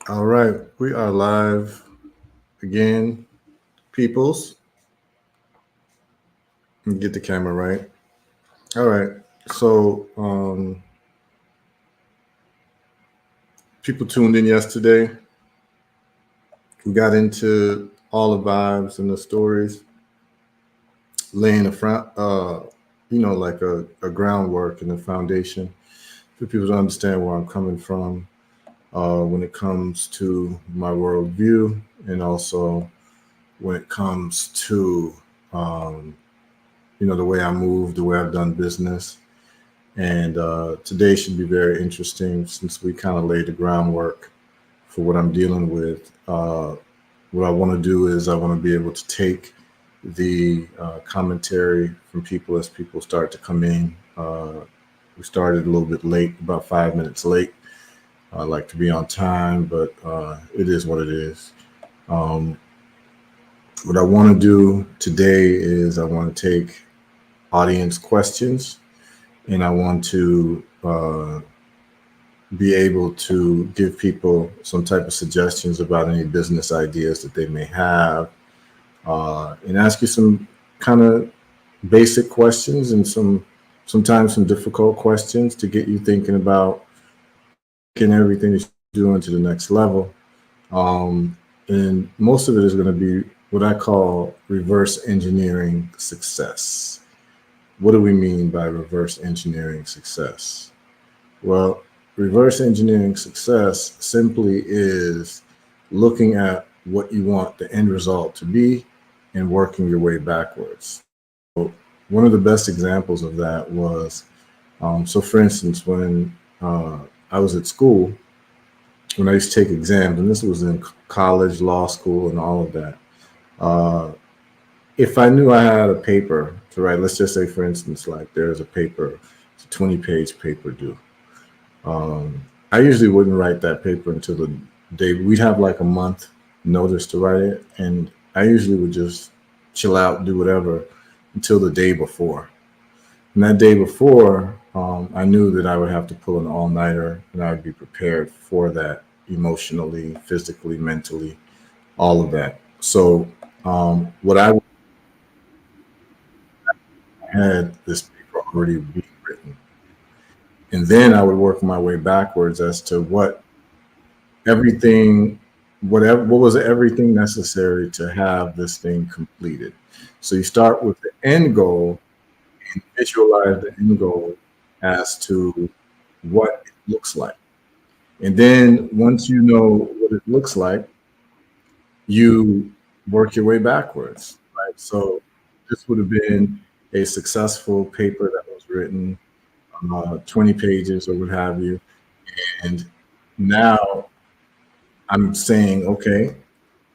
All right, we are live again, peoples. Let me get the camera right. All right, so people tuned in yesterday. We got into all the vibes and the stories, laying the front, like a groundwork and a foundation for people to understand where I'm coming from when it comes to my worldview, and also when it comes to um, the way I move, the way I've done business. And today should be very interesting since we kind of laid the groundwork for what I'm dealing with. What I want to do is I want to be able to take the commentary from people as people start to come in. We started a little bit late, about 5 minutes late. I like to be on time, but it is what it is. Um, what I want to do today is I want to take audience questions, and I want to be able to give people some type of suggestions about any business ideas that they may have, and ask you some kind of basic questions and sometimes some difficult questions to get you thinking about taking everything that you're doing to the next level. And most of it is going to be what I call reverse engineering success. What do we mean by reverse engineering success? Well, reverse engineering success simply is looking at what you want the end result to be and working your way backwards. So, one of the best examples of that was so, for instance, when I was at school, when I used to take exams, and this was in college, law school, and all of that. Uh, if I knew I had a paper to write, let's just say, for instance, like there's a paper, it's a 20-page paper due. I usually wouldn't write that paper until the day we'd have like a month notice to write it, and I usually would just chill out, do whatever until the day before. And that day before, I knew that I would have to pull an all nighter, and I would be prepared for that emotionally, physically, mentally, all of that. So, what I had this paper already being written, and then I would work my way backwards as to everything what was everything necessary to have this thing completed. So you start with the end goal and visualize the end goal as to what it looks like. And then once you know what it looks like, you work your way backwards, right? So this would have been a successful paper that was written, 20 pages or what have you. And now I'm saying, okay,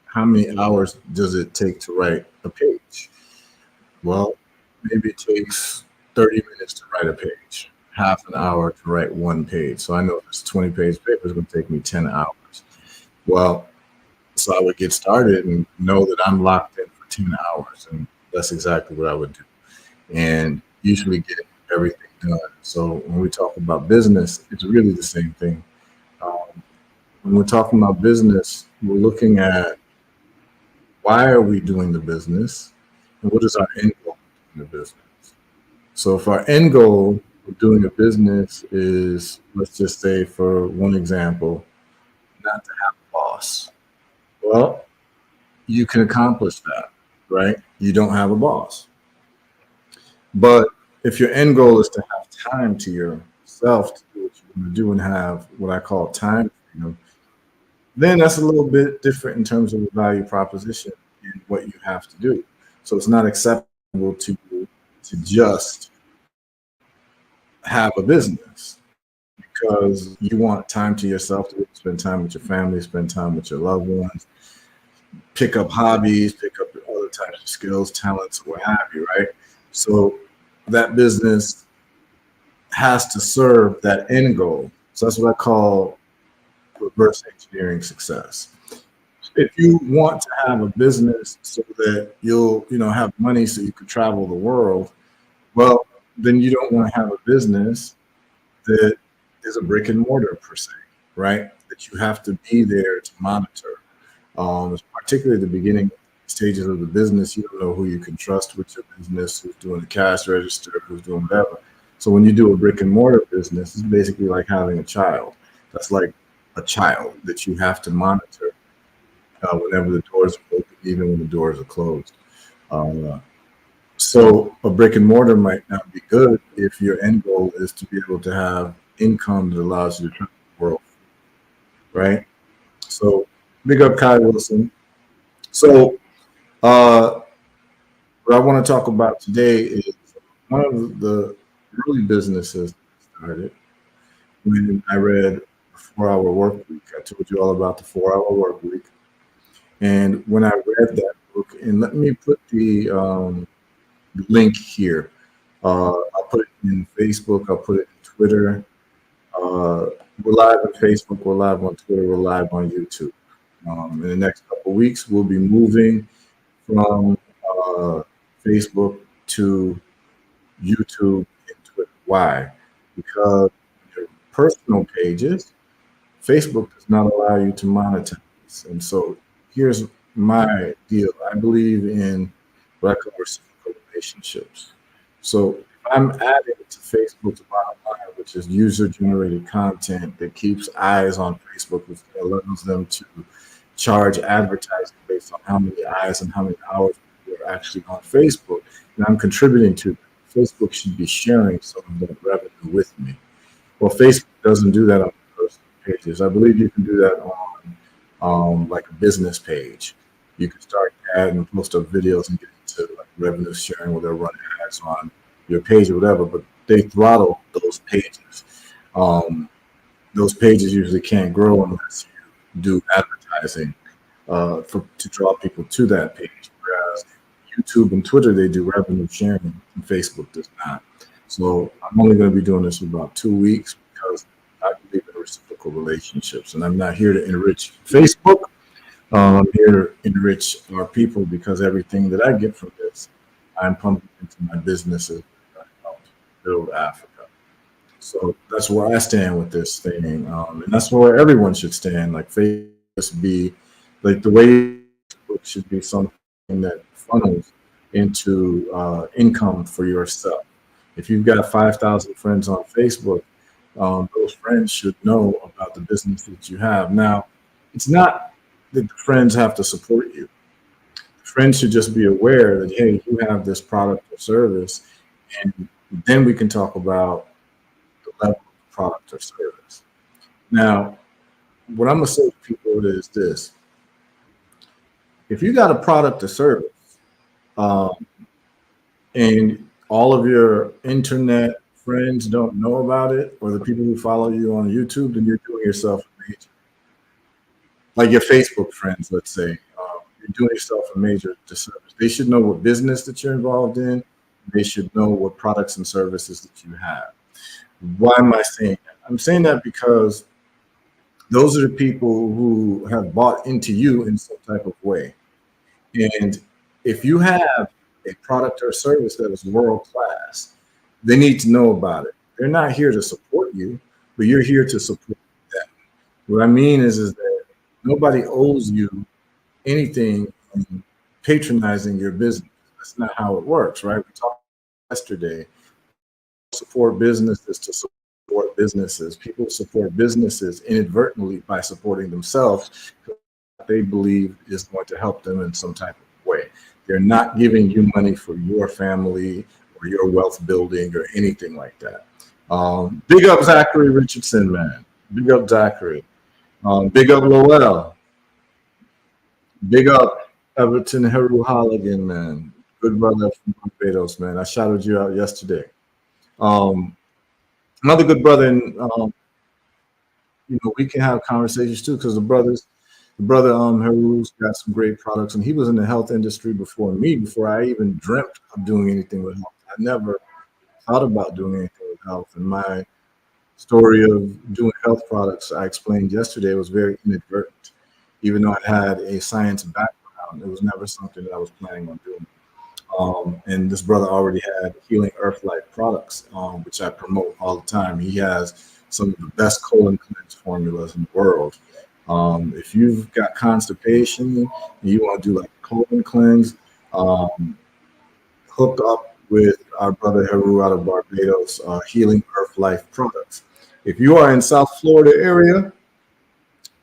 how many hours does it take to write a page? Well, maybe it takes 30 minutes to write a page, half an hour to write one page. So I know this 20-page paper is going to take me 10 hours. Well, so I would get started and know that I'm locked in for 10 hours. And that's exactly what I would do. And usually get everything done. So when we talk about business, it's really the same thing. Um, when we're talking about business, we're looking at why are we doing the business and what is our end goal in the business. So if our end goal of doing a business is, let's just say for one example, not to have a boss. Well, you can accomplish that, right? You don't have a boss. But if your end goal is to have time to yourself to do what you want to do and have what I call time freedom, then that's a little bit different in terms of the value proposition and what you have to do. So it's not acceptable to just have a business because you want time to yourself to spend time with your family, spend time with your loved ones, pick up hobbies, pick up other types of skills, talents, what have you, right? So that business has to serve that end goal. So that's what I call reverse engineering success. If you want to have a business so that you'll, have money so you could travel the world, well, then you don't want to have a business that is a brick and mortar per se. right? That you have to be there to monitor. Particularly at the beginning stages of the business, you don't know who you can trust with your business, who's doing the cash register, who's doing whatever. So when you do a brick and mortar business, it's basically like having a child. That's like a child that you have to monitor whenever the doors are open, even when the doors are closed. Uh, so a brick and mortar might not be good if your end goal is to be able to have income that allows you to travel the world, right? So big up Kai Wilson. So uh, what I want to talk about today is one of the early businesses I started when I read 4 Hour Work Week. I told you all about the 4 Hour Work Week. And when I read that book, and let me put the link here. I'll put it in Facebook, I'll put it in Twitter. We're live on Facebook, we're live on Twitter, we're live on YouTube. In the next couple of weeks, we'll be moving from Facebook to YouTube and Twitter. Why? Because your personal pages, Facebook does not allow you to monetize. And so here's my deal. I believe in what I call reciprocal relationships. So if I'm adding to Facebook's bottom line, which is user generated content that keeps eyes on Facebook, which allows them to charge advertising based on how many eyes and how many hours people are actually on Facebook, and I'm contributing to that. Facebook should be sharing some of that revenue with me. Well, Facebook doesn't do that on personal pages. I believe you can do that on like a business page. You can start ad and post up videos and get into like revenue sharing where they'll run ads on your page or whatever, but they throttle those pages. Those pages usually can't grow unless you do advertising to draw people to that page. Whereas YouTube and Twitter, they do revenue sharing, and Facebook does not. So I'm only going to be doing this for about 2 weeks because I believe in reciprocal relationships, and I'm not here to enrich Facebook. I'm here to enrich our people because everything that I get from this, I'm pumping into my businesses that help build Africa. So that's where I stand with this thing, and that's where everyone should stand. Like Facebook be like the way Facebook should be something that funnels into income for yourself. If you've got 5,000 friends on Facebook, those friends should know about the business that you have. Now, it's not that the friends have to support you. Friends should just be aware that, hey, you have this product or service, and then we can talk about the level of the product or service. Now, what I'm going to say to people is this. If you got a product or service, um, and all of your internet friends don't know about it, or the people who follow you on YouTube, then you're doing yourself a major, like your Facebook friends, let's say, you're doing yourself a major disservice. They should know what business that you're involved in. They should know what products and services that you have. Why am I saying that? I'm saying that because those are the people who have bought into you in some type of way. And if you have a product or service that is world class, they need to know about it. They're not here to support you, but you're here to support them. What I mean is that nobody owes you anything in patronizing your business. That's not how it works, right? We talked yesterday. Support businesses to support businesses. People support businesses inadvertently by supporting themselves. They believe is going to help them in some type of way. They're not giving you money for your family or your wealth building or anything like that. Big up Zachary Richardson, man. Big up Zachary. Big up Lowell. Big up Everton Heru Halligan, man. Good brother from Barbados, man. I shouted you out yesterday. Um, Another good brother, and we can have conversations too because the brother Heru's got some great products, and he was in the health industry before me, before I even dreamt of doing anything with health. I never thought about doing anything with health, and my story of doing health products I explained yesterday was very inadvertent. Even though I had a science background, it was never something that I was planning on doing. And this brother already had Healing Earth Life products, which I promote all the time. He has some of the best colon cleanse formulas in the world. If you've got constipation and you want to do like a colon cleanse, um, hook up with our brother Heru out of Barbados, Healing Earth Life Products. If you are in South Florida area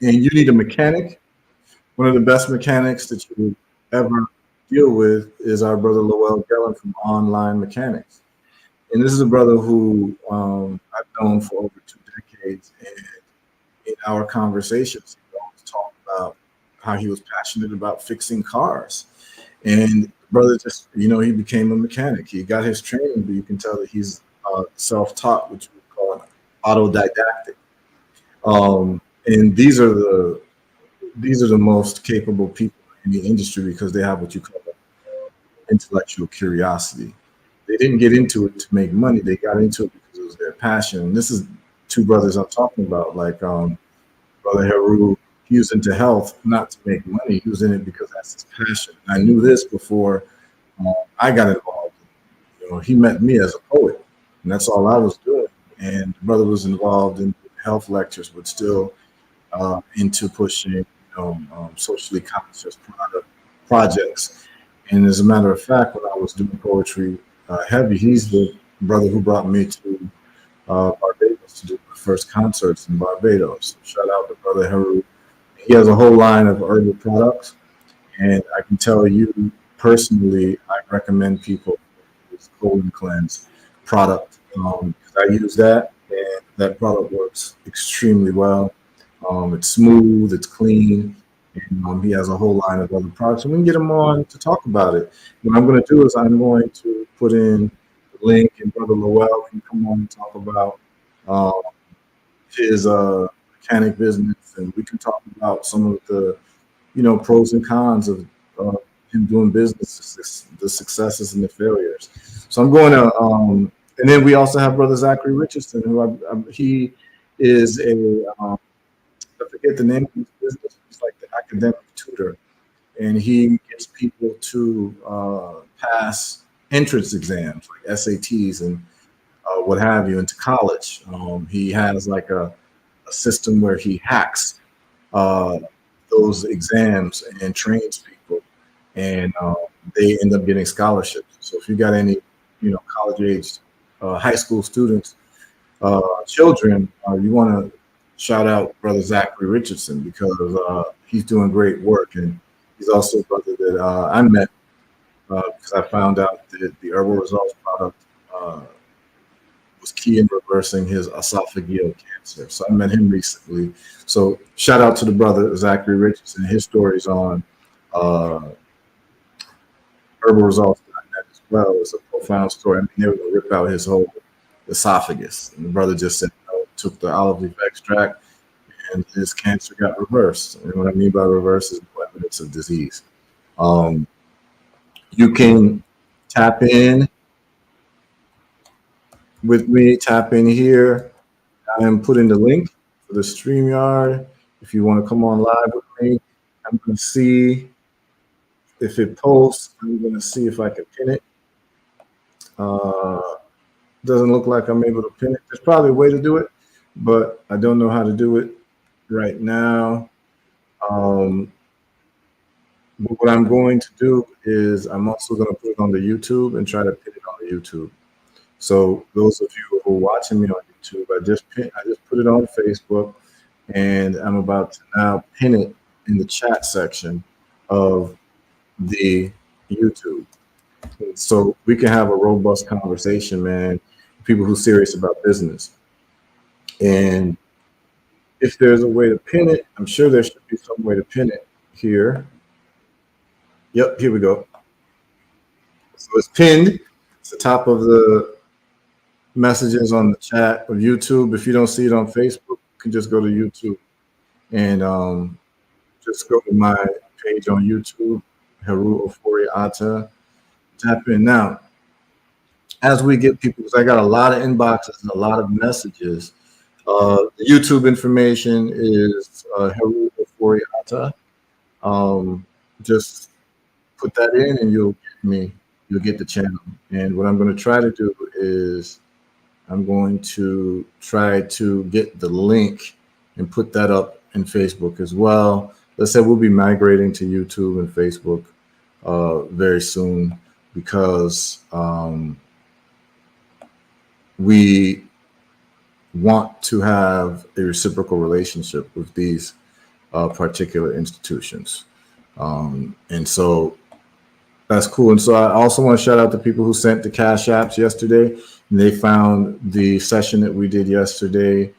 and you need a mechanic, one of the best mechanics that you would ever deal with is our brother Lowell Gellan from Online Mechanics. And this is a brother who I've known for over 2 decades. And in our conversations, he always talked about how he was passionate about fixing cars. And brother just, he became a mechanic. He got his training, but you can tell that he's self-taught, which we call autodidactic. And these are the most capable people in the industry because they have what you call intellectual curiosity. They didn't get into it to make money. They got into it because it was their passion. And this is two brothers I'm talking about, like Brother Heru. He was into health, not to make money. He was in it because that's his passion. I knew this before I got involved. He met me as a poet, and that's all I was doing. And the brother was involved in health lectures, but still into pushing, socially conscious projects. And as a matter of fact, when I was doing poetry heavy, he's the brother who brought me to Barbados to do my first concerts in Barbados. So shout out to Brother Heru. He has a whole line of herbal products, and I can tell you personally, I recommend people use colon cleanse product because I use that, and that product works extremely well. It's smooth, it's clean, and he has a whole line of other products. And we can get him on to talk about it. What I'm going to do is I'm going to put in the link, and Brother Lowell can come on and talk about uh, his mechanic business, and we can talk about some of the pros and cons of him doing business, the successes and the failures. So I'm going to, and then we also have Brother Zachary Richardson, who he is I forget the name of his business. He's like the academic tutor, and he gets people to pass entrance exams like SATs and what have you into college. He has like a system where he hacks uh, those exams and trains people, and they end up getting scholarships. So if you got any, college age, high school students, children, you want to shout out Brother Zachary Richardson because he's doing great work, and he's also a brother that I met because I found out that the herbal results product was key in reversing his esophageal cancer. So I met him recently. So shout out to the brother Zachary Richardson. His stories on uh, herbalresults.net as well. It's a profound story. I mean, they were going to rip out his whole esophagus. And the brother just said, no, took the olive leaf extract and his cancer got reversed. And what I mean by reverse is no evidence of disease. Um, you can tap in with me, tap in here. I am putting the link for the StreamYard. If you want to come on live with me, I'm going to see if it posts. I'm going to see if I can pin it. Doesn't look like I'm able to pin it. There's probably a way to do it, but I don't know how to do it right now. But what I'm going to do is I'm also going to put it on the YouTube and try to pin it on the YouTube. So those of you who are watching me on YouTube, I just put it on Facebook, and I'm about to now pin it in the chat section of the YouTube. So we can have a robust conversation, man. People who are serious about business. And if there's a way to pin it, I'm sure there should be some way to pin it here. Yep, here we go. So it's pinned. It's the top of the messages on the chat of YouTube. If you don't see it on Facebook, you can just go to YouTube and just go to my page on YouTube, Heru Ofori-Atta. Tap in now. As we get people, because I got a lot of inboxes and a lot of messages. The YouTube information is Heru Ofori-Atta. Just put that in, and you'll get me. You'll get the channel. And what I'm going to try to do is I'm going to try to get the link and put that up in Facebook as well. Let's say we'll be migrating to YouTube and Facebook very soon because we want to have a reciprocal relationship with these particular institutions. And so that's cool. And so I also want to shout out the people who sent the Cash Apps yesterday. And they found the session that we did yesterday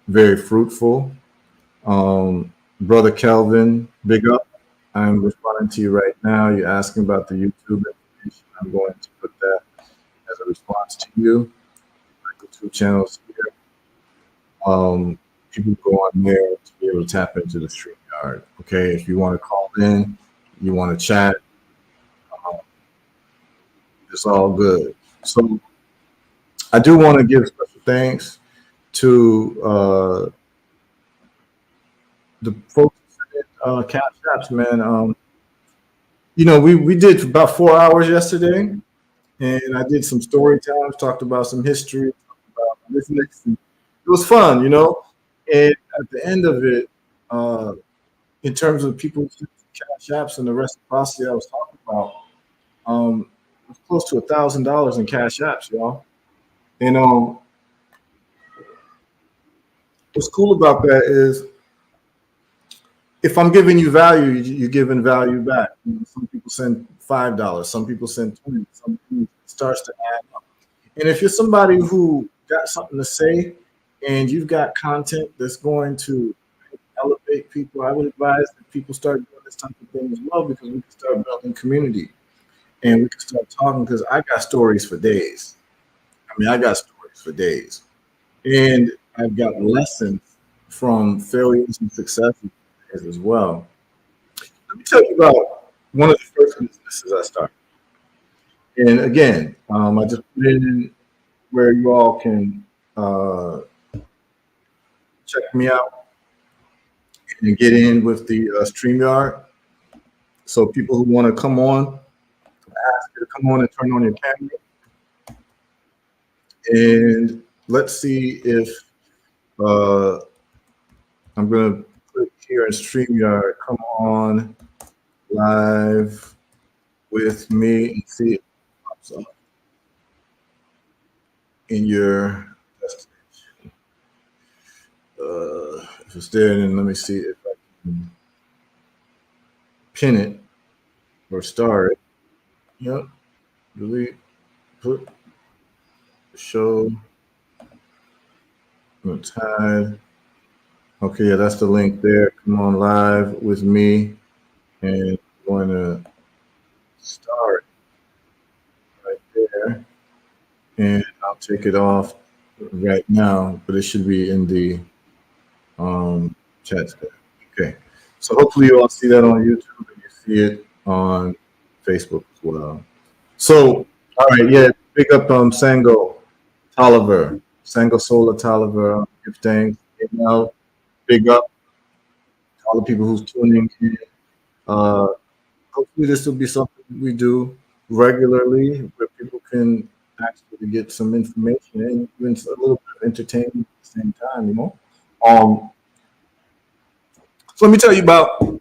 very fruitful. Brother Kelvin, big up. I'm responding to you right now. You're asking about the YouTube information. I'm going to put that as a response to you. The two channels here. People go on there to be able to tap into the StreamYard. Okay, if you want to call in, you want to chat, it's all good. So I do want to give special thanks to the folks at Cash Apps, man. We did about 4 hours yesterday, and I did some story times, talked about some history, talked about business. And it was fun, And at the end of it, in terms of people who Cash Apps and the reciprocity I was talking about, it was close to $1,000 in Cash Apps, y'all. And what's cool about that is if I'm giving you value, you're giving value back. Some people send $5, some people send 20, some people it starts to add up. And if you're somebody who got something to say and you've got content that's going to elevate people, I would advise that people start doing this type of thing as well, because we can start building community and we can start talking, because I got stories for days. I got stories for days. And I've got lessons from failures and successes as well. Let me tell you about one of the first businesses I started. And again, I just put it in where you all can check me out and get in with the StreamYard. So people who want to come on, ask you to come on and turn on your camera. And let's see if I'm going to put here in StreamYard, come on live with me and see if it pops up in your destination. If it's there, then let me see if I can pin it or star it. Yep. Delete, put, show, tag. Okay, yeah, that's the link there. Come on live with me, and I'm going to start right there, and I'll take it off right now, but it should be in the chat there. Okay, so hopefully you all see that on YouTube and you see it on Facebook as well. So, all right, yeah, big up Sango Tolliver, Sango Sola Tolliver. Give thanks, big up all the people who's tuning in. Hopefully this will be something we do regularly where people can actually get some information and even a little bit of entertainment at the same time, So let me tell you about,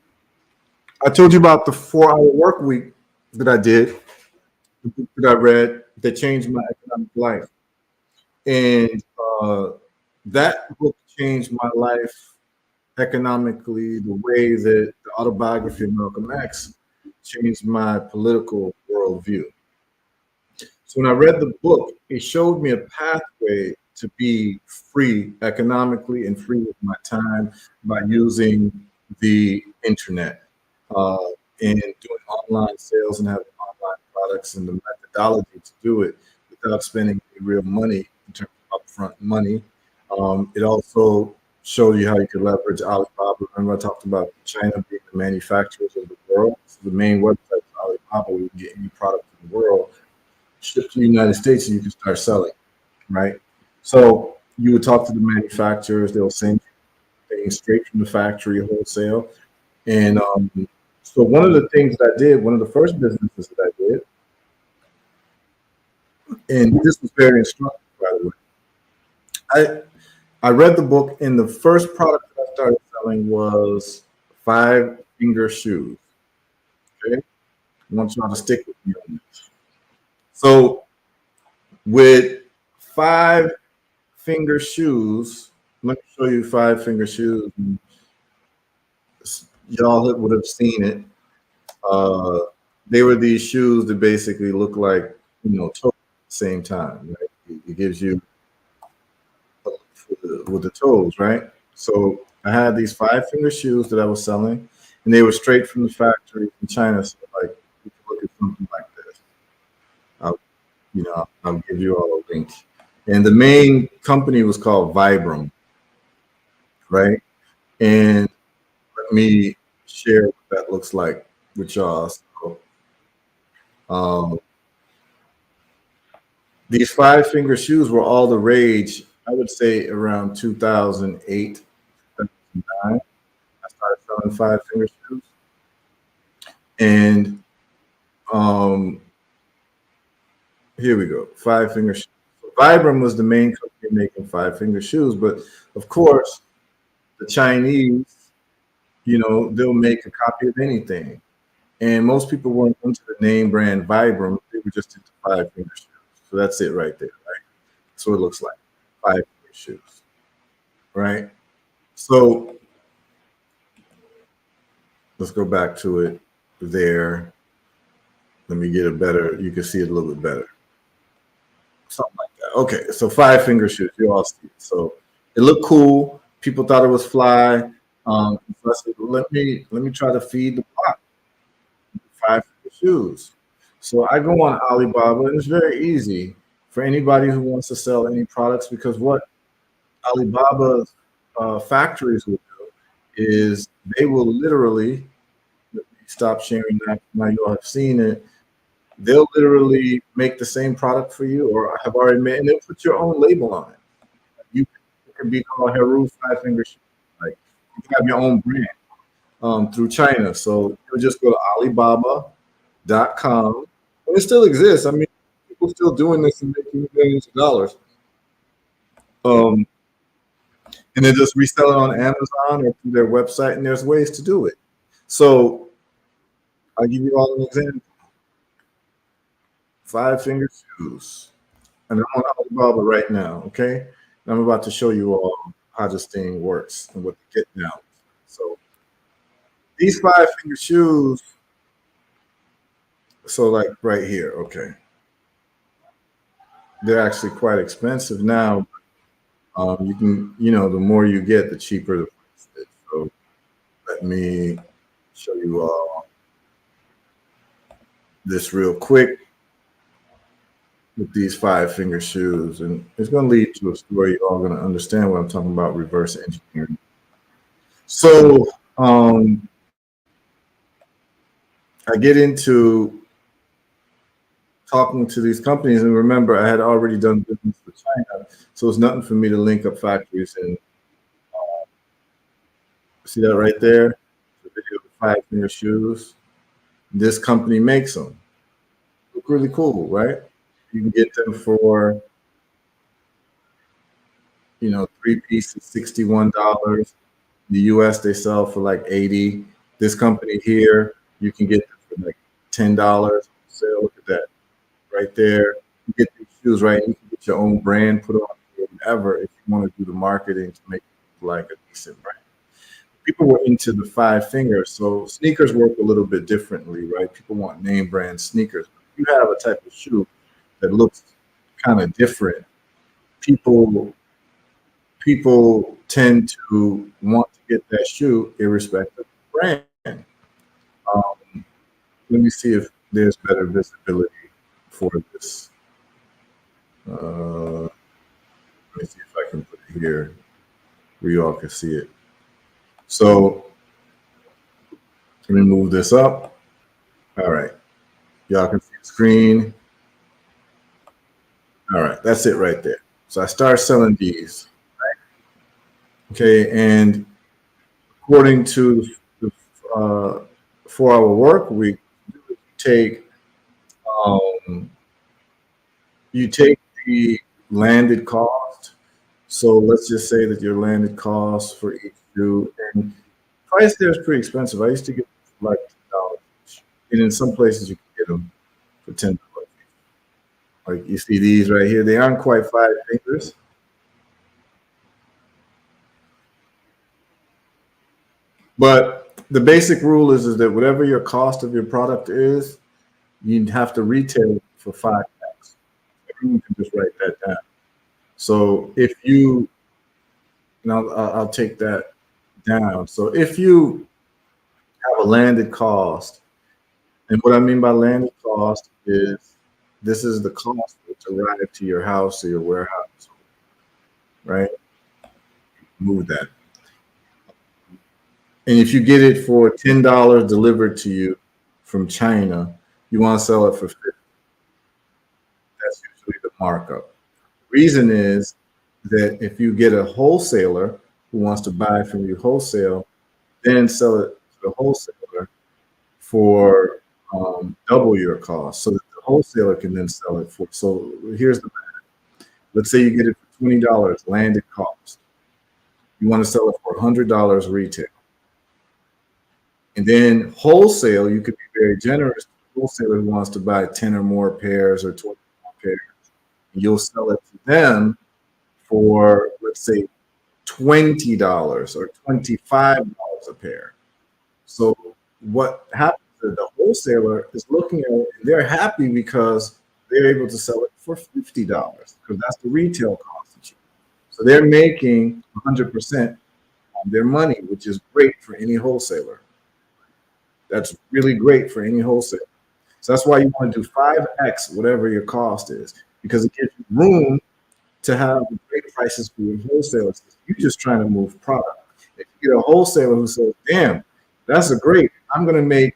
I told you about the 4-hour work week that I did, that I read, that changed my economic life. And that book changed my life economically the way that the autobiography of Malcolm X changed my political worldview. So when I read the book, it showed me a pathway to be free economically and free with my time by using the internet and doing online sales and having online products and the methodology to do it without spending any real money in terms of upfront money. It also showed you how you could leverage Alibaba. Remember I talked about China being the manufacturers of the world. So the main website of Alibaba, where you can get any product in the world, ship to the United States, and you can start selling, right? So you would talk to the manufacturers, they'll send you things straight from the factory, wholesale. And so one of the things that I did, one of the first businesses that I did, And this was very instructive, by the way. I read the book, and the first product that I started selling was five finger shoes. Okay, I want y'all to stick with me on this. So with five finger shoes, let me show you five finger shoes. Y'all would have seen it. Uh, they were these shoes that basically look like, toes at the same time. Right? It gives you with the toes, right? So I had these five finger shoes that I was selling, and they were straight from the factory in China. So like, you can look at something like this. I'll, I'll give you all a link. And the main company was called Vibram, right? And let me share what that looks like with y'all. So, um, these five finger shoes were all the rage, I would say around 2008, 2009. I started selling five finger shoes. And um, here we go, five finger shoes. So Vibram was the main company making five finger shoes, but of course, the Chinese, they'll make a copy of anything. And most people weren't into the name brand Vibram, they were just into five finger shoes. So that's it right there, right? So it looks like five finger shoes, right? So let's go back to it there. Let me get a better, you can see it a little bit better. Something like that. Okay, so five finger shoes, you all see it. So it looked cool. People thought it was fly. So I said, let me try to feed the pot. Five finger shoes. So I go on Alibaba, and it's very easy for anybody who wants to sell any products, because what Alibaba's factories will do is they will literally, let me stop sharing that. Now you all have seen it. They'll literally make the same product for you, or have already made, and they'll put your own label on it. You it can be called Heru Five Finger Shoes. Like, you can have your own brand through China. So you'll just go to Alibaba.com, and it still exists. I mean, people still doing this and making millions of dollars. Um, and then just resell it on Amazon or through their website, and there's ways to do it. So I'll give you all an example. Five finger shoes. And I'm on Alibaba right now, okay? And I'm about to show you all how this thing works and what to get now. So these five finger shoes, so like right here, okay, they're actually quite expensive now. You can, the more you get, the cheaper the price is. So let me show you all this real quick with these five finger shoes, and it's going to lead to a story. You're all going to understand what I'm talking about, reverse engineering. So I get into talking to these companies, and remember, I had already done business with China, so it's nothing for me to link up factories. And see that right there, the video of five finger shoes. This company makes them. Look really cool, right? You can get them for three pieces, $61. In the U.S. they sell for like 80. This company here, you can get them for like $10 sale. Look at that right there. You get these shoes, right? You can get your own brand put on whatever if you want to do the marketing to make it like a decent brand. People were into the five fingers, so sneakers work a little bit differently, right? People want name brand sneakers. If you have a type of shoe that looks kind of different, people people tend to want to get that shoe irrespective of the brand. Um, let me see if there's better visibility for this. Let me see if I can put it here where you all can see it. So let me move this up. All right. Y'all can see the screen. All right. That's it right there. So I start selling these. Okay. And according to the 4-hour work week, you take You take the landed cost. So let's just say that your landed cost for each shoe, and price there is pretty expensive. I used to get like $10, and in some places you can get them for $10. Like you see these right here, they aren't quite 5 fingers, but the basic rule is that whatever your cost of your product is, you have to retail it for 5x. Everyone can just write that down. So if you, and I'll take that down. So if you have a landed cost, and what I mean by landed cost is this is the cost to arrive to your house or your warehouse, right? Move that. And if you get it for $10 delivered to you from China, you want to sell it for 50. That's usually the markup. Reason is that if you get a wholesaler who wants to buy from you wholesale, then sell it to the wholesaler for double your cost, so that the wholesaler can then sell it for. So here's the math. Let's say you get it for $20 landed cost. You want to sell it for $100 retail. And then wholesale, you could be very generous to the wholesaler who wants to buy 10 or more pairs or 20 more pairs. You'll sell it to them for, let's say, $20 or $25 a pair. So what happens is the wholesaler is looking at it and they're happy because they're able to sell it for $50 because that's the retail cost. So they're making 100% on their money, which is great for any wholesaler. That's really great for any wholesaler. So that's why you want to do 5x whatever your cost is, because it gives you room to have great prices for your wholesalers. You're just trying to move product. If you get a wholesaler who says, damn, that's a great, I'm going to make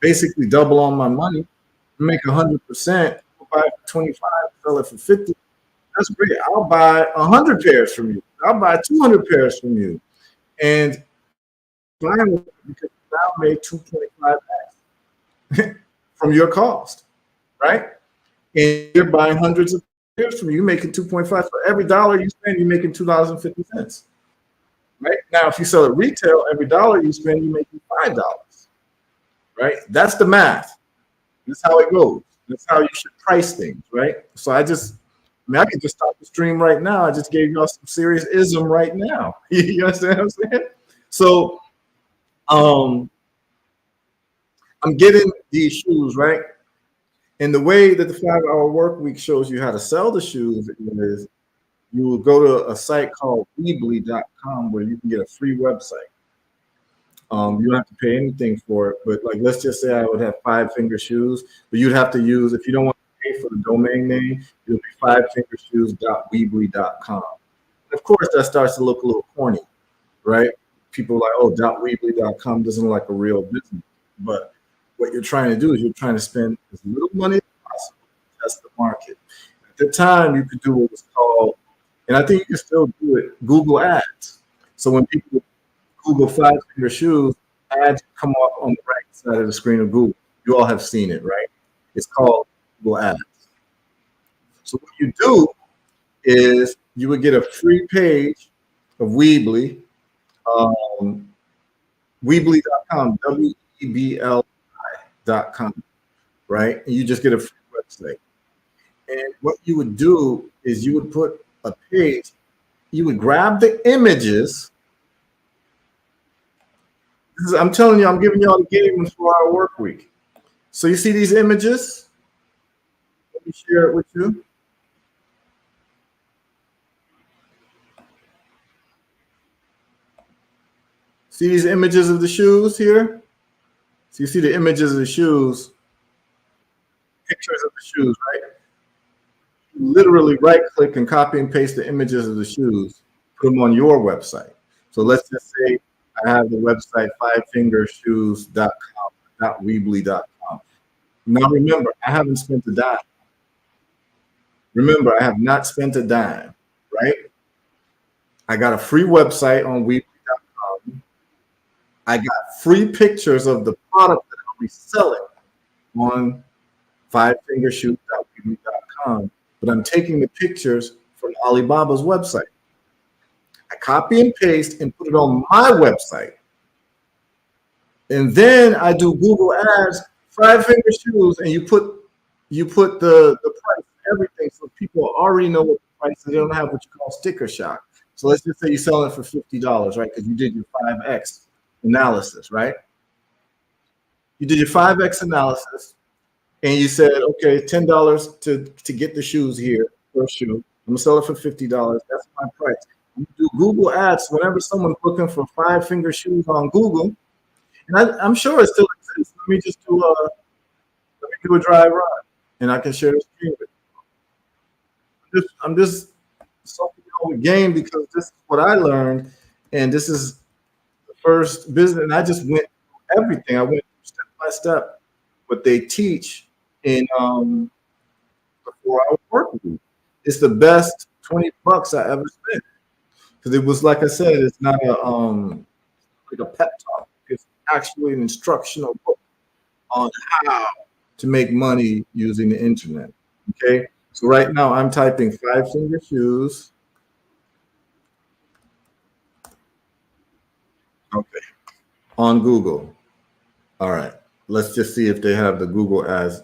basically double on my money, make 100%, buy 25, sell it for 50. That's great. I'll buy 100 pairs from you. I'll buy 200 pairs from you. And finally, because you now made 2.5x from your cost, right? And you're buying hundreds of pairs from you, you're making 2.5. For every dollar you spend, you're making $2.50. Right? Now, if you sell it retail, every dollar you spend, you're making $5. Right? That's the math. That's how it goes. That's how you should price things, right? So I mean, I could just stop the stream right now. I just gave y'all some serious ism right now. You understand what I'm saying? So I'm getting these shoes, right? And the way that the 5-hour work week shows you how to sell the shoes is you will go to a site called Weebly.com where you can get a free website. You don't have to pay anything for it, but like let's just say I would have 5-finger shoes, but you'd have to use, if you don't want to pay for the domain name, it'll be fivefingershoes.weebly.com. And of course, that starts to look a little corny, right? People are like, oh, .weebly.com doesn't look like a real business, but what you're trying to do is you're trying to spend as little money as possible to test the market. At the time, you could do what was called, and I think you can still do it, Google Ads. So when people Google 5-finger shoes, ads come up on the right side of the screen of Google. You all have seen it, right? It's called Google Ads. So what you do is you would get a free page of Weebly, Weebly.com, WEBLI.com, right? And you just get a free website. And what you would do is you would put a page, you would grab the images. I'm telling you, I'm giving y'all the game in 4-hour work week. So you see these images? Let me share it with you. See these images of the shoes here? So you see the images of the shoes, pictures of the shoes, right? You literally right click and copy and paste the images of the shoes, put them on your website. So let's just say I have the website fivefingershoes.com, .weebly.com. Now remember, I haven't spent a dime. Remember, I have not spent a dime, right? I got a free website on Weebly.com. I got free pictures of the product that I'll be selling on fivefingershoes.weebly.com. but I'm taking the pictures from Alibaba's website. I copy and paste and put it on my website. And then I do Google Ads, five finger shoes, and you put the price, everything, so people already know what the price is. They don't have what you call sticker shock. So let's just say you sell it for $50, right? Because you did your 5X analysis, right? You did your 5X analysis, and you said, okay, $10 to get the shoes here per shoe. I'm gonna sell it for $50. That's my price. You do Google Ads whenever someone's looking for five finger shoes on Google, and I'm sure it still exists. Let me do a dry run, and I can share the screen with you. I'm just soaking on the game because this is what I learned, and this is the first business. And I just went through everything. I went step by step what they teach in the 4 hour work week. It's the best $20 I ever spent because it was like I said, it's not a like a pep talk. It's actually an instructional book on how to make money using the internet. Okay, so right now I'm typing five finger shoes. Okay, on Google. All right, let's just see if they have the Google ads.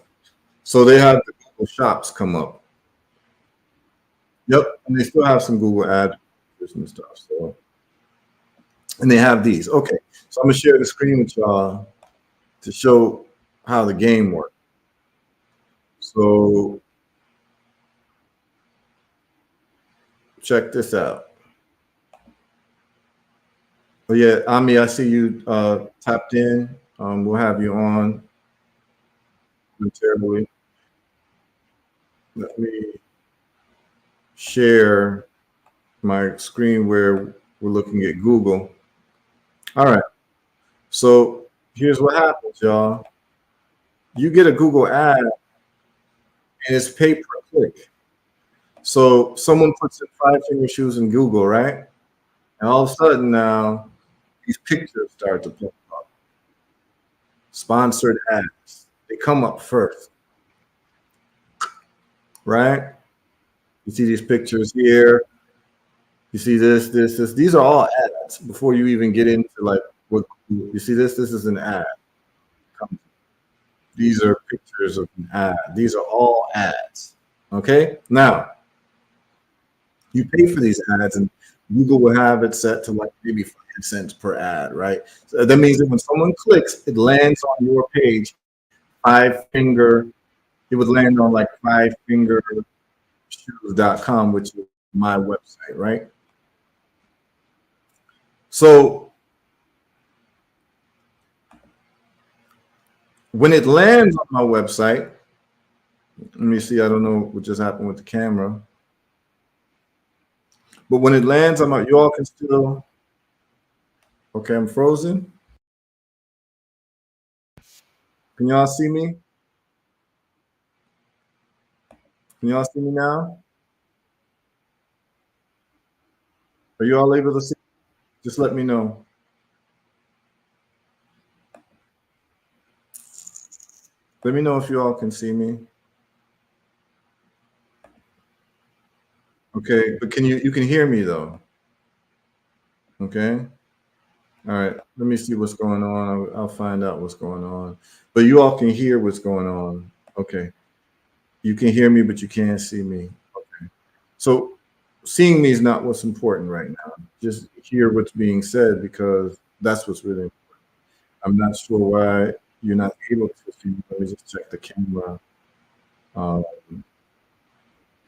So they have the Google Shops come up. Yep, and they still have some Google ads and stuff. So, and they have these. Okay, so I'm gonna share the screen with y'all to show how the game works. So check this out. Oh yeah, Ami, I see you tapped in. We'll have you on momentarily. Let me share my screen where we're looking at Google. All right. So here's what happens, y'all. You get a Google ad and it's pay per click. So someone puts in five finger shoes in Google, right? And all of a sudden now these pictures start to pop up. Sponsored ads. They come up first, right? You see these pictures here. You see this. These are all ads before you even get into like what you see this. This is an ad. These are pictures of an ad. These are all ads. Okay. Now you pay for these ads, and Google will have it set to like maybe 5 cents per ad, right? So that means that when someone clicks, it lands on your page. Five finger. It would land on like fivefingershoes.com, which is my website, right? So when it lands on my website, let me see, I don't know what just happened with the camera. But when it lands on my, you all can still, okay, I'm frozen. Can y'all see me? Can y'all see me now? Are you all able to see? Just let me know. Let me know if you all can see me. Okay, but you can hear me though. Okay. All right. Let me see what's going on. I'll find out what's going on. But you all can hear what's going on. Okay. You can hear me, but you can't see me. Okay. So seeing me is not what's important right now. Just hear what's being said because that's what's really important. I'm not sure why you're not able to see me. Let me just check the camera. Um,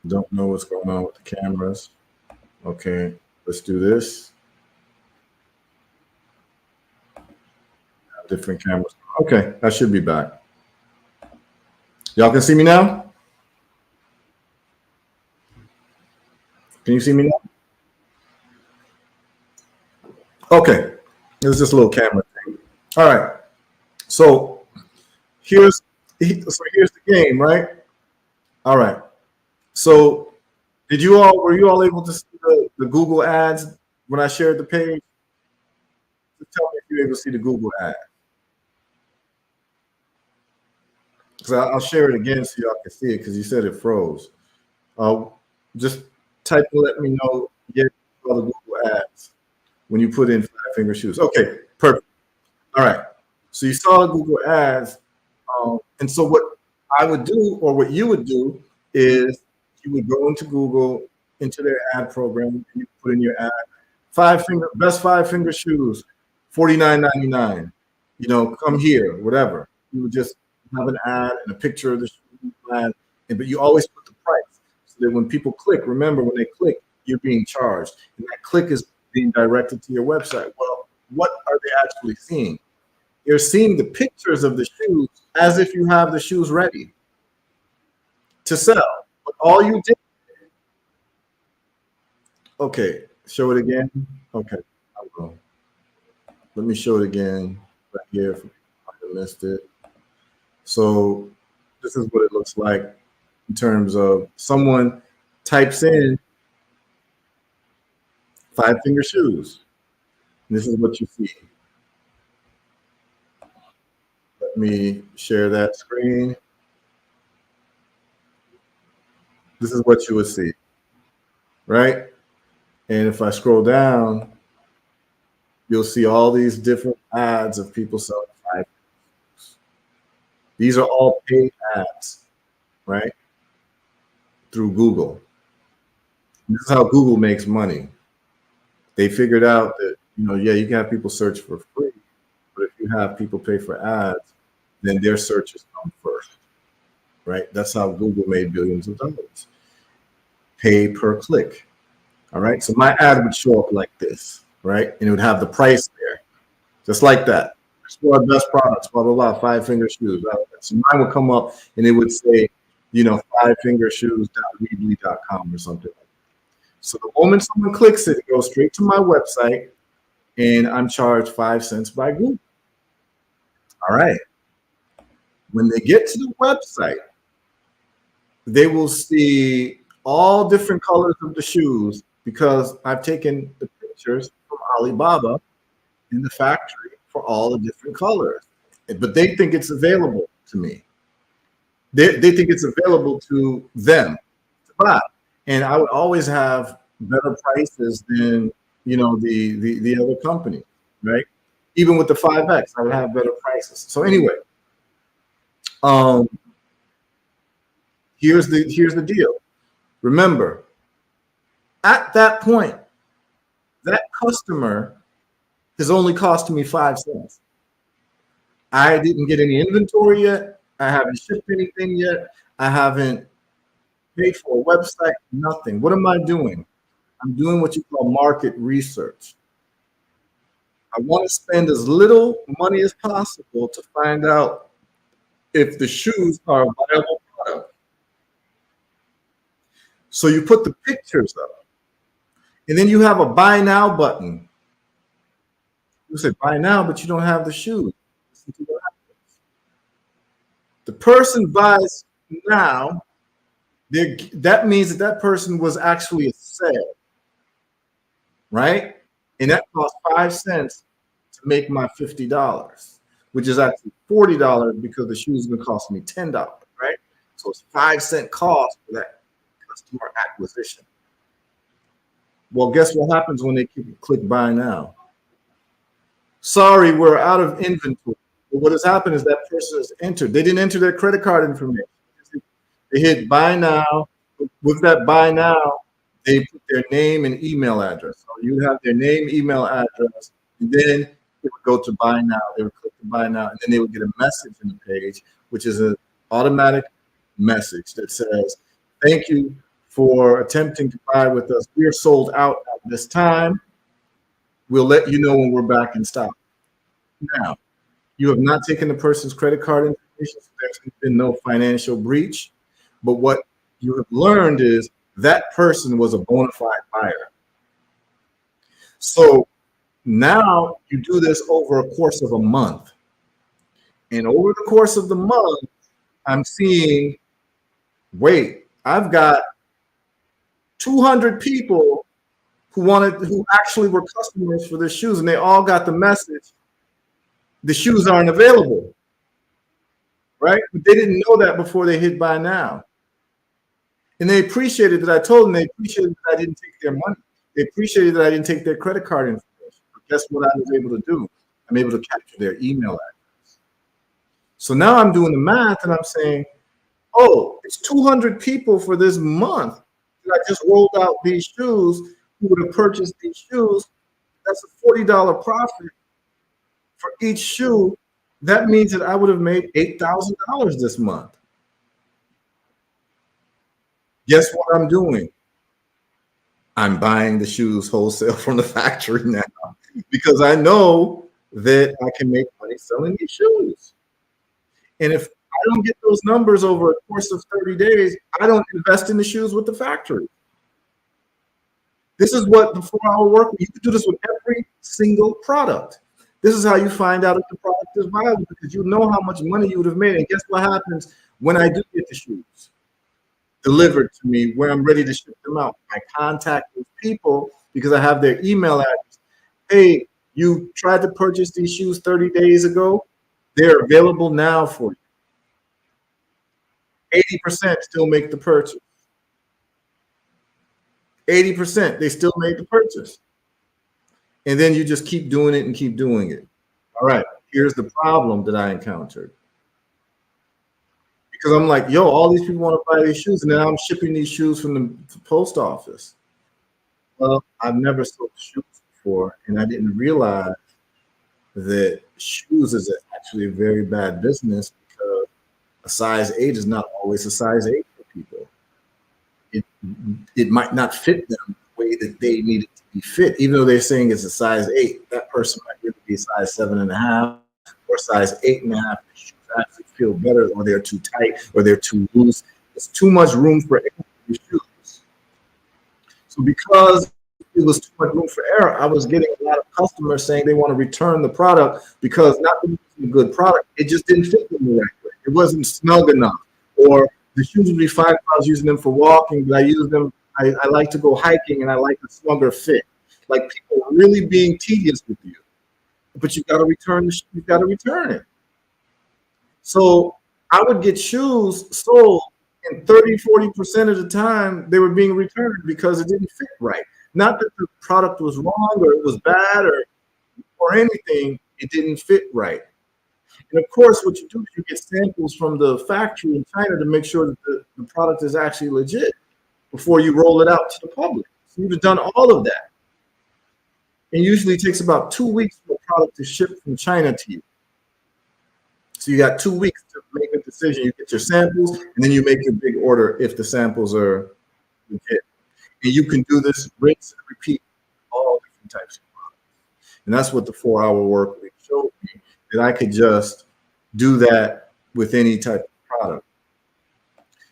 don't know what's going on with the cameras. Okay, let's do this. Different cameras. Okay, I should be back. Y'all can see me now? Can you see me now? Okay, it was just a little camera thing. All right, so here's here's the game, right? All right. So were you all able to see the Google ads when I shared the page? Just tell me if you're able to see the Google ad. Because I'll share it again so y'all can see it because you said it froze. Uh, just type and let me know. Yeah, all the Google ads when you put in Five Finger Shoes. Okay, perfect. All right. So you saw the Google ads, and so what I would do, or what you would do, is you would go into Google, into their ad program, and you put in your ad, best Five Finger Shoes, $49.99. Come here, whatever. You would just have an ad and a picture of the shoe ad, but you always put the price so that when people click, remember when they click, you're being charged, and that click is being directed to your website. Well, what are they actually seeing? You're seeing the pictures of the shoes as if you have the shoes ready to sell. But all you did, okay, show it again. Okay, I will. Let me show it again right here if I missed it. So this is what it looks like in terms of someone types in Five Finger Shoes. And this is what you see. Let me share that screen. This is what you would see, right? And if I scroll down, you'll see all these different ads of people selling Five Fingers. These are all paid ads, right? Through Google. This is how Google makes money. They figured out that, yeah, you can have people search for free, but if you have people pay for ads, then their searches come first, right? That's how Google made billions of dollars. Pay per click. All right. So my ad would show up like this, right? And it would have the price there, just like that. Explore best products, blah, blah, blah, Five Finger Shoes. Blah, blah, blah. So mine would come up and it would say, fivefingershoes.weebly.com or something like that. So the moment someone clicks it, it goes straight to my website and I'm charged 5 cents by Google. All right. When they get to the website, they will see all different colors of the shoes because I've taken the pictures from Alibaba in the factory for all the different colors. But they think it's available to me. They think it's available to them to buy. And I would always have better prices than the other company, right? Even with the 5X, I would have better prices. So anyway, here's the deal. Remember, at that point, that customer has only cost me 5 cents. I didn't get any inventory yet. I haven't shipped anything yet. I haven't paid for a website, nothing. What am I doing? I'm doing what you call market research. I want to spend as little money as possible to find out if the shoes are a viable product. So you put the pictures up, and then you have a buy now button. You say buy now, but you don't have the shoes. Listen to what happens. The person buys now. That means that person was actually a sale, right? And that cost 5 cents to make my $50, which is actually $40 because the shoes is going to cost me $10, right? So it's 5 cent cost for that customer acquisition. Well, guess what happens when they click buy now? Sorry, we're out of inventory. But what has happened is that person has entered. They didn't enter their credit card information. They hit buy now. With that buy now, they put their name and email address. So you have their name, email address, and then they would go to buy now. They would click to buy now, and then they would get a message in the page, which is an automatic message that says, thank you for attempting to buy with us. We are sold out at this time. We'll let you know when we're back in stock. Now, you have not taken the person's credit card information, so there's been no financial breach. But what you have learned is that person was a bona fide buyer. So now you do this over a course of a month. And over the course of the month, I'm seeing, wait, I've got 200 people who actually were customers for the shoes, and they all got the message, the shoes aren't available, right? But they didn't know that before they hit buy now. And they appreciated that I told them. They appreciated that I didn't take their money. They appreciated that I didn't take their credit card information. But guess what I was able to do? I'm able to capture their email address. So now I'm doing the math and I'm saying, oh, it's 200 people for this month that I just rolled out these shoes who would have purchased these shoes. That's a $40 profit for each shoe. That means that I would have made $8,000 this month. Guess what I'm doing? I'm buying the shoes wholesale from the factory now because I know that I can make money selling these shoes. And if I don't get those numbers over a course of 30 days, I don't invest in the shoes with the factory. This is what the 4-hour work week. You can do this with every single product. This is how you find out if the product is viable because you know how much money you would have made. And guess what happens when I do get the shoes delivered to me when I'm ready to ship them out? I contact those people because I have their email address. Hey, you tried to purchase these shoes 30 days ago. They're available now for you. 80% still make the purchase. 80%, they still made the purchase. And then you just keep doing it and keep doing it. All right, here's the problem that I encountered. Because I'm like, yo, all these people want to buy these shoes, and then I'm shipping these shoes from the post office. Well, I've never sold shoes before, and I didn't realize that shoes is actually a very bad business because a size 8 is not always a size 8 for people. It might not fit them the way that they need it to be fit, even though they're saying it's a size 8. That person might really be a size 7.5 or size 8.5. The shoes actually feel better, or they're too tight, or they're too loose. There's too much room for error in the shoes. So because it was too much room for error, I was getting a lot of customers saying they want to return the product because not that it was a good product, it just didn't fit them the right way. It wasn't snug enough, or the shoes would be fine if I was using them for walking, but I use them. I like to go hiking, and I like a snugger fit. Like people really being tedious with you, but you got to return the. You got to return it. So I would get shoes sold, and 30-40% of the time they were being returned because it didn't fit right. Not that the product was wrong or it was bad or anything. It didn't fit right. And of course, what you do is you get samples from the factory in China to make sure that the product is actually legit before you roll it out to the public. So you've done all of that. And usually it takes about 2 weeks for a product to ship from China to you. So you got 2 weeks to make a decision. You get your samples, and then you make your big order if the samples are legit. And you can do this, rinse and repeat, all different types of products. And that's what the 4-hour work week showed me, that I could just do that with any type of product.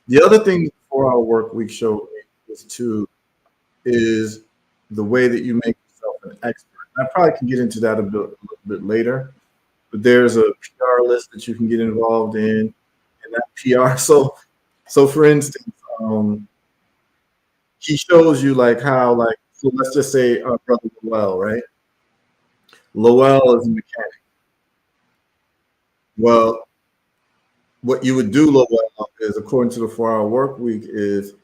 The other thing the 4-hour work week showed me is the way that you make yourself an expert. And I probably can get into that a little bit later, but there's a PR list that you can get involved in, and that PR. So for instance, he shows you like how, like, so let's just say Brother Lowell, right? Lowell is a mechanic. Well, what you would do, Lowell, is according to the 4-hour work week, is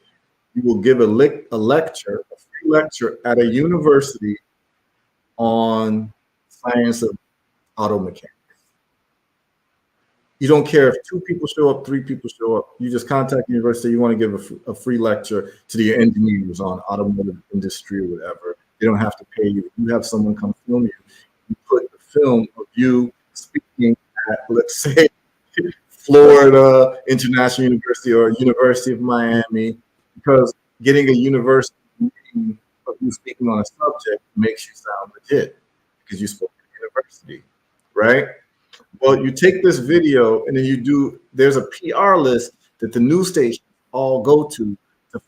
you will give a lecture, a free lecture at a university on science of auto mechanics. You don't care if 2 people show up, 3 people show up. You just contact the university. You want to give a free lecture to the engineers on automotive industry or whatever. They don't have to pay you. You have someone come film you. You put the film of you speaking at, let's say, Florida International University or University of Miami, because getting a university meeting of you speaking on a subject makes you sound legit because you spoke at a university, right? Well, you take this video and then there's a PR list that the news stations all go to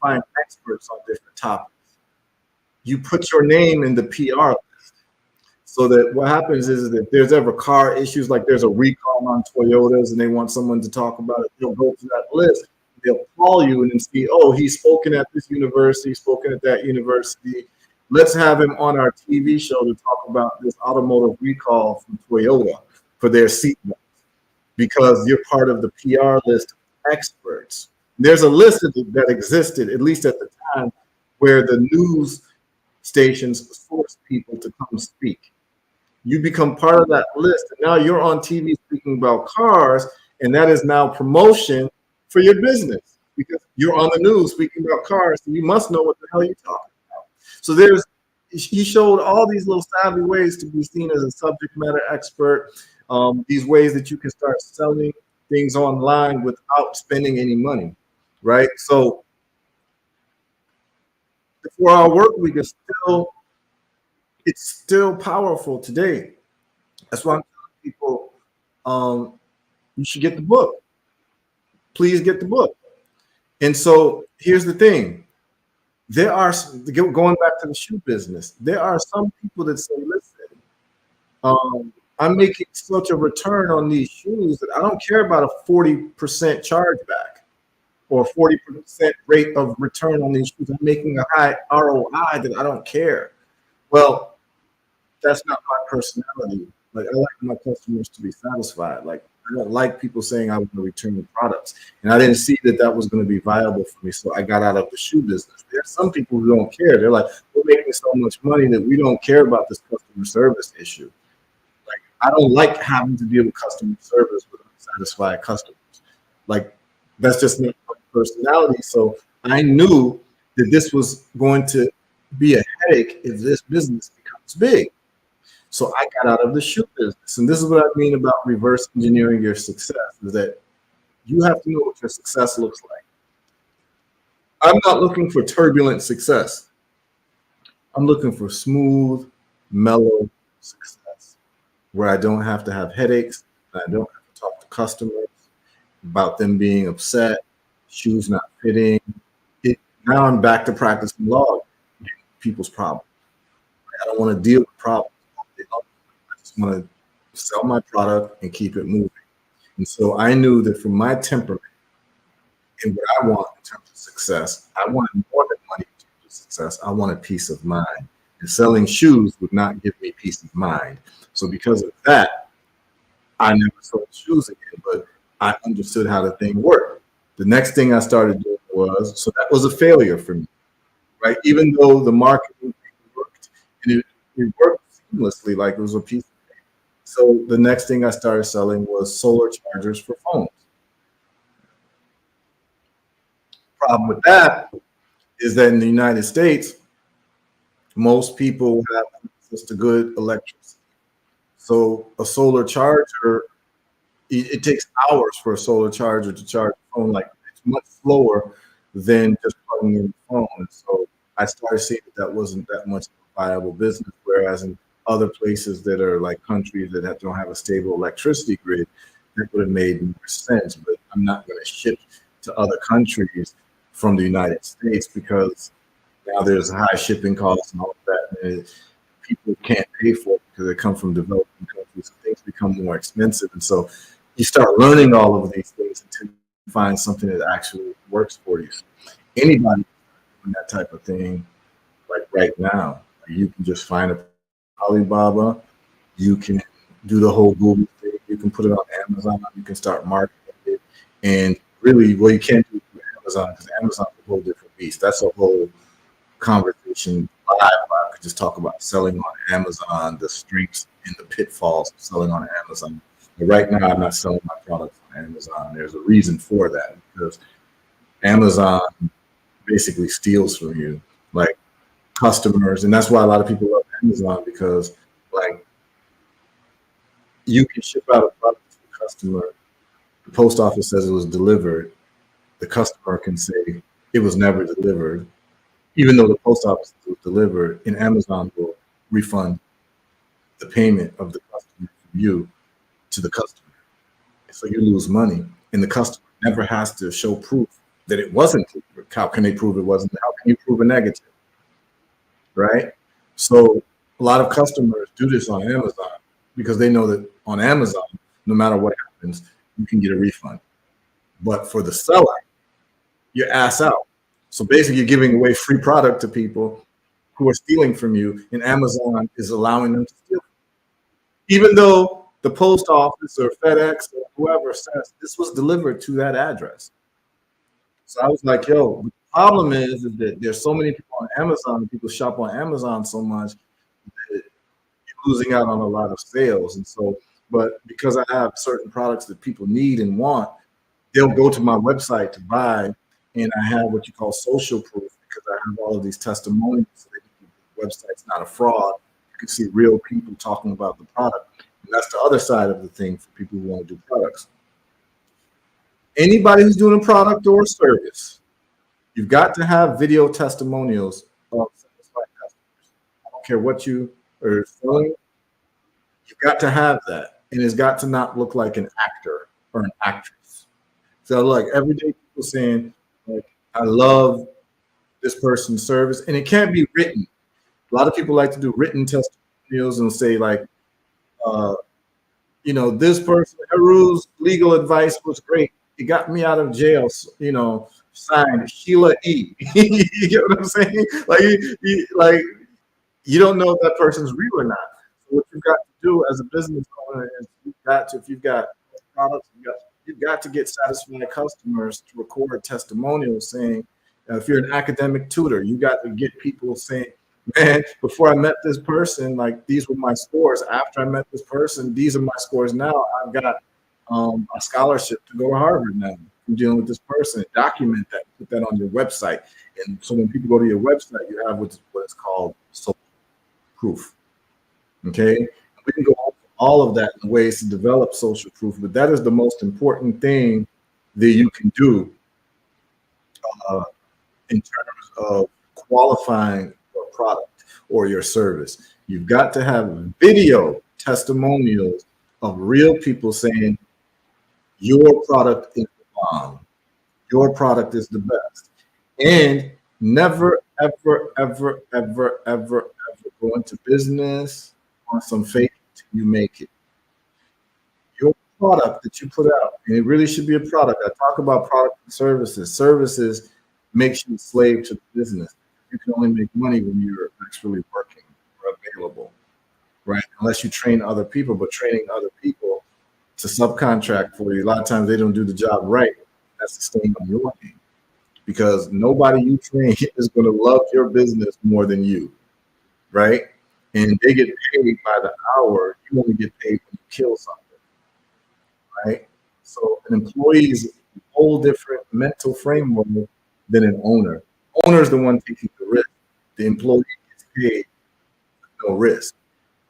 find experts on different topics. You put your name in the PR list so that what happens is that if there's ever car issues, like there's a recall on Toyotas and they want someone to talk about it, they'll go to that list. They'll call you and then see, oh, he's spoken at this university, spoken at that university. Let's have him on our TV show to talk about this automotive recall from Toyota for their seatbelts, because you're part of the PR list of experts. There's a list that existed, at least at the time, where the news stations forced people to come speak. You become part of that list, and now you're on TV speaking about cars, and that is now promotion for your business because you're on the news speaking about cars, and you must know what the hell you're talking about. So he showed all these little savvy ways to be seen as a subject matter expert. These ways that you can start selling things online without spending any money, right? So the 4 hour work week is still, it's still powerful today. That's why I'm telling people, um, you should get the book. Please get the book. And so here's the thing. There are, going back to the shoe business, there are some people that say, listen, I'm making such a return on these shoes that I don't care about a 40% chargeback or 40% rate of return on these shoes. I'm making a high ROI that I don't care. Well, that's not my personality. Like, I like my customers to be satisfied. Like, I don't like people saying I want to return the products, and I didn't see that that was going to be viable for me. So I got out of the shoe business. There are some people who don't care. They're like, we're making so much money that we don't care about this customer service issue. Like, I don't like having to deal with customer service with unsatisfied customers. Like, that's just not my personality. So I knew that this was going to be a headache if this business becomes big. So I got out of the shoe business. And this is what I mean about reverse engineering your success, is that you have to know what your success looks like. I'm not looking for turbulent success. I'm looking for smooth, mellow success where I don't have to have headaches, and I don't have to talk to customers about them being upset, shoes not fitting. Now I'm back to practicing law, people's problems. I don't want to deal with problems. I just want to sell my product and keep it moving. And so I knew that for my temperament and what I want in terms of success, I wanted more than money in terms of success. I wanted peace of mind. And selling shoes would not give me peace of mind. So because of that, I never sold shoes again, but I understood how the thing worked. The next thing I started doing was, so that was a failure for me, right? Even though the marketing worked, and it worked seamlessly, like it was a piece of cake. So the next thing I started selling was solar chargers for phones. Problem with that is that in the United States, most people have access to good electricity. So a solar charger, it takes hours for a solar charger to charge a phone. Like, it's much slower than just plugging in the phone. And so I started seeing that wasn't that much of a viable business. Whereas in other places that are like countries that don't have a stable electricity grid, that would have made more sense. But I'm not going to ship to other countries from the United States because now there's high shipping costs and all of that. And people can't pay for it because they come from developing countries. So things become more expensive. And so you start learning all of these things until you find something that actually works for you. So anybody doing that type of thing, like right now, you can just find a Alibaba, you can do the whole Google thing, you can put it on Amazon, you can start marketing it. And really, well, you can't do it with Amazon because Amazon's a whole different beast. That's a whole conversation live. I could just talk about selling on Amazon, the strengths and the pitfalls of selling on Amazon. But right now, I'm not selling my products on Amazon. There's a reason for that because Amazon basically steals from you, like customers, and that's why a lot of people love Amazon because, like, you can ship out a product to the customer. The post office says it was delivered. The customer can say it was never delivered, even though the post office was delivered, and Amazon will refund the payment of the customer from you to the customer. So you lose money, and the customer never has to show proof that it wasn't delivered. How can they prove it wasn't? How can you prove a negative, right? So a lot of customers do this on Amazon because they know that on Amazon, no matter what happens, you can get a refund. But for the seller, you're ass out. So basically, you're giving away free product to people who are stealing from you, and Amazon is allowing them to steal. Even though the post office or FedEx or whoever says this was delivered to that address. So I was like, yo, the problem is that there's so many people on Amazon, people shop on Amazon so much that you're losing out on a lot of sales. And so, but because I have certain products that people need and want, they'll go to my website to buy, and I have what you call social proof because I have all of these testimonials. So that the website's not a fraud. You can see real people talking about the product. And that's the other side of the thing for people who want to do products. Anybody who's doing a product or a service, you've got to have video testimonials of satisfied customers. I don't care what you are selling, you've got to have that. And it's got to not look like an actor or an actress. So like everyday people saying, like, I love this person's service. And it can't be written. A lot of people like to do written testimonials and say, like, uh, this person, Heru's legal advice was great. It got me out of jail, signed Sheila E. You get what I'm saying? Like you don't know if that person's real or not. So what you've got to do as a business owner is if you've got products, you've got to get satisfied customers to record testimonials saying, if you're an academic tutor, you got to get people saying, man, before I met this person, like these were my scores. After I met this person, these are my scores now. I've got a scholarship to go to Harvard now. I'm dealing with this person. Document that, put that on your website. And so when people go to your website, you have what's called social proof. Okay? We can go over all of that in ways to develop social proof, but that is the most important thing that you can do in terms of qualifying your product or your service. You've got to have video testimonials of real people saying your product is the bomb, your product is the best, and never, ever, ever, ever, ever, ever go into business on some fake till you make it. Your product that you put out, and it really should be a product. I talk about product and services. Services makes you a slave to the business. You can only make money when you're actually working or available, right? Unless you train other people, but training other people to subcontract for you, a lot of times they don't do the job right. That's the stain on your name because nobody you train is going to love your business more than you, right? And they get paid by the hour. You only get paid when you kill something, right? So an employee is a whole different mental framework than an owner. Owner is the one taking the risk. The employee gets paid with no risk,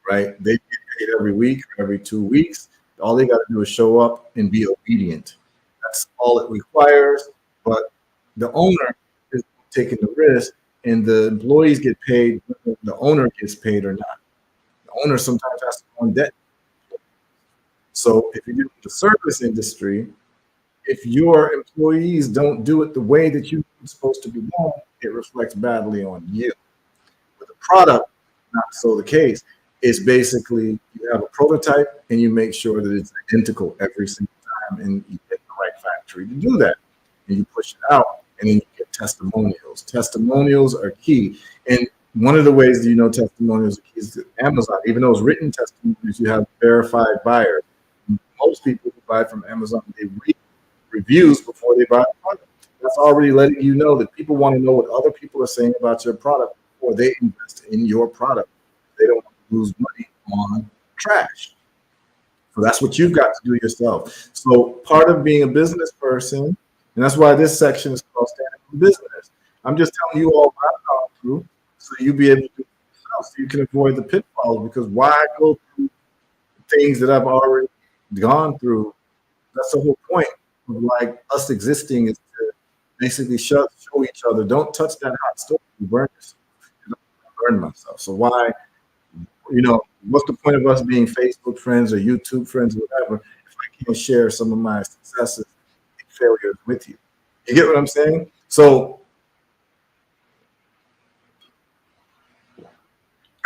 right? They get paid every week or every 2 weeks. All they got to do is show up and be obedient. That's all it requires. But the owner is taking the risk, and the employees get paid whether the owner gets paid or not. The owner sometimes has to go in debt. So if you do the service industry, if your employees don't do it the way that you're supposed to be done, it reflects badly on you. With a product, not so the case. It's basically you have a prototype and you make sure that it's identical every single time, and you get the right factory to do that. And you push it out, and then you get testimonials. Testimonials are key. And one of the ways that you know testimonials are key is that Amazon, even though it's written testimonials, you have verified buyers. Most people who buy from Amazon, they read reviews before they buy a product. That's already letting you know that people want to know what other people are saying about your product before they invest in your product. They don't want to lose money on trash. So that's what you've got to do yourself. So part of being a business person, and that's why this section is called Standing for Business. I'm just telling you all what I've gone through so you'll be able to do it yourself, so you can avoid the pitfalls. Because why go through things that I've already gone through? That's the whole point of like us existing, is to basically show each other, don't touch that hot stove, you burn yourself. I burn myself. So why, what's the point of us being Facebook friends or YouTube friends or whatever if I can't share some of my successes and failures with you? You get what I'm saying? So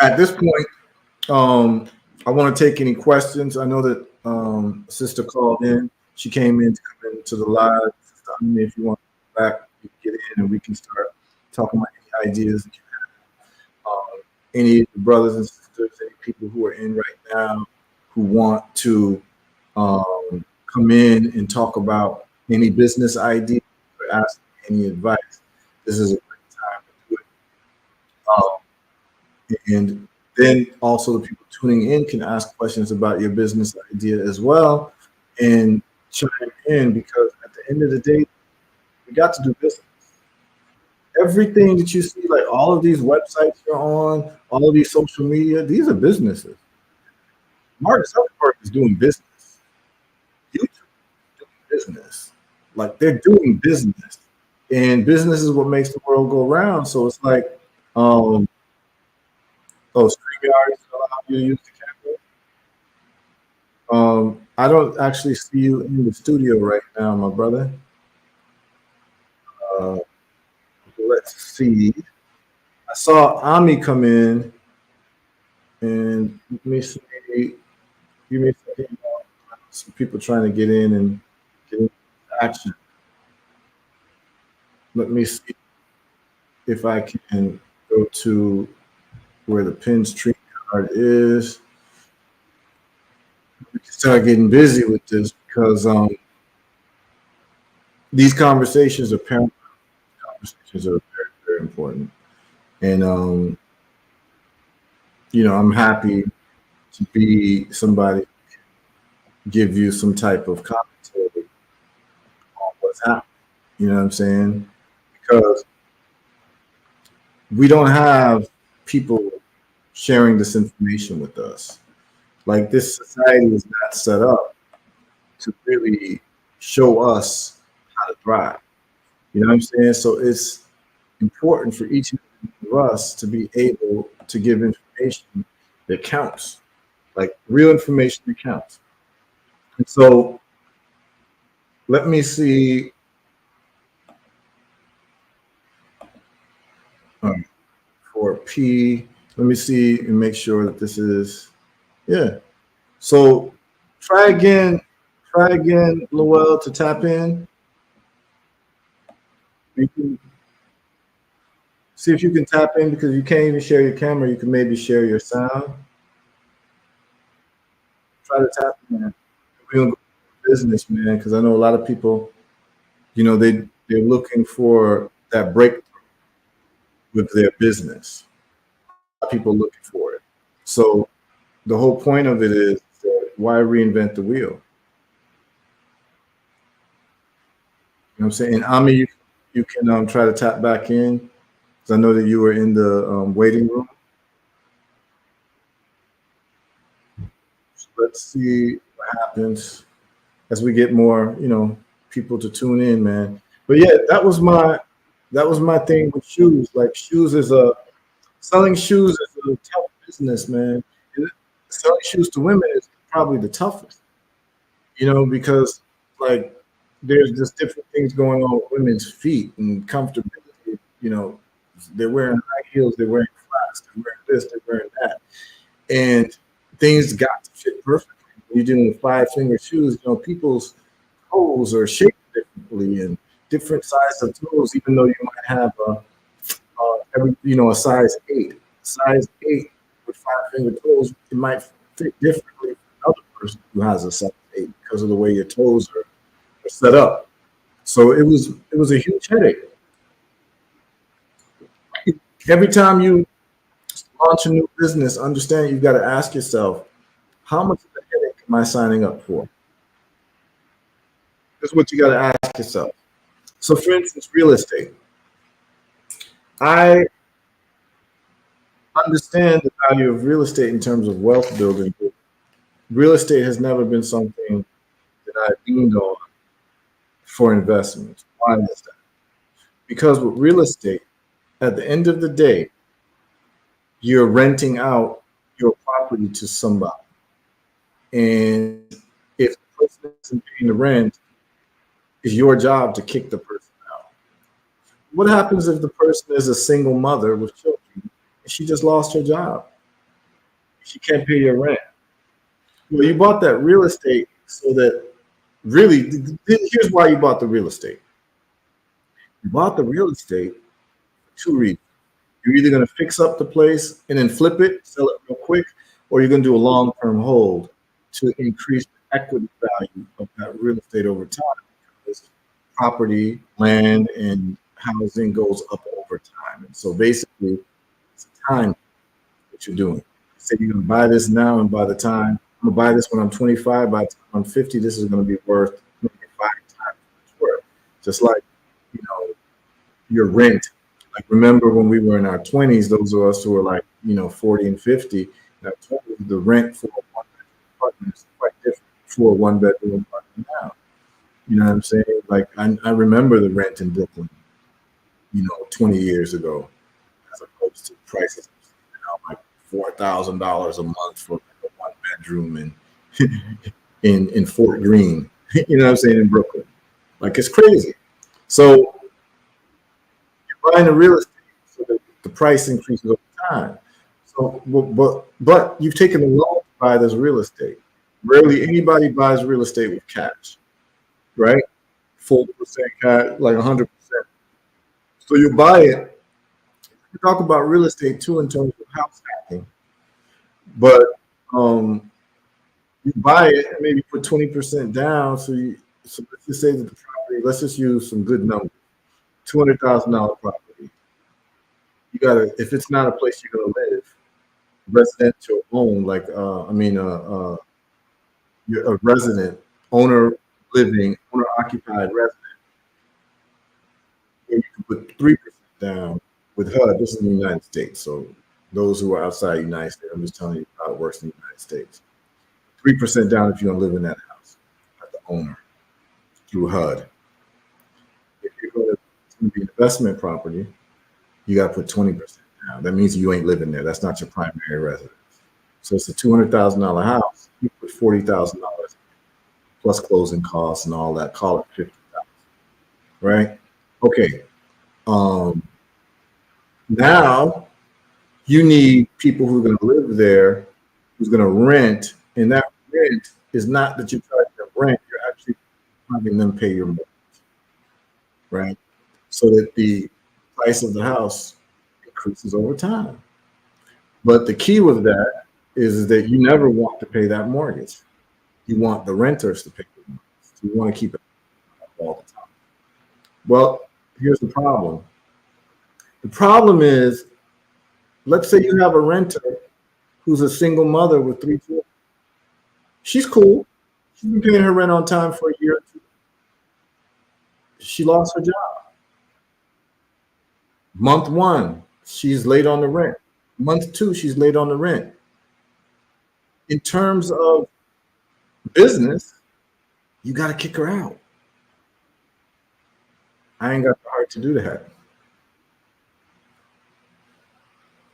at this point, I want to take any questions. I know that sister called in. She came in to come into the live. Sister, if you want to come back, you can get in and we can start talking about any ideas that you have. Any brothers and sisters, any people who are in right now who want to come in and talk about any business ideas or ask any advice, this is a great time to do it. And then also the people tuning in can ask questions about your business idea as well and chime in, because at the end of the day, we got to do business. Everything that you see, like all of these websites you're on, all of these social media, these are businesses. Mark Zuckerberg is doing business. YouTube is doing business. Like they're doing business. And business is what makes the world go round. So it's like, um, oh, StreamYard is allow you to use the camera. I don't actually see you in the studio right now, my brother. Uh, let's see. I saw Ami come in, and let me see. Give me a second. Some people trying to get in and get into action. Let me see if I can go to where the pin stream card is. We can start getting busy with this because these conversations are paramount. Conversations are very, very important. And I'm happy to be somebody give you some type of commentary on what's happening. You know what I'm saying? Because we don't have people sharing this information with us. Like this society is not set up to really show us how to thrive. You know what I'm saying? So it's important for each of us to be able to give information that counts, like real information that counts. And so let me see um, for P. Let me see and make sure that this is, yeah. So try again, Lowell, to tap in. You can see if you can tap in, because you can't even share your camera. You can maybe share your sound. Try to tap in. We're gonna go business, man, because I know a lot of people, they're looking for that breakthrough with their business. People looking for it. So the whole point of it is that why reinvent the wheel? You know what I'm saying? And Ami, you can try to tap back in, because I know that you were in the waiting room. So let's see what happens as we get more, people to tune in, man. But yeah, that was my thing with shoes. Like shoes is a selling shoes is a tough business, man. And selling shoes to women is probably the toughest, because like there's just different things going on with women's feet and comfortability. They're wearing high heels, they're wearing flats, they're wearing this, they're wearing that, and things got to fit perfectly. When you're dealing with 5 finger shoes, people's toes are shaped differently and different size of toes, even though you might have a size 8 with 5 finger toes, it might fit differently from another person who has a size 8 because of the way your toes are set up. So it was a huge headache. Every time you launch a new business, understand you've got to ask yourself, how much of a headache am I signing up for? That's what you got to ask yourself. So, for instance, real estate. I understand the value of real estate in terms of wealth building. But real estate has never been something that I leaned on for investments. Why is that? Because with real estate, at the end of the day, you're renting out your property to somebody. And if the person isn't paying the rent, it's your job to kick the person out. What happens if the person is a single mother with children and she just lost her job? She can't pay your rent. Well, you bought that real estate so that really, here's why you bought the real estate. You bought the real estate for 2 reasons. You're either going to fix up the place and then flip it, sell it real quick, or you're going to do a long-term hold to increase the equity value of that real estate over time. Because property, land, and housing goes up over time. And so basically, it's a time what you're doing. Say you're going to buy this now, and by the time I'm going to buy this when I'm 25, by the time I'm 50, this is going to be worth maybe 5 times its worth. Just like, you know, your rent. Like, remember when we were in our 20s, those of us who were like, 40 and 50, in our 20s, the rent for a one-bedroom apartment is quite different for a one-bedroom apartment now. You know what I'm saying? Like, I remember the rent in Brooklyn, 20 years ago, as opposed to prices now, like $4,000 a month for a one-bedroom in Fort Greene. You know what I'm saying? In Brooklyn, like, it's crazy. So you're buying a real estate so that the price increases over time. So, but you've taken a loan to buy this real estate. Rarely anybody buys real estate with cash, right? Full percent cash, like 100%. So you buy it. We talk about real estate too in terms of house hacking, but um, you buy it and maybe put 20% down. So let's just say that the property. Let's just use some good numbers. $200,000 property. You gotta, if it's not a place you're gonna live, residential owned, like you're a resident, owner living, owner occupied resident, where you can put 3% down with HUD. This is in the United States. So those who are outside the United States, I'm just telling you how it works in the United States. 3% down if you're gonna live in that house as the owner through HUD. If you're going to be investment property, you got to put 20% down. That means you ain't living there. That's not your primary residence. So it's a $200,000 house. You put $40,000 plus closing costs and all that. Call it $50,000, right? Okay. Now you need people who are going to live there, who's going to rent, and that rent is not that you're charging them rent. You're actually having them pay your mortgage, right? So that the price of the house increases over time. But the key with that is that you never want to pay that mortgage. You want the renters to pay the mortgage. You want to keep it all the time. Well, here's the problem. The problem is, let's say you have a renter who's a single mother with 3 children. She's cool. She's been paying her rent on time for a year or two. She lost her job. Month 1, she's late on the rent. Month 2, she's late on the rent. In terms of business, you got to kick her out. I ain't got the heart to do that.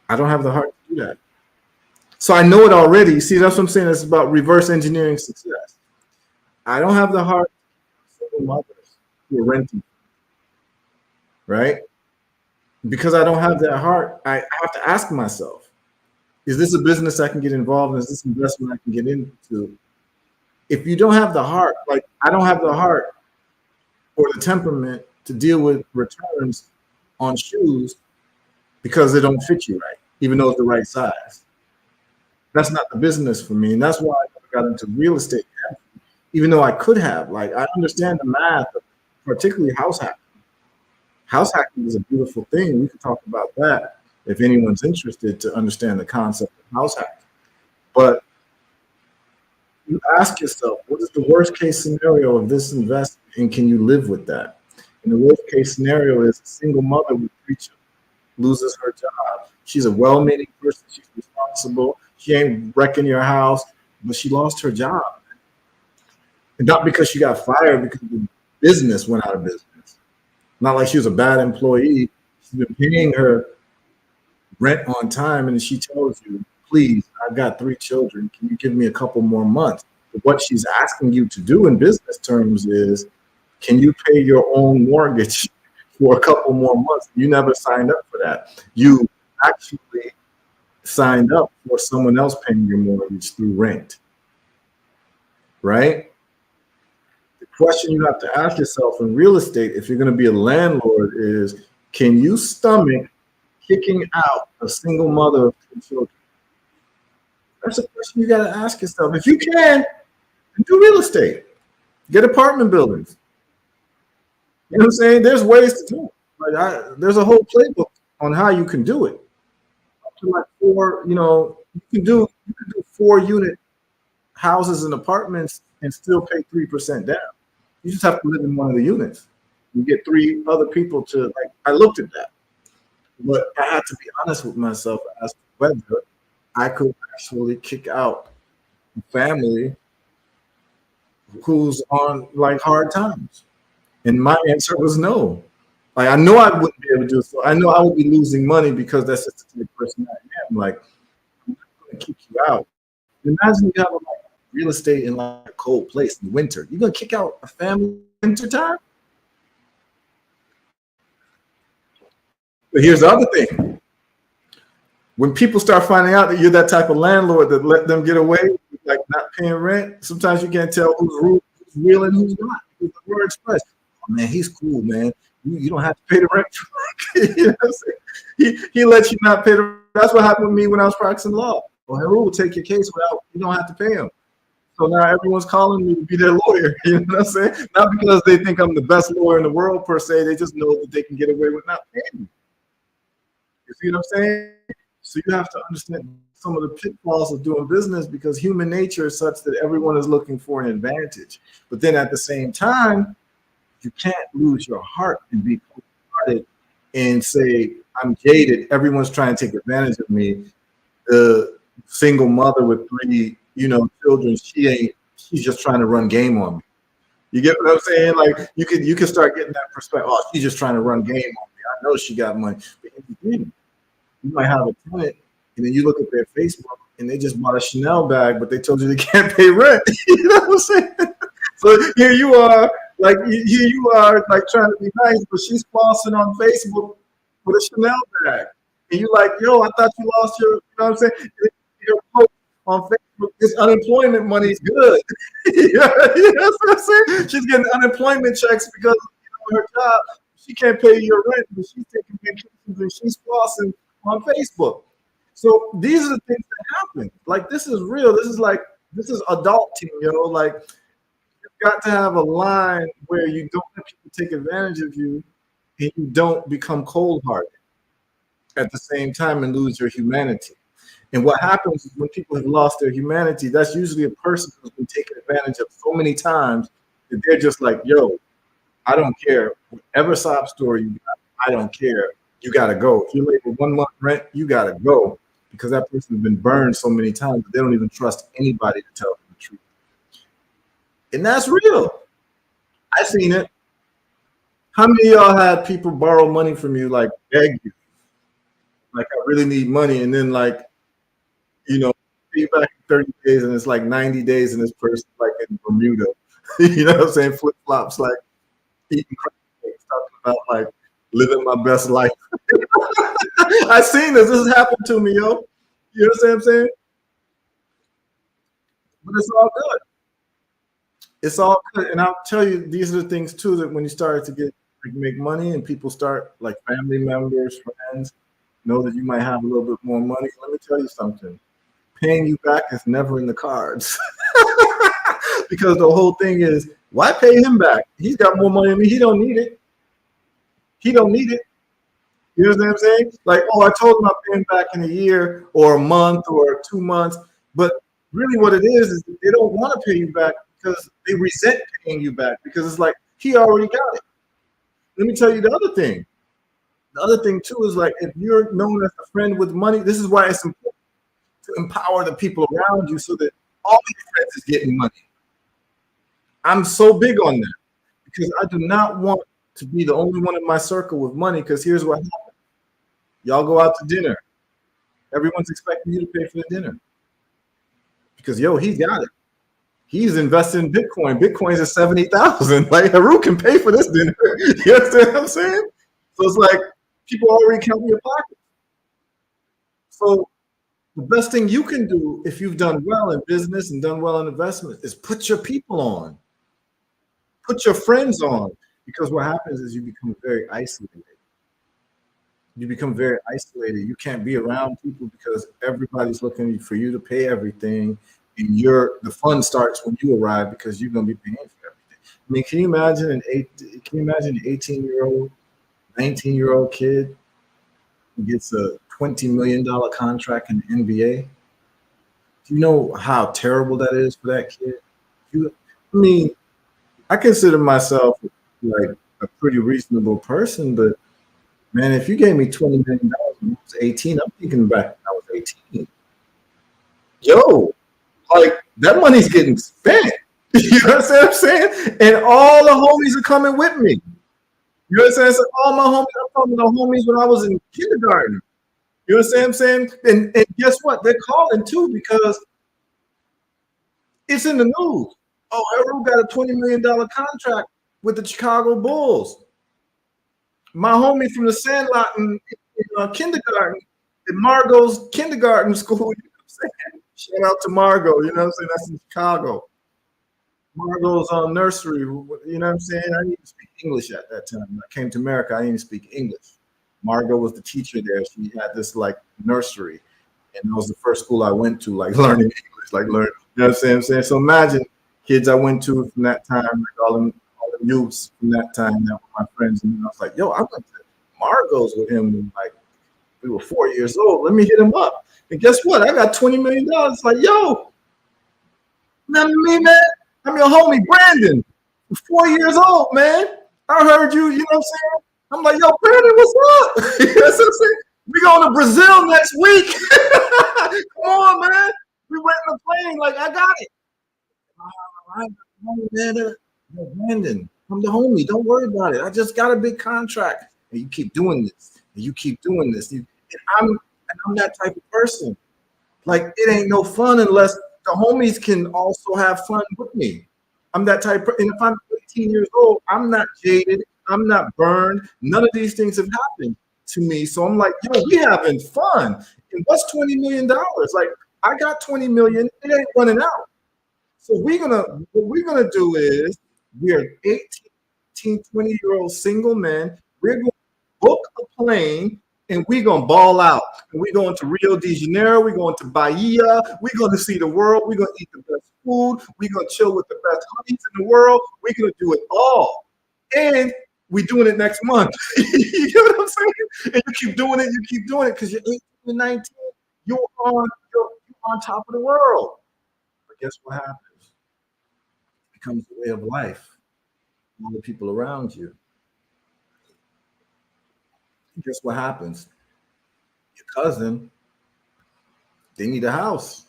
I don't have the heart to do that. So I know it already. You see, that's what I'm saying. It's about reverse engineering success. I don't have the heart for single mothers who are renting, right? Because I don't have that heart, I have to ask myself, is this a business I can get involved in? Is this investment I can get into? If you don't have the heart, like I don't have the heart or the temperament to deal with returns on shoes because they don't fit you right, even though it's the right size. That's not the business for me. And that's why I never got into real estate, even though I could have. Like, I understand the math, particularly house hacking. House hacking is a beautiful thing. We could talk about that if anyone's interested to understand the concept of house hacking. But you ask yourself, what is the worst case scenario of this investment, and can you live with that? And the worst case scenario is a single mother with 3 children loses her job. She's a well-meaning person. She's responsible. She ain't wrecking your house, but she lost her job. And not because she got fired, because the business went out of business. Not like she was a bad employee. She's been paying her rent on time, and she tells you, please, I've got 3 children. Can you give me a couple more months? But what she's asking you to do in business terms is, can you pay your own mortgage for a couple more months? You never signed up for that. You actually signed up for someone else paying your mortgage through rent, right? The question you have to ask yourself in real estate, if you're going to be a landlord, is can you stomach kicking out a single mother of 2 children? That's a question you got to ask yourself. If you can, do real estate. Get apartment buildings. You know what I'm saying? There's ways to do it. There's a whole playbook on how you can do it. Up to like four, you can do 4 unit houses and apartments and still pay 3% down. You just have to live in one of the units. You get three other people to like. I looked at that, but I had to be honest with myself as to whether I could actually kick out a family who's on like hard times. And my answer was no. Like I know I wouldn't be able to do it. So I know I would be losing money because that's just the type of person I am. Like I'm not gonna kick you out. Imagine you have like real estate in like a cold place in winter. You're gonna kick out a family in winter time? But here's the other thing. When people start finding out that you're that type of landlord that let them get away with like not paying rent, sometimes you can't tell who's real and who's not. Because the word express, oh man, he's cool, man. You don't have to pay the rent. You know what I'm saying? He lets you not pay the rent. That's what happened with me when I was practicing law. Well, Heru will take your case without you don't have to pay him. So now everyone's calling me to be their lawyer. You know what I'm saying? Not because they think I'm the best lawyer in the world per se. They just know that they can get away with not paying me. You see what I'm saying? So you have to understand some of the pitfalls of doing business because human nature is such that everyone is looking for an advantage. But then at the same time, you can't lose your heart and be cold-hearted and say, I'm jaded. Everyone's trying to take advantage of me. The single mother with three, children, she's just trying to run game on me. You get what I'm saying? Like you can start getting that perspective. Oh, she's just trying to run game on me. I know she got money. But in the beginning, you might have a tenant, and then you look at their Facebook, and they just bought a Chanel bag, but they told you they can't pay rent. You know what I'm saying? So here you are, like trying to be nice, but she's flossing on Facebook with a Chanel bag, and you're like, yo, I thought you lost your, you know what I'm saying? Your post on Facebook, this unemployment money is good. You know what I'm saying? She's getting unemployment checks because her job. She can't pay your rent, but she's taking vacations and she's flossing on Facebook. So these are the things that happen. Like this is real. This is adulting, Like you've got to have a line where you don't let people take advantage of you and you don't become cold-hearted at the same time and lose your humanity. And what happens is when people have lost their humanity, that's usually a person who's been taken advantage of so many times that they're just like, yo, I don't care. Whatever sob story you got, I don't care. You got to go. If you're late with 1 month rent, you got to go because that person has been burned so many times that they don't even trust anybody to tell them the truth. And that's real. I've seen it. How many of y'all had people borrow money from you, like beg you, like I really need money, and then like, pay you back in 30 days, and it's like 90 days, and this person like in Bermuda, you know what I'm saying, flip flops, like eating crackers, talking about like living my best life. I seen this. This has happened to me, yo. You know what I'm saying? But it's all good. It's all good. And I'll tell you, these are the things too that when you start to get like, make money and people start like family members, friends, know that you might have a little bit more money. Let me tell you something. Paying you back is never in the cards. Because the whole thing is, why pay him back? He's got more money than me. He don't need it. He don't need it. You know what I'm saying? Like, oh, I told him I'll pay him back in a year or a month or 2 months. But really what it is they don't want to pay you back because they resent paying you back because it's like, he already got it. Let me tell you the other thing. The other thing too is like, if you're known as a friend with money, this is why it's important to empower the people around you so that all your friends is getting money. I'm so big on that because I do not want to be the only one in my circle with money because here's what happens. Y'all go out to dinner. Everyone's expecting you to pay for the dinner because, yo, he got it. He's invested in Bitcoin. Bitcoin's at 70,000. Like, Heru can pay for this dinner. You understand what I'm saying? So it's like people already count your pockets. So the best thing you can do if you've done well in business and done well in investment is put your people on. Put your friends on. Because what happens is you become very isolated. You become very isolated. You can't be around people because everybody's looking for you to pay everything. And the fun starts when you arrive because you're going to be paying for everything. I mean, can you imagine can you imagine an 18-year-old, 19-year-old kid who gets a $20 million contract in the NBA? Do you know how terrible that is for that kid? I mean, I consider myself like a pretty reasonable person, but man, if you gave me $20 million when I was 18, I'm thinking back when I was 18. Yo, like that money's getting spent. You know what I'm saying? And all the homies are coming with me. You know what I'm saying? So all my homies, I'm talking to homies when I was in kindergarten. You know what I'm saying? And guess what? They're calling too because it's in the news. Oh, Heru got a $20 million contract with the Chicago Bulls. My homie from the Sandlot in kindergarten, in Margot's kindergarten school. You know what I'm saying? Shout out to Margot. You know what I'm saying? That's in Chicago. Margot's nursery. You know what I'm saying? I didn't speak English at that time. When I came to America, I didn't speak English. Margot was the teacher there. She had this like nursery, and that was the first school I went to, like learning English, like learning. You know what I'm saying? So imagine kids I went to from that time, like all the youths from that time that were my friends, and I was like, yo, I went to Margot's with him when like we were 4 years old. Let me hit him up. And guess what? I got $20 million. Like, yo, remember me, man? I'm your homie, Brandon. I'm 4 years old, man. I heard you, you know what I'm saying? I'm like, yo, Brandon, what's up? You know what I'm saying? We going to Brazil next week. Come on, man. We went in the plane. Like, I got it. All right, man. Brandon, I'm the homie. Don't worry about it. I just got a big contract. And you keep doing this. And you keep doing this. And I'm that type of person. Like, it ain't no fun unless the homies can also have fun with me. I'm that type of, and if I'm 18 years old, I'm not jaded. I'm not burned. None of these things have happened to me. So I'm like, yo, we having fun. And what's $20 million? Like, I got 20 million. It ain't running out. So what we're gonna do is we're 18, 20-year-old single men. We're gonna book a plane and we're gonna ball out. And we're going to Rio de Janeiro, we're going to Bahia, we're gonna see the world, we're gonna eat the best food, we're gonna chill with the best honeys in the world, we're gonna do it all. And we're doing it next month. You know what I'm saying? And you keep doing it because you're 18 and 19, you're on top of the world. But guess what happens? It becomes a way of life. All the people around you. Guess what happens? Your cousin, they need a house.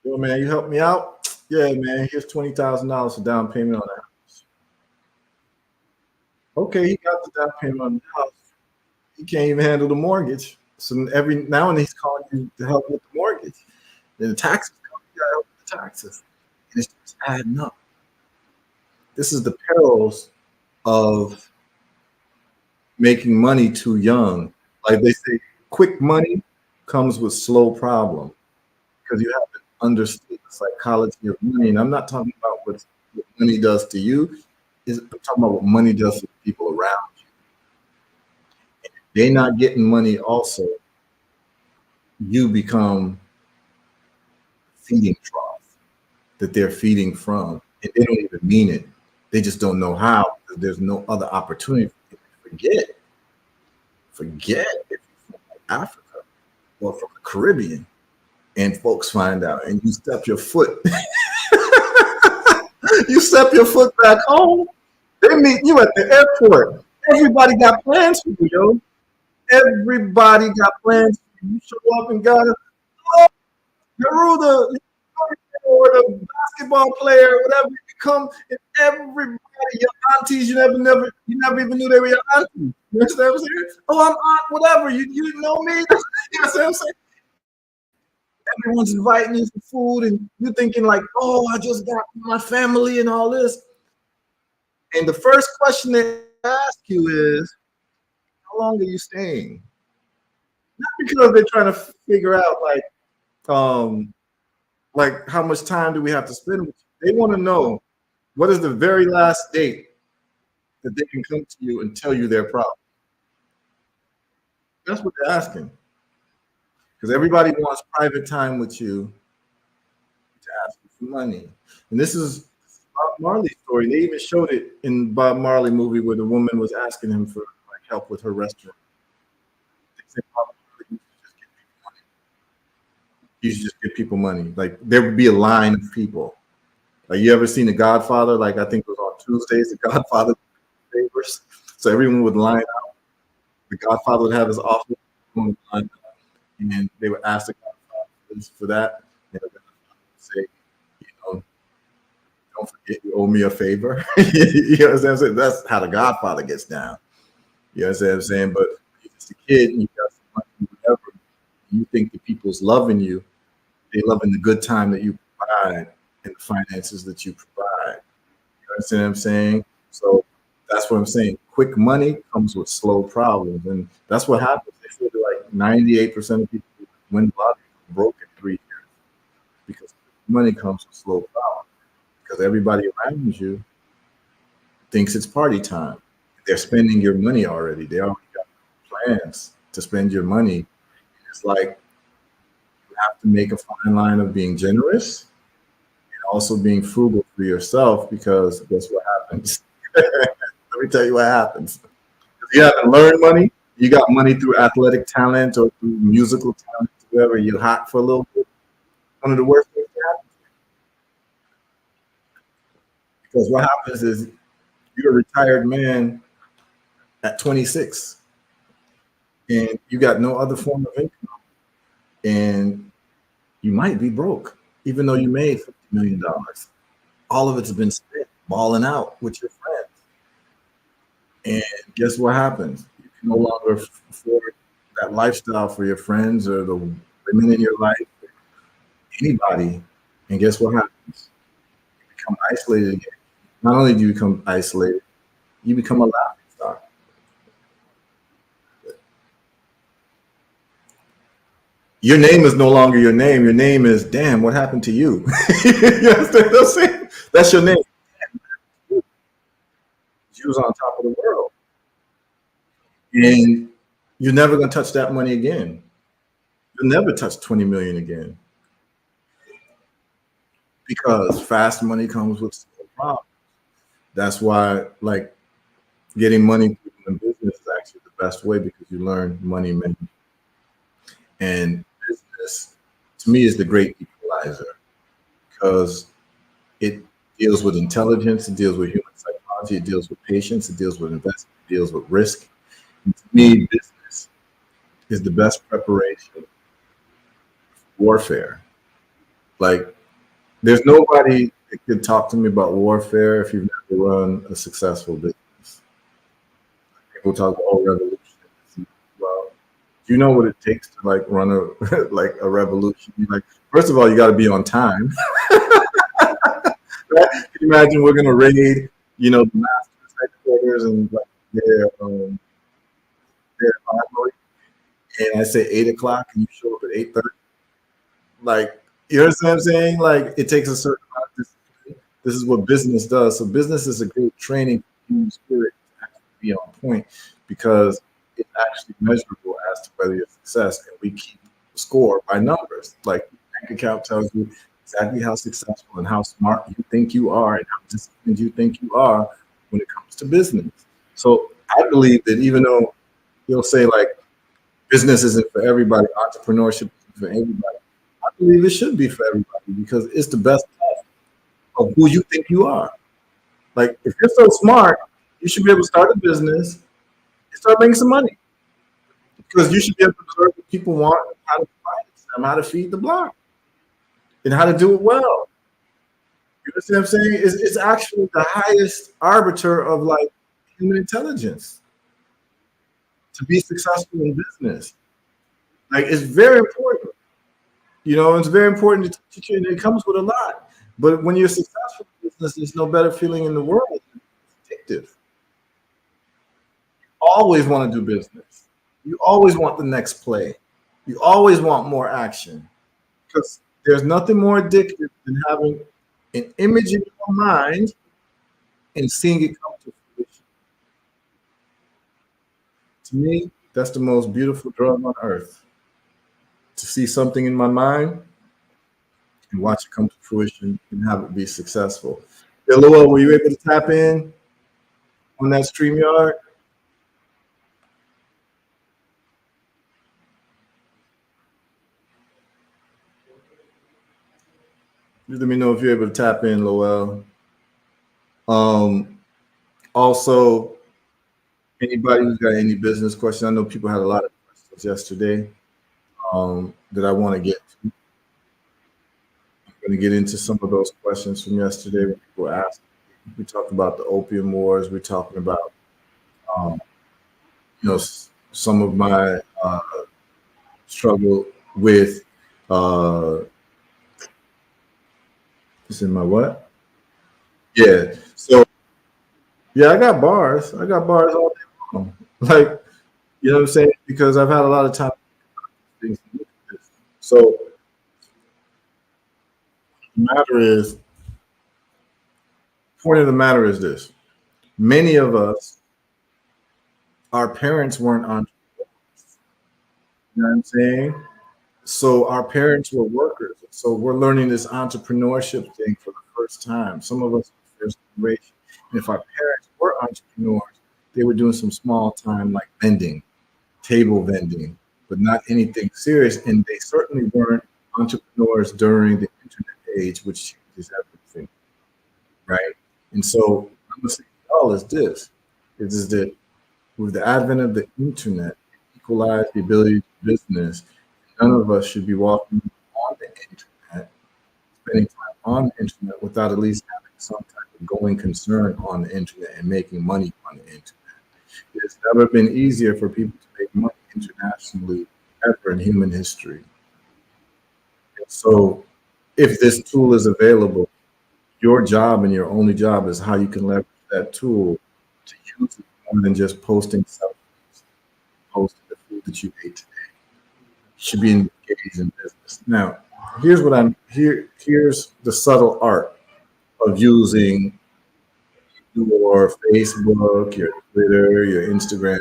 Yo, man, you help me out? Yeah, man, here's $20,000 for down payment on that house. Okay, he got the down payment on the house. He can't even handle the mortgage. So every now and then he's calling you to help with the mortgage. Then the taxes come, you gotta help with the taxes. And it's just adding up. This is the perils of making money too young. Like they say, quick money comes with slow problem because you haven't understood the psychology of money. And I'm not talking about what money does to you. I'm talking about what money does to the people around you. And if they're not getting money also, you become feeding trough that they're feeding from. And they don't even mean it. They just don't know how because there's no other opportunity. Forget if you're from Africa or from the Caribbean and folks find out and you step your foot back home, they meet you at the airport. Everybody got plans for you, yo. Everybody got plans for you. You show up and got it. Oh, Heru, or the basketball player, whatever you become, and everybody, your aunties, you never even knew they were your aunties. You understand what I'm saying? Oh, I'm aunt, whatever. You didn't know me. You know what I'm saying? Everyone's inviting you for food, and you're thinking like, oh, I just got my family and all this. And the first question they ask you is, how long are you staying? Not because they're trying to figure out like how much time do we have to spend with you. They want to know what is the very last date that they can come to you and tell you their problem. That's what they're asking. Because everybody wants private time with you to ask you for money. And this is Marley story. They even showed it in Bob Marley movie where the woman was asking him for like help with her restaurant. They said Bob Marley used to just give people money. Like there would be a line of people. Like you ever seen The Godfather? Like I think it was on Tuesdays, The Godfather favors. So everyone would line up. The Godfather would have his office on the line, and they would ask the Godfather for that. And the Godfather would say, you know, don't forget you owe me a favor. You know what I'm saying? That's how the Godfather gets down. You know what I'm saying? But you're just a kid and you got some money, whatever. You think the people's loving you. They loving the good time that you provide and the finances that you provide. You understand what I'm saying? So that's what I'm saying. Quick money comes with slow problems. And that's what happens. They feel like 98% of people who win the lottery are broke in 3 years because money comes with slow problems. Because everybody around you thinks it's party time. They're spending your money already. They already got plans to spend your money. It's like you have to make a fine line of being generous and also being frugal for yourself because guess what happens? Let me tell you what happens. If you haven't learned money, you got money through athletic talent or through musical talent, whatever, you're hot for a little bit. One of the worst things that happens because what happens is you're a retired man at 26 and you got no other form of income and you might be broke even though you made $50 million. All of it's been spent balling out with your friends. And guess what happens? You can no longer afford that lifestyle for your friends or the women in your life, anybody. And guess what happens? You become isolated again. Not only do you become isolated, you become a laughing stock. Your name is no longer your name. Your name is, damn, what happened to you? You understand what I'm saying? That's your name. You was on top of the world. And you're never going to touch that money again. You'll never touch 20 million again because fast money comes with slow problems. That's why, like, getting money in business is actually the best way because you learn money management. And business, to me, is the great equalizer because it deals with intelligence, it deals with human psychology, it deals with patience, it deals with investment, it deals with risk. And to me, business is the best preparation for warfare. Like, there's nobody that could talk to me about warfare if you've never run a successful business. People talk about revolution. Well, do you know what it takes to like run a like a revolution? Like, first of all, you got to be on time. Right? Can you imagine we're gonna raid, the master's headquarters and like their library, and I say 8 o'clock, and you show up at 8:30. Like, you understand what I'm saying? Like, it takes a certain amount of discipline. This is what business does. So business is a great training for human spirit to actually be on point because it's actually measurable as to whether you're a success, and we keep score by numbers. Like, bank account tells you exactly how successful and how smart you think you are and how disciplined you think you are when it comes to business. So I believe that even though you'll say like business isn't for everybody, entrepreneurship isn't for everybody, I believe it should be for everybody because it's the best test of who you think you are. Like, if you're so smart, you should be able to start a business and start making some money because you should be able to observe what people want, and how to provide it to them, how to feed the block, and how to do it well. You understand what I'm saying? It's actually the highest arbiter of like human intelligence to be successful in business. Like, it's very important. It's very important to teach you, and it comes with a lot. But when you're successful in business, there's no better feeling in the world. It's addictive. You always want to do business. You always want the next play. You always want more action because there's nothing more addictive than having an image in your mind and seeing it come to fruition. To me, that's the most beautiful drug on earth. To see something in my mind and watch it come to fruition and have it be successful. Lowell, were you able to tap in on that StreamYard? Just let me know if you're able to tap in, Lowell. Um, Also, anybody who's got any business questions, I know people had a lot of questions yesterday that I want to get to. I'm going to get into some of those questions from yesterday when people asked. We talked about the opium wars. We're talking about, um, some of my struggle with, uh, it's in my what? Yeah. So, yeah, I got bars. I got bars all day long. Like, you know what I'm saying? Because I've had a lot of time. So, the matter is, point of the matter is this: many of us, our parents weren't entrepreneurs. You know what I'm saying? So our parents were workers. So we're learning this entrepreneurship thing for the first time. Some of us are first generation. And if our parents were entrepreneurs, they were doing some small time like vending, table vending, but not anything serious. And they certainly weren't entrepreneurs during the internet age, which changes everything, right? And so I'm gonna say to y'all is this: is that with the advent of the internet, equalized the ability to business. None of us should be walking on the internet, spending time on the internet without at least having some type of going concern on the internet and making money on the internet. It's never been easier for people to make money internationally ever in human history. And so, if this tool is available, your job and your only job is how you can leverage that tool to use it more than just posting selfies, posting the food that you ate today. You should be engaged in business. Now, here's the subtle art of using your Facebook, your Twitter, your Instagram,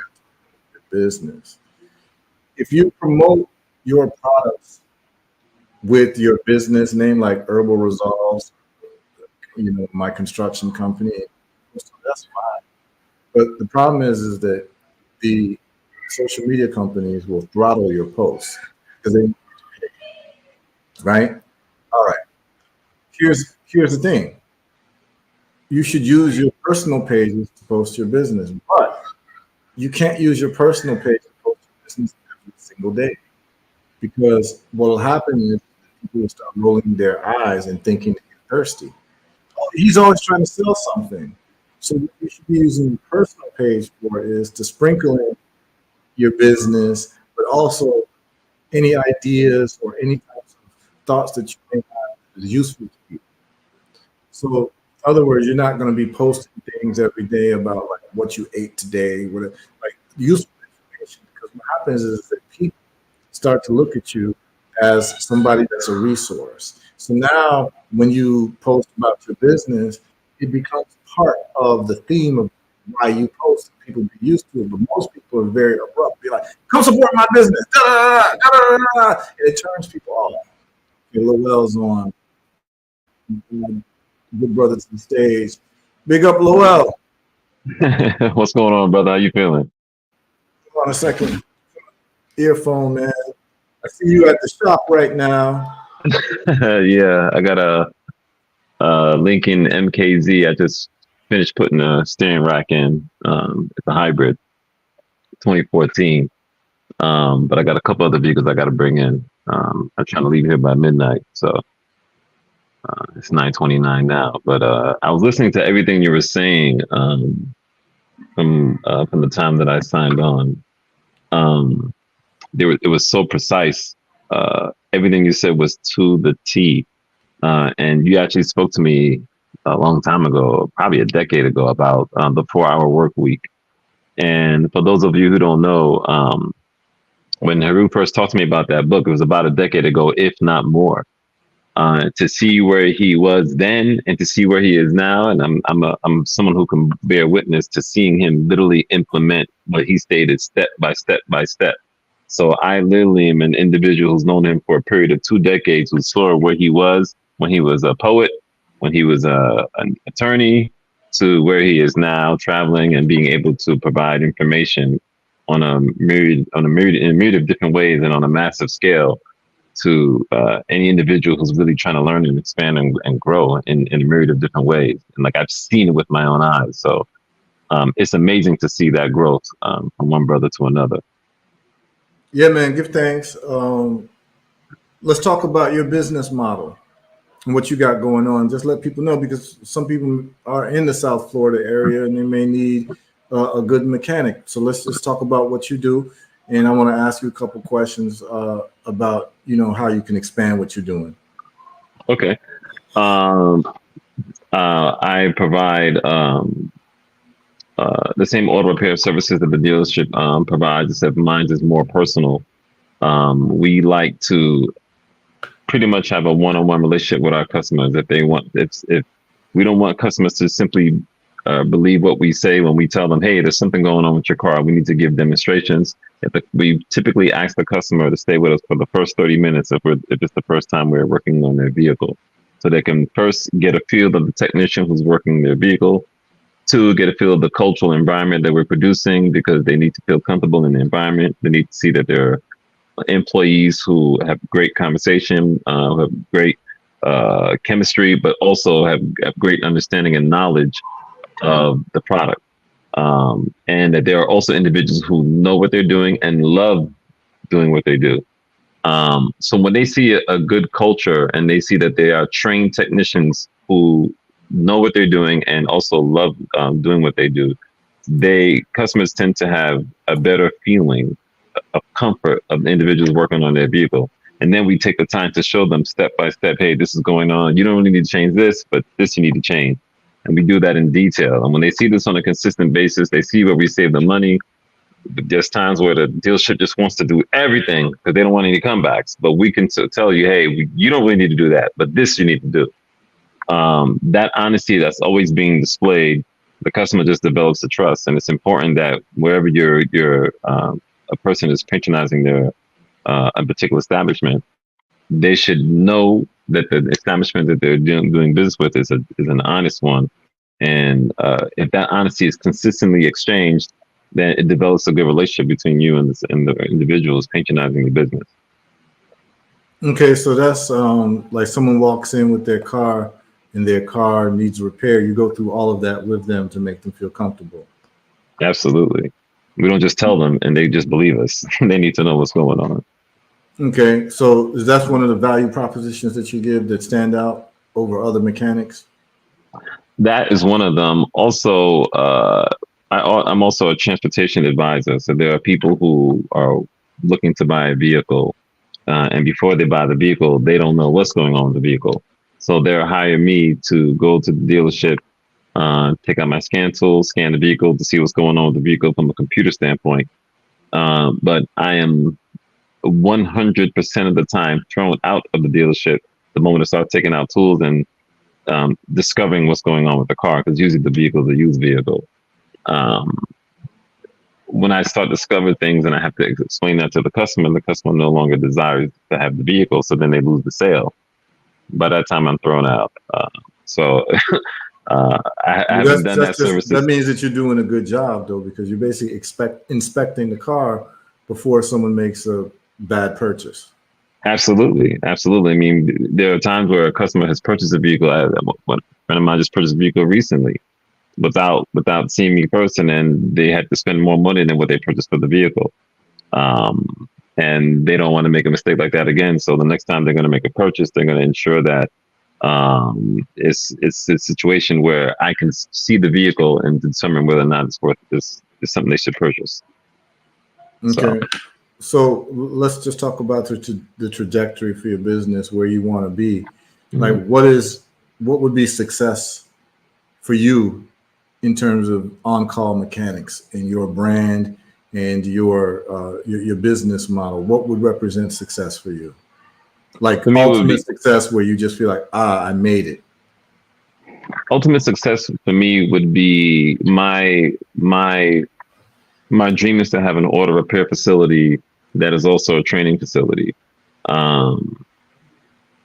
your business. If you promote your products with your business name, like Herbal Resolves, my construction company, so that's fine. But the problem is that the social media companies will throttle your posts because they, right? All right. Here's the thing. You should use your personal pages to post your business, but you can't use your personal page to post your business every single day because what will happen is people will start rolling their eyes and thinking that you're thirsty. Oh, he's always trying to sell something. So what you should be using your personal page for is to sprinkle in your business, but also any ideas or any types of thoughts that you may have that is useful to you. So, in other words, you're not going to be posting things every day about like what you ate today, whatever, like useful information. Because what happens is that people start to look at you as somebody that's a resource. So now, when you post about your business, it becomes part of the theme of why you post. People be used to it, but most people are very abrupt. Be like, "Come support my business," da, da, da, da, da, da, and it turns people off. Okay, Lowell's on. Good brother to the stage. Big up Lowell. What's going on, brother? How you feeling? Hold on a second. Earphone, man. I see you at the shop right now. Yeah, I got a Lincoln MKZ. I just finished putting a steering rack in. It's a hybrid, 2014. But I got a couple other vehicles I got to bring in. I'm trying to leave here by midnight, so it's 9:29 now. But I was listening to everything you were saying from the time that I signed on. Um, it was so precise. Everything you said was to the T. And you actually spoke to me a long time ago, probably a decade ago, about the 4-hour work week. And for those of you who don't know, when Heru first talked to me about that book, it was about a decade ago, if not more. To see where he was then and to see where he is now, and I'm someone who can bear witness to seeing him literally implement what he stated step by step by step. So I literally am an individual who's known him for a period of 2 decades, who saw where he was when he was a poet, when he was an attorney to where he is now, traveling and being able to provide information on a myriad of different ways and on a massive scale to any individual who's really trying to learn and expand and grow in a myriad of different ways. And like I've seen it with my own eyes. So it's amazing to see that growth from one brother to another. Yeah, man, give thanks. Let's talk about your business model and what you got going on. Just let people know, because some people are in the South Florida area and they may need a good mechanic. So let's just talk about what you do. And I want to ask you a couple questions about, how you can expand what you're doing. Okay. I provide the same auto repair services that the dealership provides, except mine is more personal. We like to pretty much have a one-on-one relationship with our customers. If we don't want customers to simply believe what we say when we tell them, hey, there's something going on with your car, we need to give demonstrations. We typically ask the customer to stay with us for the first 30 minutes if it's the first time we're working on their vehicle. So they can first get a feel of the technician who's working their vehicle. Two, get a feel of the cultural environment that we're producing, because they need to feel comfortable in the environment. They need to see that they're employees who have great conversation, who have great chemistry, but also have great understanding and knowledge of the product. And that there are also individuals who know what they're doing and love doing what they do. So when they see a good culture and they see that they are trained technicians who know what they're doing and also love doing what they do, customers tend to have a better feeling of comfort of the individuals working on their vehicle. And then we take the time to show them step by step, hey, this is going on. You don't really need to change this, but this you need to change. And we do that in detail. And when they see this on a consistent basis, they see where we save them money. There's times where the dealership just wants to do everything because they don't want any comebacks. But we can tell you, hey, you don't really need to do that, but this you need to do. That honesty that's always being displayed, the customer just develops the trust. And it's important that wherever a person is patronizing a particular establishment, they should know that the establishment that they're doing business with is an honest one. And if that honesty is consistently exchanged, then it develops a good relationship between you and the individuals patronizing the business. Okay, so that's like someone walks in with their car and their car needs repair. You go through all of that with them to make them feel comfortable. Absolutely. We don't just tell them and they just believe us. They need to know what's going on. Okay, so that's one of the value propositions that you give that stand out over other mechanics? That is one of them. Also, I'm also a transportation advisor. So there are people who are looking to buy a vehicle, and before they buy the vehicle, they don't know what's going on with the vehicle. So they'll hire me to go to the dealership, take out my scan tool, scan the vehicle to see what's going on with the vehicle from a computer standpoint. But I am 100% of the time thrown out of the dealership the moment I start taking out tools and discovering what's going on with the car, because usually the vehicle is a used vehicle. When I start discovering things and I have to explain that to the customer no longer desires to have the vehicle, so then they lose the sale. By that time, I'm thrown out. So I haven't done that service. That means that you're doing a good job, though, because you're basically inspecting the car before someone makes a bad purchase. Absolutely. I mean, there are times where a customer has purchased a vehicle. One friend of mine just purchased a vehicle recently without seeing me first, and then they had to spend more money than what they purchased for the vehicle. And they don't want to make a mistake like that again. So the next time they're going to make a purchase, they're going to ensure that it's a situation where I can see the vehicle and determine whether or not it's worth this is something they should purchase. Okay. So let's just talk about the trajectory for your business, where you want to be. Like, what would be success for you in terms of on-call mechanics and your brand and your business model? What would represent success for you? Like ultimate success, where you just feel like, I made it. Ultimate success for me would be my dream is to have an auto repair facility that is also a training facility.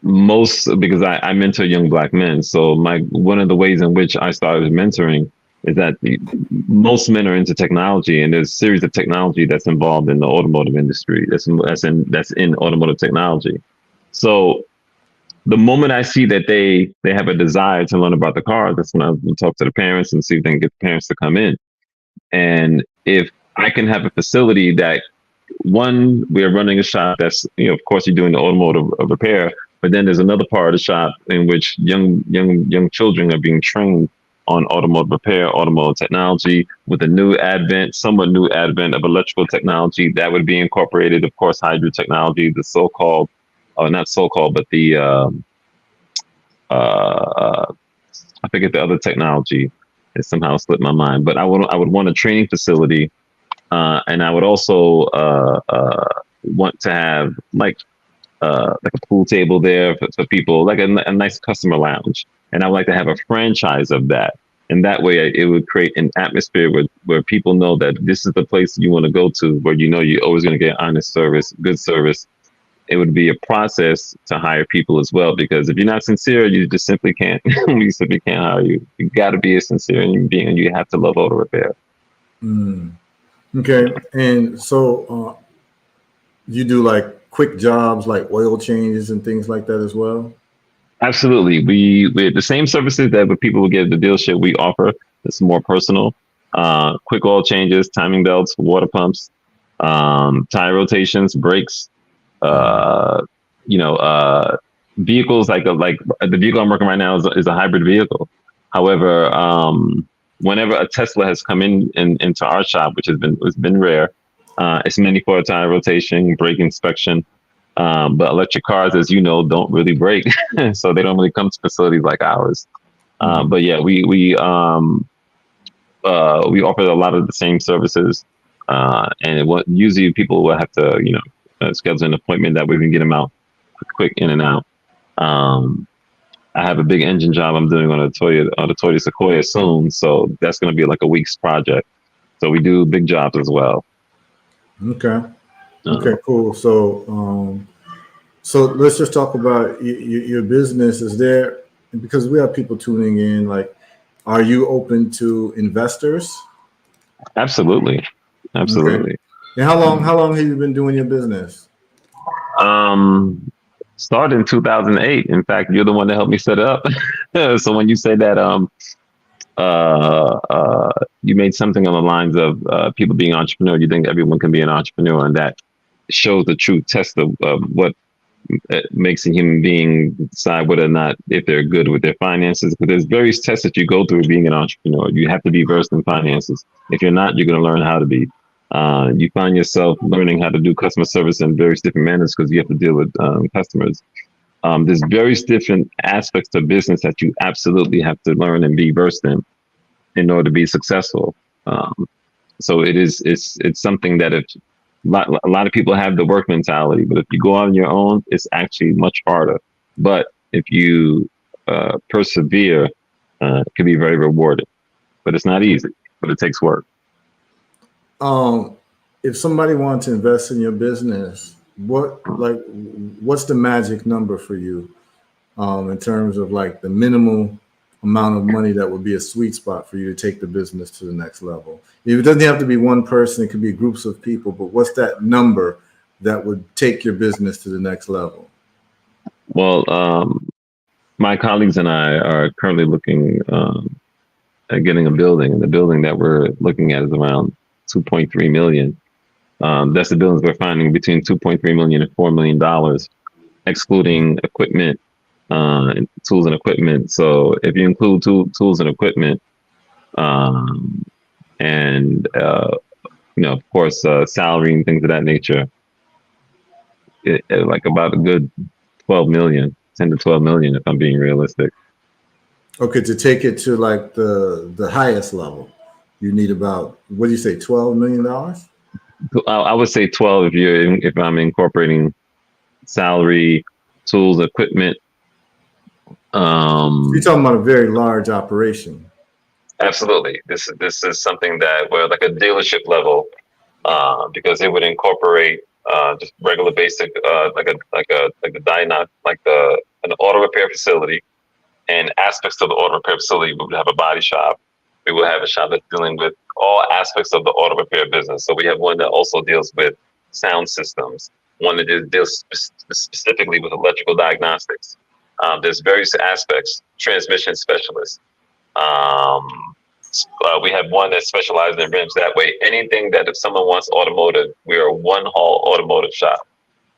most because I mentor young black men. So my one of the ways in which I started mentoring is that most men are into technology, and there's a series of technology that's involved in the automotive industry. That's in automotive technology. So the moment I see that they have a desire to learn about the car, that's when I will talk to the parents and see if they can get the parents to come in. And if I can have a facility that one, we're running a shop that's, of course, you're doing the automotive repair, but then there's another part of the shop in which young children are being trained on automotive repair, automotive technology, with a somewhat new advent of electrical technology that would be incorporated, of course, hydro technology, the so-called, or not so-called, but the uh, I forget the other technology. It somehow slipped my mind, but I would want a training facility, and I would also want to have like a pool table there for people, like a nice customer lounge. And I would like to have a franchise of that. And that way, it would create an atmosphere where people know that this is the place you want to go to, where you're always going to get honest service, good service. It would be a process to hire people as well, because if you're not sincere, you just simply can't. You simply can't hire you. You got to be a sincere human being, and you have to love auto repair. Mm. Okay. And so you do like quick jobs like oil changes and things like that as well? Absolutely. We the same services that what people would get at the dealership, we offer. It's more personal. Quick oil changes, timing belts, water pumps, tire rotations, brakes. Uh, you know, vehicles like the vehicle I'm working right now is a hybrid vehicle. However, whenever a Tesla has come into our shop, which has been rare, it's mainly for a tire rotation, brake inspection. But electric cars, as you know, don't really break, so they don't really come to facilities like ours. Mm. But yeah, we offer a lot of the same services, and usually people will have to schedule an appointment that we can get them out quick in and out. Um, I have a big engine job I'm doing on the Toyota Sequoia soon, so that's going to be like a week's project. So we do big jobs as well. Okay. Uh, Okay, cool. So let's just talk about your business. Is there, because we have people tuning in, like, are you open to investors? Absolutely, Okay. absolutely. And how long have you been doing your business? Um, Started in 2008. In fact, you're the one that helped me set it up. So when you say that, you made something on the lines of people being entrepreneur, you think everyone can be an entrepreneur, and that shows the true test of what makes a human being decide whether or not if they're good with their finances. But there's various tests that you go through being an entrepreneur. You have to be versed in finances. If you're not, you're going to learn how to be. You find yourself learning how to do customer service in various different manners because you have to deal with customers. There's various different aspects to business that you absolutely have to learn and be versed in order to be successful. Um, so it's something that if a lot of people have the work mentality, but if you go out on your own, it's actually much harder. But if you persevere, it can be very rewarding. But it's not easy. But it takes work. Um, if somebody wanted to invest in your business, what's the magic number for you in terms of like the minimal amount of money that would be a sweet spot for you to take the business to the next level? It doesn't have to be one person; it could be groups of people. But what's that number that would take your business to the next level? Well, my colleagues and I are currently looking at getting a building, and the building that we're looking at is around 2.3 million. That's the buildings we're finding between 2.3 million and $4 million, excluding equipment, tools and equipment. So if you include tools and equipment, um, and of course, salary and things of that nature, like about a good 12 million, 10 to 12 million, if I'm being realistic. Okay, to take it to like the highest level, you need about, what do you say, $12 million? I would say 12 if I'm incorporating salary, tools, equipment. You're Um, talking about a very large operation. Absolutely, this is something that we're like a dealership level, because it would incorporate just regular basic, like a diagnostic, an auto repair facility, and aspects of the auto repair facility. We would have a body shop. We will have a shop that's dealing with all aspects of the auto repair business. So we have one that also deals with sound systems, one that deals specifically with electrical diagnostics. There's various aspects, transmission specialists. Um, we have one that specializes in rims. That way, anything that if someone wants automotive, we are a one hall automotive shop.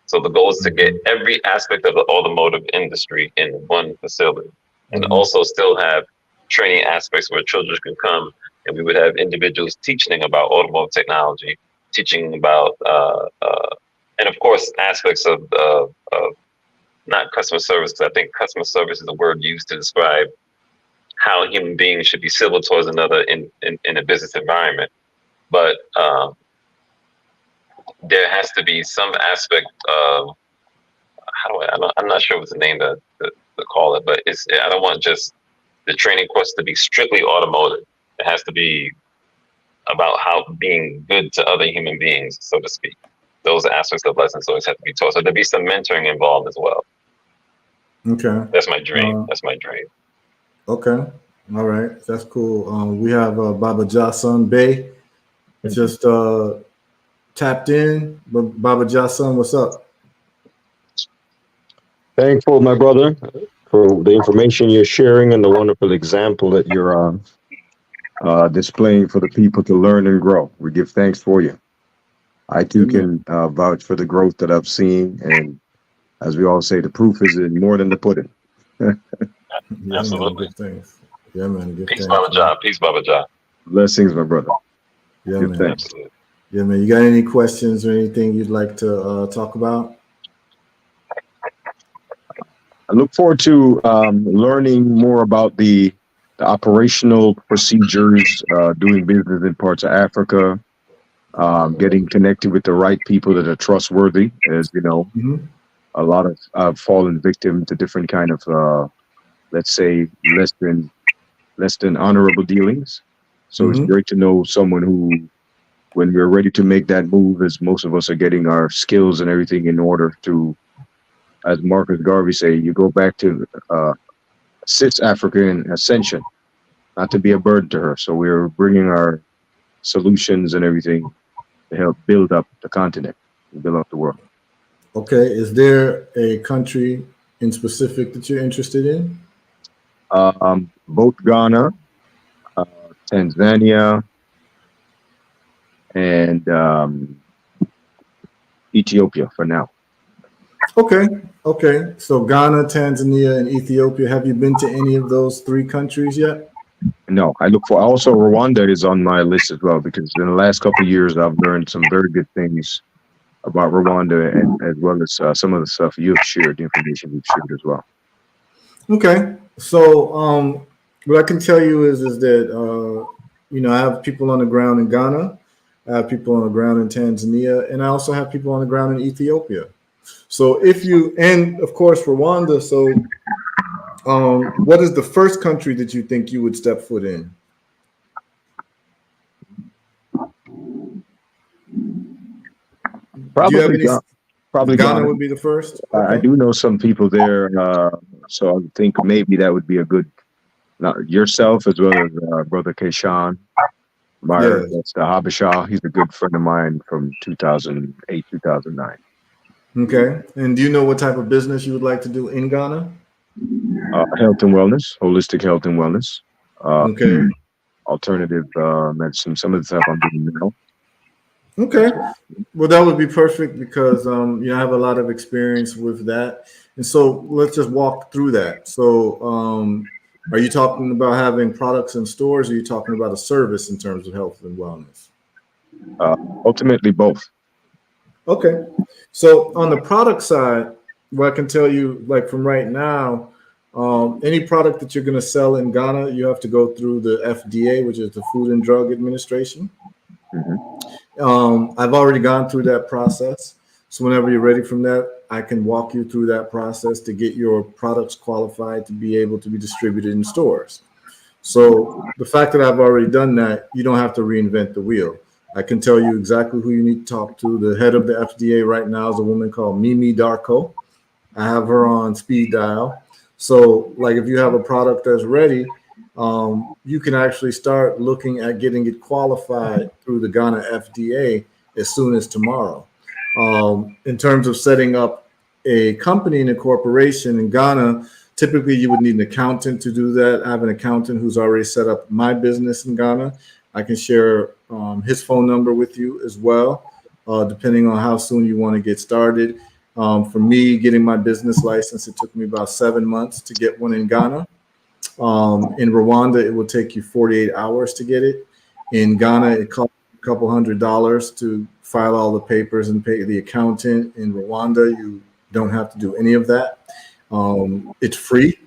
So the goal is to get every aspect of the automotive industry in one facility, and also still have training aspects where children can come, and we would have individuals teaching about automotive technology, teaching about, and of course, aspects of not customer service, because I think customer service is a word used to describe how a human being should be civil towards another in a business environment. But there has to be some aspect of I'm not sure what's the name to call it, but I don't want just the training course to be strictly automotive. It has to be about how being good to other human beings, so to speak. Those aspects of lessons always have to be taught. So there'll be some mentoring involved as well. Okay. That's my dream. That's my dream. Okay. All right. That's cool. We have Baba Jason Bey just tapped in. But Baba Jason, what's up? Thankful, my brother, for the information you're sharing and the wonderful example that you're displaying for the people to learn and grow. We give thanks for you. I too can vouch for the growth that I've seen, and as we all say, the proof is in more than the pudding. Absolutely. Man, good things. Yeah, man. Good Peace, things, Baba Jah. Peace, Baba Jah. Blessings, my brother. Yeah, Give man. thanks. Absolutely. Yeah, man. You got any questions or anything you'd like to talk about? I look forward to learning more about the operational procedures, doing business in parts of Africa, getting connected with the right people that are trustworthy. As you know, a lot of I've fallen victim to different kind of, let's say, less than honorable dealings. So it's great to know someone who, when we're ready to make that move, as most of us are getting our skills and everything in order to, as Marcus Garvey say, you go back to cis African ascension, not to be a burden to her. So we're bringing our solutions and everything to help build up the continent, and build up the world. Okay. Is there a country in specific that you're interested in? Both Ghana, Tanzania, and Ethiopia for now. Okay. Okay. So Ghana, Tanzania, and Ethiopia. Have you been to any of those three countries yet? No, I look for also Rwanda is on my list as well, because in the last couple of years I've learned some very good things about Rwanda, and as well as some of the stuff you've shared, the information you've shared as well. Okay. So what I can tell you is that I have people on the ground in Ghana, I have people on the ground in Tanzania, and I also have people on the ground in Ethiopia. So and of course Rwanda. So what is the first country that you think you would step foot in? Probably Ghana Ghana. would be the first. Okay. I do know some people there, so I think maybe that would be a good. Yourself as well as Brother Keshan Meyer. Yes. That's the Habasha. He's a good friend of mine from 2008, 2009. Okay. And do you know what type of business you would like to do in Ghana? Health and wellness, holistic health and wellness. Okay. Alternative medicine. Some of the stuff I'm doing now. Okay. Well, that would be perfect because I have a lot of experience with that. And so let's just walk through that. So are you talking about having products in stores, or are you talking about a service in terms of health and wellness? Ultimately, both. Okay. So on the product side, what I can tell you, like from right now, any product that you're going to sell in Ghana, you have to go through the FDA, which is the Food and Drug Administration. I've already gone through that process. So whenever you're ready from that, I can walk you through that process to get your products qualified to be able to be distributed in stores. So the fact that I've already done that, you don't have to reinvent the wheel. I can tell you exactly who you need to talk to. The head of the FDA right now is a woman called Mimi Darko. I have her on speed dial. So, like, if you have a product that's ready, you can actually start looking at getting it qualified through the Ghana FDA as soon as tomorrow. In terms of setting up a company and a corporation in Ghana, typically you would need an accountant to do that. I have an accountant who's already set up my business in Ghana. I can share his phone number with you as well, depending on how soon you want to get started. For me, getting my business license, it took me about 7 months to get one in Ghana. In Rwanda, it will take you 48 hours to get it. In Ghana, it costs a couple $100 to file all the papers and pay the accountant. In Rwanda, you don't have to do any of that. It's free.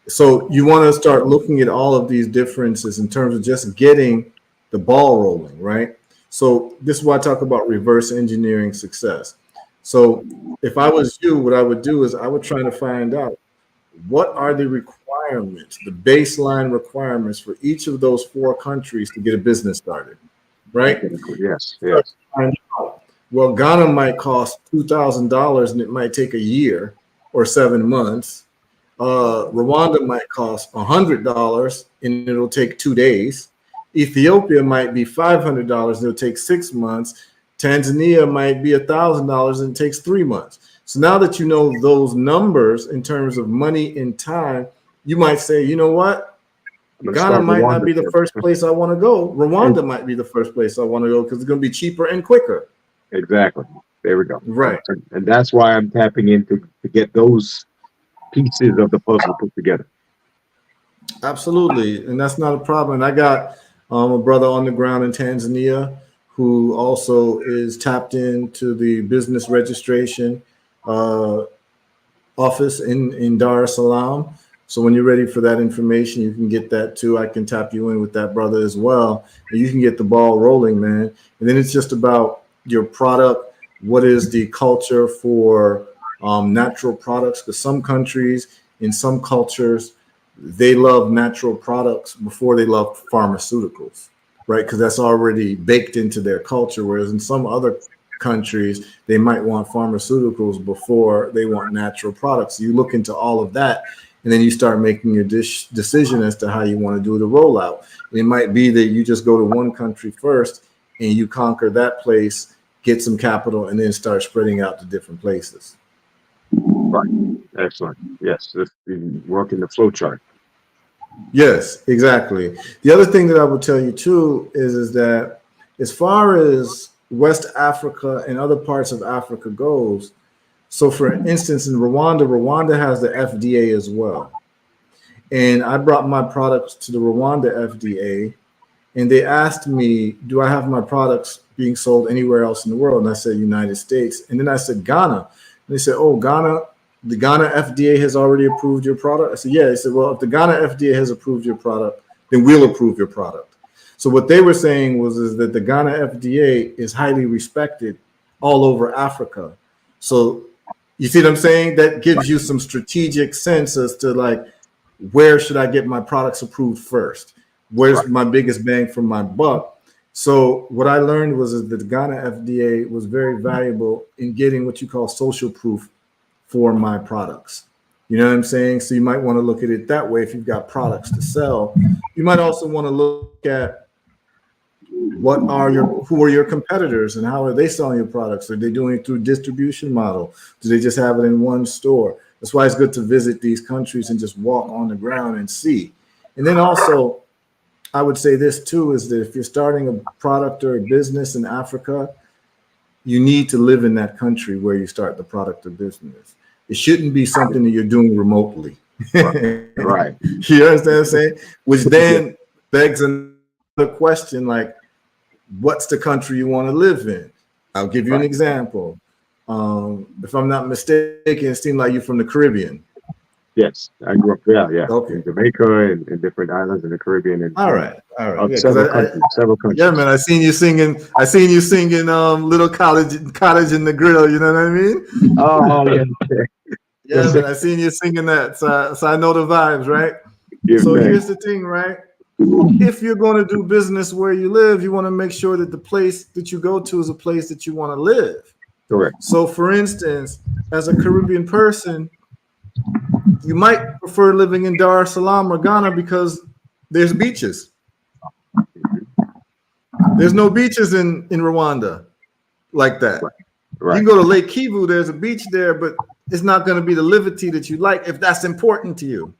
So you want to start looking at all of these differences in terms of just getting the ball rolling, right? So this is why I talk about reverse engineering success. So if I was you, what I would do is I would try to find out what are the requirements, the baseline requirements for each of those 4 countries to get a business started, right? Yes, yes. Well, Ghana might cost $2,000 and it might take a year or 7 months. Rwanda might cost $100 and it'll take 2 days. Ethiopia might be $500 and it'll take 6 months. Tanzania might be $1,000 and it takes 3 months. So now that you know those numbers in terms of money and time, you might say, you know what? Ghana might not be the first place I want to go. Rwanda might be the first place I want to go because it's going to be cheaper and quicker. Exactly. There we go. Right. And that's why I'm tapping in to get those pieces of the puzzle put together. Absolutely. And that's not a problem. And I got a brother on the ground in Tanzania who also is tapped into the business registration office in Dar es Salaam. So when you're ready for that information, you can get that too. I can tap you in with that brother as well. And you can get the ball rolling, man. And then it's just about your product. What is the culture for natural products? Because some countries, in some cultures, they love natural products before they love pharmaceuticals, right? Because that's already baked into their culture. Whereas in some other countries, they might want pharmaceuticals before they want natural products. You look into all of that, and then you start making your decision as to how you want to do the rollout. It might be that you just go to one country first and you conquer that place, get some capital, and then start spreading out to different places. Right. Excellent. Yes. Working the flow chart. Yes, exactly. The other thing that I would tell you too is that as far as West Africa and other parts of Africa goes, so for instance, in Rwanda has the FDA as well. And I brought my products to the Rwanda FDA and they asked me, do I have my products being sold anywhere else in the world? And I said, United States. And then I said, Ghana. And they said, oh, Ghana, the Ghana FDA has already approved your product. I said, yeah. They said, well, if the Ghana FDA has approved your product, then we'll approve your product. So what they were saying is that the Ghana FDA is highly respected all over Africa. So you see what I'm saying? That gives you some strategic sense as to like, where should I get my products approved first? Where's my biggest bang for my buck? So what I learned was that the Ghana FDA was very valuable in getting what you call social proof for my products. You know what I'm saying? So you might want to look at it that way if you've got products to sell. You might also want to look at who are your competitors and how are they selling your products? Are they doing it through distribution model? Do they just have it in one store? That's why it's good to visit these countries and just walk on the ground and see. And then also, I would say this too, is that if you're starting a product or a business in Africa, you need to live in that country where you start the product or business. It shouldn't be something that you're doing remotely. Right. You understand what I'm saying? Which then begs another question, like, what's the country you want to live in? I'll give you an example. If I'm not mistaken, it seemed like you're from the Caribbean. Yes, I grew up. Yeah. Okay. In Jamaica and different islands in the Caribbean. And all right. Yeah, several countries. Yeah, man. I seen you singing. Little cottage in the grill. You know what I mean? Oh yeah. Yeah, man. I seen you singing that, so I know the vibes, right? So here's the thing, right? if you're going to do business where you live, you want to make sure that the place that you go to is a place that you want to live. Correct. So, for instance, as a Caribbean person, you might prefer living in Dar es Salaam or Ghana because there's beaches. There's no beaches in Rwanda like that. Right. You Right. can go to Lake Kivu, there's a beach there, but it's not going to be the liberty that you like if that's important to you.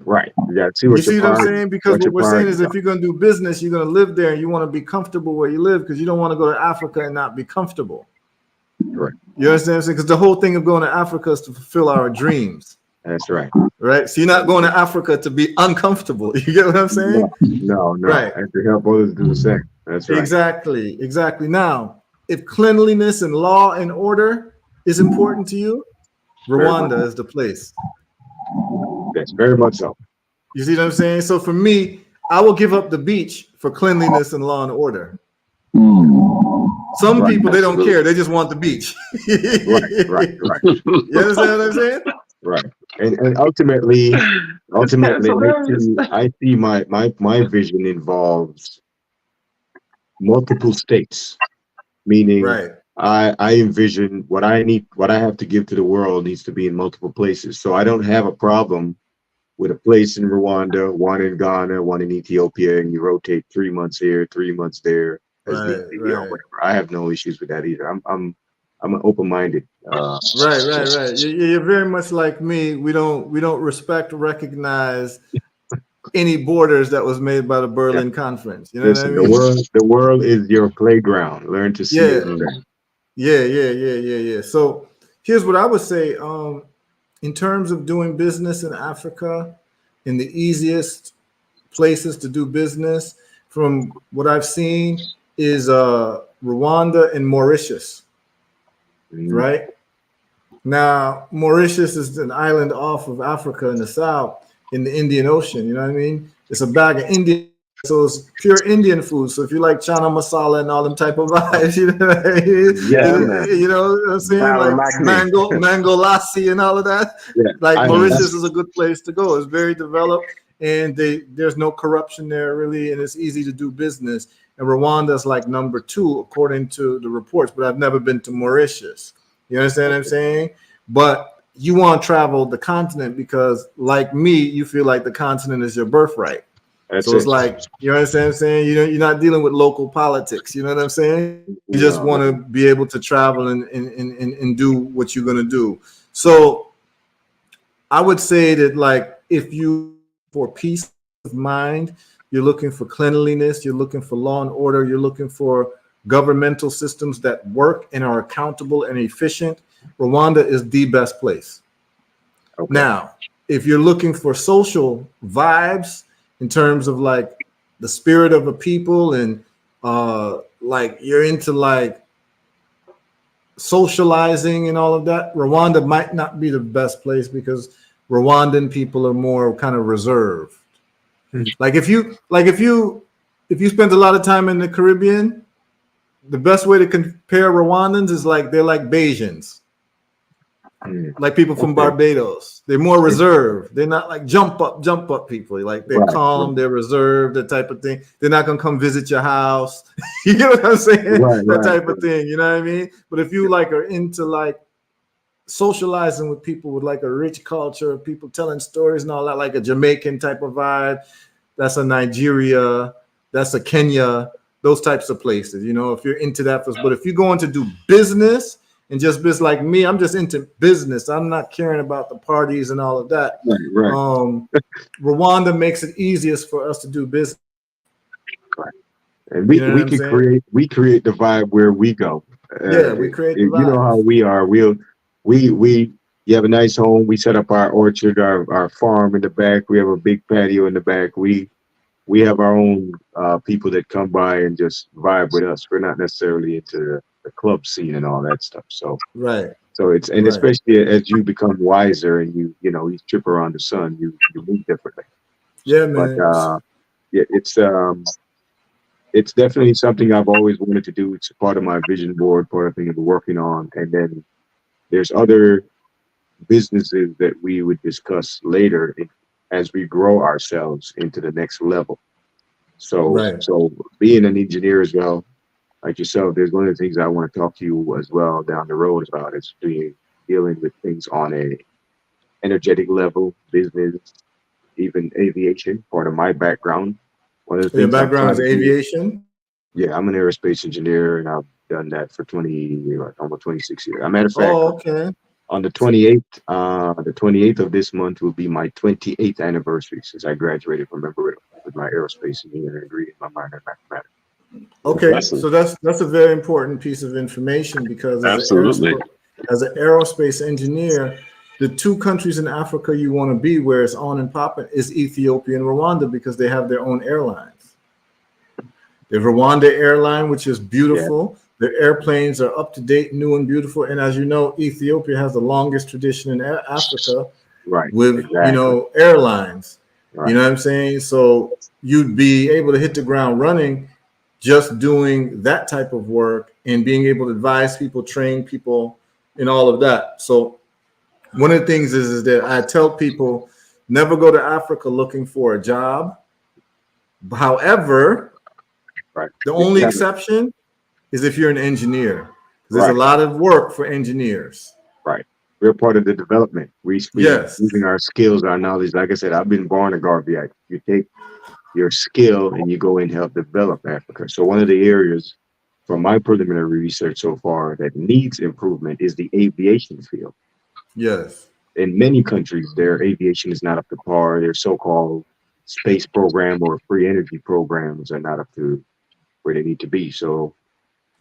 Right. You got to see You what see your what I'm priorities. saying? Because What what your we're saying is priorities if you're going to do business, you're going to live there and you want to be comfortable where you live because you don't want to go to Africa and not be comfortable. Correct. You understand what I'm saying? Because the whole thing of going to Africa is to fulfill our dreams. That's right. Right? So you're not going to Africa to be uncomfortable. You get what I'm saying? No. Right. And to help others do the same. That's right. Exactly. Now, if cleanliness and law and order is important to you, Rwanda is the place. That's very much so. You see what I'm saying? So for me, I will give up the beach for cleanliness and law and order. Some people, they don't care. They just want the beach. Right. You understand what I'm saying? Right. And ultimately, hilarious. I see my vision involves multiple states, meaning Right. I envision what I have to give to the world needs to be in multiple places. So I don't have a problem with a place in Rwanda, one in Ghana, one in Ethiopia, and you rotate 3 months here, 3 months there, as need be, or Right. whatever. I have no issues with that either. I'm an open-minded. Right. You're very much like me. We don't respect, recognize any borders that was made by the Yeah. Berlin Conference. You know Listen, what I mean? the world is your playground. Learn to see it. Yeah. So here's what I would say. In terms of doing business in Africa, in the easiest places to do business, from what I've seen, is Rwanda and Mauritius. Right? Now, Mauritius is an island off of Africa in the south, in the Indian Ocean. You know what I mean? It's a bag of Indian, so it's pure Indian food. So if you like chana masala and all them type of vibes, you know what I mean? Yeah, man. You know what I'm saying? Bala Like Makni. mango lassi and all of that. Yeah, Like I- Mauritius is a good place to go. It's very developed, and there's no corruption there really, and it's easy to do business. And Rwanda is like number 2 according to the reports, but I've never been to Mauritius. You understand what I'm saying? But you want to travel the continent because, like me, you feel like the continent is your birthright. That's So it's it. like, you understand what I'm saying? You're not dealing with local politics. You know what I'm saying? You just want to be able to travel and do what you're going to do. So I would say that, like, if you for peace of mind, you're looking for cleanliness, you're looking for law and order, you're looking for governmental systems that work and are accountable and efficient, Rwanda is the best place. Okay. Now, if you're looking for social vibes in terms of like the spirit of a people and like you're into like socializing and all of that, Rwanda might not be the best place because Rwandan people are more kind of reserved. Like if you spend a lot of time in the Caribbean, the best way to compare Rwandans is like they're like Bajans, like people from Barbados. They're more reserved. They're not like jump up people. Like they're calm, they're reserved, that type of thing. They're not gonna come visit your house. You get what I'm saying? That type of thing. You know what I mean? But if you like are into like socializing with people with like a rich culture, people telling stories and all that, like a Jamaican type of vibe, that's a Nigeria, that's a Kenya, those types of places, you know, if you're into that. But if you're going to do business and just business like me, I'm just into business. I'm not caring about the parties and all of that. Rwanda makes it easiest for us to do business. And we create the vibe where we go. Yeah, we create the vibe. You know how we are. You have a nice home. We set up our orchard, our farm in the back. We have a big patio in the back. We have our own people that come by and just vibe with us. We're not necessarily into the club scene and all that stuff. So So it's especially as you become wiser and you trip around the sun, you move differently. Yeah, man. But it's definitely something I've always wanted to do. It's part of my vision board, part of thing I'm working on. And then there's other businesses that we would discuss later as we grow ourselves into the next level. So, Right. so being an engineer as well, like yourself, there's one of the things I want to talk to you as well down the road about is dealing with things on a energetic level, business, even aviation. Part of my background, one of the Your things I'm background trying is to do. aviation. Yeah, I'm an aerospace engineer, and I've done that for 20, like almost 26 years. As a matter of fact, Oh, okay. on So, the 28th of this month will be my 28th anniversary since I graduated from Embry with my aerospace engineering degree and my minor in mathematics. okay, Impressive. so that's a very important piece of information because Absolutely. as an aerospace engineer, the two countries in Africa you want to be where it's on and popping is Ethiopia and Rwanda because they have their own airlines. The Rwanda airline, which is Yeah, beautiful. Their airplanes are up to date, new and beautiful. And as you know, Ethiopia has the longest tradition in Africa right, with, exactly, airlines. You right. know what I'm saying? So you'd be able to hit the ground running just doing that type of work and being able to advise people, train people, and all of that. So one of the things is that I tell people never go to Africa looking for a job. However, Right. the It's only kind of exception is if you're an engineer. There's a right, lot of work for engineers. right. We're part of the development. We Yes. using our skills, our knowledge. Like I said, I've been born a Garveyite. You take your skill and you go and help develop Africa. So one of the areas from my preliminary research so far that needs improvement is the aviation field. Yes. In many countries, their aviation is not up to par. Their so-called space program or free energy programs are not up to where they need to be. So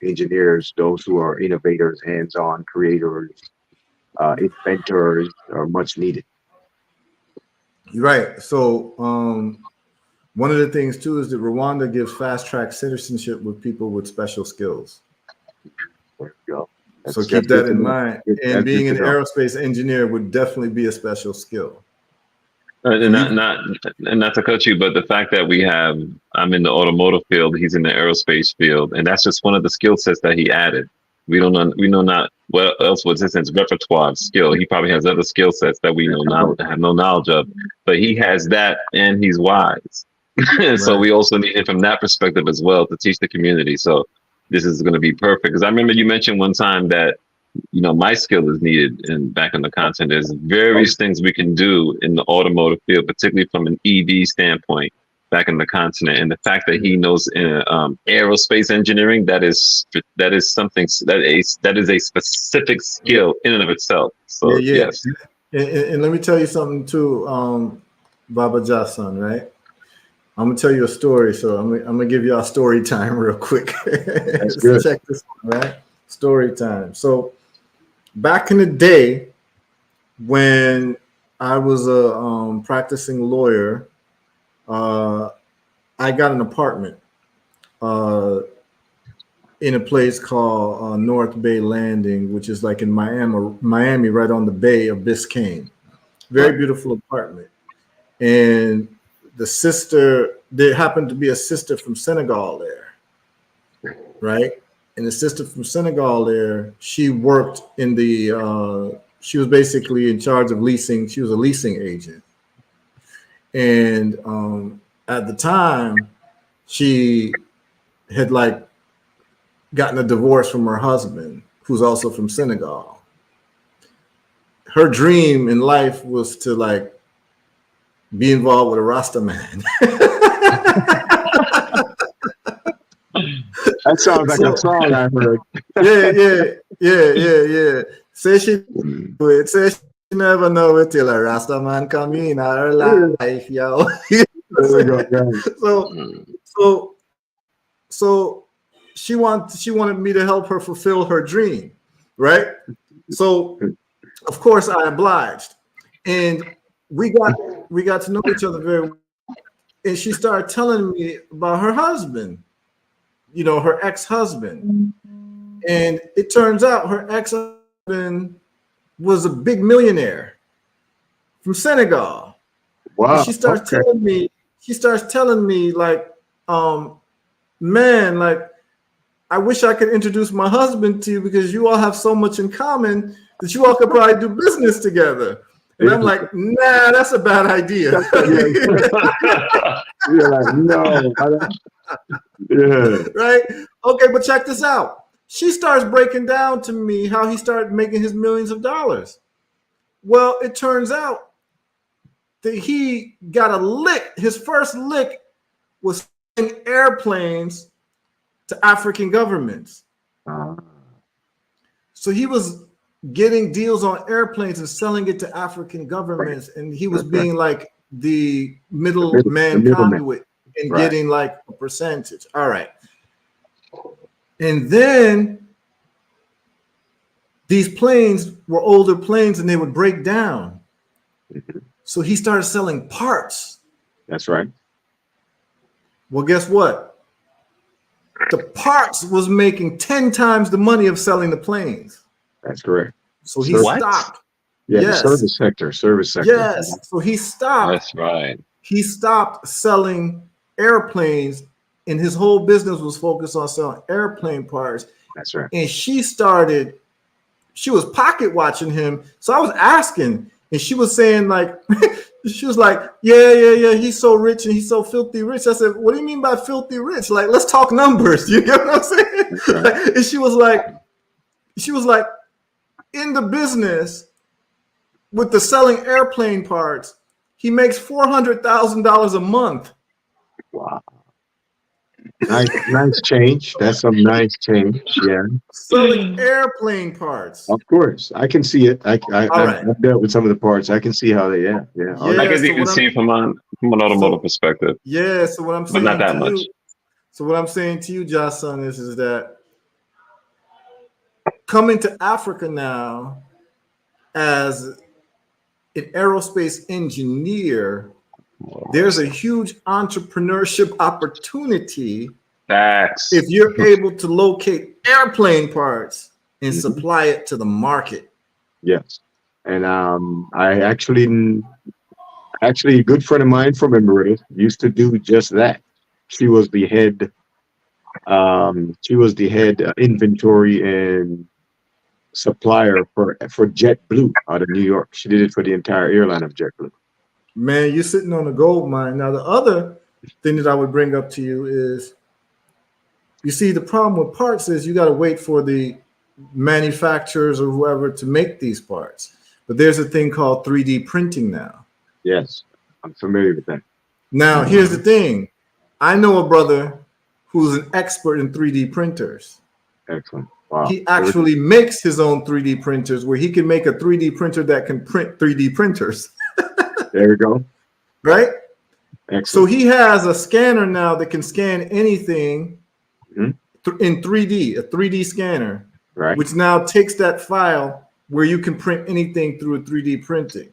engineers, those who are innovators, hands-on creators, inventors are much needed. You're right. So one of the things too is that Rwanda gives fast track citizenship with people with special skills. There you go. So That's keep good that to in know. mind. And That's good being to an know. aerospace engineer would definitely be a special skill. And So not you, not and not to cut you, but the fact that I'm in the automotive field, he's in the aerospace field, and that's just one of the skill sets that he added. We know not what else was in his repertoire of skill. He probably has other skill sets that we Yeah, know come now on. have no knowledge of, but he has that, and he's wise. So right. we also need him from that perspective as well to teach the community. So this is going to be perfect because I remember you mentioned one time that my skill is needed in back in the content. There's Oh, various things we can do in the automotive field, particularly from an EV standpoint back in the continent. And the fact that he Yeah. knows aerospace engineering, that is something that is a specific skill in and of itself. Yeah. So Yeah. yes, And let me tell you something too, Baba Jason, right? I'm gonna tell you a story. So I'm gonna give you all story time real quick. that's So good. check this out, right? Story time. So back in the day when I was a practicing lawyer, uh, I got an apartment uh, in a place called North Bay Landing, which is like in Miami, right on the Bay of Biscayne. Right. Very beautiful apartment. And there happened to be a sister from Senegal there, right? And the sister from Senegal there, she worked in she was basically in charge of leasing. She was a leasing agent. And at the time, she had like gotten a divorce from her husband, who's also from Senegal. Her dream in life was to like be involved with a Rasta man. That sounds like a So song I heard. yeah. Say she do it. Say she never know it till a Rasta man come in her life, yo. You know There what we I'm go, saying? guys. So so so she wanted me to help her fulfill her dream, right? So of course I obliged, and we got to know each other very well. And she started telling me about her husband, her ex-husband. And it turns out her ex-husband was a big millionaire from Senegal. And Wow. Okay. she starts telling me like, man, like I wish I could introduce my husband to you because you all have so much in common that you all could probably do business together. And I'm like, nah, that's a bad idea. You're like, no. Yeah. Right? Okay, but check this out. She starts breaking down to me how he started making his millions of dollars. Well, it turns out that he got a lick. His first lick was selling airplanes to African governments. So he was getting deals on airplanes and selling it to African governments, and he was being like the middleman conduit and getting like a percentage. All right. And then these planes were older planes and they would break down. So he started selling parts. That's right. Well, guess what? The parts was making 10 times the money of selling the planes. That's correct. So he stopped. Yeah, yes. The service sector. Yes. So he stopped. That's right. He stopped selling airplanes, and his whole business was focused on selling airplane parts. That's right. And she was pocket watching him. So I was asking, and she was saying like, she was like, yeah, he's so rich and he's so filthy rich. I said, what do you mean by filthy rich? Like, let's talk numbers. You get what I'm saying? Right. And she was like, in the business with the selling airplane parts, he makes $400,000 a month. Wow. Nice change. That's some nice change. Yeah. Selling airplane parts. Of course. I can see it. I've dealt with some of the parts. I can see how they, yeah. I can even see from an automotive perspective. Yeah. So what I'm saying, but not that much. So what I'm saying to you, Josh-son, is that coming to Africa now as an aerospace engineer, there's a huge entrepreneurship opportunity. Facts. If you're able to locate airplane parts and supply it to the market. Yes. And I actually a good friend of mine from Emirates used to do just that. She was the head inventory and supplier for JetBlue out of New York. She did it for the entire airline of JetBlue. Man, you're sitting on a gold mine. Now, the other thing that I would bring up to you is, you see, the problem with parts is you got to wait for the manufacturers or whoever to make these parts. But there's a thing called 3D printing now. Yes, I'm familiar with that. Now, here's the thing. I know a brother who's an expert in 3D printers. Excellent. Wow. He actually makes his own 3D printers where he can make a 3D printer that can print 3D printers. There we go. Right? Excellent. So he has a scanner now that can scan anything in 3D, a 3D scanner, right, which now takes that file where you can print anything through a 3D printing.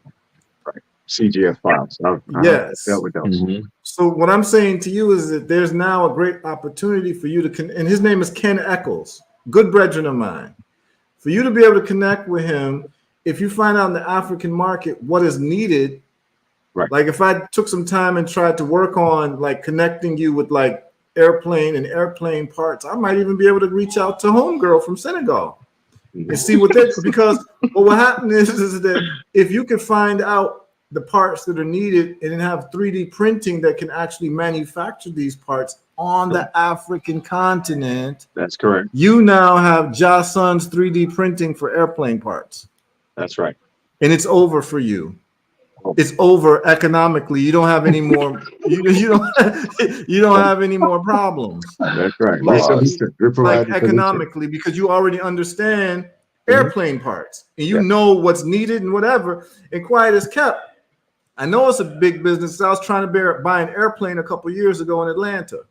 Right. CGF files. Yes. Dealt with those. So what I'm saying to you is that there's now a great opportunity for you to, and his name is Ken Eccles, good brethren of mine, for you to be able to connect with him. If you find out in the African market what is needed, right? Like if I took some time and tried to work on like connecting you with like airplane parts, I might even be able to reach out to homegirl from Senegal and see what they, because what happened is that if you could find out the parts that are needed and then have 3D printing that can actually manufacture these parts on the African continent. That's correct. You now have Josh-son's 3D printing for airplane parts. That's right. And it's over for you. It's over economically. You don't have any more. You don't have any more problems. That's right. Like economically, because you already understand airplane parts and you know what's needed and whatever. And quiet as kept. I know it's a big business. I was trying to buy an airplane a couple years ago in Atlanta,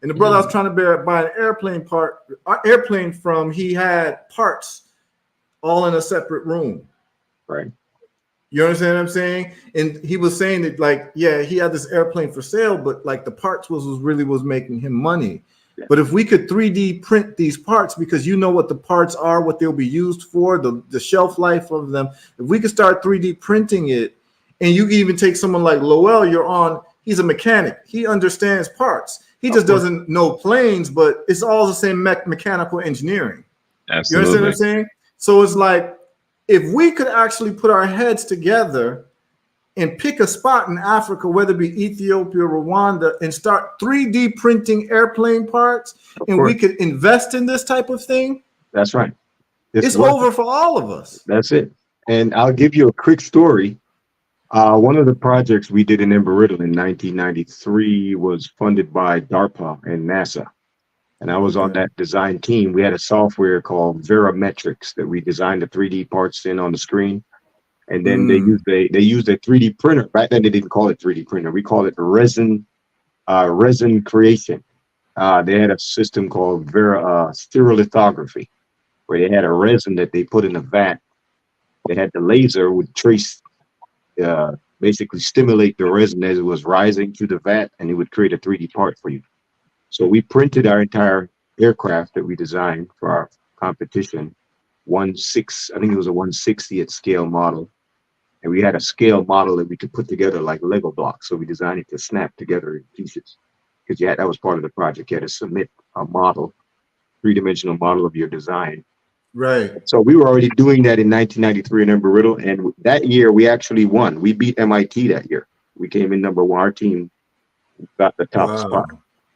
and the brother I was trying to buy an airplane from. He had parts all in a separate room. Right. You understand what I'm saying? And he was saying that, like, yeah, he had this airplane for sale, but like the parts was making him money. Yeah. But if we could 3D print these parts, because you know what the parts are, what they'll be used for, the shelf life of them. If we could start 3D printing it, and you can even take someone like Lowell, he's a mechanic. He understands parts. He just doesn't know planes, but it's all the same mechanical engineering. Absolutely. You understand what I'm saying? So it's like, if we could actually put our heads together and pick a spot in Africa, whether it be Ethiopia, Rwanda, and start 3D printing airplane parts, and we could invest in this type of thing, that's right. it's over for all of us. That's it. And I'll give you a quick story. One of the projects we did in Embry-Riddle in 1993 was funded by DARPA and NASA. And I was on that design team. We had a software called Verimetrics that we designed the 3D parts in on the screen. And then they used a 3D printer. Back then they didn't call it 3D printer. We called it resin creation. They had a system called stereolithography, where they had a resin that they put in a vat. They had the laser would trace, basically stimulate the resin as it was rising through the vat, and it would create a 3D part for you. So we printed our entire aircraft that we designed for our competition, I think it was a 1/60th scale model. And we had a scale model that we could put together like Lego blocks. So we designed it to snap together in pieces. Because that was part of the project. You had to submit a model, three-dimensional model of your design. Right. So we were already doing that in 1993 in Embry-Riddle. And that year we actually won. We beat MIT that year. We came in number one. Our team got the top spot.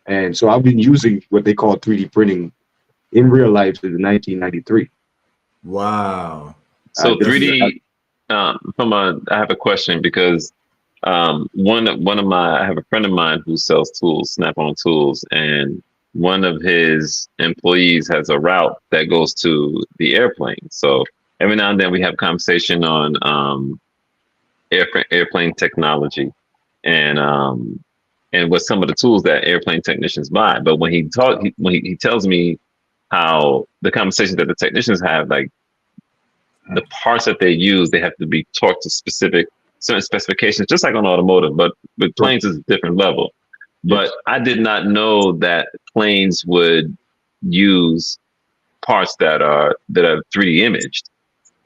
And so I've been using what they call 3D printing in real life since 1993. Wow. So 3D, I have a question because I have a friend of mine who sells tools, Snap-on tools, and one of his employees has a route that goes to the airplane. So every now and then we have conversation on airplane technology and what some of the tools that airplane technicians buy. But when he tells me how the conversations that the technicians have, like the parts that they use, they have to be torqued to certain specifications, just like on automotive, but with planes is a different level. But I did not know that planes would use parts that are 3D imaged.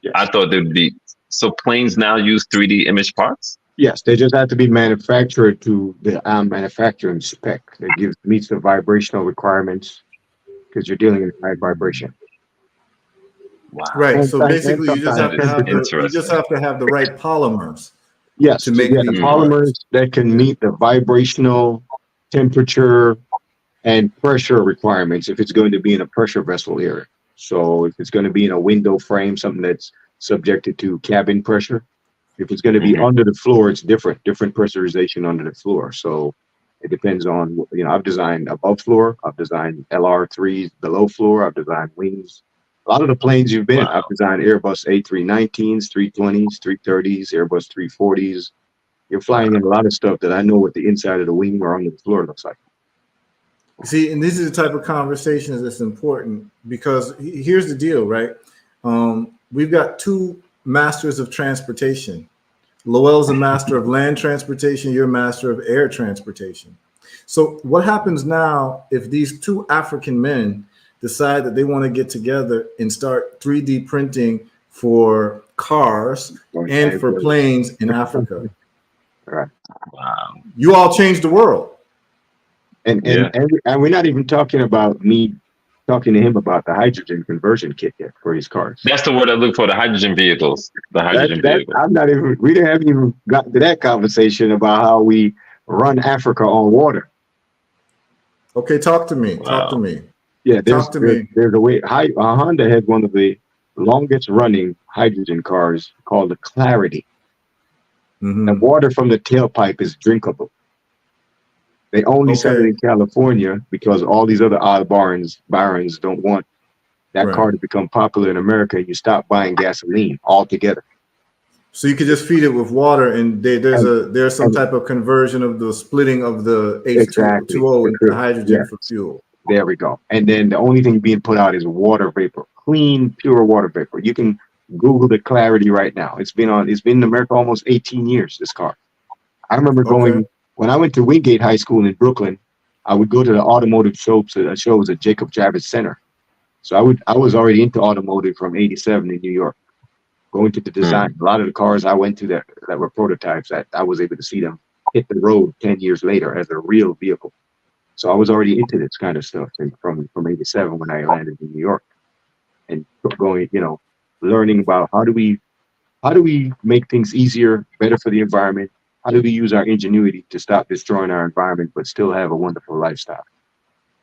Yes. I thought there'd be, so planes now use 3D imaged parts? Yes, they just have to be manufactured to the manufacturing spec that meets the vibrational requirements, because you're dealing in high vibration. Wow. Right. So basically you just have to have the right polymers. Yes, to make the polymers that can meet the vibrational, temperature, and pressure requirements if it's going to be in a pressure vessel area. So if it's going to be in a window frame, something that's subjected to cabin pressure. If it's going to be under the floor, it's different pressurization under the floor. So it depends on, I've designed above floor, I've designed LR3s below floor, I've designed wings. A lot of the planes you've been in, I've designed Airbus A319s, 320s, 330s, Airbus 340s. You're flying in a lot of stuff that I know what the inside of the wing or under the floor looks like. See, and this is the type of conversations that's important, because here's the deal, right? We've got two masters of transportation. Lowell's a master of land transportation, you're a master of air transportation. So what happens now if these two African men decide that they want to get together and start 3D printing for cars and for planes in Africa? Right. Wow. You all changed the world. And we're not even talking about me talking to him about the hydrogen conversion kit yet for his cars. That's the word I look for, the hydrogen vehicles. Vehicles. We haven't even gotten to that conversation about how we run Africa on water. Okay, talk to me. Wow. Talk to me. Yeah, there's a way. Honda had one of the longest running hydrogen cars called the Clarity. The water from the tailpipe is drinkable. They only sell it in California because all these other odd barons don't want that car to become popular in America. You stop buying gasoline altogether. So you could just feed it with water, and there's some type of conversion of the splitting of the H2O into hydrogen for fuel. There we go. And then the only thing being put out is water vapor, clean, pure water vapor. You can Google the Clarity right now. It's been in America almost 18 years, this car. I remember when I went to Wingate High School in Brooklyn, I would go to the automotive shows at Jacob Javits Center. So I was already into automotive from '87 in New York, going to the design. A lot of the cars I went to that were prototypes, that I was able to see them hit the road 10 years later as a real vehicle. So I was already into this kind of stuff from '87 when I landed in New York, and going, learning about how do we make things easier, better for the environment? How do we use our ingenuity to stop destroying our environment, but still have a wonderful lifestyle?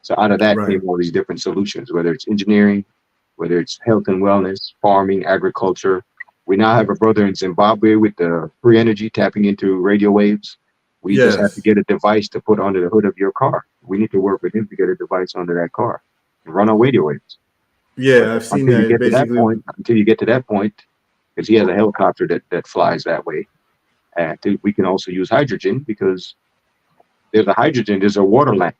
So out of that Right. came all these different solutions, whether it's engineering, whether it's health and wellness, farming, agriculture. We now have a brother in Zimbabwe with the free energy tapping into radio waves. We just have to Yes. get a device to put under the hood of your car. We need to work with him to get a device under that car and run on radio waves. But Yeah, I've seen until that. you It get to that basically, point, because he has a helicopter that flies that way, and we can also use hydrogen because there's a water lamp.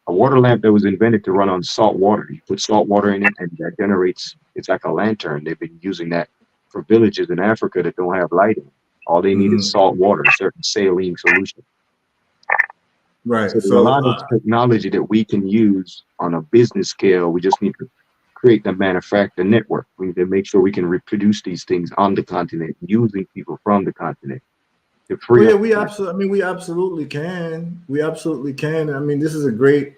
A water lamp that was invented to run on salt water. You put salt water in it and that generates, it's like a lantern. They've been using that for villages in Africa that don't have lighting. All they need is mhm, salt water, a certain saline solution. So right. there's a So lot of technology that we can use on a business scale. We just need to create the manufacturer network. We need to make sure we can reproduce these things on the continent using people from the continent to well, free yeah, up. we absolutely. I mean, we absolutely can. We absolutely can. I mean, this is a great,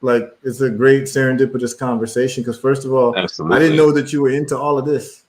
like, it's a great serendipitous conversation. Because first of all, I didn't Absolutely. know that you were into all of this,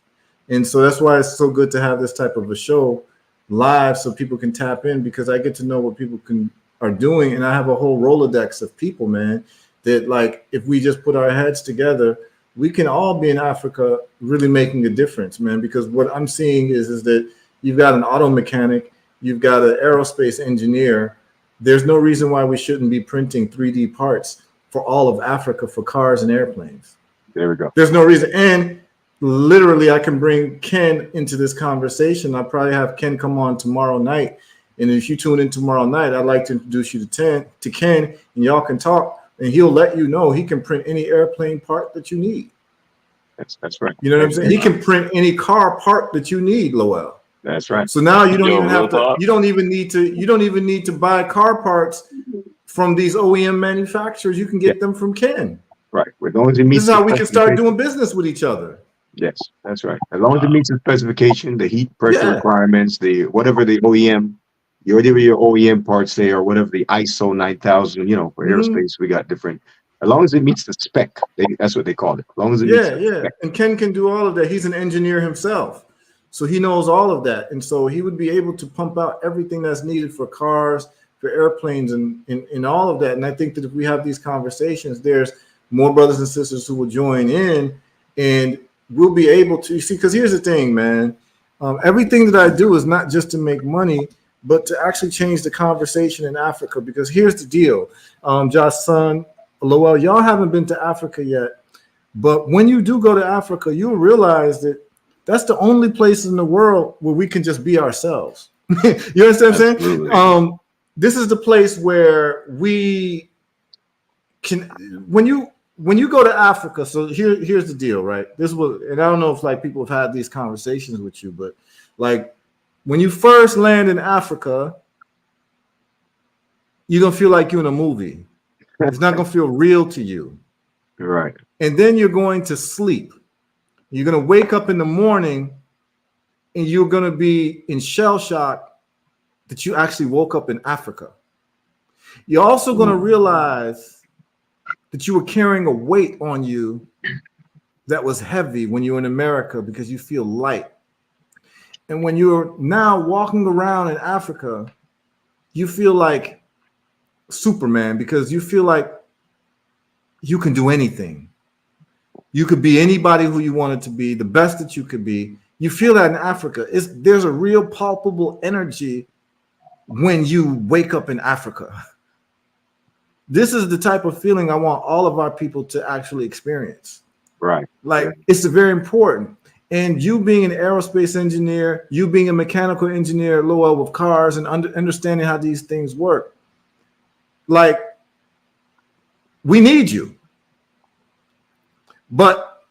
and so that's why it's so good to have this type of a show live, so people can tap in. Because I get to know what people can are doing, and I have a whole rolodex of people, man. That, like, if we just put our heads together, we can all be in Africa, really making a difference, man. Because what I'm seeing is that you've got an auto mechanic, you've got an aerospace engineer. There's no reason why we shouldn't be printing 3D parts for all of Africa for cars and airplanes. There we go. There's no reason. And literally, I can bring Ken into this conversation. I'll probably have Ken come on tomorrow night. And if you tune in tomorrow night, I'd like to introduce you to Ken, and y'all can talk, and he'll let you know he can print any airplane part that you need. That's right. You know what I'm saying? He Wow. can print any car part that you need, Lowell. That's right. So now you don't Yo, even real have to, talk. you don't even need to buy car parts from these OEM manufacturers. You can Yeah, get them from Ken. right. As long as it This meets is the how we can start specification. doing business with each other. Yes, that's right. As long as it Wow. meets the specification, the heat pressure Yeah. requirements, the whatever the OEM, whatever your OEM parts say, or whatever the ISO 9000, for Mhm. aerospace, we got different. As long as it meets the spec, that's what they call it. As long as it meets Yeah, the yeah. spec. And Ken can do all of that. He's an engineer himself. So he knows all of that. And so he would be able to pump out everything that's needed for cars, for airplanes, and all of that. And I think that if we have these conversations, there's more brothers and sisters who will join in, and we'll be able to see. Because here's the thing, man. Everything that I do is not just to make money, but to actually change the conversation in Africa. Because here's the deal, Josh, son, Lowell, y'all haven't been to Africa yet. But when you do go to Africa, you'll realize that that's the only place in the world where we can just be ourselves. You understand what I'm saying? Absolutely. This is the place where we can, when you go to Africa. So here's the deal, right? This was, and I don't know if, like, people have had these conversations with you, but, like, when you first land in Africa, you're gonna feel like you're in a movie. It's not gonna feel real to you. Right. And then you're going to sleep. You're going to wake up in the morning, and you're going to be in shell shock that you actually woke up in Africa. You're also going to realize that you were carrying a weight on you that was heavy when you were in America, because you feel light. And when you're now walking around in Africa, you feel like Superman, because you feel like you can do anything. You could be anybody who you wanted to be, the best that you could be. You feel that in Africa. There's a real palpable energy when you wake up in Africa. This is the type of feeling I want all of our people to actually experience. Right. Like, it's very important. And you being an aerospace engineer, you being a mechanical engineer, Lowell, with cars, and understanding how these things work, like, we need you. But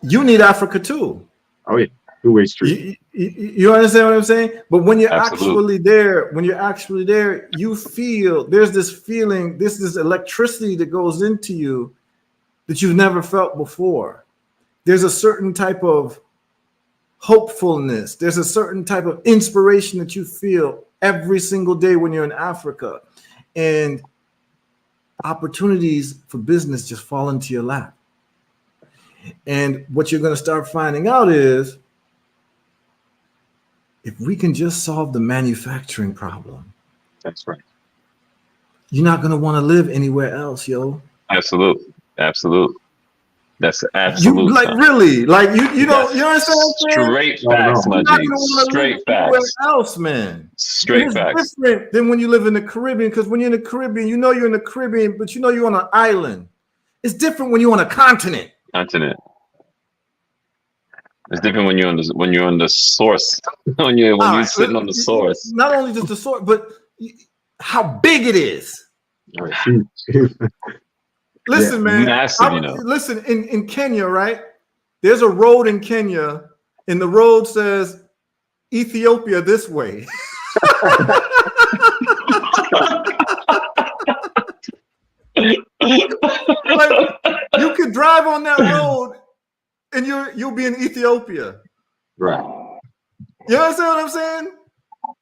you need Africa too. Oh yeah. Two-way street. You understand what I'm saying? But when you're Absolutely. actually there, you feel there's this feeling, this electricity that goes into you that you've never felt before. There's a certain type of hopefulness. There's a certain type of inspiration that you feel every single day when you're in Africa. And opportunities for business just fall into your lap. And what you're going to start finding out is if we can just solve the manufacturing problem, That's right. you're not going to want to live anywhere else, yo. Absolutely. Absolutely. That's You absolute like time. really like you know That's you understand what I'm saying? straight Oh, no. facts, my You're not G. gonna want to live Straight anywhere facts. else, man. And Straight it's facts. different than when you live in the Caribbean, because when you're in the Caribbean, you know you're in the Caribbean, but you know you're on an island. It's different when you're on a continent. Continent. It's different when you're on the source. when All you're right, sitting on the source. not only just the sort, but how big it is. Yeah. Listen, man. Massive, you know. Listen, in Kenya, right? There's a road in Kenya, and the road says Ethiopia this way. Like you could drive on that road and you'll be in Ethiopia. Right. You understand what I'm saying?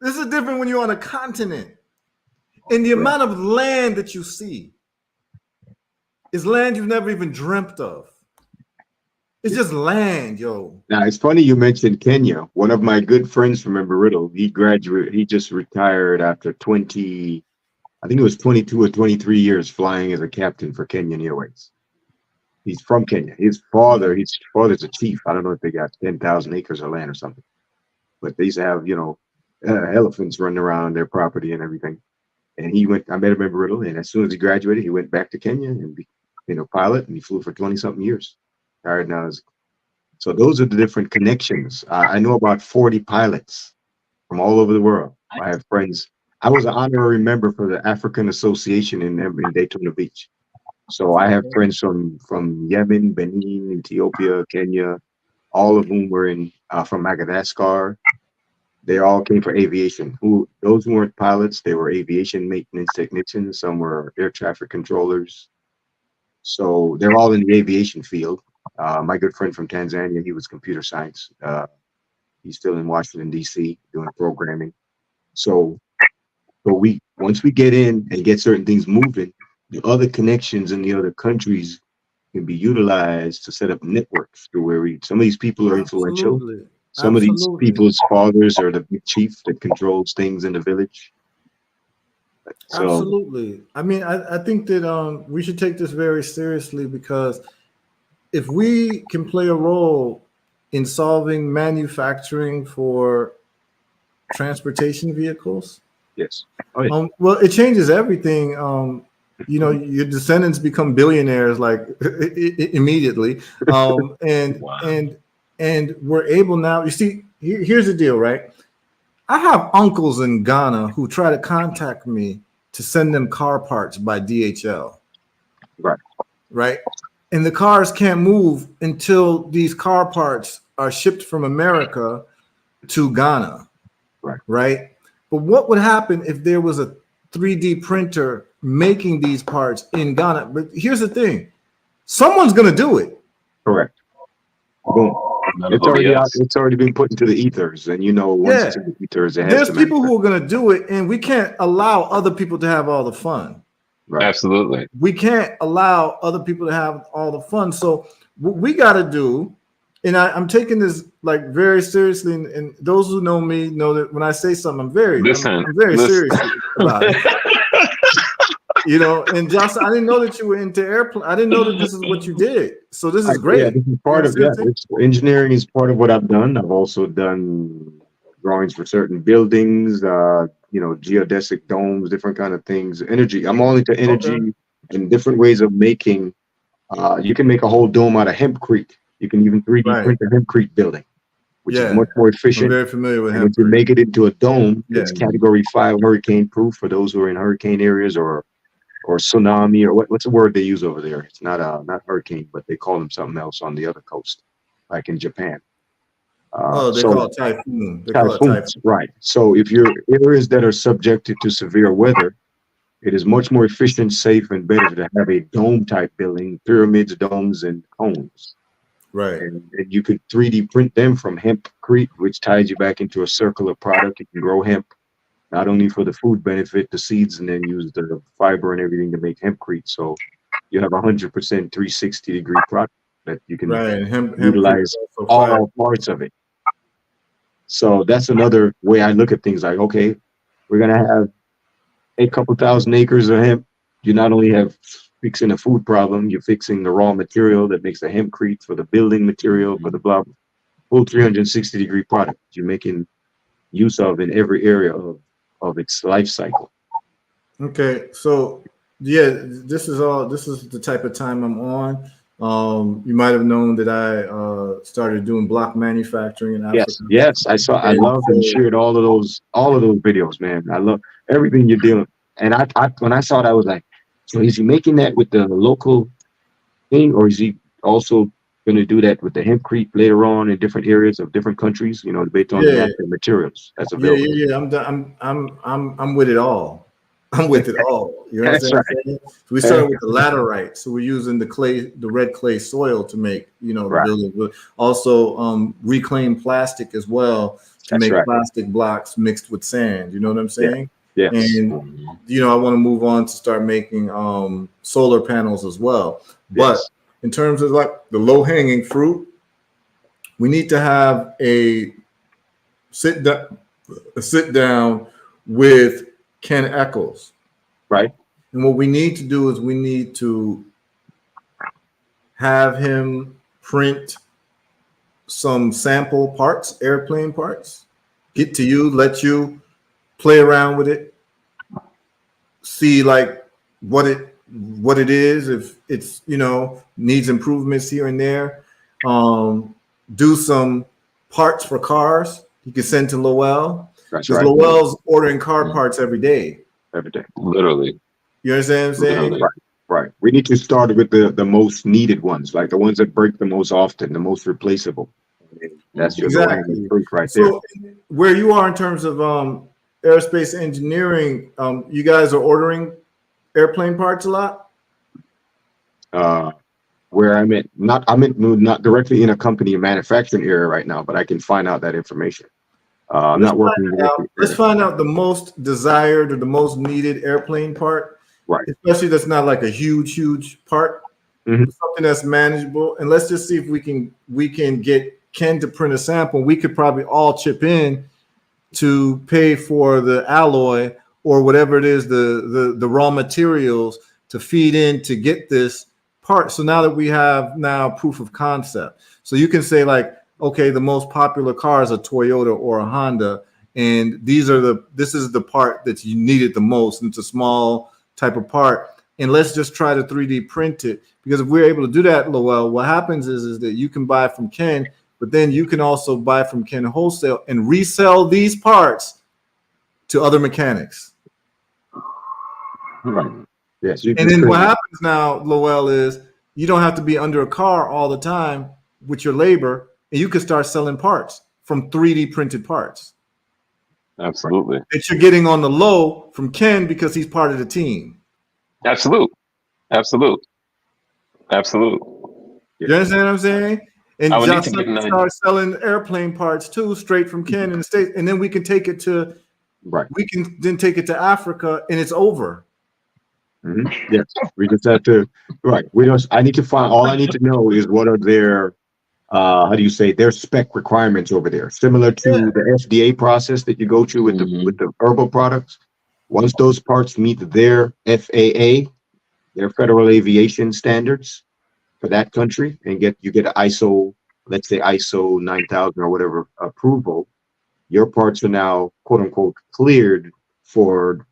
This is different when you're on a continent. And the amount of land that you see is land you've never even dreamt of. It's just land, yo. Now it's funny you mentioned Kenya. One of my good friends from Embry-Riddle, he just retired after 20, I think it was 22 or 23 years flying as a captain for Kenyan Airways. He's from Kenya. His father's a chief. I don't know if they got 10,000 acres of land or something, but they used to have, elephants running around their property and everything. And I met him in Embry-Riddle, and as soon as he graduated, he went back to Kenya and became a pilot, and he flew for 20 something years. Retired now. So those are the different connections. I know about 40 pilots from all over the world. I have friends. I was an honorary member for the African Association in Daytona Beach. So I have friends from Yemen, Benin, Ethiopia, Kenya, all of whom were from Madagascar. They all came for aviation. Those who weren't pilots, they were aviation maintenance technicians. Some were air traffic controllers. So they're all in the aviation field. My good friend from Tanzania, he was computer science. He's still in Washington, D.C., doing programming. So once we get in and get certain things moving, the other connections in the other countries can be utilized to set up networks to where some of these people are influential. Absolutely. Some of these people's fathers are the big chief that controls things in the village. So, Absolutely. I mean, I think that we should take this very seriously, because if we can play a role in solving manufacturing for transportation vehicles, yes. Oh, yeah. Well, it changes everything. Your descendants become billionaires like immediately, and Wow. and we're able now. You see, here's the deal, right? I have uncles in Ghana who try to contact me to send them car parts by DHL. Right. And the cars can't move until these car parts are shipped from America to Ghana. Right. But what would happen if there was a 3D printer making these parts in Ghana? But here's the thing. Someone's going to do it. Correct. Boom. It's already been put into the ethers, and once it's in the ethers, there's people who are going to do it, and we can't allow other people to have all the fun. Right. Absolutely. We can't allow other people to have all the fun. So what we got to do, and I'm taking this like very seriously, and those who know me know that when I say something, I'm very serious about it. And Josh, I didn't know that you were into airplane. I didn't know that this is what you did. So this is great. Yeah, this is part of engineering is part of what I've done. I've also done drawings for certain buildings, geodesic domes, different kind of things. Energy. I'm all into energy and different ways of making. You can make a whole dome out of hempcrete. You can even 3D print a hempcrete building, which is much more efficient. I'm very familiar with hempcrete. Once you make it into a dome, it's Category 5 hurricane proof for those who are in hurricane areas or tsunami, or what's the word they use over there? It's not hurricane, but they call them something else on the other coast, like in Japan. They call it typhoon. Typhoons, right. So if you're areas that are subjected to severe weather, it is much more efficient, safe, and better to have a dome type building, pyramids, domes, and cones. Right. And you could 3D print them from hempcrete, which ties you back into a circular product. You can grow hemp not only for the food benefit, the seeds, and then use the fiber and everything to make hempcrete. So you have 100% 360-degree product. that you can Right. And hempcrete is utilize also fiber. all parts of it. So that's another way I look at things. Like, okay, we're gonna have a couple thousand acres of hemp. You not only have fixing a food problem, you're fixing the raw material that makes the hempcrete for the building material for the blah, full 360-degree product you're making use of in every area of its life cycle. Okay, so yeah, this is the type of time I'm on. You might have known that I started doing block manufacturing in Africa. Yes, I saw. I And loved and so, shared all of those videos, man. I love everything you're doing. And I when I saw it, I was like, so is he making that with the local thing, or is he also going to do that with the hempcrete later on in different areas of different countries? You know, based on the yeah, natural materials that's yeah, available. yeah, yeah. I'm done. I'm with it all. I'm with it all. You That's understand right. what I'm saying? So we started with the laterite. So we're using the red clay soil to make, the Right. building. But also reclaimed plastic as well to That's make right. plastic blocks mixed with sand. You know what I'm saying? Yes. And I want to move on to start making solar panels as well. But Yes. in terms of like the low hanging fruit, we need to have a sit down with Ken Eccles. Right. And what we need to do is we need to have him print some sample parts, airplane parts, get to you, let you play around with it, see like what it is, if it's needs improvements here and there. Do some parts for cars you can send to Lowell, That's because right. Lowell's ordering car parts every day. Every day. Literally. You understand what I'm saying? Literally. Right. We need to start with the most needed ones, like the ones that break the most often, the most replaceable. That's your low-hanging Exactly. fruit right there. So where you are in terms of aerospace engineering, you guys are ordering airplane parts a lot? Where I'm not directly in a company manufacturing area right now, but I can find out that information. I'm Let's not working directly. let's find out the most desired or the most needed airplane part, Right. especially that's not like a huge part, Mhm. something that's manageable. And let's just see if we can get Ken to print a sample. We could probably all chip in to pay for the alloy or whatever it is, the raw materials to feed in to get this part. So now that we have proof of concept, so you can say like, okay, the most popular car is a Toyota or a Honda, and this is the part that you needed the most, and it's a small type of part. And let's just try to 3D print it, because if we're able to do that, Lowell, what happens is that you can buy from Ken, but then you can also buy from Ken wholesale and resell these parts to other mechanics. Right. Yes. And then what happens now, Lowell, is you don't have to be under a car all the time with your labor, and you can start selling parts from 3D printed parts Absolutely. that you're getting on the low from Ken because he's part of the team. Absolute. You understand what I'm saying? And I would need just to get an idea. start selling airplane parts too, straight from Ken in the States, and then we can take it to We can then take it to Africa, and it's over. Mm-hmm. Yes, we just have to. Right. We don't. I need to find. All I need to know is what are their, how do you say, their spec requirements over there, similar to the FDA process that you go through with the herbal products. Once those parts meet their FAA, their Federal Aviation Standards for that country, and you get an ISO, let's say ISO 9000 or whatever approval, your parts are now quote unquote cleared for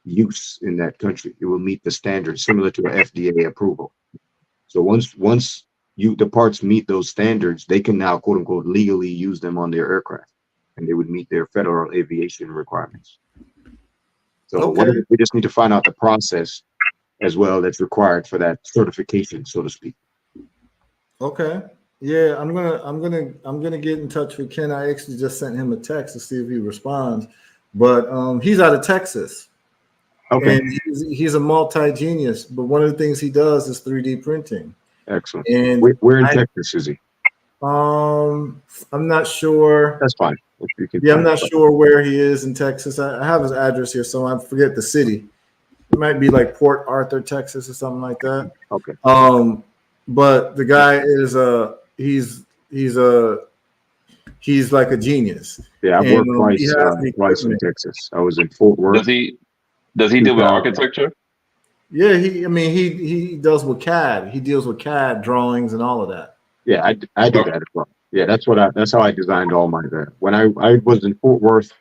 use in that country. It will meet the standards similar to an FDA approval. So once the parts meet those standards, they can now quote unquote legally use them on their aircraft, and they would meet their federal aviation requirements. So we just need to find out the process as well that's required for that certification, so to speak. Okay. Yeah, I'm gonna get in touch with Ken. I actually just sent him a text to see if he responds, but he's out of Texas. Okay. And he's a multi-genius, but one of the things he does is 3D printing. Excellent. And where in Texas is he? I'm not sure. That's fine. I'm not sure where he is in Texas. I have his address here, so I forget the city. It might be like Port Arthur, Texas, or something like that. Okay. but the guy is he's a he's like a genius, Yeah, I've and worked he has the twice in equipment. Texas. I was in Fort Worth, Does he does he deal with 2000. architecture? Yeah, I mean, he does with CAD. He deals with CAD drawings and all of that. Yeah, I did Or- that as well. Yeah, that's how I designed all my when I was in Fort Worth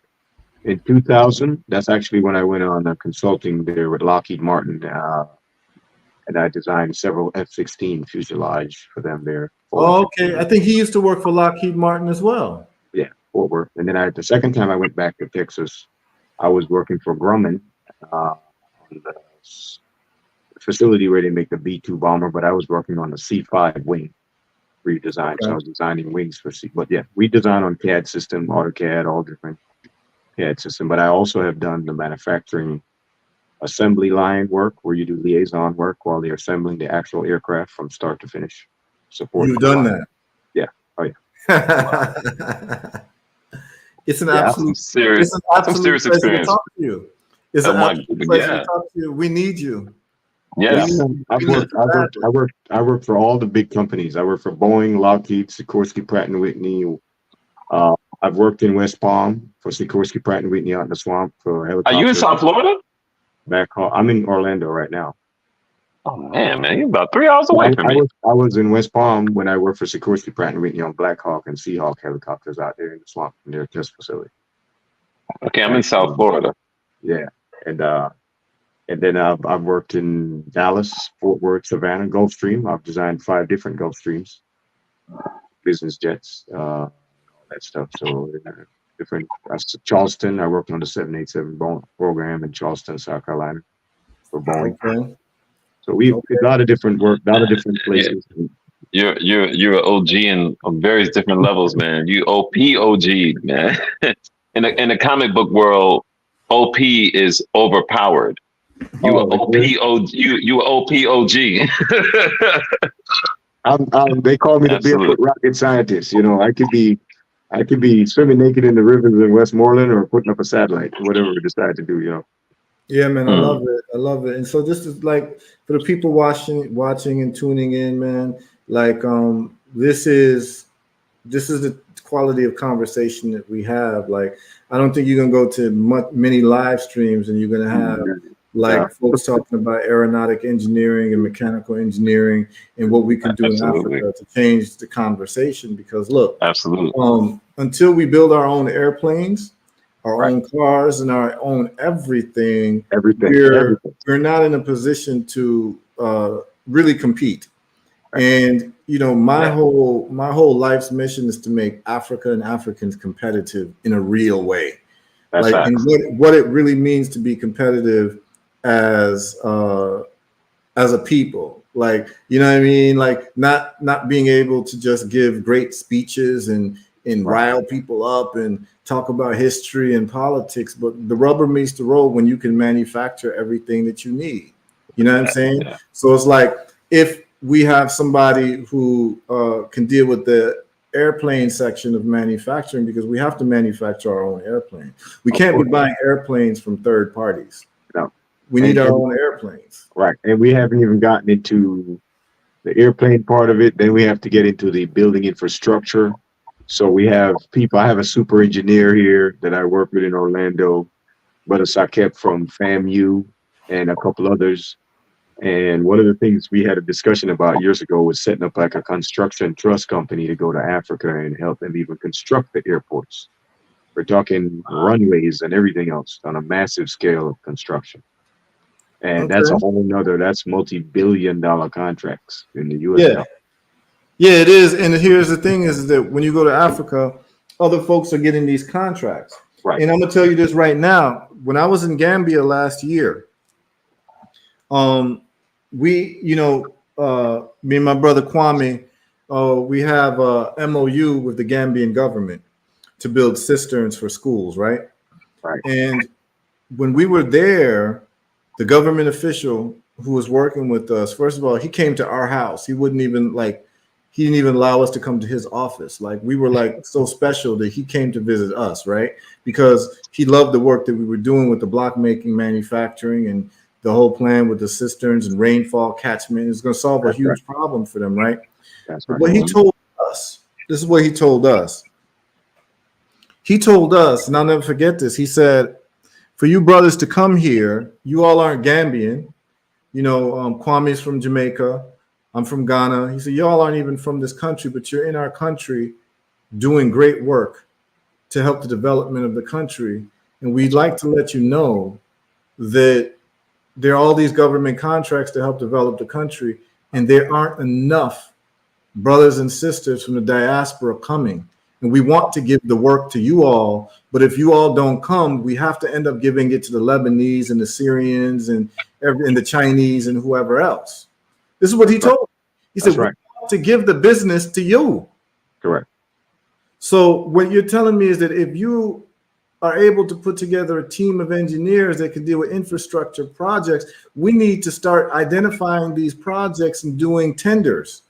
in 2000. That's actually when I went on consulting there with Lockheed Martin, and I designed several F-16 fuselage for them there. Forward. Oh, okay, I think he used to work for Lockheed Martin as well. Yeah, Fort Worth. And then the second time I went back to Texas, I was working for Grumman on the facility where they make the B-2 bomber, but I was working on the C-5 wing redesign. So I Okay. was designing wings for C. But yeah, we design on CAD system, AutoCAD, all different CAD system. But I also have done the manufacturing assembly line work where you do liaison work while they're assembling the actual aircraft from start to finish. Support You've the done line. that. Yeah. Oh yeah. Wow. It's an Yeah. Some absolute serious, it's an some absolute serious pleasure to experience. talk to you. It's Oh an my, absolute pleasure to yeah, talk to you. We need you. We Yeah, yes. need man. we need you badly. I worked for all the big companies. I worked for Boeing, Lockheed, Sikorsky, Pratt and Whitney. Uh, I've worked in West Palm for Sikorsky, Pratt and Whitney out in the swamp for Are you in helicopters. South Florida? Back home, I'm in Orlando right now. Oh man, you're about 3 hours But away from me. I was in West Palm when I worked for Sikorsky, Pratt and Whitney on Black Hawk and Seahawk helicopters out there in the swamp in their test facility. Okay, I'm in Back South then. Florida. Yeah, and uh, and then I've worked in Dallas, Fort Worth, Savannah, Gulfstream. I've designed 5 different Gulfstreams, business jets, all that stuff. So different. Charleston. I worked on the 787 program in Charleston, South Carolina for Boeing. Okay. So we a Okay. lot of different work, a lot of different Yeah, places. you're an OG in on various different levels, man. You OG, man. In the comic book world, OP is overpowered. You a Oh, OPO, you a OPOG. they call me the barefoot Absolutely, rocket scientist. You know, I could be swimming naked in the rivers in Westmoreland or putting up a satellite, whatever we decide to do. You know. Yeah, man, I love mm, it. I love it. And so this is like for the people watching and tuning in, man, like this is the quality of conversation that we have. Like, I don't think you're gonna go to many live streams and you're gonna have Yeah, like folks talking about aeronautic engineering and mechanical engineering and what we can do in absolutely, Africa to change the conversation. Because look, absolutely. until we build our own airplanes, our right. own cars, and our own everything, Everything, we're everything. we're not in a position to really compete. Right. And you know, Yeah, my whole life's mission is to make Africa and Africans competitive in a real way, That's like in facts. what it really means to be competitive as as a people. Like, you know what I mean? Like not being able to just give great speeches and Right. rile people up and talk about history and politics, but the rubber meets the road when you can manufacture everything that you need. You know what I'm saying? yeah, So it's like if we have somebody who can deal with the airplane section of manufacturing, because we have to manufacture our own airplane. We Of can't be course. buying airplanes from third parties. No. We need our And own airplanes. right. And we haven't even gotten into the airplane part of it. Then we have to get into the building infrastructure. So we have people. I have a super engineer here that I work with in Orlando, Brother Sakep from FAMU, and a couple others. And one of the things we had a discussion about years ago was setting up like a construction trust company to go to Africa and help them even construct the airports. We're talking runways and everything else on a massive scale of construction. And that's a Okay. whole nother, that's multi-billion-dollar contracts in the US Yeah. dollar. Yeah, it is. And here's the thing is that when you go to Africa, other folks are getting these contracts. Right. And I'm gonna tell you this right now. When I was in Gambia last year, um, we, me and my brother Kwame, we have a MOU with the Gambian government to build cisterns for schools, right? Right. And when we were there, the government official who was working with us, first of all, he came to our house. He didn't even allow us to come to his office. Like we were like so special that he came to visit us, right? Because he loved the work that we were doing with the block making, manufacturing, and the whole plan with the cisterns and rainfall catchment is going to solve a That's right. huge problem for them, right? That's But right. what he told us, this is what he told us. He told us, and I'll never forget this. He said, for you brothers to come here, you all aren't Gambian. You know, Kwame's from Jamaica. I'm from Ghana. He said, y'all aren't even from this country, but you're in our country doing great work to help the development of the country. And we'd like to let you know that there are all these government contracts to help develop the country, and there aren't enough brothers and sisters from the diaspora coming. And we want to give the work to you all, but if you all don't come, we have to end up giving it to the Lebanese and the Syrians and the Chinese and whoever else. This is what he told me. He said, we want to give the business to you. Correct. So what you're telling me is that if you are able to put together a team of engineers that can deal with infrastructure projects, we need to start identifying these projects and doing tenders.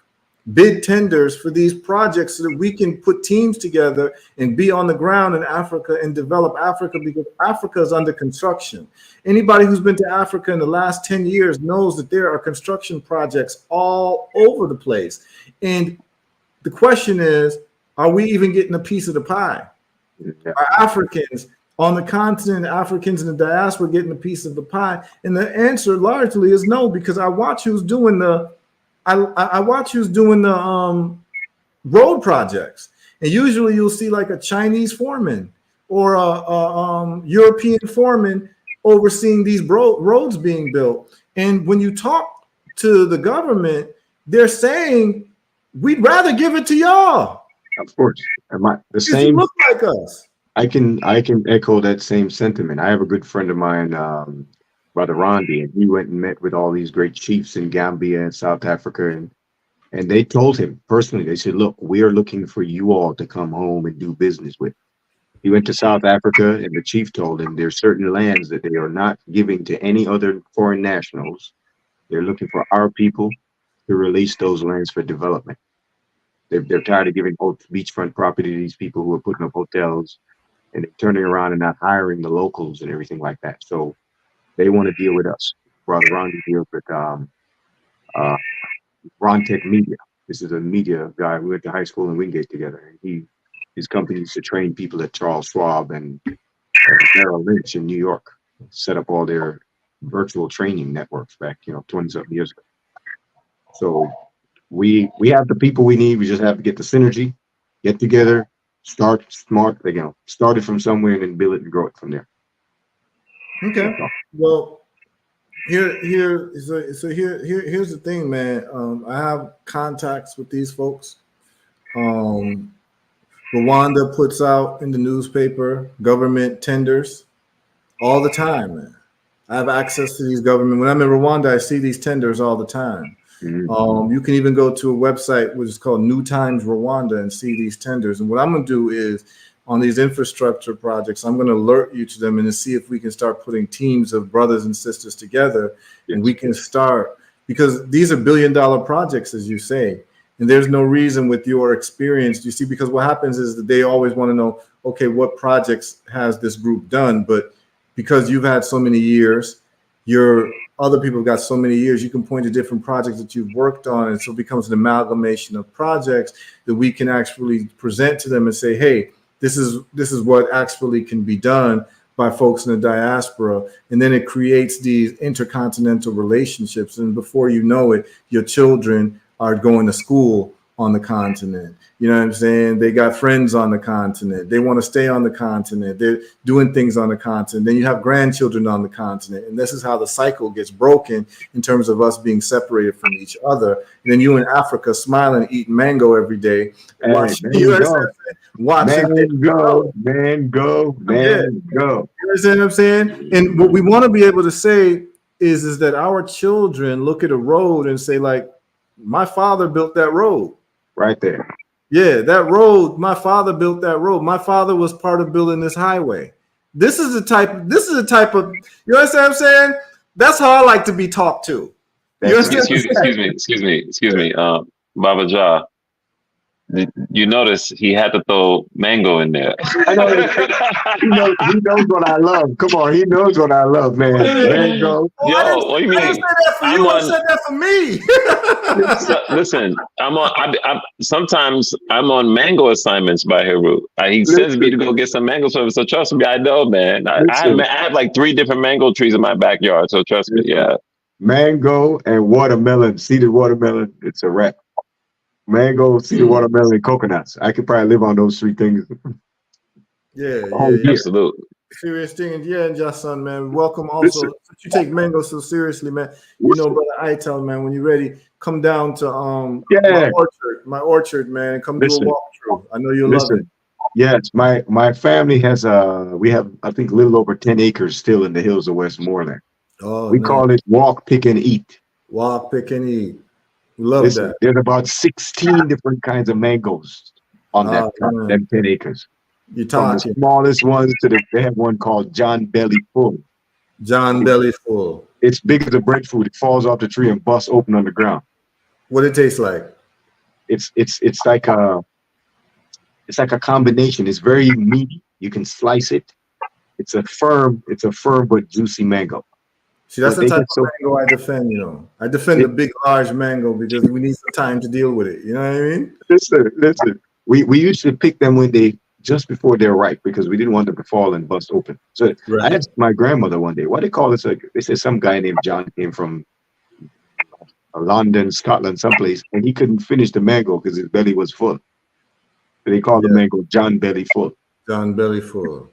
Bid tenders for these projects so that we can put teams together and be on the ground in Africa and develop Africa, because Africa is under construction. Anybody who's been to Africa in the last 10 years knows that there are construction projects all over the place. And the question is, are we even getting a piece of the pie? Yeah. Are Africans on the continent, Africans in the diaspora getting a piece of the pie? And the answer largely is no, because I watch who's doing the road projects, and usually you'll see like a Chinese foreman or a European foreman overseeing these roads being built. And when you talk to the government, they're saying, we'd rather give it to y'all. Of course. The same. You look like us. I can echo that same sentiment. I have a good friend of mine, Brother Rondi, and he went and met with all these great chiefs in Gambia and South Africa, and they told him personally, they said, look, we are looking for you all to come home and do business with. He went to South Africa, and the chief told him there's certain lands that they are not giving to any other foreign nationals. They're looking for our people to release those lands for development. They're tired of giving beachfront property to these people who are putting up hotels and turning around and not hiring the locals and everything like that. So they want to deal with us. Brother Rondi deals with Rontech Media. This is a media guy. We went to high school in Wingate together. And his company used to train people at Charles Schwab and Merrill Lynch in New York. Set up all their virtual training networks back, 20-something years ago. So we have the people we need. We just have to get the synergy, get together, start smart. Start it from somewhere and then build it and grow it from there. Okay. Well, here's the thing, man. I have contacts with these folks. Rwanda puts out in the newspaper government tenders all the time, man. I have access to these government. When I'm in Rwanda, I see these tenders all the time. Mm-hmm. You can even go to a website which is called New Times Rwanda and see these tenders. And what I'm going to do is, on these infrastructure projects, I'm going to alert you to them and to see if we can start putting teams of brothers and sisters together. Yes. And we can start, because these are billion-dollar projects, as you say. And there's no reason with your experience, you see, because what happens is that they always want to know, okay, what projects has this group done? But because you've had so many years, other people have got so many years, you can point to different projects that you've worked on. And so it becomes an amalgamation of projects that we can actually present to them and say, hey, this is what actually can be done by folks in the diaspora. And then it creates these intercontinental relationships. And before you know it, your children are going to school on the continent. You know what I'm saying? They got friends on the continent. They want to stay on the continent. They're doing things on the continent. Then you have grandchildren on the continent. And this is how the cycle gets broken in terms of us being separated from each other. And then you in Africa smiling, eating mango every day. Man, go. Man, go. You understand what I'm saying? And what we want to be able to say is that our children look at a road and say, like, my father built that road. Right there. Yeah, that road, my father built that road. My father was part of building this highway. This is the type of, you understand what I'm saying? That's how I like to be talked to. Excuse me. Baba Ja. You notice he had to throw mango in there. I know he knows what I love. Come on, he knows what I love, man. Mango. Oh, Yo, what do you I didn't mean? say that for I'm you. I on. said that for me. So, listen, I'm on. Sometimes I'm on mango assignments by Heru. He sends me to Listen, go get some mango service. So trust me, I know, man. listen, I have like 3 different mango trees in my backyard. So trust me, listen. yeah. Mango and watermelon, seeded watermelon. It's a wrap. Mango, seeded watermelon, and coconuts. I could probably live on those 3 things Yeah, all yeah. year. Absolutely. Serious thing, and yeah, and Justin, man, welcome. Also, Listen, since you take mango so seriously, man. You know, listen. brother Itel, man, when you're ready, come down to Yeah, my orchard, man, and come do a listen, walkthrough. I know you'll love it. listen. Yes, my family has we have I think a little over 10 acres still in the hills of Westmoreland. Oh, We nice. call it walk, pick, and eat. Walk, pick, and eat. We love Listen, that. there's about 16 different kinds of mangoes on that Oh plot, man, them 10 acres. you From the talking, smallest ones to they have one called John Belly Full. John Belly full. It's big as a breadfruit. It falls off the tree and busts open on the ground. What it tastes like? It's like a combination. It's very meaty. You can slice it. It's a firm but juicy mango. See, that's But the they type get of so mango I defend. You know, I defend the it, big, large mango because we need some time to deal with it. You know what I mean? listen. We usually pick them when they just before they're ripe because we didn't want them to fall and bust open. So I Right. asked my grandmother one day, what they call this? They said some guy named John came from London, Scotland, someplace, and he couldn't finish the mango because his belly was full. So they call the Yeah, mango John Belly Full. John Belly full.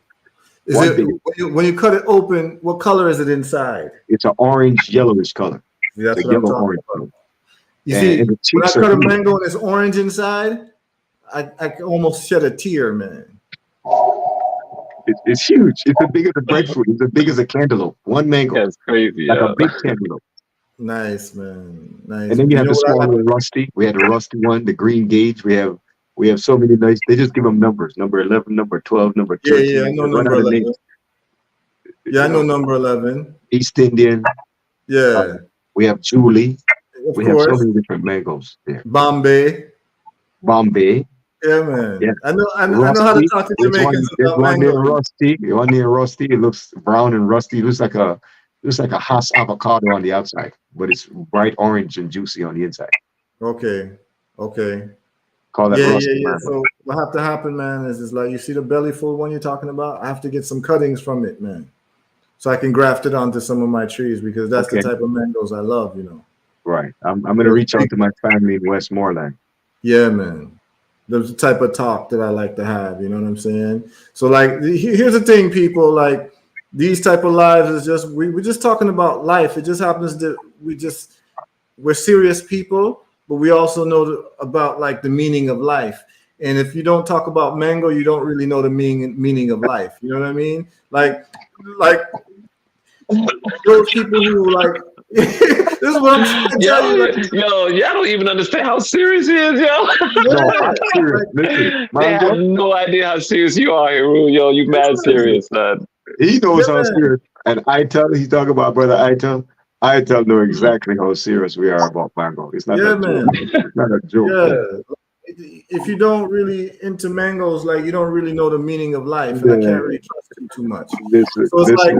Is One it day, when you cut it open? What color is it inside? it's an orange yellowish color. See, It's that's a what I'm yellow talking orange about. color. You And see, the when I cheeks are cut a huge. mango and it's orange inside, I can almost shed a tear, man. It's huge. It's as big as a breadfruit. It's as big as a cantaloupe. One mango, That's crazy, like a yo. big cantaloupe. Nice, man. And Nice. then you You have know the what? smaller rusty. We had a rusty one, the green gauge. We have so many nice. They just give them numbers: number 11, number 12, number Yeah, yeah, I 13. know They run number out of 11. names. Yeah, I You know know, number 11. East Indian. Uh, Yeah, we have Julie. of We have so course. many different mangoes there. Bombay. Bombay. Yeah, Yeah. man. I know how to Rusty. talk to Jamaicans There's about one mango. named Rusty. The one named Rusty. It looks brown and rusty. It looks like a Hass avocado on the outside, but it's bright orange and juicy on the inside. Okay. Okay. Call that Yeah, yeah, rusty yeah. mango. So what have to happen, man, is like you see the belly full one you're talking about. I have to get some cuttings from it, man, so I can graft it onto some of my trees because that's the Okay. type of mangoes I love. You know. Right. I'm gonna reach out to my family in Westmoreland. Yeah, man. There's the type of talk that I like to have. You know what I'm saying? So like, here's the thing, people. Like these type of lives is just we're just talking about life. It just happens that we're serious people, but we also know about like the meaning of life. And if you don't talk about mango, you don't really know the meaning of life. You know what I mean? Like those people who like. This is what I'm trying to tell you. Like, Y'all don't even understand how serious he is, yo. No, I'm yeah, serious. like, Listen, They have Mango, no idea how serious you are, Heru. Yo, you mad serious, man. he yeah, knows how man. serious. And I tell he's talking about brother I tell know exactly how serious we are about Mango. It's not Yeah, a joke. man. It's not a joke. Yeah. If you don't really into mangoes, like you don't really know the meaning of life, and I Yeah, can't really trust you too much. listen, So it's like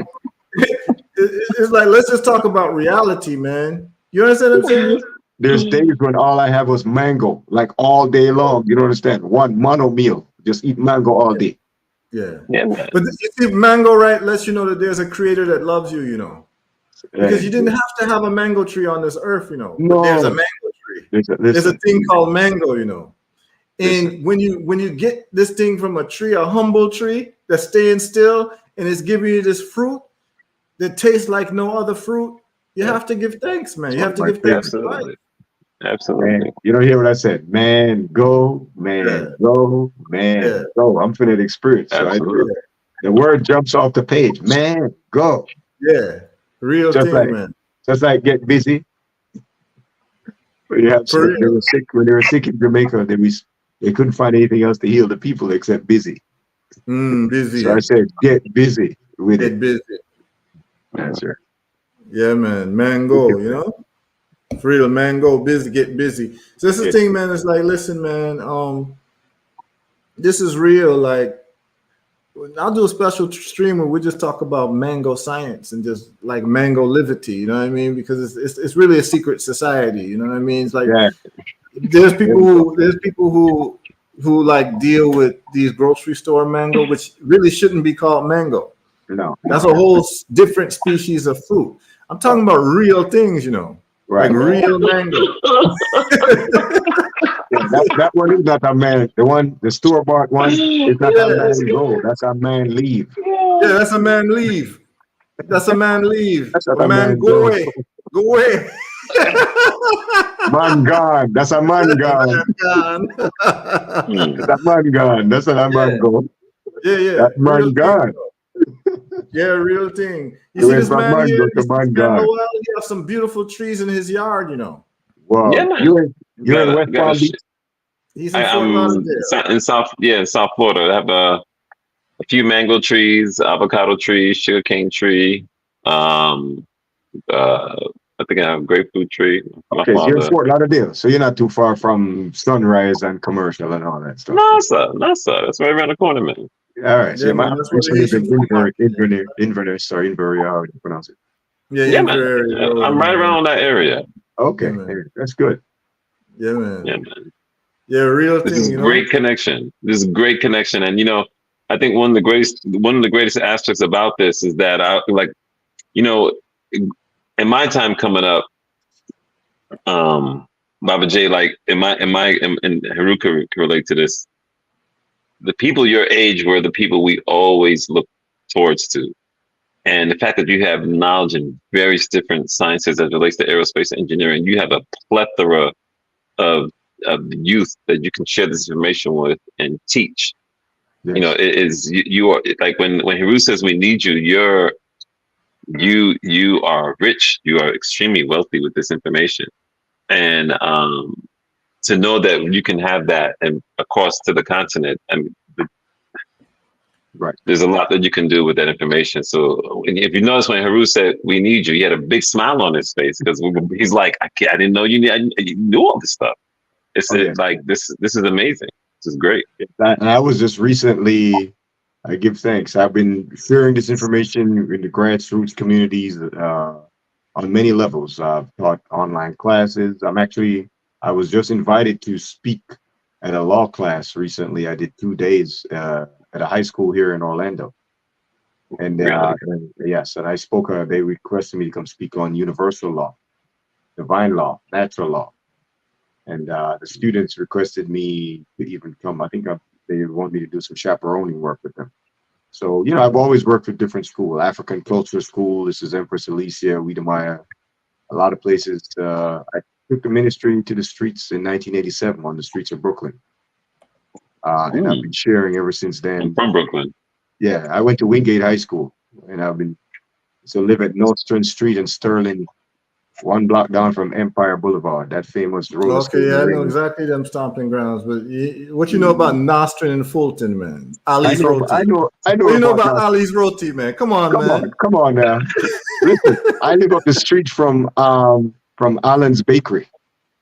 listen. it's like let's just talk about reality, man. You understand what I'm saying? There's days when all I have was mango, like all day long. You don't understand? One mono meal. Just eat mango all day. Yeah. Yeah, man. But you see, mango, right, lets you know that there's a creator that loves you, you know. Because Eh, you didn't have to have a mango tree on this earth, you know. But there's a no, mango tree. listen, There's a listen, thing called mango, you know. listen. And when you get this thing from a tree, a humble tree that's staying still and it's giving you this fruit that tastes like no other fruit, you Yeah, have to give thanks, man. It's You one have of to my give thanks favorites. to life. absolutely. Man, Absolutely. you don't hear what I said. Man, go, Yeah, man, go, yeah, man, go. I'm finna experience. So Absolutely. the word jumps off the page. Man, go. yeah. Real Just thing, like man. just like get busy. When you have For they real. were sick when they were sick in Jamaica, they couldn't find anything else to heal the people except busy. So I Busy. said, get busy with it. Get busy. That's right. Yeah, man. Mango, you know? For real, man, go busy, get busy. So this is the Yeah. thing, man. It's like, listen, man. This is real. Like, I'll do a special stream where we just talk about mango science and just like mango livity. You know what I mean? Because it's really a secret society. You know what I mean? It's like Yeah. there's people who like deal with these grocery store mango, which really shouldn't be called mango. No, That's no. a whole different species of fruit. I'm talking about real things, you know, like Right. real mango. Yeah, that one is not a man. The store bought one is not a Yeah, man go. That's a man leave. yeah, that's a man leave. That's a man leave. That's not A a man man go go. away. Go away. Man gone. That's a man gone. Man gone. Hmm. That's a man gone. That's not a man Yeah, go. yeah, yeah. That Real man thing. gone. Yeah, real thing. You He see went this from man here? mango You to see this man man gone. Noel? He has some beautiful trees in his yard, you know. Yeah, Wow. man. You're in West Palm Beach? He's in Fort I'm Lauderdale. in South Florida. I have a few mango trees, avocado tree, sugarcane tree. Um, uh, I think I have a grapefruit tree. My Okay, so you're in father. Fort Lauderdale. So you're not too far from Sunrise and Commercial and all that stuff. No, sir. No, sir. That's right around the corner, man. All right. So Yeah, yeah, man. I That's where used the to live Haitian in food market is. Inverness or Inver, how do you pronounce it? Yeah, Yeah, man. Inverary Road, I'm right man. around that area. Yeah, Okay, hey, man. that's good. Yeah, Yeah, man. man. Yeah, real This thing, is you know. great connection. This is great connection, and I think one of the greatest aspects about this is that I like, you know, in my time coming up, Baba J, like and Heru can relate to this. The people your age were the people we always look towards to. And the fact that you have knowledge in various different sciences as it relates to aerospace engineering, you have a plethora of youth that you can share this information with and teach. Yes. It is you are like when Heru says we need you, you are rich, you are extremely wealthy with this information, and to know that you can have that and across to the continent, I mean, Right. there's a lot that you can do with that information. So if you notice when Heru said we need you, he had a big smile on his face because he's like, I didn't know you knew all this stuff. Oh yeah. Like this is amazing. This is great. And I was just recently. I give thanks. I've been sharing this information in the grassroots communities on many levels. I've taught online classes. I was just invited to speak at a law class recently. I did 2 days at a high school here in Orlando. Really. And yes, and I spoke, they requested me to come speak on universal law, divine law, natural law. And the students requested me to even come. They want me to do some chaperoning work with them. So, I've always worked with different schools, African Cultural School. This is Empress Alicia, Wiedemeyer, a lot of places. I took the ministry to the streets in 1987 on the streets of Brooklyn. And I've been sharing ever since I'm then. from Brooklyn. Yeah, I went to Wingate High School and live at Nostrand Street in Sterling, one block down from Empire Boulevard, that famous roller Okay, skating yeah, I know ring. exactly them stomping grounds. But what you know about Nostrin and Fulton, man? Ali's I Roti. know, I know What you know about about that. Ali's Roti, man? Come on, man. Come on now. Listen, I live up the street from Allen's Bakery.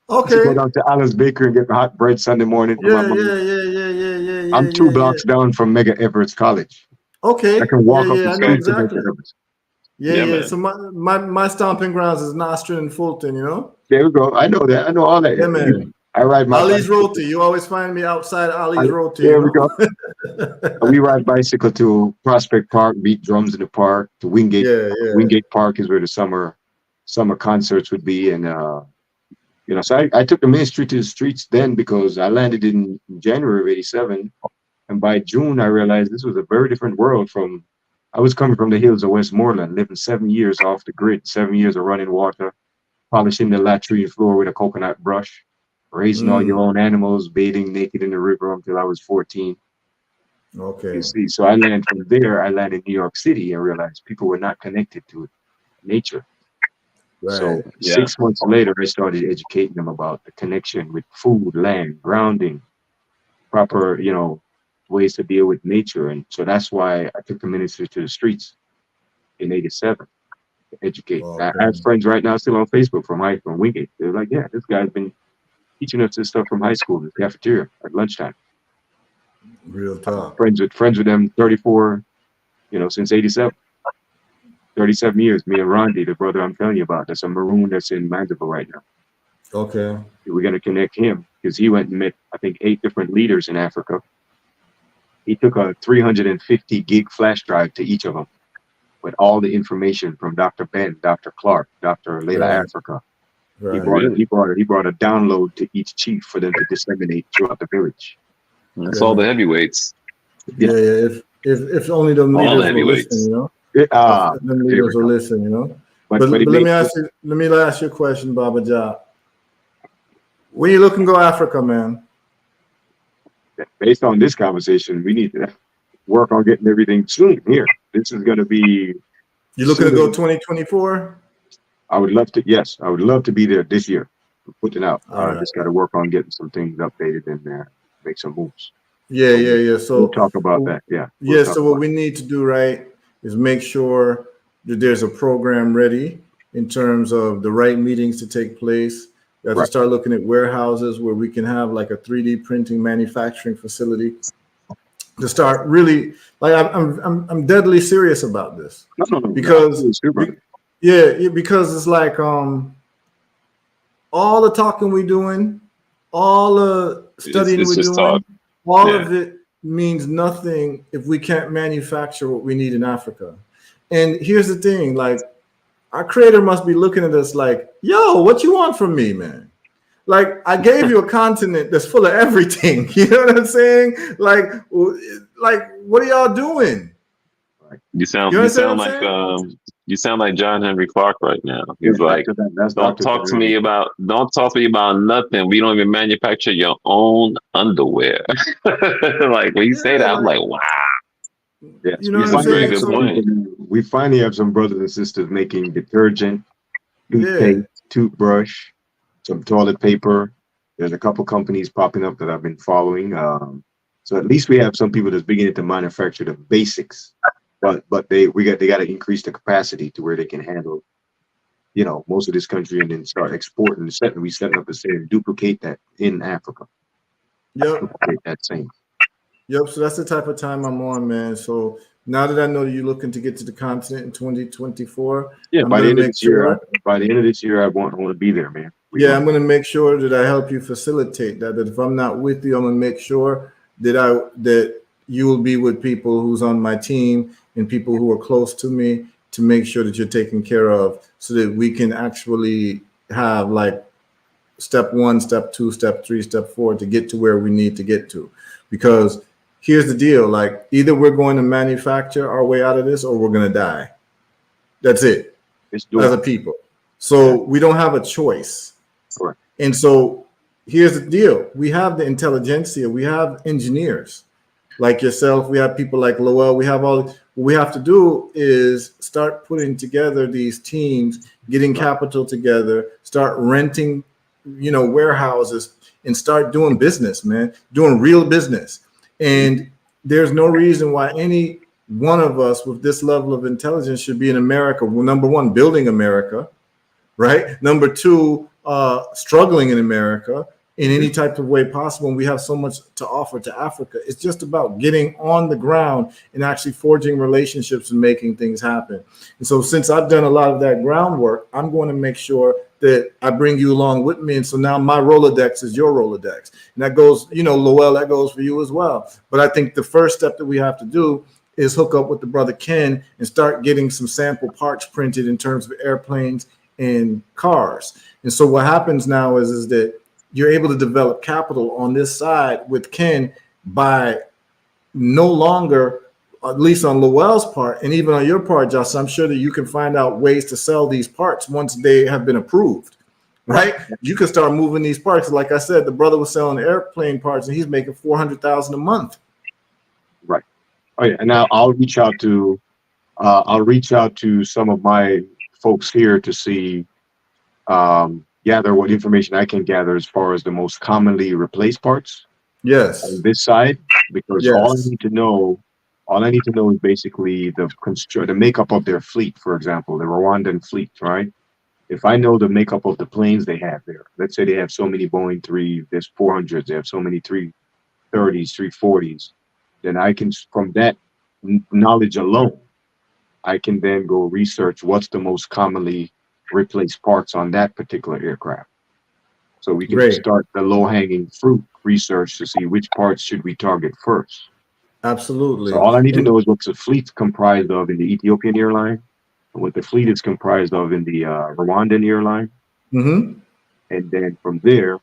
So go Okay. down to Allen's Bakery and get the hot bread Sunday morning for my Yeah, mom. yeah, yeah, yeah, yeah, yeah, yeah, I'm two yeah, yeah. blocks down from Mega Everett's College. I Okay. can Yeah, walk up the yeah, I know street to Mega exactly. Everett's. Yeah, Yeah, yeah. man. So my stomping grounds is Nostrin and Fulton, you know? There we go. I know that. I know all Yeah, that. man. I ride my Ali's bicycle. Roti. You always find me outside Ali's Roti, you There we know? go. We ride bicycle to Prospect Park, beat drums in the park. To Wingate. Yeah, yeah. Wingate Park is where the summer concerts would be, and so I took the ministry to the streets then because I landed in January of '87, and by June I realized this was a very different world from. I was coming from the hills of Westmoreland, living 7 years off the grid, 7 years of running water, polishing the latrine floor with a coconut brush, raising all your Mm, own animals, bathing naked in the river until I was 14. You okay. see, so I landed from there. I landed in New York City and realized people were not connected to nature. So Right. Yeah. 6 months later, I started educating them about the connection with food, land, grounding, proper, ways to deal with nature. And so that's why I took the ministry to the streets in '87. educate. I Okay. have friends right now still on Facebook from Wingate. They're like, yeah, this guy's been teaching us this stuff from high school in the cafeteria at lunchtime. Real talk. Friends with them 34, since 87. 37 years, me and Rondi, the brother I'm telling you about, that's a Maroon that's in Mandeville right now. Okay. We're going to connect him because he went and met, I think, 8 different leaders in Africa. He took a 350 gig flash drive to each of them with all the information from Dr. Ben, Dr. Clark, Dr. Layla Right. Africa. He Right. brought Really? he brought a download to each chief for them to disseminate throughout the village. That's Yeah. all the heavyweights. Yeah. Yeah. If only them All the leaders will listen, heavyweights. If There them we leaders will go. listen, But But he let made me ask you a question, Baba Ja. Where you looking to go Africa, man? based on this conversation, we need to work on getting everything soon here. This is going to be You looking to sooner go than- 2024? I would love to. Yes, I would love to be there this year. Putting out. All right. Just got to work on getting some things updated and make some moves. Yeah, yeah, yeah. We'll So talk about that. Yeah. yeah, so what we need to do, right, is make sure that there's a program ready in terms of the right meetings to take place. We have to Right. start looking at warehouses where we can have like a 3D printing manufacturing facility to start really like I'm deadly serious about this No, because it's super. because it's like all the talking we doing, all the studying It's we're just doing, talk. all Yeah. of it means nothing if we can't manufacture what we need in Africa. And here's the thing, like our creator must be looking at us like, yo, what you want from me, man? Like I gave you a continent that's full of everything. You know what I'm saying? Like what are y'all doing? You sound You you understand sound what I'm like saying? you sound like John Henry Clark right now. Yeah, He's like, that's don't Dr. talk to Henry. me about nothing. We don't even manufacture your own underwear. Like when you say that, I'm like, wow. Yes, You know we what I'm That's a very saying? good So point. we finally have some brothers and sisters making detergent, yeah, toothpaste, toothbrush, some toilet paper. There's a couple companies popping up that I've been following. So at least we have some people that's beginning to manufacture the basics, but they got to increase the capacity to where they can handle, most of this country and then start exporting. We setting up the same, duplicate that in Africa, yep. duplicate that same. Yep. So that's the type of time I'm on, man. So now that I know that you're looking to get to the continent in 2024, Yeah, I'm by the gonna end of make this year, sure. I want to be there, man. I'm gonna make sure that I help you facilitate that. That if I'm not with you, I'm gonna make sure that you will be with people who's on my team and people who are close to me to make sure that you're taken care of, so that we can actually have like step 1, step 2, step 3, step 4 to get to where we need to get to. Because here's the deal, like either we're going to manufacture our way out of this or we're going to die. That's it. It's As a doable. people. So we don't have a choice. Correct. And so here's the deal. We have the intelligentsia, we have engineers like yourself, we have people like Lowell, we have all. What we have to do is start putting together these teams, getting capital together, start renting, warehouses, and start doing business, man, doing real business. And there's no reason why any one of us with this level of intelligence should be in America. Well, number one, building America, right? Number two, struggling in America in any type of way possible. And we have so much to offer to Africa. It's just about getting on the ground and actually forging relationships and making things happen. And so since I've done a lot of that groundwork, I'm going to make sure that I bring you along with me. And so now my Rolodex is your Rolodex. And that goes, Lowell, that goes for you as well. But I think the first step that we have to do is hook up with the brother Ken and start getting some sample parts printed in terms of airplanes and cars. And so what happens now is that you're able to develop capital on this side with Ken by no longer, at least on Lowell's part, and even on your part, Josh, I'm sure that you can find out ways to sell these parts once they have been approved, right? You can start moving these parts. Like I said, the brother was selling airplane parts and he's making $400,000 a month. Right. Oh yeah. And now I'll reach out to some of my folks here to see, gather what information I can gather as far as the most commonly replaced parts Yes. on this side, because all I Yes. need to know All I need to know is basically the makeup of their fleet, for example, the Rwandan fleet, right? If I know the makeup of the planes they have there, let's say they have so many Boeing there's 400s, they have so many 330s, 340s, then I can, from that knowledge alone, I can then go research what's the most commonly replaced parts on that particular aircraft. So we can Great. start the low-hanging fruit research to see which parts should we target first. So Absolutely. all I need to And know is what the fleet's comprised of in the Ethiopian airline, and what the fleet is comprised of in the Rwandan airline. mhm. And then from there,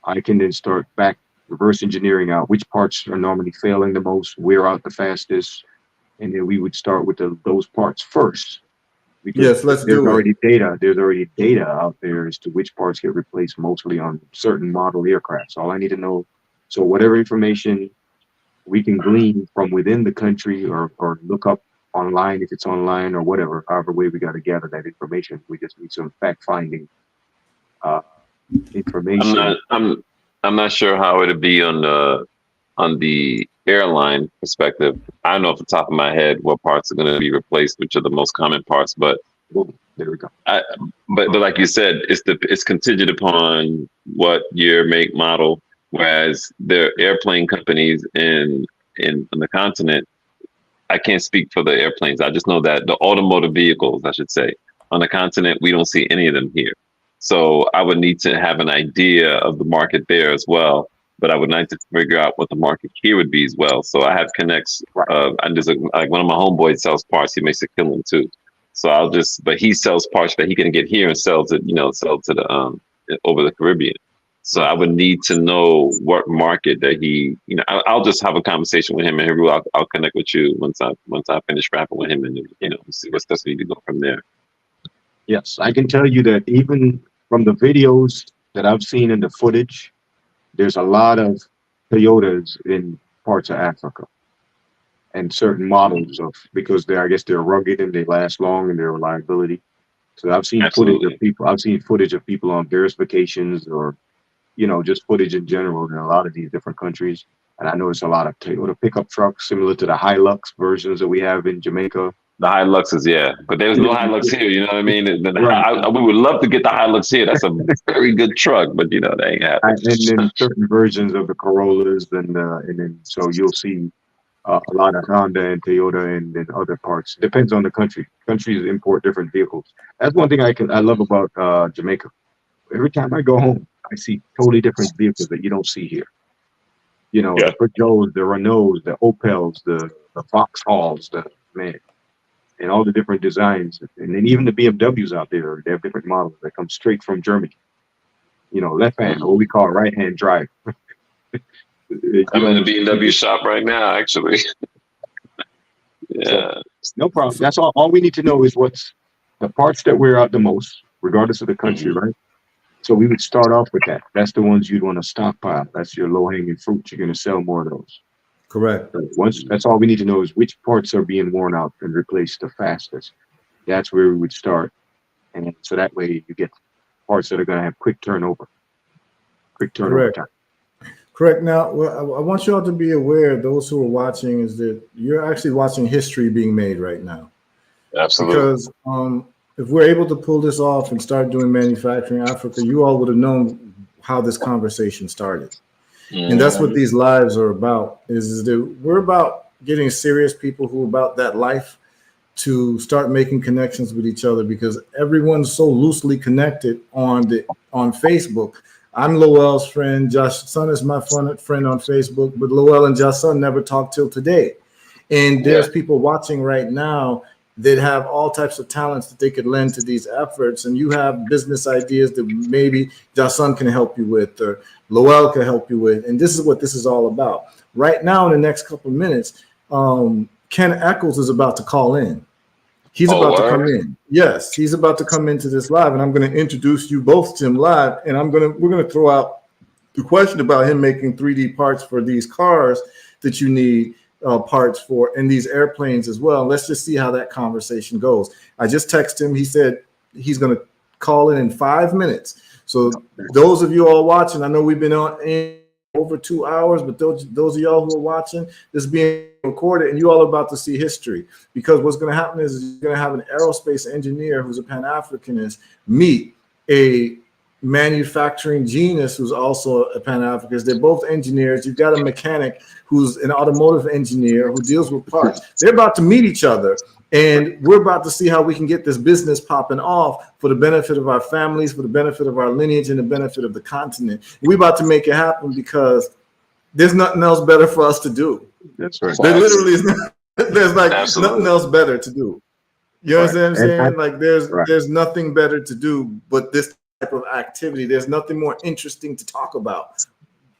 I can then start back reverse engineering out which parts are normally failing the most, wear out the fastest, and then we would start with those parts first, because Yes, let's there's do it. already data out there as to which parts get replaced mostly on certain model aircraft. So all I need to know, so whatever information we can glean from within the country, or look up online if it's online, or whatever, however way we got to gather that information. We just need some fact finding uh, I'm information. not I'm not sure how it'd be on the airline perspective. I don't know off the top of my head what parts are going to be replaced, which are the most common parts. But Boom, there we go. but like you said, it's contingent upon what year, make, model. Whereas there are airplane companies in on the continent. I can't speak for the airplanes. I just know that the automotive vehicles, I should say, on the continent, we don't see any of them here. So I would need to have an idea of the market there as well. But I would like to figure out what the market here would be as well. So I have connects. Right. And there's like one of my homeboys sells parts. He makes a killing too. So but he sells parts that he can get here and sells it, sell to the over the Caribbean. So I would need to know what market that he, I'll just have a conversation with him, and Heru, I'll connect with you once I finish rapping with him, and see what's best we need to go from there. Yes, I can tell you that even from the videos that I've seen in the footage, there's a lot of Toyotas in parts of Africa, and certain models of, because I guess they're rugged and they last long and their reliability. So I've seen Absolutely. footage of people on various vacations, or just footage in general in a lot of these different countries. And I notice a lot of Toyota pickup trucks similar to the Hilux versions that we have in Jamaica. The Hiluxes, yeah, but there's no Hilux here. You know what I mean? Right. We would love to get the Hilux here. That's a very good truck, but they ain't happening. And then certain versions of the Corollas, and then so you'll see a lot of Honda and Toyota, and then other parts. Depends on the country. Countries import different vehicles. That's one thing I love about Jamaica. Every time I go home, I see totally different vehicles that you don't see here. Yeah. The Peugeots, the Renaults, the Opels, the Vauxhalls, and all the different designs. And then even the BMWs out there, they have different models that come straight from Germany. Left hand, or what we call right hand drive. I'm in the BMW shop right now, actually. Yeah. So, no problem. That's all. All we need to know is what's the parts that wear out the most, regardless of the country, right? So we would start off with that. That's the ones you'd want to stockpile. That's your low hanging fruit. You're going to sell more of those. Correct. So that's all we need to know is which parts are being worn out and replaced the fastest. That's where we would start. And so that way you get parts that are going to have quick turnover time. Correct. Now, I want you all to be aware, those who are watching, is that you're actually watching history being made right now. Absolutely. Because if we're able to pull this off and start doing manufacturing in Africa, you all would have known how this conversation started. And that's what these lives are about, is that we're about getting serious people who are about that life to start making connections with each other, because everyone's so loosely connected on Facebook. I'm Lowell's friend. Josh Son is my friend on Facebook, but Lowell and Josh Son never talked till today. And there's people watching right now that have all types of talents that they could lend to these efforts. And you have business ideas that maybe Jason can help you with, or Lowell can help you with. And this is what this is all about. Right now, in the next couple of minutes, Ken Eccles is about to call in. He's about to come in. Yes, he's about to come into this live, and I'm going to introduce you both to him live. And we're going to throw out the question about him making 3D parts for these cars that you need parts for, and these airplanes as well. Let's just see how that conversation goes. I just texted him. He said he's going to call in 5 minutes. So those of you all watching, I know we've been on in over 2 hours, but those of y'all who are watching, this being recorded, and you all are about to see history. Because what's going to happen is you're going to have an aerospace engineer who's a Pan-Africanist meet a manufacturing genius who's also a Pan-Africanist. They're both engineers. You've got a mechanic who's an automotive engineer who deals with parts. They're about to meet each other, and we're about to see how we can get this business popping off for the benefit of our families, for the benefit of our lineage, and the benefit of the continent. We're about to make it happen because there's nothing else better for us to do. That's right. There literally is there's like Absolutely. nothing else better to do. You understand what I'm saying? Like there's right. nothing better to do but this type of activity. There's nothing more interesting to talk about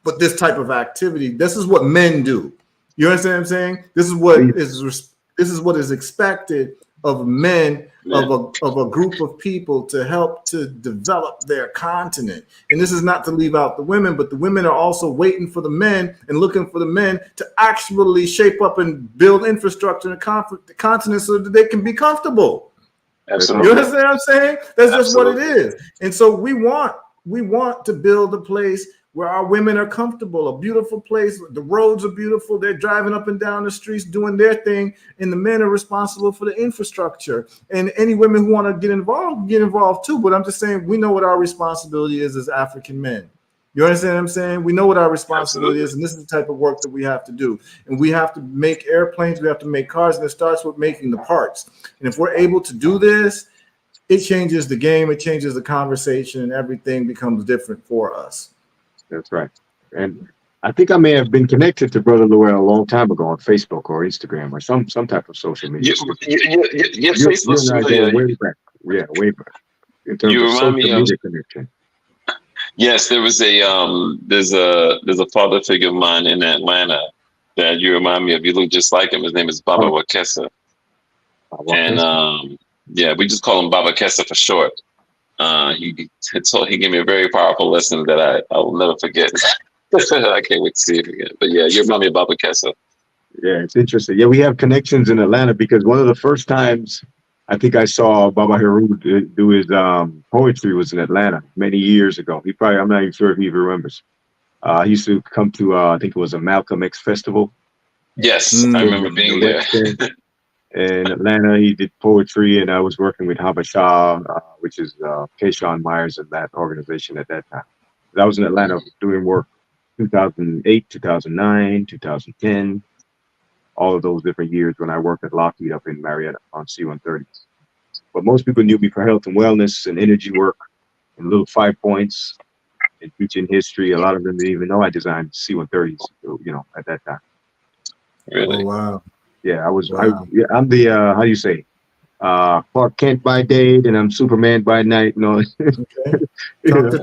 but this type of activity. This is what men do. You understand what I'm saying? This is what is expected of men, of a group of people to help to develop their continent. And this is not to leave out the women, but the women are also waiting for the men and looking for the men to actually shape up and build infrastructure in the continent so that they can be comfortable. Absolutely. You understand what I'm saying? That's just what it Absolutely. is. And so we want to build a place where our women are comfortable, a beautiful place. The roads are beautiful. They're driving up and down the streets doing their thing, and the men are responsible for the infrastructure. And any women who want to get involved too. But I'm just saying, we know what our responsibility is as African men. You understand what I'm saying? We know what our responsibility is, and this is the type of work that we have to do. And we have to make airplanes, we have to make cars, and it starts with making the parts. And if we're able to do this, it changes the game, it changes the conversation, and everything becomes different for us. That's right. And I think I may have been connected to Brother Llewellyn a long time ago on Facebook or Instagram or some type of social media. Your Facebook's familiar. Way back. Yeah, way back. In terms You of remind social me of media connection. yes. There was there's a father figure of mine in Atlanta that you remind me of. You look just like him. His name is Baba Wakesa, and yeah, we just call him Baba Kessa for short. He gave me a very powerful lesson that I will never forget. I can't wait to see it again. But yeah, you remind me of Baba Kessa. Yeah, it's interesting. Yeah, we have connections in Atlanta because one of the first times I think I saw Baba Heru do his poetry was in Atlanta many years ago. I'm not even sure if he even remembers. He used to come to, I think it was a Malcolm X festival. Yes, I remember being there. In Atlanta, he did poetry, and I was working with Habasha, which is Keishon Myers and that organization at that time. I was in Atlanta doing work 2008, 2009, 2010, all of those different years when I worked at Lockheed up in Marietta on C-130. But most people knew me for health and wellness and energy work and little 5 points and teaching history. A lot of them didn't even know I designed C-130s, at that time. Really? Oh, wow. Yeah, Wow. I'm the how do you say, Clark Kent by day, and I'm Superman by night. Okay. Talk to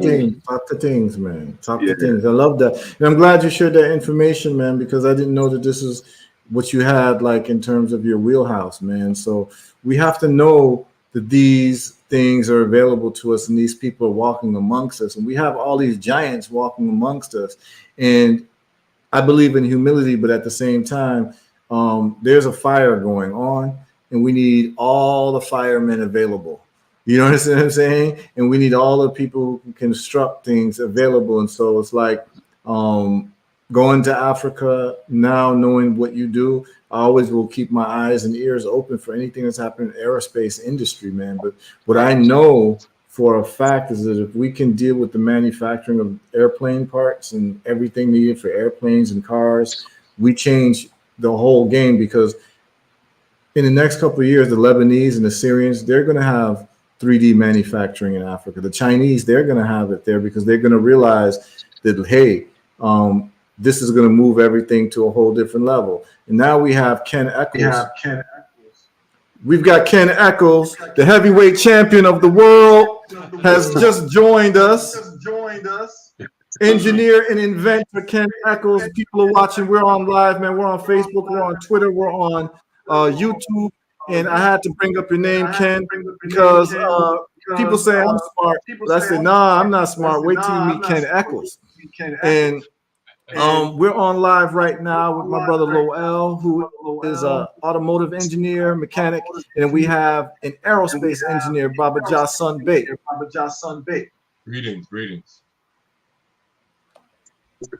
things, man. Talk to things. I love that. And I'm glad you shared that information, man, because I didn't know that this is what you had like in terms of your wheelhouse, man. So we have to know that these things are available to us and these people are walking amongst us. And we have all these giants walking amongst us. And I believe in humility, but at the same time, there's a fire going on, and we need all the firemen available. You know what I'm saying? And we need all the people who can construct things available. And so it's like going to Africa now, knowing what you do, I always will keep my eyes and ears open for anything that's happening in the aerospace industry, man. But what I know for a fact is that if we can deal with the manufacturing of airplane parts and everything needed for airplanes and cars, we change the whole game, because in the next couple of years, the Lebanese and the Syrians, they're going to have 3D manufacturing in Africa. The Chinese, they're going to have it there because they're going to realize that, hey, this is going to move everything to a whole different level. And now we have Ken Eccles. We've got Ken Eccles, the heavyweight champion of the world, has just joined us. Engineer and inventor Ken Eccles. People are watching. We're on live, man. We're on Facebook. We're on Twitter. We're on YouTube. And I had to bring up your name, Ken, because people say I'm smart. But I say, nah, I'm not smart. Wait till you meet Ken Eccles. And we're on live right now with my brother Lowell, who is an automotive engineer, mechanic, and we have an aerospace engineer, Baba Jason Bey. Greetings.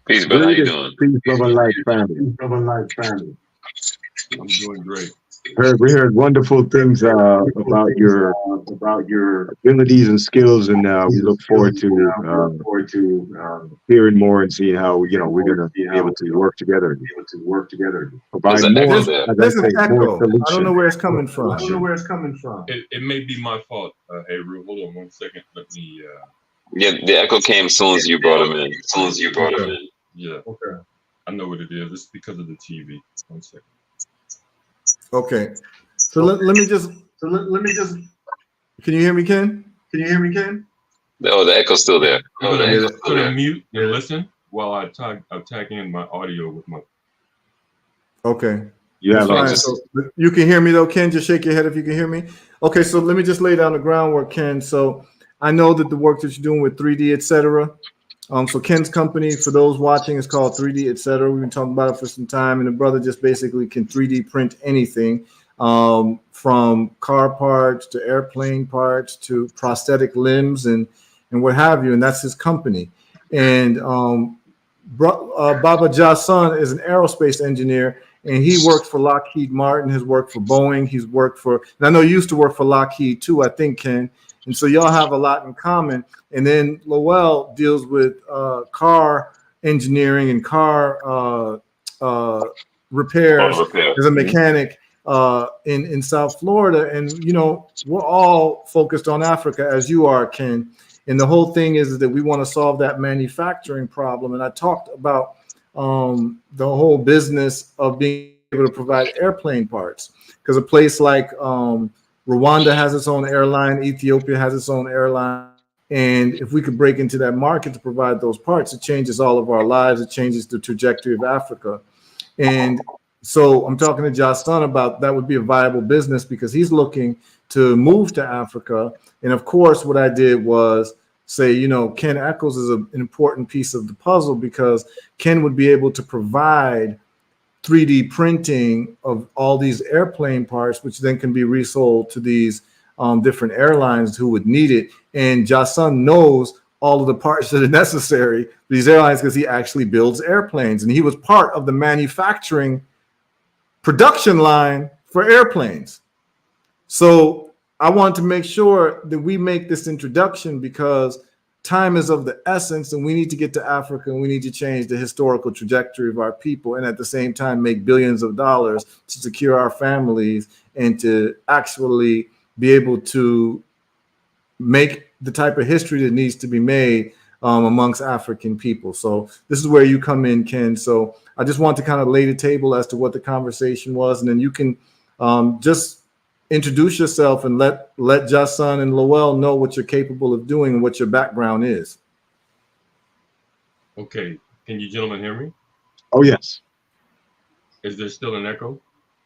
Peace, brother. How you doing? Peace, love, and life, family. I'm doing great. We heard wonderful things about your abilities and skills, and we look forward to hearing more and seeing how we're gonna be able to work together, and There's provide an more, echo There's there. as I there's an say, more echo. I don't know solution. where it's coming from. It may be my fault. Heru, hold on 1 second. Let me. Yeah, the echo came as soon as you brought him in. Okay. Yeah. Okay. I know what it is. It's because of the TV. 1 second. Okay. So let me just. Can you hear me, Ken? Oh, the echo's still there. I'm gonna, Yeah. mute and listen while I tag in my audio with my. Okay. You That's have fine. So you can hear me though, Ken. Just shake your head if you can hear me. Okay, so let me just lay down the groundwork, Ken. So I know that the work that you're doing with 3D, etc. So Ken's company, for those watching, is called 3D, etc. We've been talking about it for some time, and the brother just basically can 3D print anything, from car parts to airplane parts to prosthetic limbs and what have you. And that's his company. And Baba Jason is an aerospace engineer, and he worked for Lockheed Martin, has worked for Boeing, he's worked for, and I know you used to work for Lockheed too, I think, Ken. And so y'all have a lot in common. And then Lowell deals with car engineering and car repairs as a mechanic in South Florida. And, we're all focused on Africa, as you are, Ken. And the whole thing is that we want to solve that manufacturing problem. And I talked about the whole business of being able to provide airplane parts, because a place like Rwanda has its own airline, Ethiopia has its own airline. And if we could break into that market to provide those parts, it changes all of our lives. It changes the trajectory of Africa. And so I'm talking to Jason about that would be a viable business, because he's looking to move to Africa. And of course, what I did was say, Ken Eccles is an important piece of the puzzle, because Ken would be able to provide 3D printing of all these airplane parts, which then can be resold to these different airlines who would need it. And Jason knows all of the parts that are necessary for these airlines, because he actually builds airplanes, and he was part of the manufacturing production line for airplanes. So I want to make sure that we make this introduction, because time is of the essence, and we need to get to Africa, and we need to change the historical trajectory of our people, and at the same time make billions of dollars to secure our families and to actually be able to make the type of history that needs to be made amongst African people. So this is where you come in, Ken. So I just want to kind of lay the table as to what the conversation was, and then you can just introduce yourself and let Jason and Lowell know what you're capable of doing and what your background is. Okay, can you gentlemen hear me? Oh yes. Is there still an echo?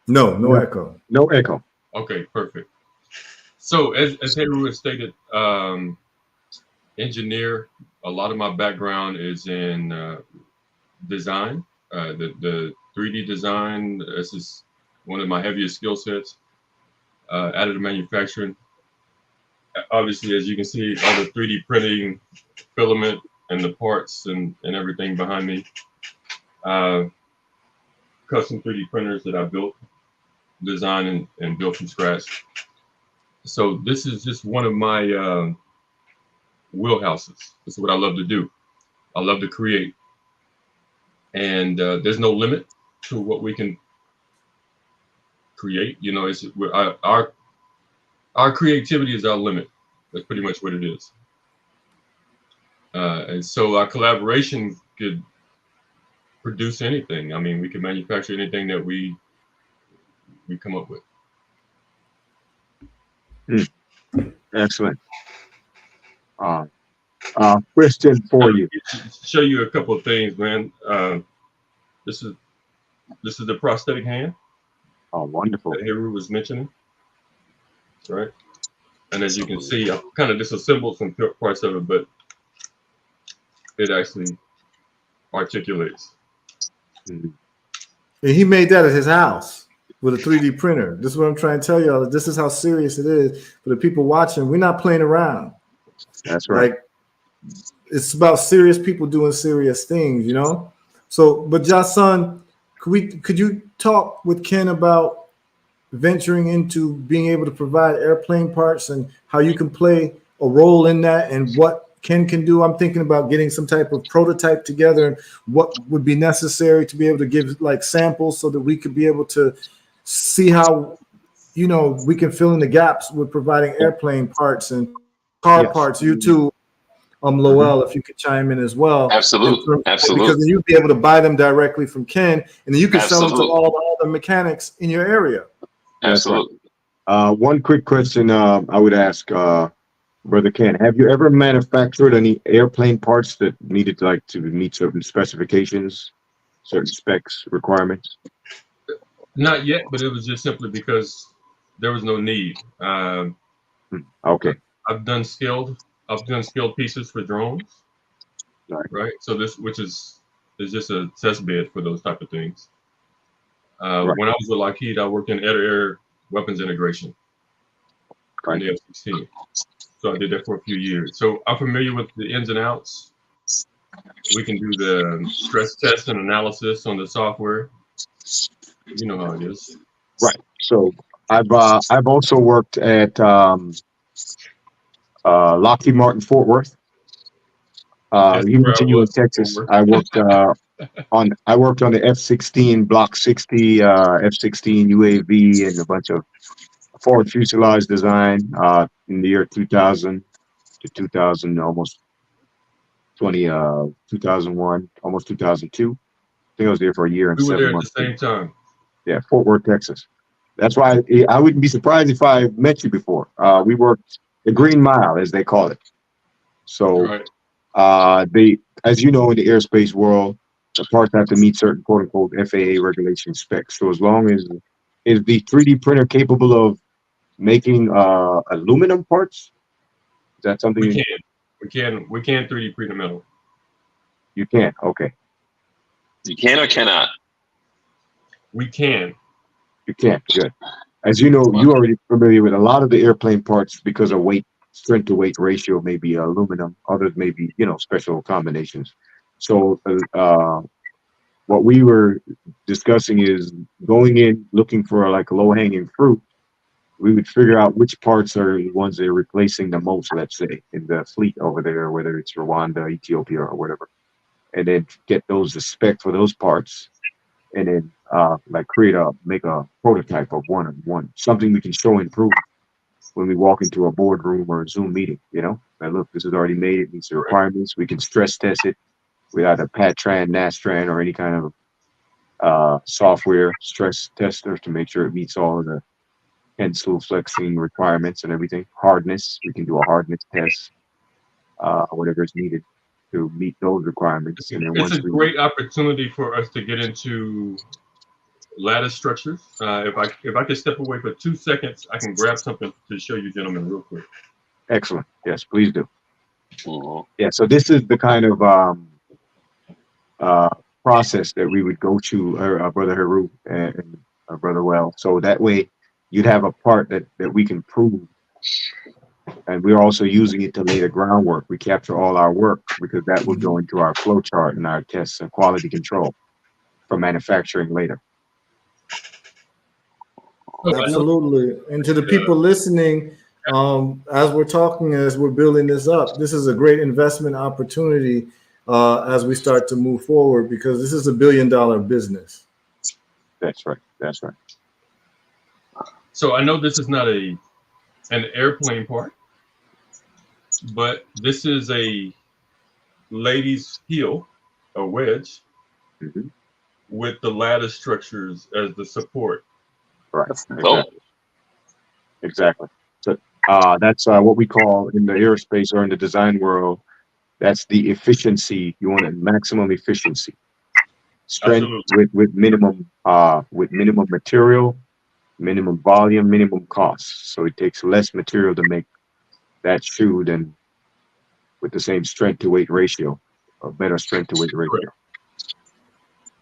No echo. No echo. Okay, perfect. So as Heru has stated, engineer. A lot of my background is in design. The 3D design. This is one of my heaviest skill sets. Additive manufacturing. Obviously, as you can see, all the 3D printing, filament, and the parts and everything behind me. Custom 3D printers that I built, designed and built from scratch. So this is just one of my wheelhouses. This is what I love to do. I love to create. And there's no limit to what we can create. It's our creativity is our limit. That's pretty much what it is. And so our collaboration could produce anything. I mean, we can manufacture anything that we come up with. Excellent. Question for you. Show you a couple of things, man. This is the prosthetic hand. Oh, wonderful. That Heru was mentioning, right? And as you can see, I've kind of disassembled some parts of it, but it actually articulates. And he made that at his house with a 3D printer. This is what I'm trying to tell y'all. This is how serious it is for the people watching. We're not playing around. That's right. Like, it's about serious people doing serious things, So, but Jason, could you talk with Ken about venturing into being able to provide airplane parts and how you can play a role in that and what Ken can do? I'm thinking about getting some type of prototype together and what would be necessary to be able to give like samples so that we could be able to see how, we can fill in the gaps with providing airplane parts and car Yes. parts. You too, Mhm. Lowell, if you could chime in as well, because Absolute. then you'd be able to buy them directly from Ken, and then you can sell them to Absolute. all the other mechanics in your area. That's right. Absolute. One quick question I would ask Brother Ken. Have you ever manufactured any airplane parts that needed to meet certain specifications, certain specs, requirements? Not yet, but it was just simply because there was no need. Okay. I've done skilled pieces for drones, All right. right? So this, which is just a test bed for those type of things. Right. When I was with Lockheed, I worked in air weapons integration on Right. the F-16. So I did that for a few years. So I'm familiar with the ins and outs. We can do the stress test and analysis on the software. You know how it is. Right. So I've also worked at Lockheed Martin Fort Worth, That's here where in I Genuine, was Texas. before. I worked on the F-16 Block 60, F-16 UAV, and a bunch of forward fuselage design in the year 2000 to 2000, almost 2001, almost 2002. I think I was there for a year and We were there seven at the months. same time. Yeah, Fort Worth, Texas. That's why I wouldn't be surprised if I met you before. We worked the Green Mile, as they call it. So Right. they, as you know, in the airspace world, the parts have to meet certain quote unquote FAA regulation specs. So as long as is the 3D printer capable of making aluminum parts? Is that something We can. We can 3D print a metal. you can? Okay, You can or cannot. We can. you can. Good. As you know, you already familiar with a lot of the airplane parts because of weight, strength to weight ratio, maybe aluminum. Others may be, special combinations. So what we were discussing is going in looking for like low hanging fruit. We would figure out which parts are the ones they're replacing the most, let's say, in the fleet over there, whether it's Rwanda, Ethiopia, or whatever, and then get those the spec for those parts, and then like make a prototype of one, something we can show and prove when we walk into a boardroom or a Zoom meeting. And look, this is already made. It meets the requirements. We can stress test it with either Patran, Nastran, or any kind of software stress tester to make sure it meets all of the tensile flexing requirements and everything. Hardness, we can do a hardness test, whatever is needed to meet those requirements. And then It's a once we, great opportunity for us to get into lattice structures. If I could step away for 2 seconds, I can grab something to show you gentlemen real quick. excellent, yes, please do. Mhm. Yeah, so this is the kind of uh, process that we would go to our brother Heru and our brother Well. So that way you'd have a part that we can prove. And we're also using it to lay the groundwork. We capture all our work because that will go into our flow chart and our tests and quality control for manufacturing later. So I know Absolutely. And to the people listening, as we're talking, as we're building this up, this is a great investment opportunity as we start to move forward because this is $1 billion business. That's right. That's right. So I know this is not an airplane part, but this is a lady's heel, a wedge, Mhm. with the lattice structures as the support. Right. That's Exactly. dope. Exactly. So that's what we call in the aerospace or in the design world. That's the efficiency. You want a maximum efficiency, strength Absolutely. with minimum material, minimum volume, minimum cost. So it takes less material to make that shoe than with the same strength to weight ratio, or better strength to weight ratio.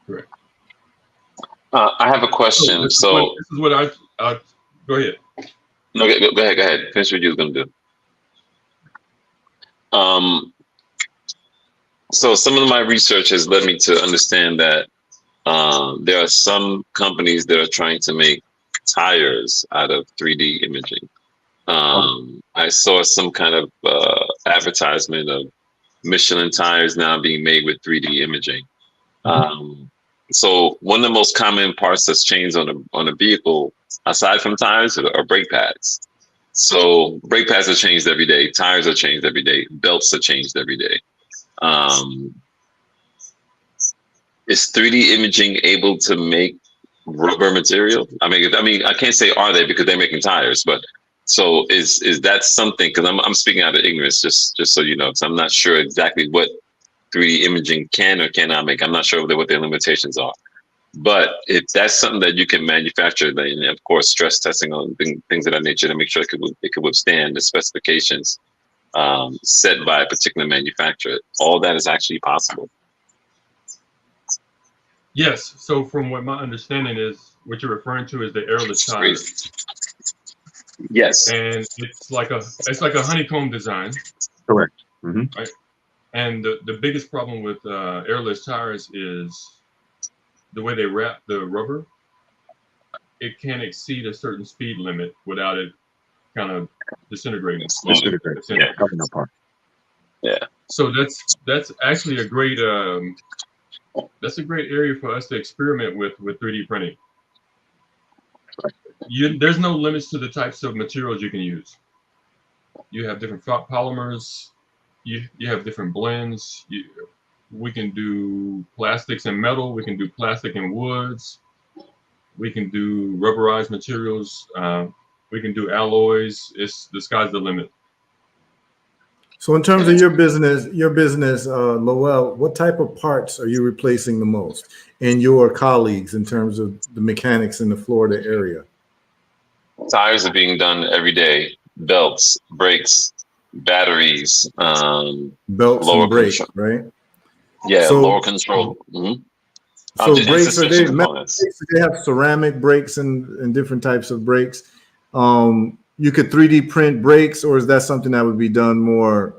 Correct. I have a question. This So is what I go ahead. no, go ahead. Go ahead. Finish what you was gonna do. So some of my research has led me to understand that There are some companies that are trying to make tires out of 3D imaging. I saw some kind of advertisement of Michelin tires now being made with 3D imaging. So one of the most common parts that's changed on a vehicle, aside from tires, are brake pads. So brake pads are changed every day, tires are changed every day, belts are changed every day. Is 3D imaging able to make rubber material? I mean, I can't say are they because they're making tires, but so is that something? Because I'm speaking out of ignorance, just so you know, because I'm not sure exactly what 3D imaging can or cannot make. I'm not sure what their limitations are. But if that's something that you can manufacture, then of course stress testing on things of that nature to make sure it could withstand the specifications set by a particular manufacturer. All that is actually possible. Yes. So from what my understanding is, what you're referring to is the airless tire. Yes. And it's like a honeycomb design. Correct. Right. And the biggest problem with airless tires is the way they wrap the rubber. It can't exceed a certain speed limit without it kind of disintegrating. Yeah, coming apart. Yeah. So that's actually a great area for us to experiment with 3D printing. There's no limits to the types of materials you can use. You have different polymers. You have different blends. We can do plastics and metal. We can do plastic and woods. We can do rubberized materials. We can do alloys. The sky's the limit. So in terms of your business, Lowell, what type of parts are you replacing the most, and your colleagues in terms of the mechanics in the Florida area? Tires are being done every day. Belts, brakes, batteries, belts and brakes, right? Yeah, so, lower control. So brakes, are they metal brakes? They have ceramic brakes and different types of brakes. You could 3D print brakes, or is that something that would be done more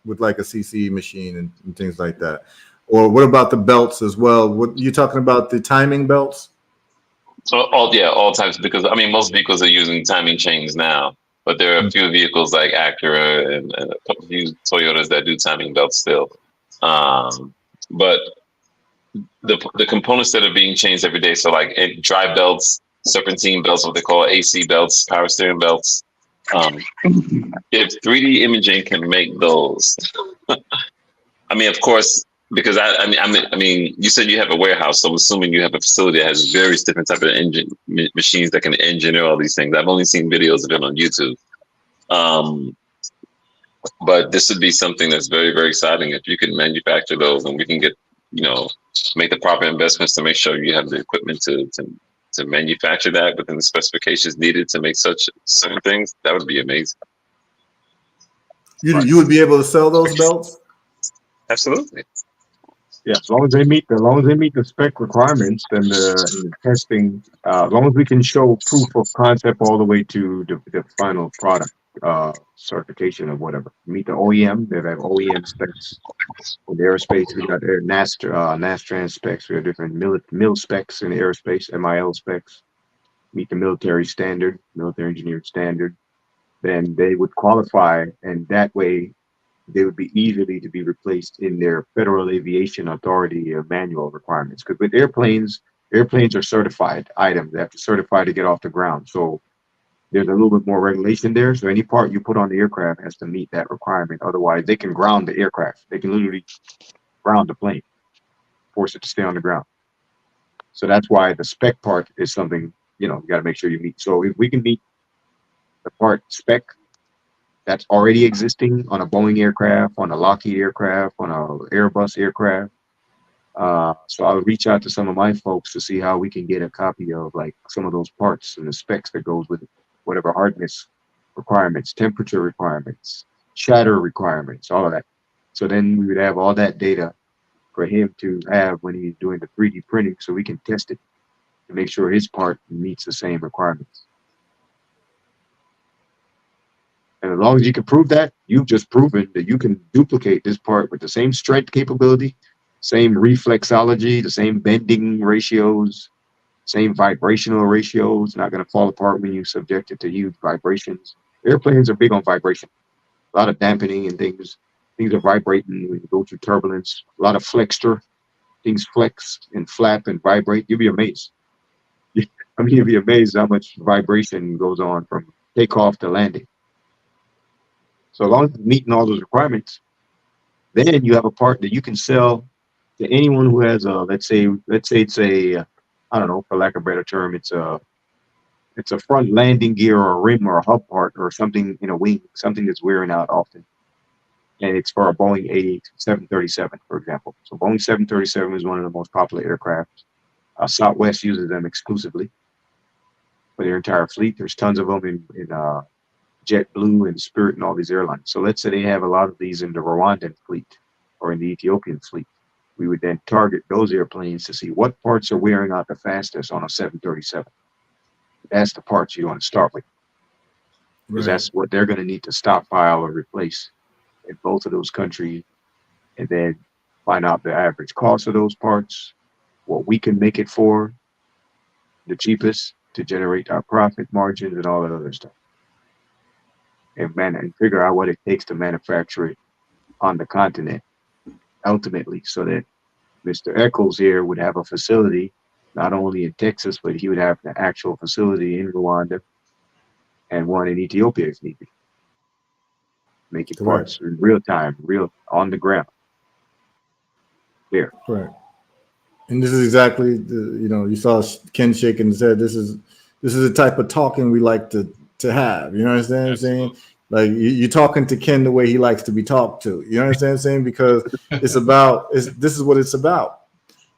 with like a CCE machine and things like that? Or what about the belts as well? What you talking about, the timing belts? So all types, because I mean most vehicles are using timing chains now, but there are a few vehicles like Acura and a couple of Toyotas that do timing belts still. But the components that are being changed every day, so like drive belts, serpentine belts, what they call AC belts, power steering belts. If 3D imaging can make those, I mean, of course, because I mean, you said you have a warehouse, so I'm assuming you have a facility that has various different type of engine machines that can engineer all these things. I've only seen videos of it on YouTube. But this would be something that's very, very exciting if you can manufacture those, and we can get, make the proper investments to make sure you have the equipment to manufacture that within the specifications needed to make such certain things. That would be amazing. You would be able to sell those belts? Absolutely. Yeah, as long as they meet the spec requirements, then the testing, as long as we can show proof of concept all the way to the final product certification or whatever. Meet the OEM, they have OEM specs. In aerospace, we got NASTRAN specs. We have different mil specs in aerospace, MIL specs. Meet the military standard, military engineering standard. Then they would qualify, and that way they would be easily to be replaced in their Federal Aviation Authority manual requirements. Because with airplanes are certified items. They have to certify to get off the ground. So there's a little bit more regulation there. So any part you put on the aircraft has to meet that requirement. Otherwise, they can ground the aircraft. They can literally ground the plane, force it to stay on the ground. So that's why the spec part is something, you got to make sure you meet. So if we can meet the part spec that's already existing on a Boeing aircraft, on a Lockheed aircraft, on a Airbus aircraft. So I'll reach out to some of my folks to see how we can get a copy of like some of those parts and the specs that goes with it, whatever hardness requirements, temperature requirements, shatter requirements, all of that. So then we would have all that data for him to have when he's doing the 3D printing, so we can test it to make sure his part meets the same requirements. And as long as you can prove that, you've just proven that you can duplicate this part with the same strength capability, Same reflexology, the same bending ratios, same vibrational ratios. Not going to fall apart when you subject it to huge vibrations. Airplanes are big on vibration. A lot of dampening and things. Things are vibrating when you go through turbulence. A lot of flexor. Things flex and flap and vibrate. You'll be amazed. I mean, you'll be amazed how much vibration goes on from takeoff to landing. So as long as it's meeting all those requirements, then you have a part that you can sell to anyone who has a, let's say it's a, I don't know, for lack of a better term, it's a front landing gear or a rim or a hub part or something in a wing, something that's wearing out often. And it's for a Boeing 737, for example. So Boeing 737 is one of the most popular aircraft. Southwest uses them exclusively for their entire fleet. There's tons of them in JetBlue and Spirit and all these airlines. So let's say they have a lot of these in the Rwandan fleet or in the Ethiopian fleet. We would then target those airplanes to see what parts are wearing out the fastest on a 737. That's the parts you want to start with, because that's what they're going to need to stockpile or replace in both of those countries, and then find out the average cost of those parts, what we can make it for, the cheapest to generate our profit margins and all that other stuff. And figure out what it takes to manufacture it on the continent ultimately, so that Mr. Eccles here would have a facility not only in Texas, but he would have an actual facility in Rwanda and one in Ethiopia if needed. Making parts in real time, real on the ground. There. Right. And this is exactly the, you saw Ken shaking his head. This is the type of talking we like to have. You know what I'm saying? Like you're talking to Ken the way he likes to be talked to. You understand what I'm saying? Because this is what it's about.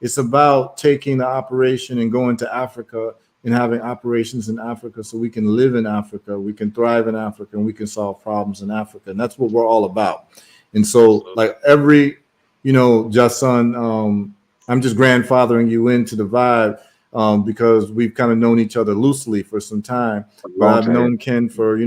It's about taking the operation and going to Africa and having operations in Africa so we can live in Africa, we can thrive in Africa, and we can solve problems in Africa. And that's what we're all about. And so like every, Jason, I'm just grandfathering you into the vibe because we've kind of known each other loosely for some time. But I've known Ken for,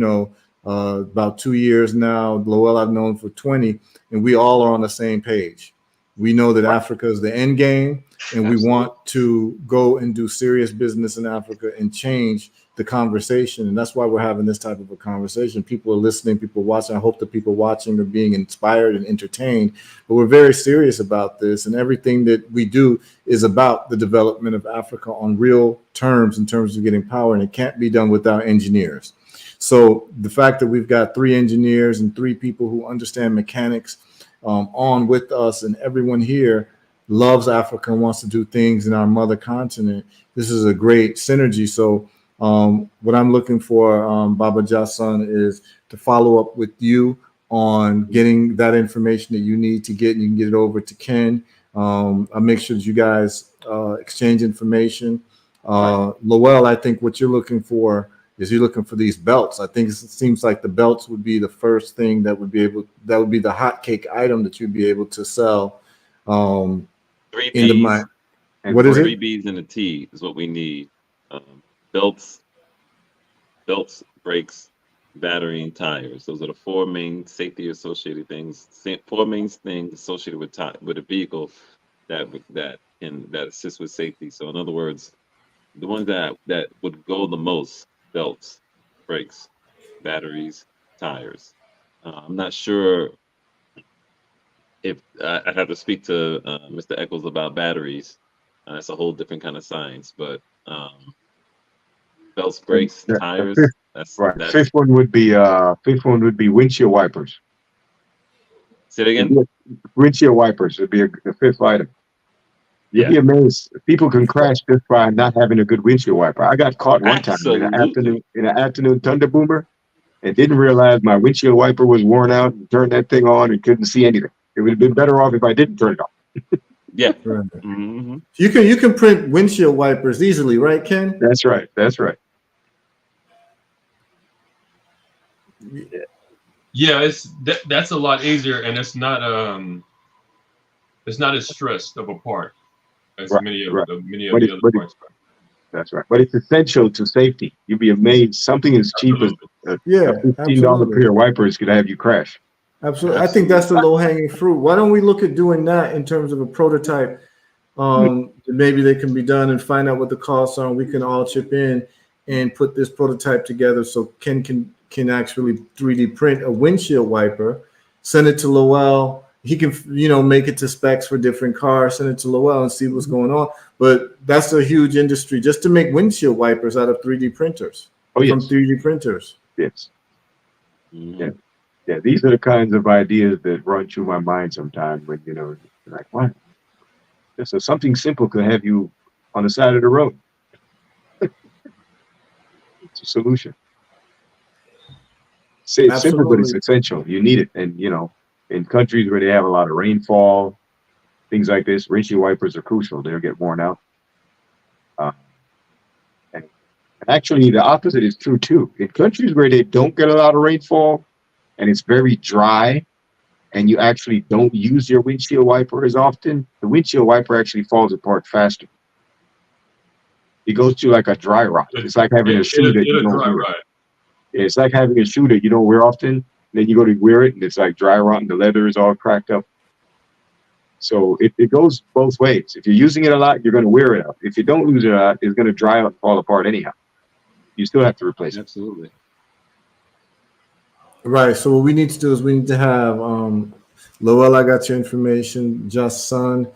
about 2 years now. Lowell I've known for 20, and we all are on the same page. We know that Africa is the end game, and we want to go and do serious business in Africa and change the conversation. And that's why we're having this type of a conversation. People are listening, people are watching. I hope the people watching are being inspired and entertained. But we're very serious about this, and everything that we do is about the development of Africa on real terms in terms of getting power, and it can't be done without engineers. So the fact that we've got 3 engineers and 3 people who understand mechanics on with us, and everyone here loves Africa and wants to do things in our mother continent, this is a great synergy. So what I'm looking for, Baba Jason, is to follow up with you on getting that information that you need to get, and you can get it over to Ken. I'll make sure that you guys exchange information. Lowell, I think what you're looking for is you're looking for these belts. I think it seems like the belts would be the first thing that would be the hot cake item that you'd be able to sell. 3 in the Bs. What is it? 3 Bs and a T is what we need. Belts, brakes, battery, and tires. Those are the 4 main safety associated things. 4 main things associated with a vehicle that assists with safety. So in other words, the ones that would go the most: belts, brakes, batteries, tires. I'm not sure if I'd have to speak to Mr. Eccles about batteries. That's a whole different kind of science, but belts, brakes, tires. That's right. Fifth one would be windshield wipers. Say it again. Windshield wipers would be the 5th item. You'd be amazed. People can crash just by not having a good windshield wiper. I got caught one time in an afternoon thunder boomer and didn't realize my windshield wiper was worn out, and turned that thing on and couldn't see anything. It would have been better off if I didn't turn it off. Yeah. Mm-hmm. You can print windshield wipers easily, right, Ken? That's right. Yeah, that's a lot easier, and it's not as stressed of a part as many of the other parts. That's right. But it's essential to safety. You'd be amazed. Something as cheap as a $15 pair of wipers could have you crash. Absolutely. I think that's the low hanging fruit. Why don't we look at doing that in terms of a prototype? Maybe they can be done and find out what the costs are, and we can all chip in and put this prototype together so Ken can actually 3D print a windshield wiper, send it to Lowell. He can, make it to specs for different cars, send it to Lowell and see what's going on. But that's a huge industry just to make windshield wipers out of 3D printers. Oh, yes. From 3D printers. Yes. Yeah. Yeah. These are the kinds of ideas that run through my mind sometimes when, you're like, what? So something simple could have you on the side of the road. It's a solution. It's simple, but it's essential. You need it. And, in countries where they have a lot of rainfall, things like this, windshield wipers are crucial. They'll get worn out. And actually, the opposite is true, too. In countries where they don't get a lot of rainfall and it's very dry, and you actually don't use your windshield wiper as often, the windshield wiper actually falls apart faster. It goes through like a dry rot. It's like having a shoe that you don't wear. Yeah, it's like having a shoe that you don't wear often. Then you go to wear it, and it's like dry rot, and the leather is all cracked up. So it goes both ways. If you're using it a lot, you're going to wear it out. If you don't use it a lot, it's going to dry out and fall apart anyhow. You still have to replace it. Absolutely. Right. So what we need to do is we need to have Lowell, I got your information. Just Son,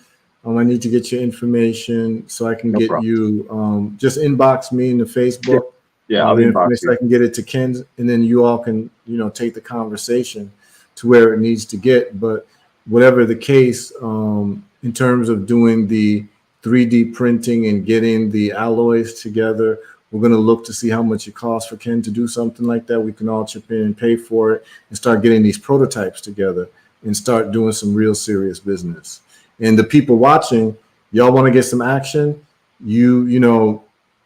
I need to get your information so I can get you. Just inbox me in the Facebook. Yeah, I'll inbox you. So I can get it to Ken, and then you all can take the conversation to where it needs to get. But whatever the case, in terms of doing the 3D printing and getting the alloys together, we're going to look to see how much it costs for Ken to do something like that. We can all chip in and pay for it and start getting these prototypes together and start doing some real serious business. And the people watching, y'all want to get some action,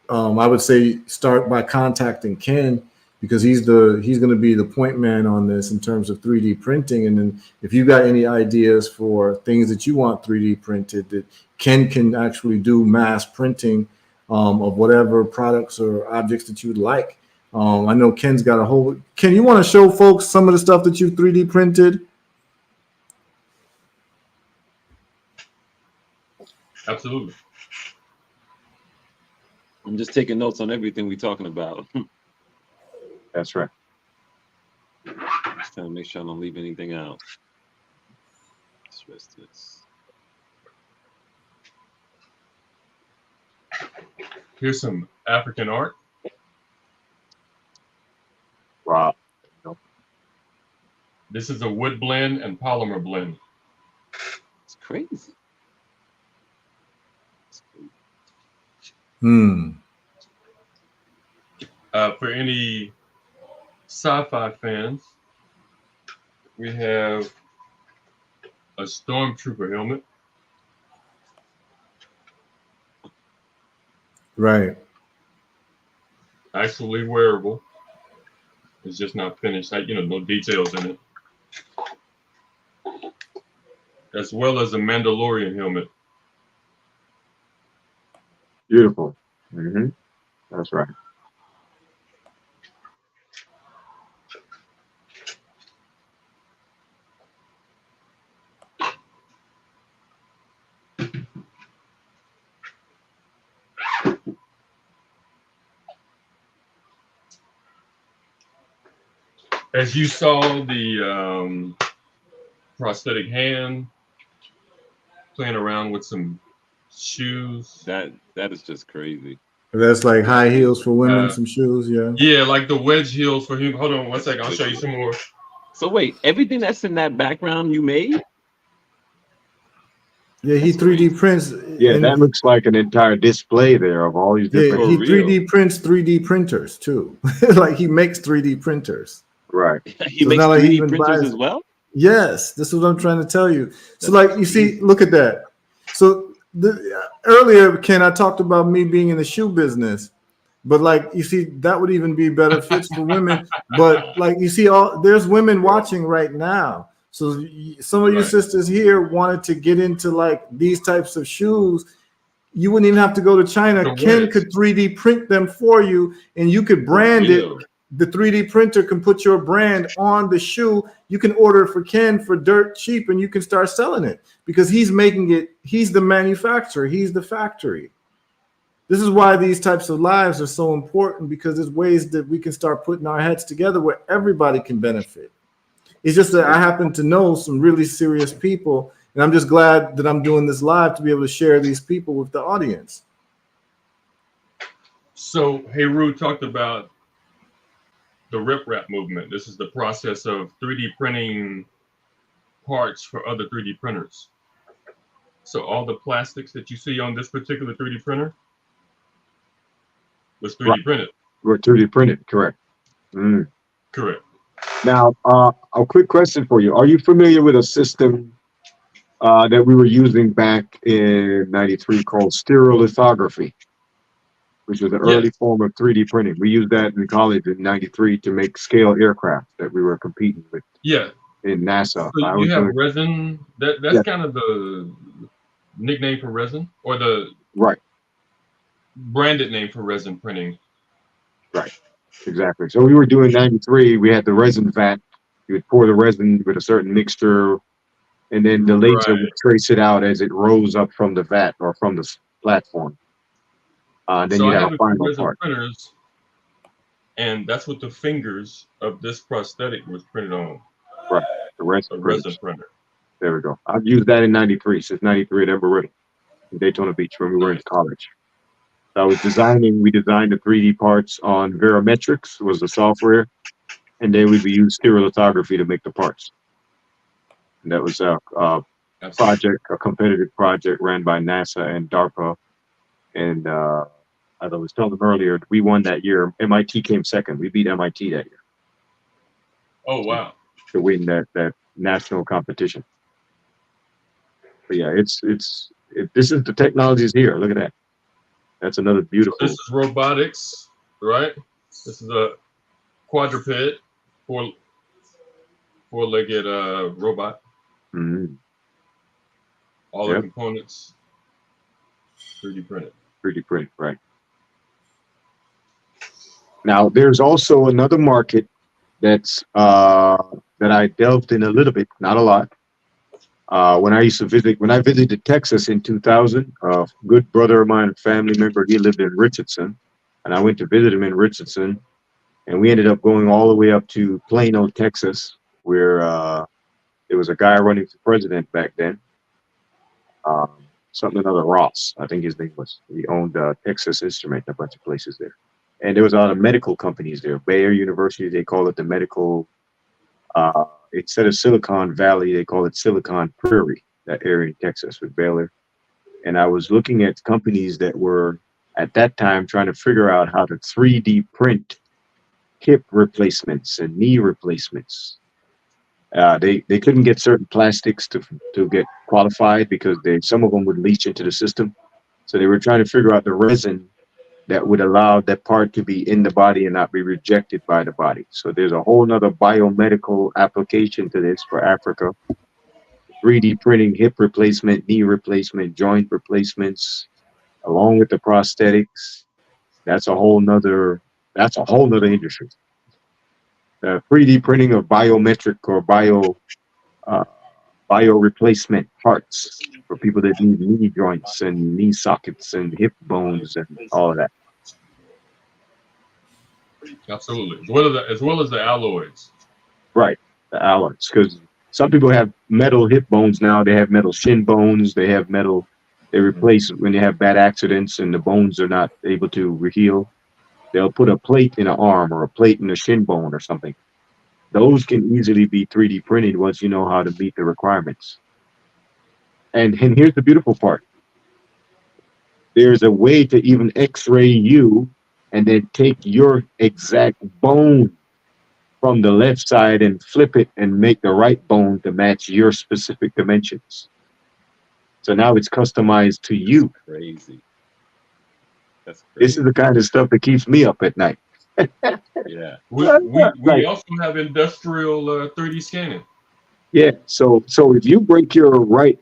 I would say start by contacting Ken, because he's going to be the point man on this in terms of 3D printing. And then if you got any ideas for things that you want 3D printed, that Ken can actually do mass printing of whatever products or objects that you'd like. I know Ken's got a whole. Ken, you want to show folks some of the stuff that you've 3D printed? Absolutely. I'm just taking notes on everything we're talking about. That's right. Just trying to make sure I don't leave anything out. Let's this. Here's some African art. Wow. This is a wood blend and polymer blend. It's crazy. For any sci-fi fans, we have a stormtrooper helmet. Right. Actually wearable. It's just not finished. No details in it. As well as a Mandalorian helmet. Beautiful. Mm-hmm. That's right. As you saw, the prosthetic hand, playing around with some shoes. That is just crazy. That's like high heels for women, some shoes, yeah. Yeah, like the wedge heels for him. Hold on one second, I'll show you some more. So wait, everything that's in that background you made? Yeah, he 3D prints. Yeah, that looks like an entire display there of all these different. Yeah, he 3D prints 3D printers too. Like he makes 3D printers. Right. He makes 3D printers as well? Yes, this is what I'm trying to tell you. So like you see, look at that. So earlier, Ken, I talked about me being in the shoe business, but like you see, that would even be better fits for women. But like you see, there's women watching right now. So some of you sisters here wanted to get into like these types of shoes. You wouldn't even have to go to China. Ken could 3D print them for you, and you could brand it. the 3D printer can put your brand on the shoe. You can order it for Ken for dirt cheap, and you can start selling it because he's making it. He's the manufacturer. He's the factory. This is why these types of lives are so important, because there's ways that we can start putting our heads together where everybody can benefit. It's just that I happen to know some really serious people, and I'm just glad that I'm doing this live to be able to share these people with the audience. So Heru talked about the rip-wrap movement. This is the process of 3D printing parts for other 3D printers. So all the plastics that you see on this particular 3D printer was 3D printed. We're 3D printed, correct. Mm. Correct. Now, a quick question for you. Are you familiar with a system that we were using back in '93 called stereolithography, which was an early form of 3D printing? We used that in college in '93 to make scale aircraft that we were competing with. Yeah. In NASA. So you have resin. That's kind of the nickname for resin, or the branded name for resin printing. Right. Exactly. So we were doing '93. We had the resin vat. You would pour the resin with a certain mixture, and then the laser would trace it out as it rose up from the vat or from the platform. Then so you I have have a final resin part. printers, and that's what the fingers of this prosthetic was printed on. Right. The resin printer. There we go. I've used that in '93, since '93 at Embry-Riddle in Daytona Beach when we were in college. So we designed the 3D parts on Verimetrics, was the software, and then we used stereolithography to make the parts. And that was a project, a competitive project ran by NASA and DARPA. And as I was telling them earlier, we won that year. MIT came second. We beat MIT that year. Oh, wow. To win that national competition. But yeah, this is the technology is here. Look at that. That's another beautiful. This is robotics, right? This is a quadruped, four-legged robot. Mm-hmm. All the components 3D printed. 3D printed, right. Now, there's also another market that's that I delved in a little bit, not a lot. When I visited Texas in 2000, a good brother of mine, a family member, he lived in Richardson, and I went to visit him in Richardson, and we ended up going all the way up to Plano, Texas, where there was a guy running for president back then, something or other Ross, I think his name was. He owned Texas Instrument, a bunch of places there, and there was a lot of medical companies there. Baylor University, they call it the medical. Instead of Silicon Valley, they call it Silicon Prairie, that area in Texas with Baylor. And I was looking at companies that were at that time trying to figure out how to 3D print hip replacements and knee replacements. They couldn't get certain plastics to get qualified because some of them would leach into the system. So they were trying to figure out the resin that would allow that part to be in the body and not be rejected by the body. So there's a whole nother biomedical application to this for Africa. 3D printing hip replacement, knee replacement, joint replacements, along with the prosthetics. That's a whole nother industry. 3D printing of biometric or bio replacement parts for people that need knee joints and knee sockets and hip bones and all of that. Absolutely, as well as the alloys. Right, the alloys, because some people have metal hip bones now. They have metal shin bones. They have metal. They replace when they have bad accidents and the bones are not able to heal. They'll put a plate in an arm or a plate in a shin bone or something. Those can easily be 3D printed once you know how to meet the requirements. And here's the beautiful part. There's a way to even X-ray you and then take your exact bone from the left side and flip it and make the right bone to match your specific dimensions. So now it's customized to you. Crazy. That's crazy. This is the kind of stuff that keeps me up at night. Yeah. We also have industrial 3D scanning. Yeah. So if you break your right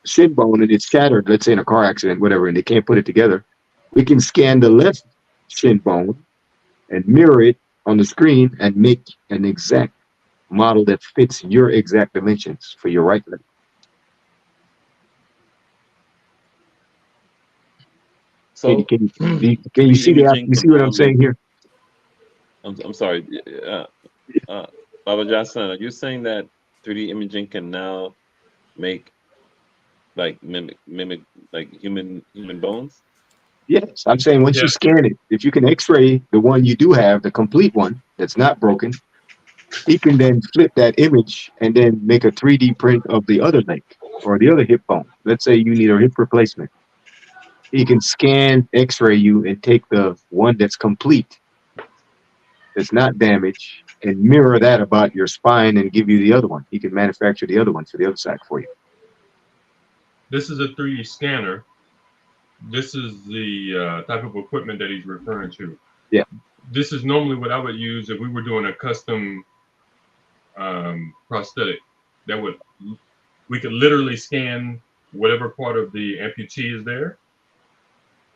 shin bone and it's shattered, let's say in a car accident, whatever, and they can't put it together, we can scan the left shin bone and mirror it on the screen and make an exact model that fits your exact dimensions for your right leg. So Can you 3D see the imaging you can see what now I'm make. saying here? I'm sorry. Uh, Baba Johnson, are you saying that 3D imaging can now make like mimic like human bones? Yes, I'm saying once you Yes. scan it, if you can X-ray the one you do have, the complete one that's not broken, he can then flip that image and then make a 3D print of the other leg or the other hip bone. Let's say you need a hip replacement. He can scan, X-ray you, and take the one that's complete, that's not damaged, and mirror that about your spine and give you the other one. He can manufacture the other one for the other side for you. This is a 3D scanner. This is the type of equipment that he's referring to. Yeah. This is normally what I would use if we were doing a custom prosthetic. We could literally scan whatever part of the amputee is there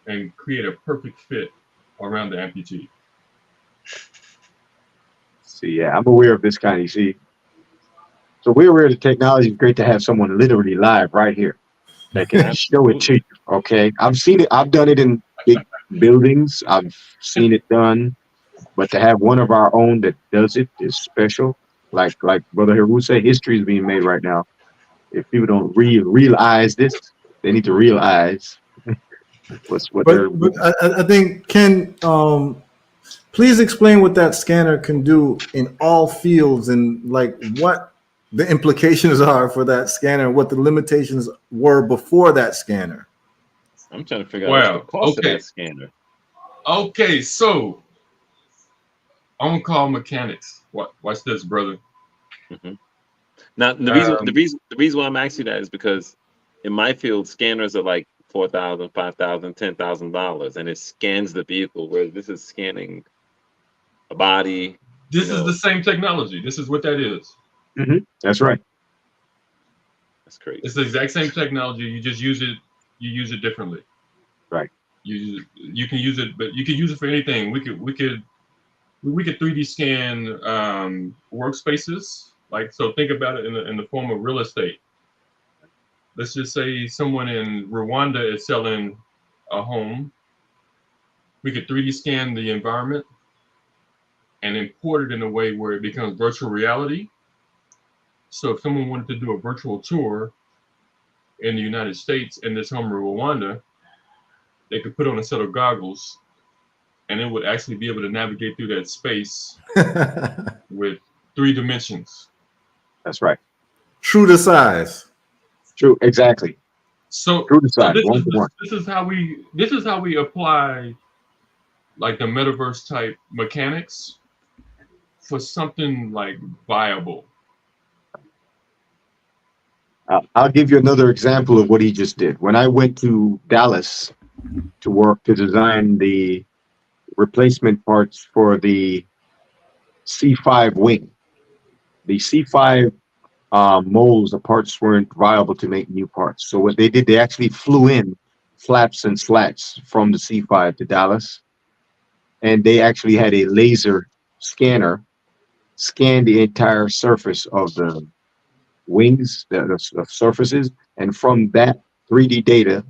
and create a perfect fit around the amputee. See, yeah, I'm aware of this kind. You see, so we're aware of the technology. It's great to have someone literally live right here that can show it to Absolutely. you. Okay, I've seen it. I've done it in big buildings. I've seen it done, but to have one of our own that does it is special. Like Brother Heru said, history is being made right now. If people don't realize this, they need to realize what they're. But I think Ken, please explain what that scanner can do in all fields and like what the implications are for that scanner, what the limitations were before that scanner. I'm trying to figure out what's the Wow. cost of Okay. that scanner. Okay. So on-call mechanics. Watch this, brother. Mhm. Now Um, the reason why I'm asking you that is because in my field scanners are like $4,000, $5,000, $10,000, and it scans the vehicle. Whereas this is scanning a body. this is the same technology. This is what that is. That's right. That's crazy. It's the exact same technology. You just use it. You use it differently. Right. You can use it, but you can use it for anything. We could 3D scan workspaces. Like, so think about it in the form of real estate. Let's just say someone in Rwanda is selling a home. We could 3D scan the environment and import it in a way where it becomes virtual reality. So if someone wanted to do a virtual tour in the United States in this home in Rwanda, they could put on a set of goggles and it would actually be able to navigate through that space with 3 dimensions. That's right. True to size. True. Exactly. So, True to so size. 1 to 1. this is how we apply like the metaverse type mechanics for something like viable. I'll give you another example of what he just did. When I went to Dallas to work to design the replacement parts for the C5 wing, the C5 molds, the parts weren't viable to make new parts. So what they did, they actually flew in flaps and slats from the C5 to Dallas, and they actually had a laser scanner scan the entire surface of the wings, the surfaces, and from that 3D data,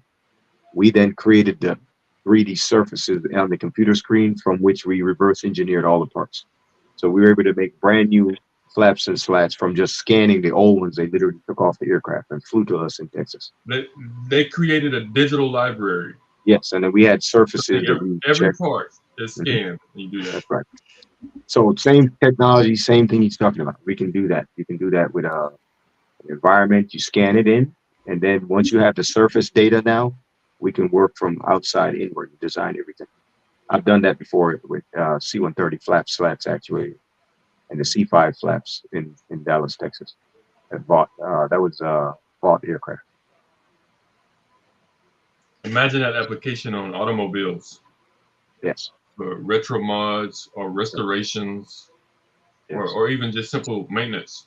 we then created the 3D surfaces on the computer screen from which we reverse engineered all the parts. So we were able to make brand new flaps and slats from just scanning the old ones they literally took off the aircraft and flew to us in Texas. They created a digital library. Yes, and then we had surfaces that we Every checked. part is scanned. You do that. That's right. So same technology, same thing he's talking about. We can do that. You can do that with environment. You scan it in, and then once you have the surface data now, we can work from outside inward and design everything. I've done that before with C-130 flaps, slats actually, and the C5 flaps in Dallas, Texas. That was bought aircraft. Imagine that application on automobiles Yes. for retro mods or restorations, Yes. or even just simple maintenance.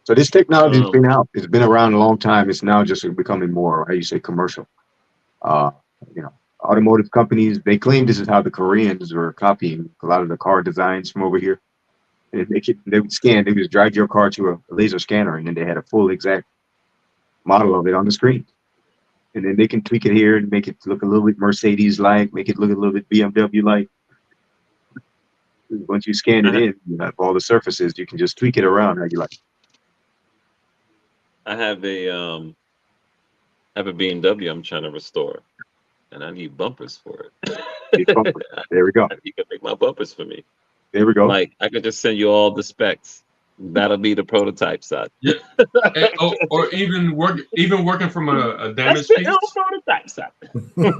So this technology has been out. It's been around a long time. It's now just becoming more, how you say, commercial. You know, automotive companies, they claim this is how the Koreans were copying a lot of the car designs from over here. And they would scan, they would just drive your car to a laser scanner, and then they had a full exact model of it on the screen. And then they can tweak it here and make it look a little bit Mercedes-like, make it look a little bit BMW-like. Once you scan it in, you have all the surfaces, you can just tweak it around how you like. I have a BMW I'm trying to restore, and I need bumpers for it. Bumper. There we go. You can make my bumpers for me. There we go. Like, I could just send you all the specs. That'll be the prototype side. Yeah. or even working from a damaged piece. Prototype side. You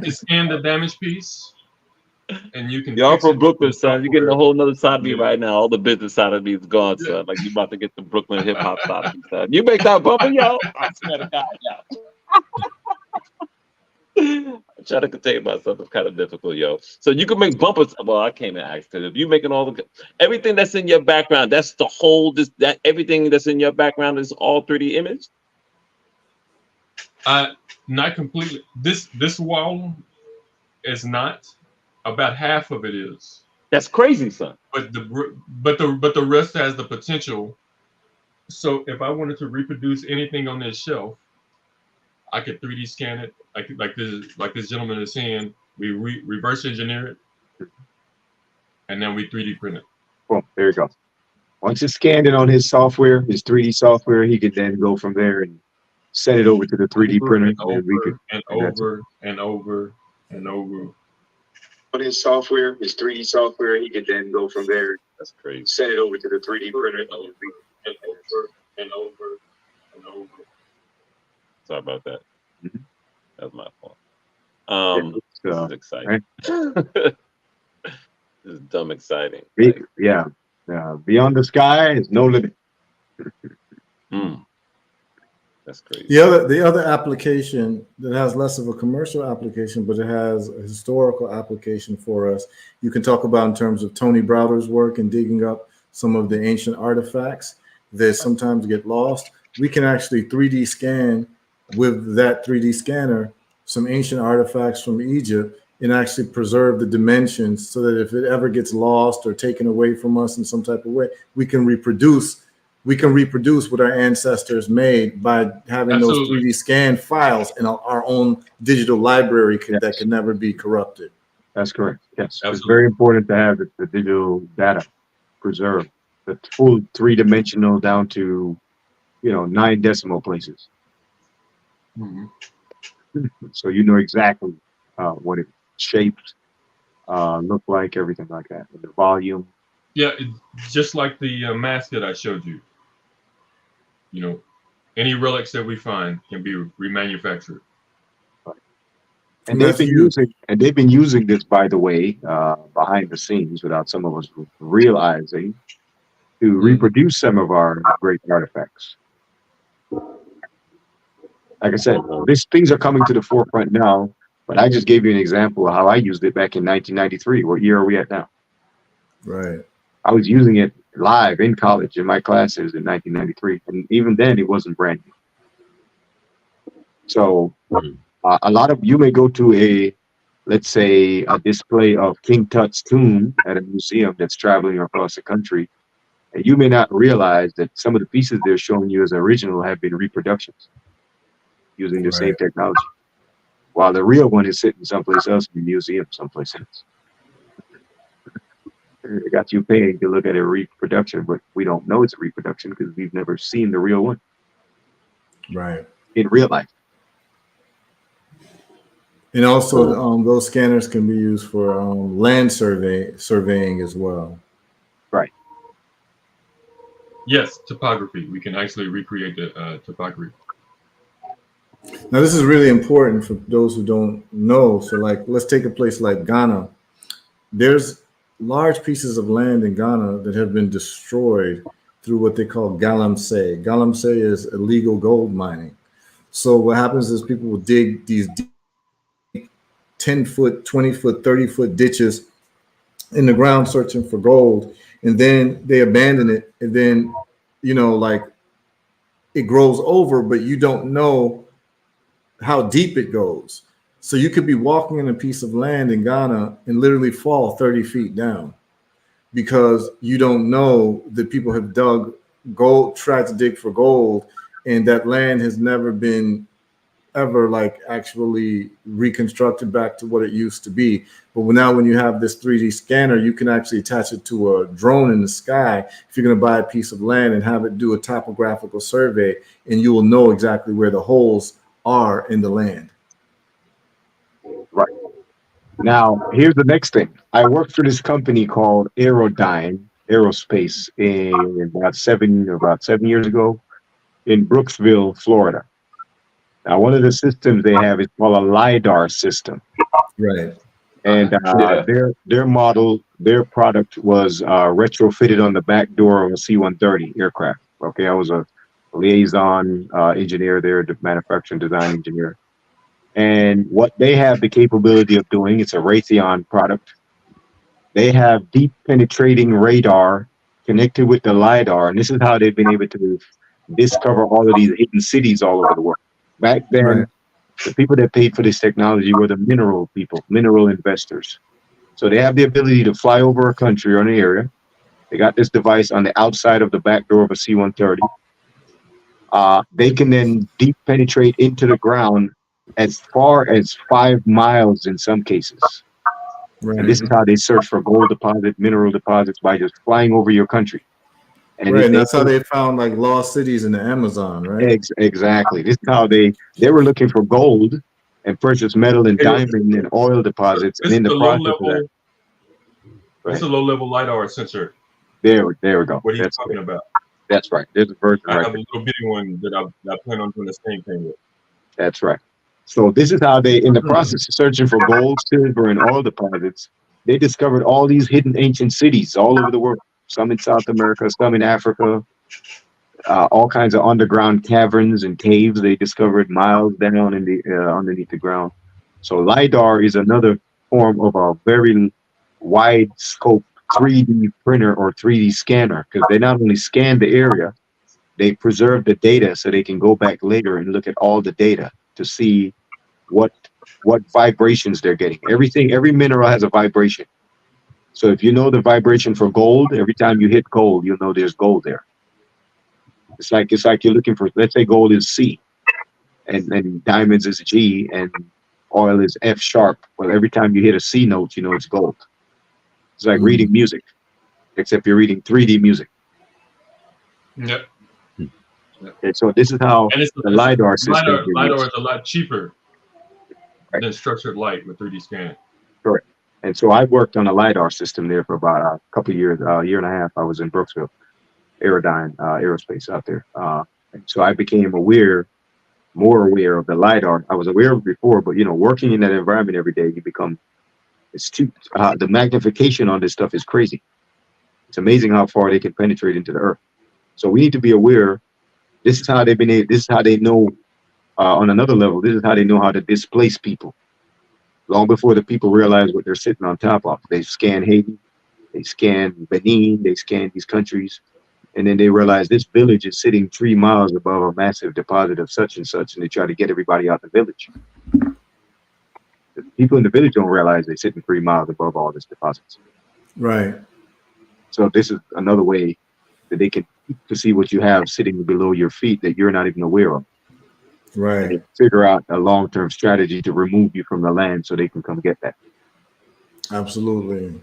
can scan the damaged piece, and you can. Y'all from Brooklyn, son. You're getting a whole nother side of me right now. All the business side of me is gone, son. Like, you about to get the Brooklyn hip hop side of me, son. You make that bumper, yo. I swear to God, yo. I'm trying to contain myself. It's kind of difficult, yo. So you can make bumpers. Well, I can't ask because if you making all the everything that's in your background, that's the whole that everything that's in your background is all 3D image. Not completely. This wall is not. About half of it is. That's crazy, son. But the rest has the potential. So if I wanted to reproduce anything on this shelf, I could 3D scan it, like this gentleman is saying. We reverse engineer it, and then we 3D print it. Boom, there you go. Once it's scanned in on his software, his 3D software, he could then go from there and send it over to the 3D printer. And over. On his software, his 3D software, he could then go from there. That's crazy. Send it over to the 3D printer. And over. Sorry about that. Mm-hmm. That was my fault. This is exciting. Right? This is dumb exciting. Yeah. Beyond the sky is no limit. That's crazy. The other application that has less of a commercial application, but it has a historical application for us, you can talk about in terms of Tony Browder's work and digging up some of the ancient artifacts that sometimes get lost. We can actually 3D scan with that 3D scanner some ancient artifacts from Egypt and actually preserve the dimensions so that if it ever gets lost or taken away from us in some type of way, we can reproduce what our ancestors made by having those 3D scan files in our own digital library that can never be corrupted. That's correct. Yes, Absolutely. It's very important to have the digital data preserved, the full 3-dimensional down to 9 decimal places. Mm-hmm. So you know exactly what it shaped, looked like, everything like that, and the volume. Yeah, just like the mask that I showed you. Any relics that we find can be remanufactured. And they've been using this, by the way, behind the scenes, without some of us realizing, to reproduce some of our great artifacts. Like I said, these things are coming to the forefront now, but I just gave you an example of how I used it back in 1993. What year are we at now? Right. I was using it live in college in my classes in 1993, and even then it wasn't brand new. So a lot of you may go to let's say a display of King Tut's tomb at a museum that's traveling across the country, and you may not realize that some of the pieces they're showing you as original have been reproductions using the same technology, while the real one is sitting someplace else in the museum someplace else. They got you paying to look at a reproduction, but we don't know it's a reproduction because we've never seen the real one. Right. In real life. And also, those scanners can be used for land surveying as well. Right. Yes, topography. We can actually recreate the topography. Now, this is really important for those who don't know. So, let's take a place like Ghana. There's large pieces of land in Ghana that have been destroyed through what they call galamsey. Galamsey is illegal gold mining. So what happens is people will dig these deep 10-foot, 20-foot, 30-foot ditches in the ground searching for gold, and then they abandon it, and then it grows over, but you don't know how deep it goes. So you could be walking in a piece of land in Ghana and literally fall 30 feet down because you don't know that people have dug gold, tried to dig for gold, and that land has never been ever like actually reconstructed back to what it used to be. But now when you have this 3D scanner, you can actually attach it to a drone in the sky if you're going to buy a piece of land and have it do a topographical survey, and you will know exactly where the holes are in the land. Right. Now, here's the next thing. I worked for this company called Aerospace in about 7 years ago in Brooksville, Florida. Now, one of the systems they have is called a LiDAR system. Right. And Yeah. their product was retrofitted on the back door of a C-130 aircraft. Okay, I was a liaison engineer there, the manufacturing design engineer. And what they have the capability of doing, it's a Raytheon product. They have deep penetrating radar connected with the LiDAR. And this is how they've been able to discover all of these hidden cities all over the world. Back then, Right. the people that paid for this technology were the mineral people, mineral investors. So they have the ability to fly over a country or an area. They got this device on the outside of the back door of a C-130. They can then deep penetrate into the ground as far as 5 miles in some cases. Right. And this is how they search for gold deposit, mineral deposits by just flying over your country. And Right. if And they that's how they found like lost cities in the Amazon, right? exactly. This is how they were looking for gold and precious metal and diamond and oil deposits. And This in is the a low process of that, level. This is a low level LiDAR sensor. there we go. What he's talking about. That's right. There's a version I right have a there. little bitty one that I plan on doing the same thing with. That's right. So this is how they, in the process of searching for gold, silver, and oil deposits, they discovered all these hidden ancient cities all over the world. Some in South America, some in Africa, all kinds of underground caverns and caves they discovered miles down in the underneath the ground. So LiDAR is another form of a very wide scope 3D printer or 3D scanner, because they not only scan the area, they preserve the data so they can go back later and look at all the data to see what vibrations they're getting. Every mineral has a vibration. So if you know the vibration for gold, every time you hit gold, you'll know there's gold there. It's like you're looking for, let's say gold is C and diamonds is G and oil is F sharp. Well, every time you hit a C note, you know it's gold. It's like reading music, except you're reading 3D music. Yep. And so this is how the LiDAR system LiDAR is a lot cheaper than structured light with 3D scanning. Correct. And so I worked on a LiDAR system there for about a couple of years, a year and a half. I was in Brooksville, Aerospace out there. And so I became more aware of the LiDAR. I was aware of it before, but working in that environment every day, the magnification on this stuff is crazy. It's amazing how far they can penetrate into the earth. So we need to be aware. This is how they know on another level, this is how they know how to displace people. Long before the people realize what they're sitting on top of. They scan Haiti, they scan Benin, they scan these countries, and then they realize this village is sitting 3 miles above a massive deposit of such and such, and they try to get everybody out the village. The people in the village don't realize they're sitting 3 miles above all this deposits. Right. So this is another way that they can to see what you have sitting below your feet that you're not even aware of. Right. And they figure out a long-term strategy to remove you from the land so they can come get that. Absolutely.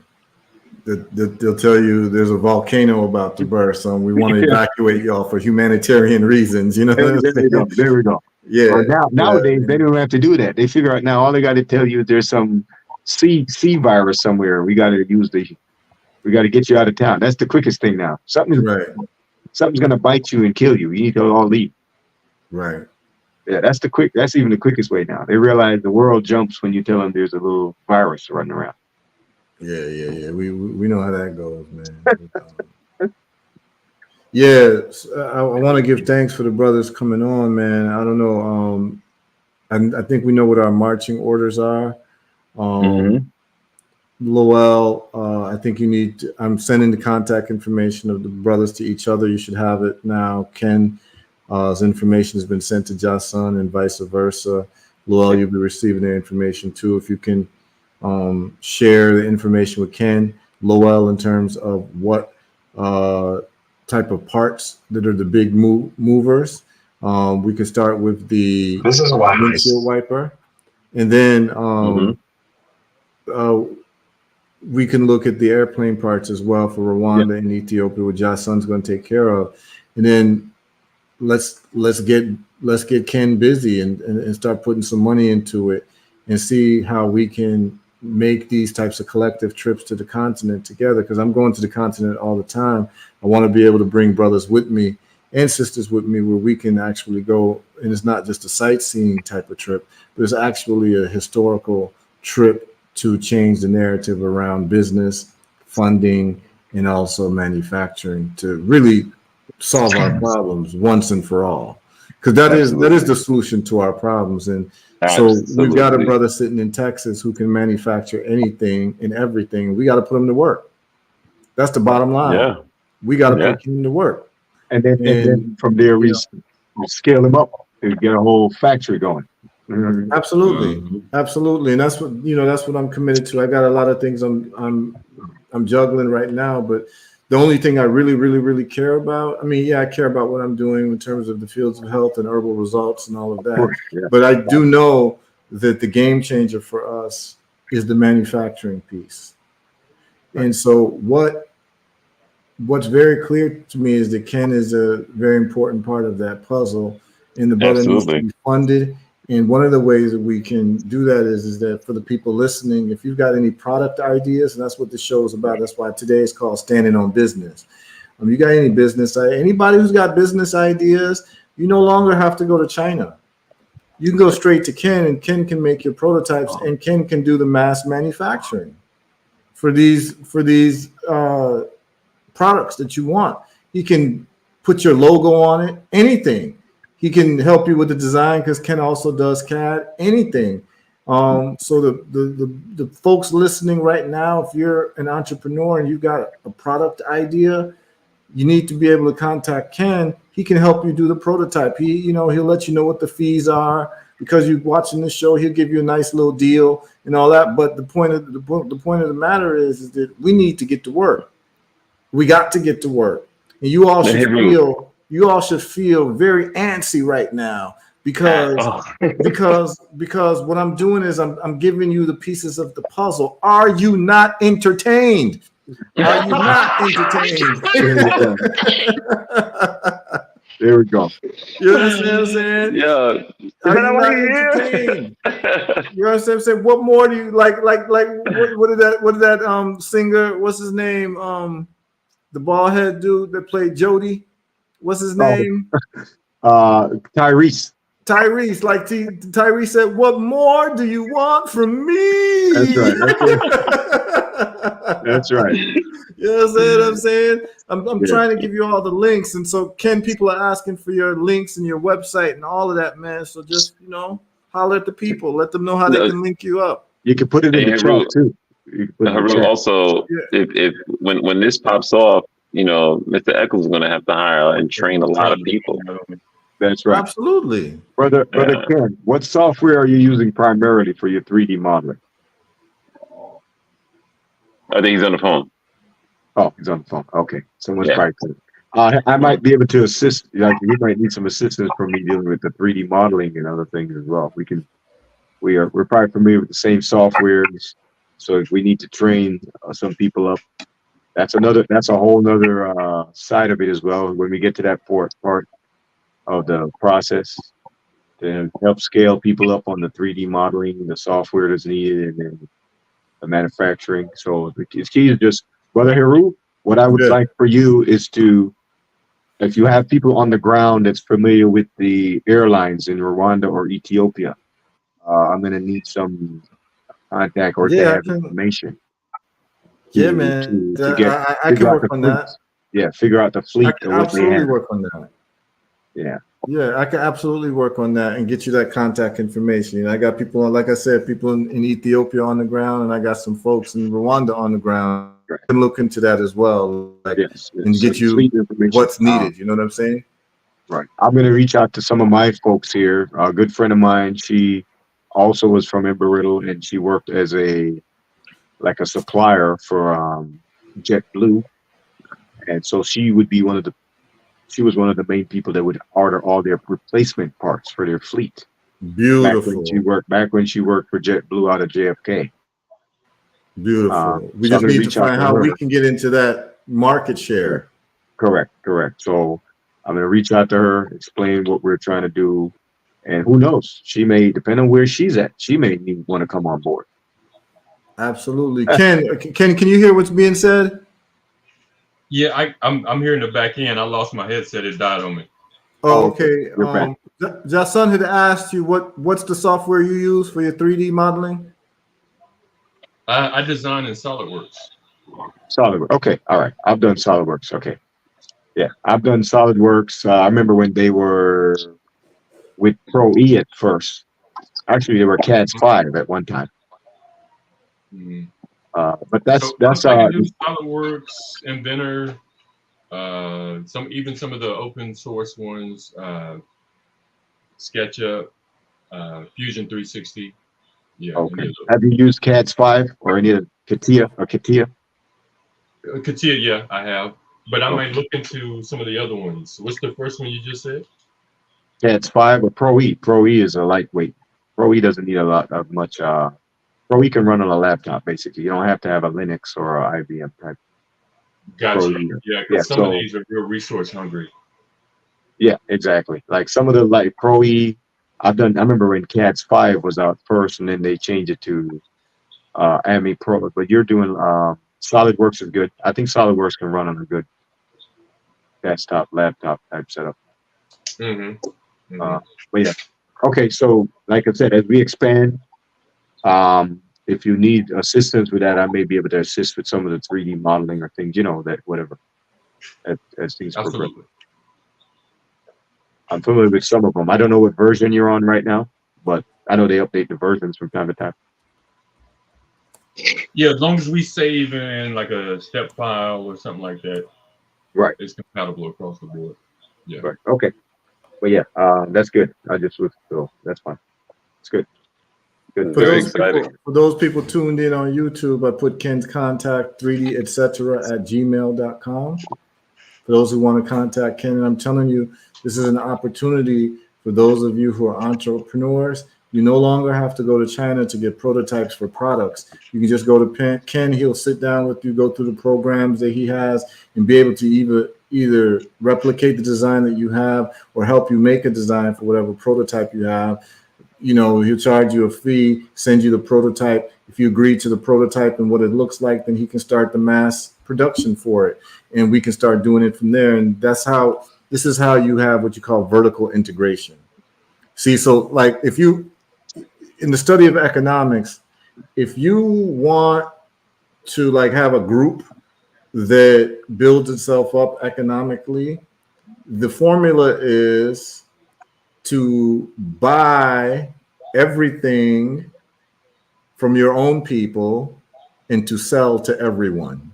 They'll tell you there's a volcano about to burst, so we want to evacuate y'all for humanitarian reasons. There we go. Yeah. Well, nowadays they don't have to do that. They figure out now all they got to tell you is there's some C virus somewhere. We got to get you out of town. That's the quickest thing now. Something's gonna bite you and kill you. You need to all leave. Right. Yeah, that's even the quickest way now. They realize the world jumps when you tell them there's a little virus running around. Yeah. We know how that goes, man. Yeah, I want to give thanks for the brothers coming on, man. I don't know. I think we know what our marching orders are. Lowell, I think you need to, I'm sending the contact information of the brothers to each other. You should have it now. Ken, his information has been sent to Jason and vice versa. Lowell, you'll be receiving their information too. If you can share the information with Ken, Lowell, in terms of what type of parts that are the big movers. We could start with the This is why. windshield wiper, and then uh, we can look at the airplane parts as well for Rwanda and Ethiopia, which Jason's going to take care of, and then let's get Ken busy and start putting some money into it and see how we can make these types of collective trips to the continent together. Because I'm going to the continent all the time. I want to be able to bring brothers with me and sisters with me where we can actually go, and it's not just a sightseeing type of trip, but it's actually a historical trip to change the narrative around business, funding, and also manufacturing to really solve our problems once and for all. Because that is the solution to our problems. And so we've got a brother sitting in Texas who can manufacture anything and everything. We got to put him to work. That's the bottom line. Yeah. We got to put him to work. And then from there, we scale him up and get a whole factory going. Absolutely. And that's what I'm committed to. I got a lot of things I'm juggling right now, but the only thing I really, really, really care about, I care about what I'm doing in terms of the fields of health and herbal results and all of that. But I do know that the game changer for us is the manufacturing piece. And so what's very clear to me is that Ken is a very important part of that puzzle, and the brother needs to be funded. And one of the ways that we can do that is that for the people listening, if you've got any product ideas, and that's what the show is about. That's why today is called Standing on Business. You got any business, anybody who's got business ideas, you no longer have to go to China. You can go straight to Ken, and Ken can make your prototypes, and Ken can do the mass manufacturing for these products that you want. He can put your logo on it, anything. He can help you with the design because Ken also does CAD, anything. So the folks listening right now, if you're an entrepreneur and you've got a product idea, you need to be able to contact Ken. He can help you do the prototype. He'll let you know what the fees are because you're watching the show. He'll give you a nice little deal and all that. But the point of the matter is that we need to get to work. We got to get to work, and you all should feel very antsy right now because what I'm doing is I'm giving you the pieces of the puzzle. Are you not entertained? Are you not entertained? There we go. You understand what I'm saying? Yeah. Are you not entertained? You understand what I'm saying? What more do you like? What did that singer? What's his name? The bald head dude that played Jody. What's his name? Tyrese. Tyrese. Like Tyrese said, "What more do you want from me?" That's right. That's right. You know what I'm saying? I'm trying to give you all the links, and so Ken, people are asking for your links and your website and all of that, man. So just holler at the people, let them know how they can link you up. You can put it in the chat too. Heru, also, if when this pops off, Mr. Eccles is going to have to hire and train a lot of people. That's right. Absolutely. Brother Ken, what software are you using primarily for your 3D modeling? I think he's on the phone. Oh, he's on the phone. Okay. Someone's probably I might be able to assist. Like, you might need some assistance from me dealing with the 3D modeling and other things as well. We're probably familiar with the same softwares. So if we need to train some people up, that's a whole nother side of it as well. When we get to that fourth part of the process, to help scale people up on the 3D modeling, the software that's needed, and then the manufacturing. So the key is just, Brother Heru, what I would like for you is to, if you have people on the ground that's familiar with the airlines in Rwanda or Ethiopia, I'm going to need some contact or to have information. Man. I can work on that. Yeah, figure out the fleet. I can absolutely work on that. Yeah, I can absolutely work on that and get you that contact information. I got people, like I said, people in Ethiopia on the ground, and I got some folks in Rwanda on the ground. I can look into that as well, and get you what's needed. You know what I'm saying? Right. I'm going to reach out to some of my folks here. A good friend of mine, she also was from Embry-Riddle, and she worked as a supplier for JetBlue, and so she was one of the main people that would order all their replacement parts for their fleet Beautiful. back when she worked for JetBlue out of JFK. Beautiful. We So I'm just gonna need to reach out find to how we her. can get into that market share. Correct. So I'm gonna reach out to her, explain what we're trying to do, and who knows? She may, depend on where she's at, she may want to come on board. Absolutely. Ken, can you hear what's being said? Yeah, I'm here in the back end. I lost my headset. It died on me. Oh, Okay, okay. you're back. Jason had asked you what's the software you use for your 3D modeling? I design in SolidWorks. SolidWorks. Okay, all right. I've done SolidWorks. Okay, yeah, I've done SolidWorks. I remember when they were with Pro E at first. Actually, they were CADS 5 at one time. Mhm. But that's So I can do SolidWorks, Inventor, some of the open source ones, SketchUp, Fusion 360. Yeah, any okay. of those. Have you used CADS 5 or any of CATIA or CATIA? Katia, yeah, I have, but I might Okay. look into some of the other ones. What's the first one you just said? CADS 5 or Pro E. Pro E is a lightweight. Pro E doesn't need a lot of much. Pro E can run on a laptop basically. You don't have to have a Linux or a IBM type Pro Gotcha. E. Yeah, Yeah. because some of So these are real resource hungry. yeah, exactly. Like some of the like Pro E, I remember when CADS 5 was out first, and then they changed it to AMI Pro. But you're doing SolidWorks is good. I think SolidWorks can run on a good desktop, laptop type setup. Mm-hmm. Uh, Mm-hmm. but yeah, okay. So like I said, as we expand, if you need assistance with that, I may be able to assist with some of the 3D modeling or things, that whatever as things progress. Absolutely. I'm familiar with some of them. I don't know what version you're on right now, but I know they update the versions from time to time. Yeah, as long as we save in like a step file or something like that, Right. it's compatible across the board. Yeah. Right. Okay. But yeah, that's good. I just was so that's fine. It's good. Good. Very exciting. For those people tuned in on YouTube, I put Ken's contact 3D etc. at gmail.com. For those who want to contact Ken, and I'm telling you, this is an opportunity for those of you who are entrepreneurs. You no longer have to go to China to get prototypes for products. You can just go to Ken. He'll sit down with you, go through the programs that he has, and be able to either replicate the design that you have or help you make a design for whatever prototype you have. He'll charge you a fee, send you the prototype. If you agree to the prototype and what it looks like, then he can start the mass production for it. And we can start doing it from there. And this is how you have what you call vertical integration. See, so like in the study of economics, if you want to like have a group that builds itself up economically, the formula is to buy everything from your own people and to sell to everyone.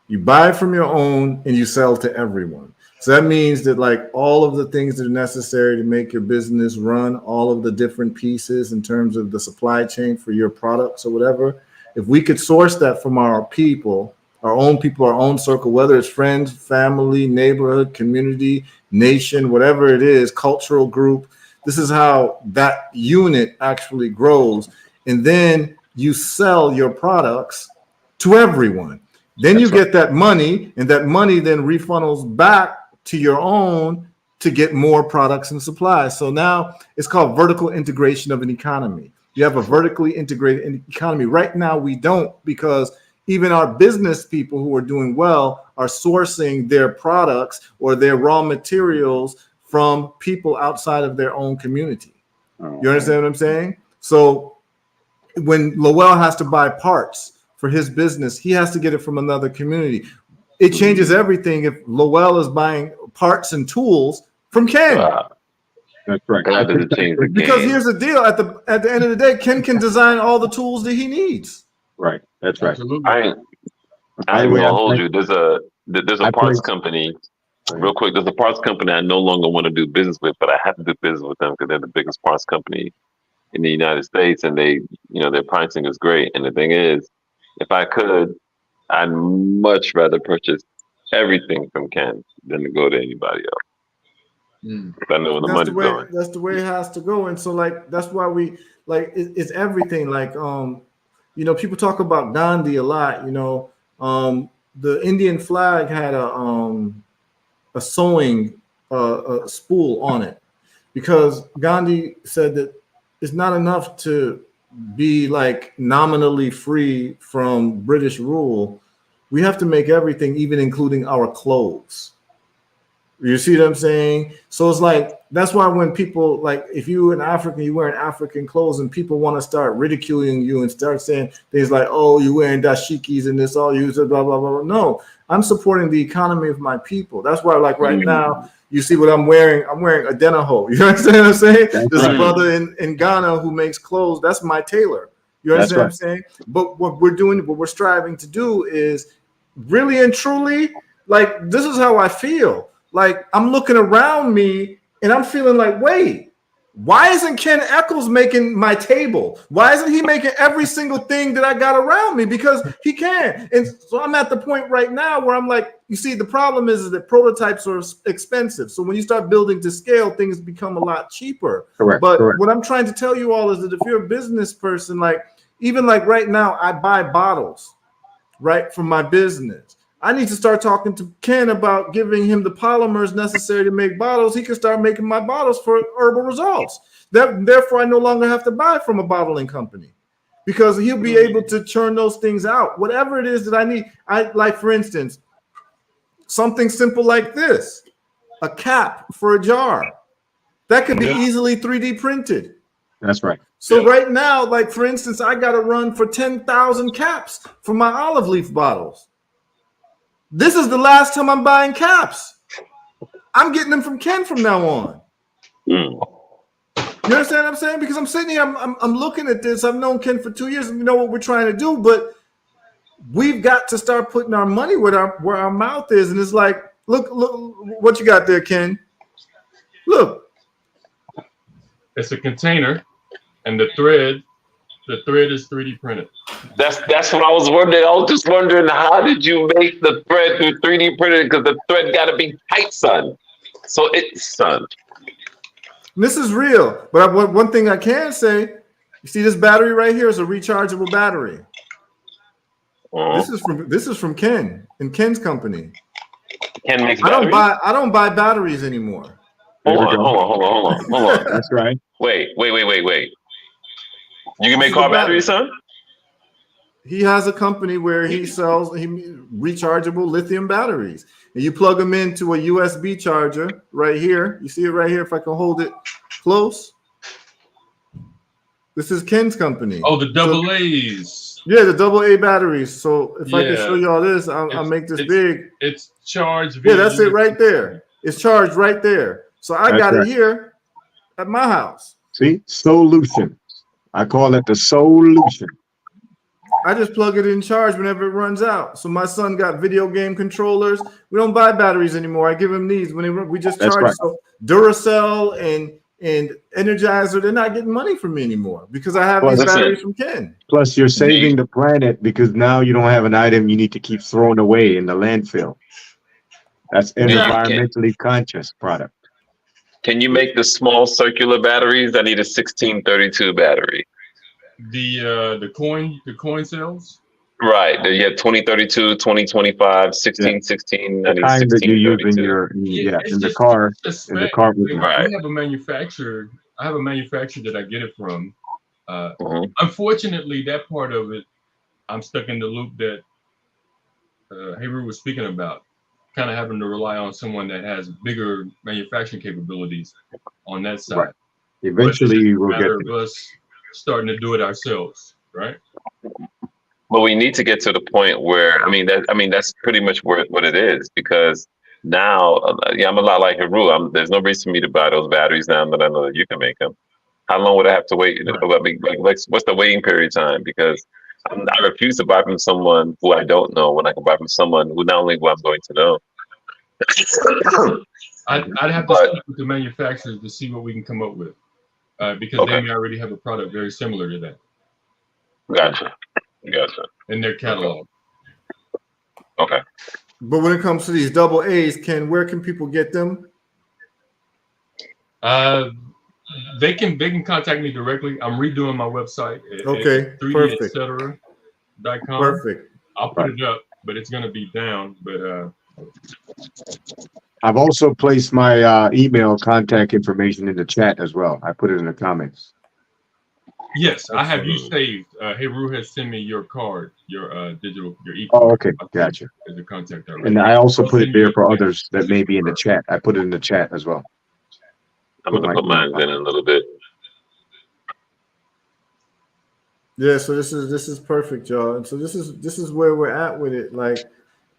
You buy from your own and you sell to everyone. So that means that like all of the things that are necessary to make your business run, all of the different pieces in terms of the supply chain for your products or whatever, if we could source that from our people, our own circle, whether it's friends, family, neighborhood, community, nation, whatever it is, cultural group, this is how that unit actually grows. And then you sell your products to everyone. Then you get that money, and that money then refunnels back to your own to get more products and supplies. So now it's called vertical integration of an economy. You have a vertically integrated economy. Right now we don't, because even our business people who are doing well are sourcing their products or their raw materials from people outside of their own community. You understand what I'm saying? So when Lowell has to buy parts for his business, he has to get it from another community. It changes everything if Lowell is buying parts and tools from Ken. That's right. That doesn't change the game. Because here's the deal: at the end of the day, Ken can design all the tools that he needs. Right. That's right. Absolutely. I ain't gonna hold you. There's a parts company. Real quick, there's a parts company I no longer want to do business with, but I have to do business with them because they're the biggest parts company in the United States, and they, their pricing is great. And the thing is, if I could, I'd much rather purchase everything from Ken than to go to anybody else. If I know where the money's going. That's the way it has to go. And so like that's why we like it's everything. Like people talk about Gandhi a lot. The Indian flag had a sewing a spool on it, because Gandhi said that it's not enough to be like nominally free from British rule. We have to make everything, even including our clothes. You see what I'm saying? So it's like, that's why when people, like, if you're an African, you wearing African clothes, and people want to start ridiculing you and start saying things like, oh, you're wearing dashikis and this, all you, blah, blah, blah. No, I'm supporting the economy of my people. That's why, like, right now, you see what I'm wearing. I'm wearing a Denaho. You understand what I'm saying? There's a brother in Ghana who makes clothes. That's my tailor. You understand what I'm saying? But what we're striving to do is really and truly, like, this is how I feel. Like, I'm looking around me and I'm feeling like, wait, why isn't Ken Eccles making my table? Why isn't he making every single thing that I got around me? Because he can. And so I'm at the point right now where I'm like, you see, the problem is that prototypes are expensive. So when you start building to scale, things become a lot cheaper. Correct. What I'm trying to tell you all is that if you're a business person, like, even like right now, I buy bottles, right, for my business. I need to start talking to Ken about giving him the polymers necessary to make bottles. He can start making my bottles for herbal results. Therefore, I no longer have to buy from a bottling company, because he'll be able to churn those things out. Whatever it is that I need. Like, for instance, something simple like this, a cap for a jar. That could be easily 3D printed. That's right. So right now, like, for instance, I got to run for 10,000 caps for my olive leaf bottles. This is the last time I'm buying caps. I'm getting them from Ken from now on. You understand what I'm saying? Because I'm sitting here, I'm looking at this. I've known Ken for 2 years, and we know what we're trying to do, but we've got to start putting our money where our mouth is. And it's like, look what you got there, Ken. Look. It's a container, and the thread is 3D printed. That's what I was wondering. I was just wondering, how did you make the thread through 3D printed? Because the thread got to be tight, son. So son. This is real. But one thing I can say, you see this battery right here is a rechargeable battery. This is from Ken and Ken's company. Ken makes batteries? I don't buy batteries anymore. Hold on. That's right. Wait. You can make car batteries, son? He has a company where he sells rechargeable lithium batteries. And you plug them into a USB charger right here. You see it right here, if I can hold it close. This is Ken's company. Oh, the double A's. Yeah, the AA batteries. So if I can show you all this, I'll make this big. It's charged. Yeah, that's it right there. It's charged right there. So I got it here at my house. See, solution. I call it the solution. I just plug it in charge whenever it runs out. So my son got video game controllers. We don't buy batteries anymore. I give him these when we just charge. Right. So Duracell and Energizer, they're not getting money from me anymore because I have these batteries from Ken. Plus, you're saving the planet because now you don't have an item you need to keep throwing away in the landfill. That's an environmentally conscious product. Can you make the small circular batteries? I need a 1632 battery. The coin cells? Right. You have 2032, 2025, 1616, the kind that you use in the car. Right. I have a manufacturer that I get it from. Unfortunately, that part of it, I'm stuck in the loop that Heru was speaking about. Kind of having to rely on someone that has bigger manufacturing capabilities on that side. Right. Eventually, we'll get to us starting to do it ourselves, right? But we need to get to the point where that's pretty much what it is, because now I'm a lot like Heru. There's no reason for me to buy those batteries now that I know that you can make them. How long would I have to wait? What's the waiting period time? Because I refuse to buy from someone who I don't know when I can buy from someone who not only who I'm going to know. I'd have to speak with the manufacturers to see what we can come up with. because Okay. they may already have a product very similar to that Gotcha. in their catalog. Okay. But when it comes to these double A's, Ken, where can people get them? They can contact me directly. I'm redoing my website at Okay, perfect. 3detc.com. Perfect. I'll put it up, but it's gonna be down. But I've also placed my email contact information in the chat as well. I put it in the comments. yes, I have you Excellent. saved. Heru has sent me your card, your digital, your Oh, e-card. okay, gotcha. As a contact And already. I also I'll put it send you there a for connection. others that may be in the chat. I put it in the chat as well. I'm gonna put mine in a little bit. Yeah, so this is perfect, y'all. And so this is where we're at with it. Like,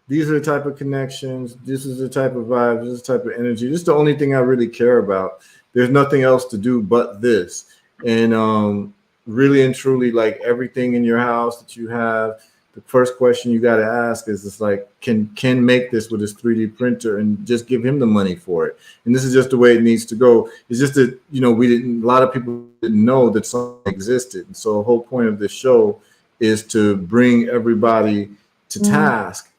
these are the type of connections. This is the type of vibes. This is the type of energy. This is the only thing I really care about. There's nothing else to do but this. And really and truly, like everything in your house that you have, the first question you got to ask is just like, can Ken make this with his 3D printer, and just give him the money for it. And this is just the way it needs to go. It's just that, we didn't. A lot of people didn't know that something existed. And so the whole point of this show is to bring everybody to task.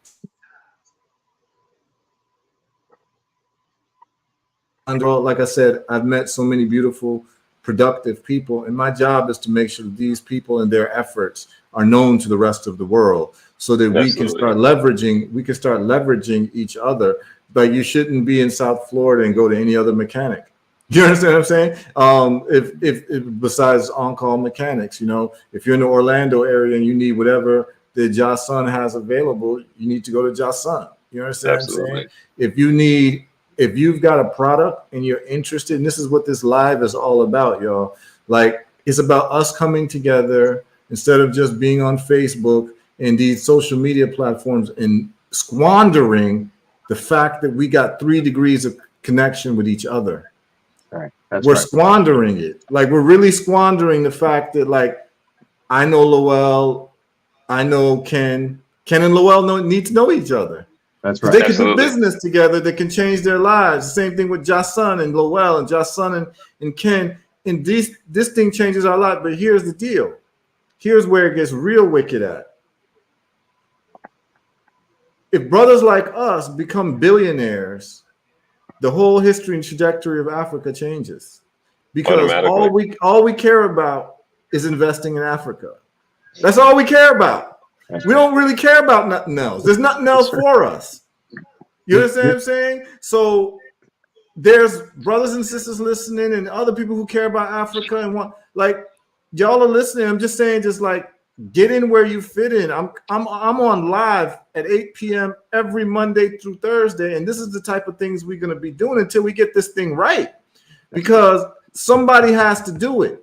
And like I said, I've met so many beautiful, productive people, and my job is to make sure that these people and their efforts are known to the rest of the world, so that we can start leveraging. We can start leveraging each other. But you shouldn't be in South Florida and go to any other mechanic. You understand what I'm saying? If besides on-call mechanics, if you're in the Orlando area and you need whatever that Jason has available, you need to go to Jason. You understand what I'm saying? If you've got a product and you're interested, and this is what this live is all about, y'all. Like, it's about us coming together instead of just being on Facebook and these social media platforms and squandering the fact that we got 3 degrees of connection with each other. Right. That's we're right. squandering it. Like, we're really squandering the fact that, like, I know Lowell, I know Ken and Lowell need to know each other. That's right. They can do business together that can change their lives. The same thing with Jason and Lowell and Jason and Ken. And this thing changes our life. But here's the deal. Here's where it gets real wicked at. If brothers like us become billionaires, the whole history and trajectory of Africa changes. Because all we care about is investing in Africa. That's all we care about. We don't really care about nothing else. There's nothing else for us. You understand what I'm saying? So there's brothers and sisters listening and other people who care about Africa and want, like, y'all are listening. I'm just saying, just like, get in where you fit in. I'm on live at 8 p.m. every Monday through Thursday, and this is the type of things we're going to be doing until we get this thing right, because somebody has to do it.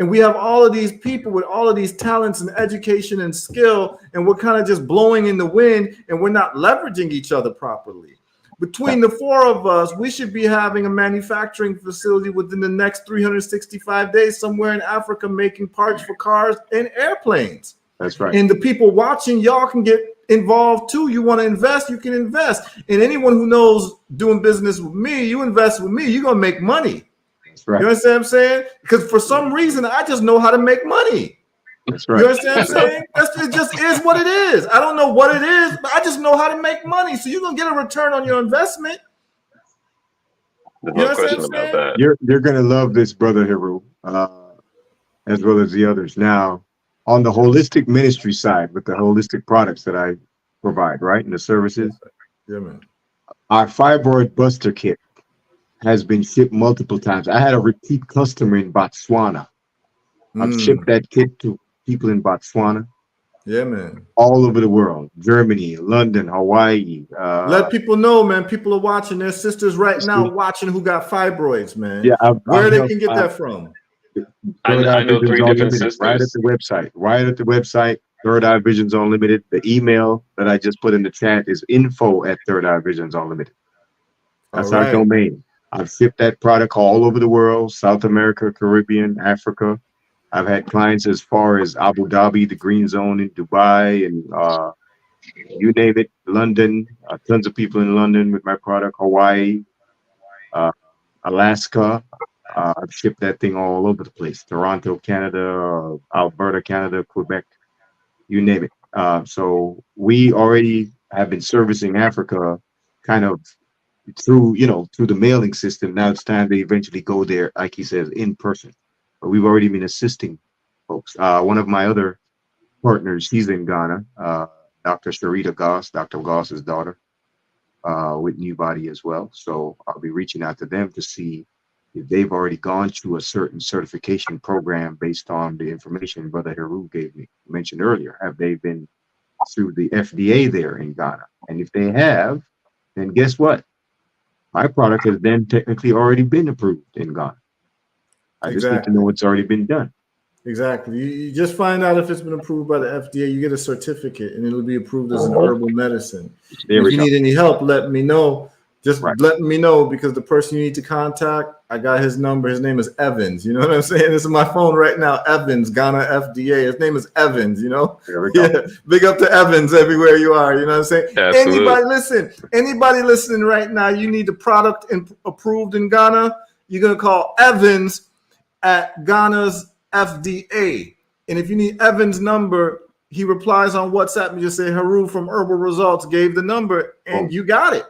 And we have all of these people with all of these talents and education and skill, and we're kind of just blowing in the wind, and we're not leveraging each other properly. Between the 4 of us, we should be having a manufacturing facility within the next 365 days somewhere in Africa, making parts for cars and airplanes. That's right. And the people watching, y'all can get involved too. You want to invest, you can invest. And anyone who knows doing business with me, you invest with me, you're going to make money. That's right. You understand what I'm saying? Because for some reason, I just know how to make money. That's right. You understand what I'm saying? It just is what it is. I don't know what it is, but I just know how to make money. So you're going to get a return on your investment. There's no question about that. You're going to love this, Brother Heru, as well as the others. Now, on the holistic ministry side, with the holistic products that I provide, right, and the services, yeah, man. Our fibroid buster kit has been shipped multiple times. I had a repeat customer in Botswana. I've shipped that kit to people in Botswana. Yeah, man. All over the world. Germany, London, Hawaii. Let people know, man. People are watching. Their sisters right now watching who got fibroids, man. Yeah, where they can get that from? I know 3 different sisters. Right at the website. Right at the website. Third Eye Visions Unlimited. The email that I just put in the chat is info@Third Eye Visions Unlimited. That's our domain. I've shipped that product all over the world, South America, Caribbean, Africa. I've had clients as far as Abu Dhabi, the Green Zone in Dubai, and you name it, London. Tons of people in London with my product, Hawaii, Alaska, I've shipped that thing all over the place. Toronto, Canada, Alberta, Canada, Quebec, you name it. So we already have been servicing Africa kind of through, through the mailing system. Now it's time to eventually go there, like he says, in person. But we've already been assisting folks. One of my other partners, he's in Ghana, Dr. Sharita Goss, Dr. Goss's daughter, with New Body as well. So I'll be reaching out to them to see if they've already gone through a certain certification program based on the information Brother Heru gave me, mentioned earlier. Have they been through the FDA there in Ghana? And if they have, then guess what? My product has then technically already been approved in Ghana. I just need to know it's already been done. Exactly. You just find out if it's been approved by the FDA. You get a certificate, and it'll be approved as an herbal medicine. If you need any help, let me know. Just let me know, because the person you need to contact, I got his number. His name is Evans. You know what I'm saying? This is my phone right now. Evans, Ghana FDA. His name is Evans. Yeah. Big up to Evans everywhere you are. You know what I'm saying? Absolutely. Anybody listening right now, you need the product approved in Ghana, you're gonna call Evans at Ghana's FDA. And if you need Evans' number, he replies on WhatsApp and just say Heru from Herbal Results gave the number, and you got it.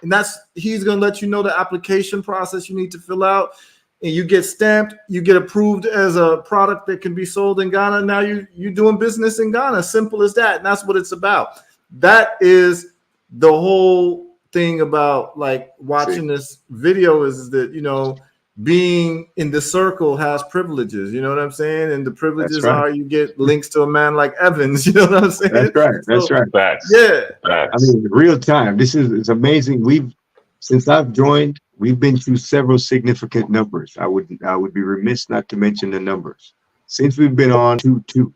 And he's gonna let you know the application process you need to fill out, and you get stamped, you get approved as a product that can be sold in Ghana. Now you're doing business in Ghana. Simple as that. And that's what it's about. That is the whole thing about like watching this video, is that being in the circle has privileges, you know what I'm saying? And the privileges are you get links to a man like Evans, you know what I'm saying? That's right. That's right. Facts. Yeah. Facts. I mean, real time. It's amazing. Since I've joined, we've been through several significant numbers. I would be remiss not to mention the numbers. Since we've been on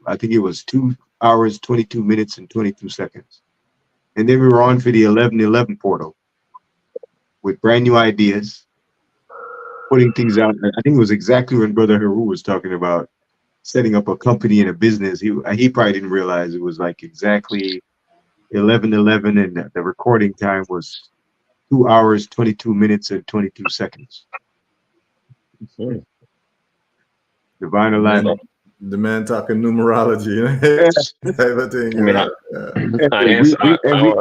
I think it was 2 hours, 22 minutes and 22 seconds. And then we were on for the 11:11 portal with brand new ideas, putting things out. I think it was exactly when Brother Heru was talking about setting up a company and a business. He probably didn't realize it was like exactly 11:11, and the recording time was 2 hours, 22 minutes and 22 seconds. Divine alignment. The man talking numerology, type of thing.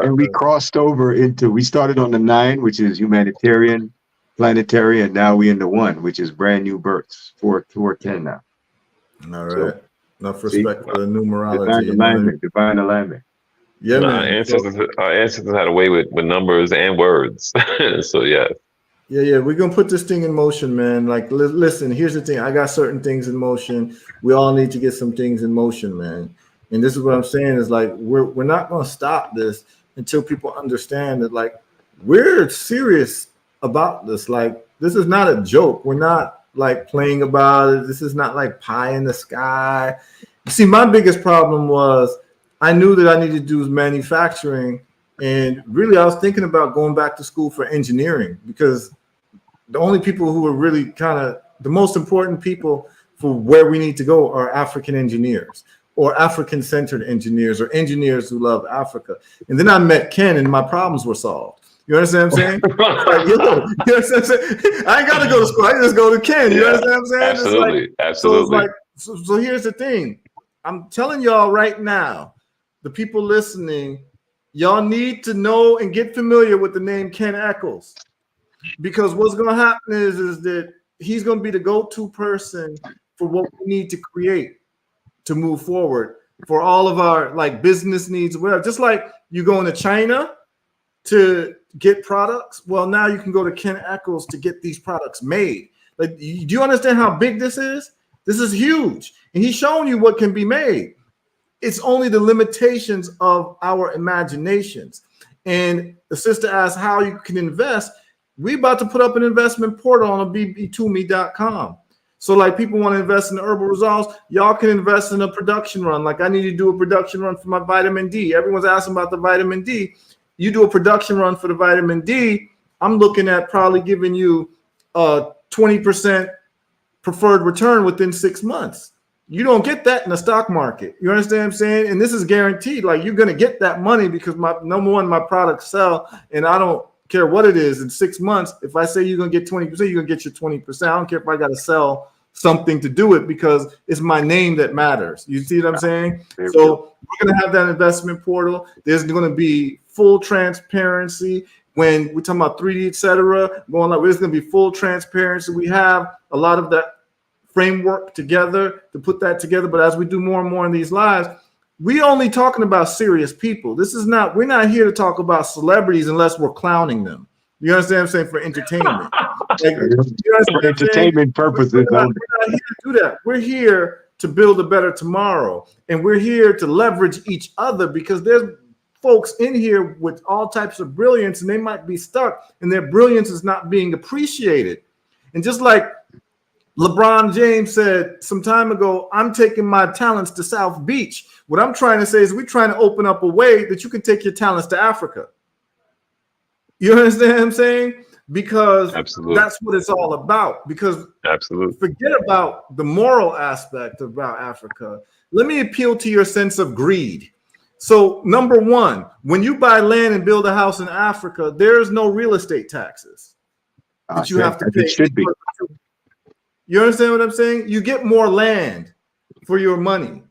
And we crossed over into. We started on the 9, which is humanitarian, planetary, and now we in the 1, which is brand new births. 410 now. All right. Enough respect for the numerology. Divine alignment. Yeah, man. Our ancestors had a way with numbers and words. So yeah. Yeah, we're gonna put this thing in motion, man. Like, listen, here's the thing. I got certain things in motion. We all need to get some things in motion, man. And this is what I'm saying is like we're not gonna stop this until people understand that like we're serious about this. Like, this is not a joke. We're not like playing about it. This is not like pie in the sky. You see, my biggest problem was I knew that I needed to do manufacturing, and really I was thinking about going back to school for engineering, because the only people who are really kind of the most important people for where we need to go are African engineers or African-centered engineers or engineers who love Africa. And then I met Ken, and my problems were solved. You understand what I'm saying? Like, you know what I'm saying? I ain't got to go to school. I just go to Ken. You understand what I'm saying? Absolutely. Absolutely. So here's the thing. I'm telling y'all right now, the people listening, y'all need to know and get familiar with the name Ken Eccles. Because what's going to happen is that he's going to be the go-to person for what we need to create to move forward for all of our like business needs, whatever. Just like you going to China to get products, well, now you can go to Ken Eccles to get these products made. Like, do you understand how big this is? This is huge, and he's showing you what can be made. It's only the limitations of our imaginations. And the sister asked how you can invest. We about to put up an investment portal on bb2me.com. So like people want to invest in the herbal results, y'all can invest in a production run. Like I need to do a production run for my vitamin D. Everyone's asking about the vitamin D. You do a production run for the vitamin D, I'm looking at probably giving you a 20% preferred return within 6 months. You don't get that in the stock market. You understand what I'm saying? And this is guaranteed. Like, you're going to get that money because my products sell, and I don't care what it is. In 6 months, if I say you're gonna get 20%, you're gonna get your 20%. I don't care if I gotta sell something to do it because it's my name that matters. You see what I'm saying? So we're gonna have that investment portal. There's gonna be full transparency when we're talking about 3D, etc. Going like there's gonna be full transparency. We have a lot of that framework together to put that together. But as we do more and more in these lives, we only talking about serious people. This is not, we're not here to talk about celebrities unless we're clowning them. You understand what I'm saying? For entertainment. Like, for entertainment purposes. We're not here to do that. We're here to build a better tomorrow. And we're here to leverage each other because there's folks in here with all types of brilliance and they might be stuck and their brilliance is not being appreciated. And just like LeBron James said some time ago, I'm taking my talents to South Beach. What I'm trying to say is we're trying to open up a way that you can take your talents to Africa. You understand what I'm saying? Because that's what it's all about. Because forget about the moral aspect about Africa. Let me appeal to your sense of greed. So number one, when you buy land and build a house in Africa, there's no real estate taxes that you have to pay. It should be. You understand what I'm saying? You get more land for your money.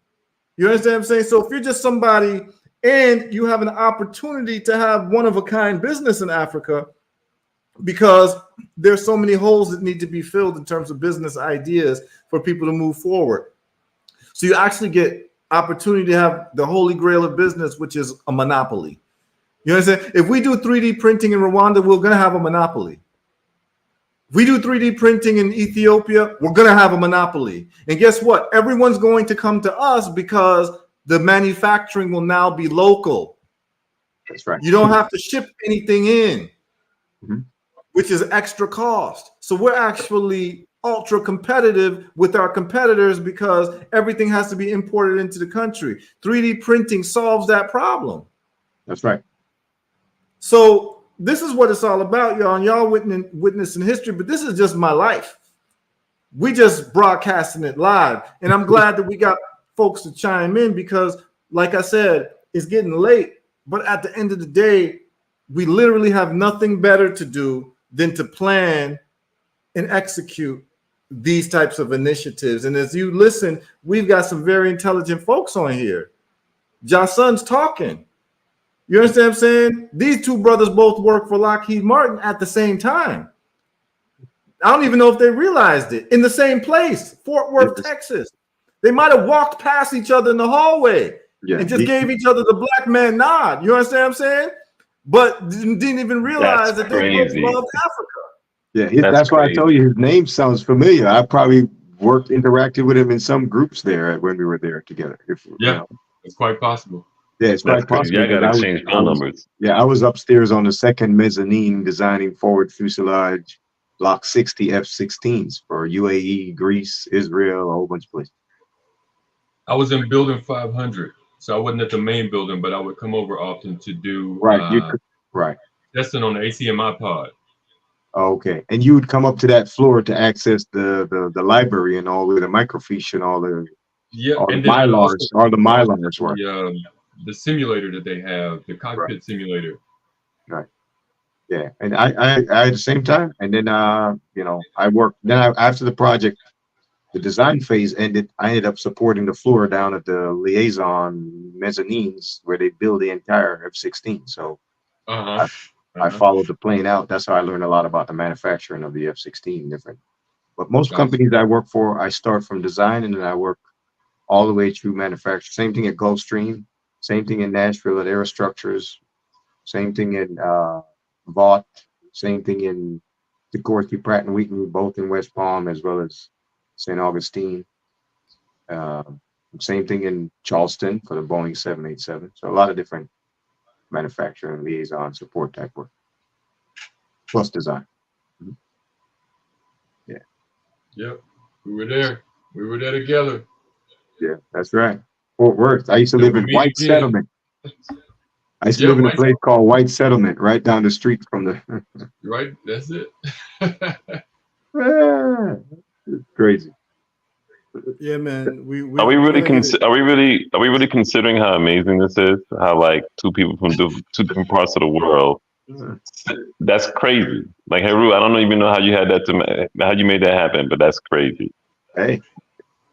You understand what I'm saying? So if you're just somebody and you have an opportunity to have one-of-a-kind business in Africa, because there's so many holes that need to be filled in terms of business ideas for people to move forward. So you actually get opportunity to have the holy grail of business, which is a monopoly. You understand? If we do 3D printing in Rwanda, we're going to have a monopoly. If we do 3D printing in Ethiopia, we're going to have a monopoly. And guess what? Everyone's going to come to us because the manufacturing will now be local. That's right. You don't have to ship anything in, which is extra cost. So we're actually ultra competitive with our competitors because everything has to be imported into the country. 3D printing solves that problem. That's right. So this is what it's all about, y'all. And y'all witnessing history, but this is just my life. We just broadcasting it live. And I'm glad that we got folks to chime in because, like I said, it's getting late. But at the end of the day, we literally have nothing better to do than to plan and execute these types of initiatives. And as you listen, we've got some very intelligent folks on here. Jason's talking. You understand what I'm saying? These two brothers both work for Lockheed Martin at the same time. I don't even know if they realized it. In the same place, Fort Worth, Texas. They might have walked past each other in the hallway and just gave each other the black man nod. You understand what I'm saying? But didn't even realize that they both loved Africa. Yeah, that's why I told you his name sounds familiar. I probably interacted with him in some groups there when we were there together. It's quite possible. Yeah, it's quite possible. Yeah, I got to exchange phone numbers. Yeah, I was upstairs on the second mezzanine designing forward fuselage Block 60 F-16s for UAE, Greece, Israel, a whole bunch of places. I was in building 500, so I wasn't at the main building, but I would come over often to do testing on the ACMI pod. Okay, and you would come up to that floor to access the library and all the microfiche and all the and Mylars were. The simulator that they have, the cockpit simulator. Right. Yeah, and I at the same time, and then I worked. Then after the project, the design phase ended, I ended up supporting the floor down at the liaison mezzanines where they build the entire F-16. So I followed the plane out. That's how I learned a lot about the manufacturing of the F-16. But most companies I work for, I start from design and then I work all the way through manufacture. Same thing at Gulfstream. Same thing in Nashville at Aerostructures. Same thing in Vought. Same thing in Sikorsky, Pratt & Whitney, both in West Palm as well as St. Augustine. Same thing in Charleston for the Boeing 787. So a lot of different manufacturing, liaison, support type work. Plus design. Yeah. Yep. We were there. We were there together. Yeah, that's right. Fort Worth. I used to live in White Settlement. I used to live in a place called White Settlement, right down the street from the. Right, that's it. It's crazy. Yeah, man. Are we really considering how amazing this is? How like two people from two different parts of the world That's crazy. Like Heru, I don't even know how you had that how you made that happen, but that's crazy. Hey,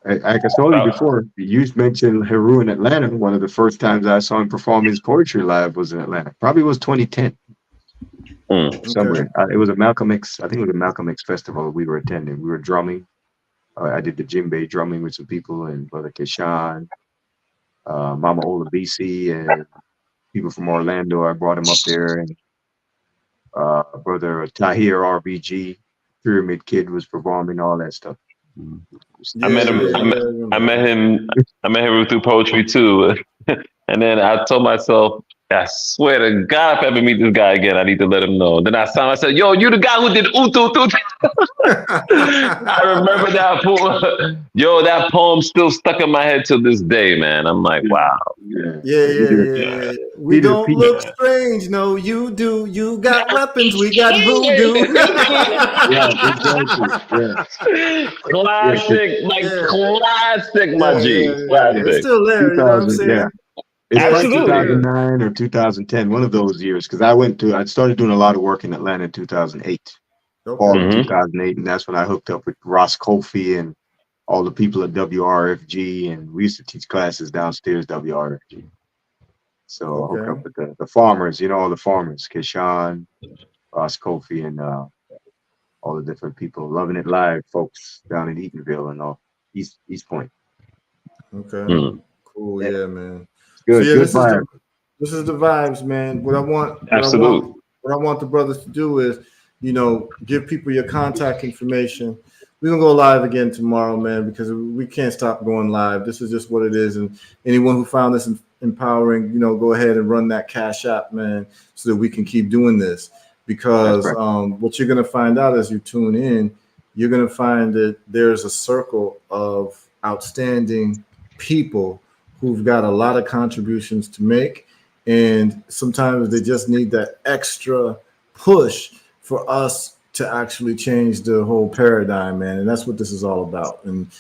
like I told you before, you mentioned Heru in Atlanta. One of the first times I saw him perform his poetry live was in Atlanta. Probably was 2010 Mm. somewhere. It was a Malcolm X. I think it was a Malcolm X festival we were attending. We were drumming. I did the djembe drumming with some people and Brother Keshan, Mama Ola BC, and people from Orlando. I brought him up there, and Brother Tahir RBG, Pyramid Kid was performing all that stuff. I met him. I met him. I met him through poetry too. And then I told myself, I swear to God, if I ever meet this guy again, I need to let him know. Then I saw him. I said, "Yo, you the guy who did Utu Tu." I remember that poem. Yo, that poem still stuck in my head till this day, man. I'm like, wow. Yeah. We don't look strange, no, you do. You got weapons, we got voodoo. Yeah, exactly. Yeah. Classic, classic, my G. Classic. It's still there, you know what I'm saying? Yeah. It's Absolutely. like 2009 or 2010, one of those years, because I started doing a lot of work in Atlanta in 2008, fall of 2008, and that's when I hooked up with Ross Kofi and all the people at WRFG, and we used to teach classes downstairs WRFG. So I hooked up with the farmers, all the farmers, Keshan, Ross Kofi, and all the different people, Loving It Live folks down in Eatonville and all East Point. Okay. Cool, yeah, man. Good, so yeah, good vibe. This is the vibes, man. What I want the brothers to do is, give people your contact information. We're gonna go live again tomorrow, man, because we can't stop going live. This is just what it is. And anyone who found this empowering, go ahead and run that Cash App, man, so that we can keep doing this. Because what you're gonna find out as you tune in, you're gonna find that there's a circle of outstanding people who've got a lot of contributions to make, and sometimes they just need that extra push for us to actually change the whole paradigm, man. And that's what this is all about. And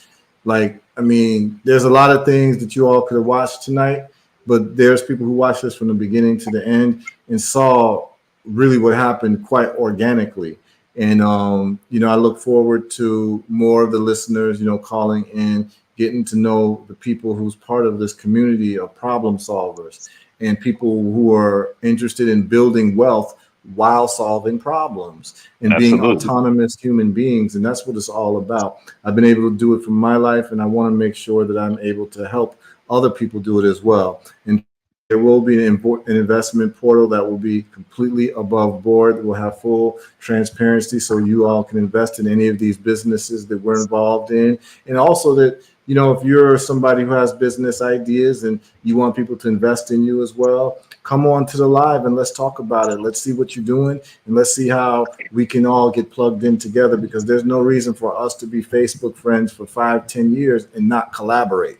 there's a lot of things that you all could have watched tonight, but there's people who watched this from the beginning to the end and saw really what happened quite organically. And I look forward to more of the listeners, calling in, getting to know the people who's part of this community of problem solvers and people who are interested in building wealth while solving problems and being autonomous human beings. And that's what it's all about. I've been able to do it from my life, and I want to make sure that I'm able to help other people do it as well. And there will be an investment portal that will be completely above board. We'll have full transparency so you all can invest in any of these businesses that we're involved in. And also that, if you're somebody who has business ideas and you want people to invest in you as well, come on to the live and let's talk about it. Let's see what you're doing and let's see how we can all get plugged in together, because there's no reason for us to be Facebook friends for 5-10 years and not collaborate.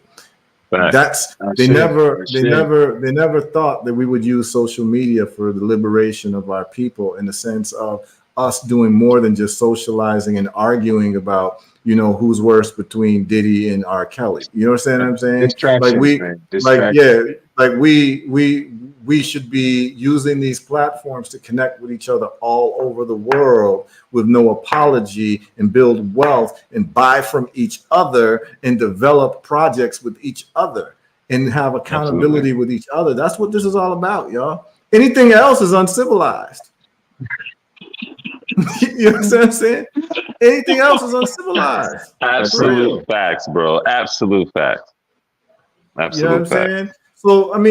They never thought that we would use social media for the liberation of our people, in the sense of us doing more than just socializing and arguing about, who's worse between Diddy and R. Kelly. You understand what I'm saying? We should be using these platforms to connect with each other all over the world with no apology, and build wealth and buy from each other and develop projects with each other and have accountability with each other. That's what this is all about, y'all. Anything else is uncivilized. You know what I'm saying? Anything else is uncivilized. Absolute facts, bro. Absolute facts. Absolute you know what I'm saying? So, it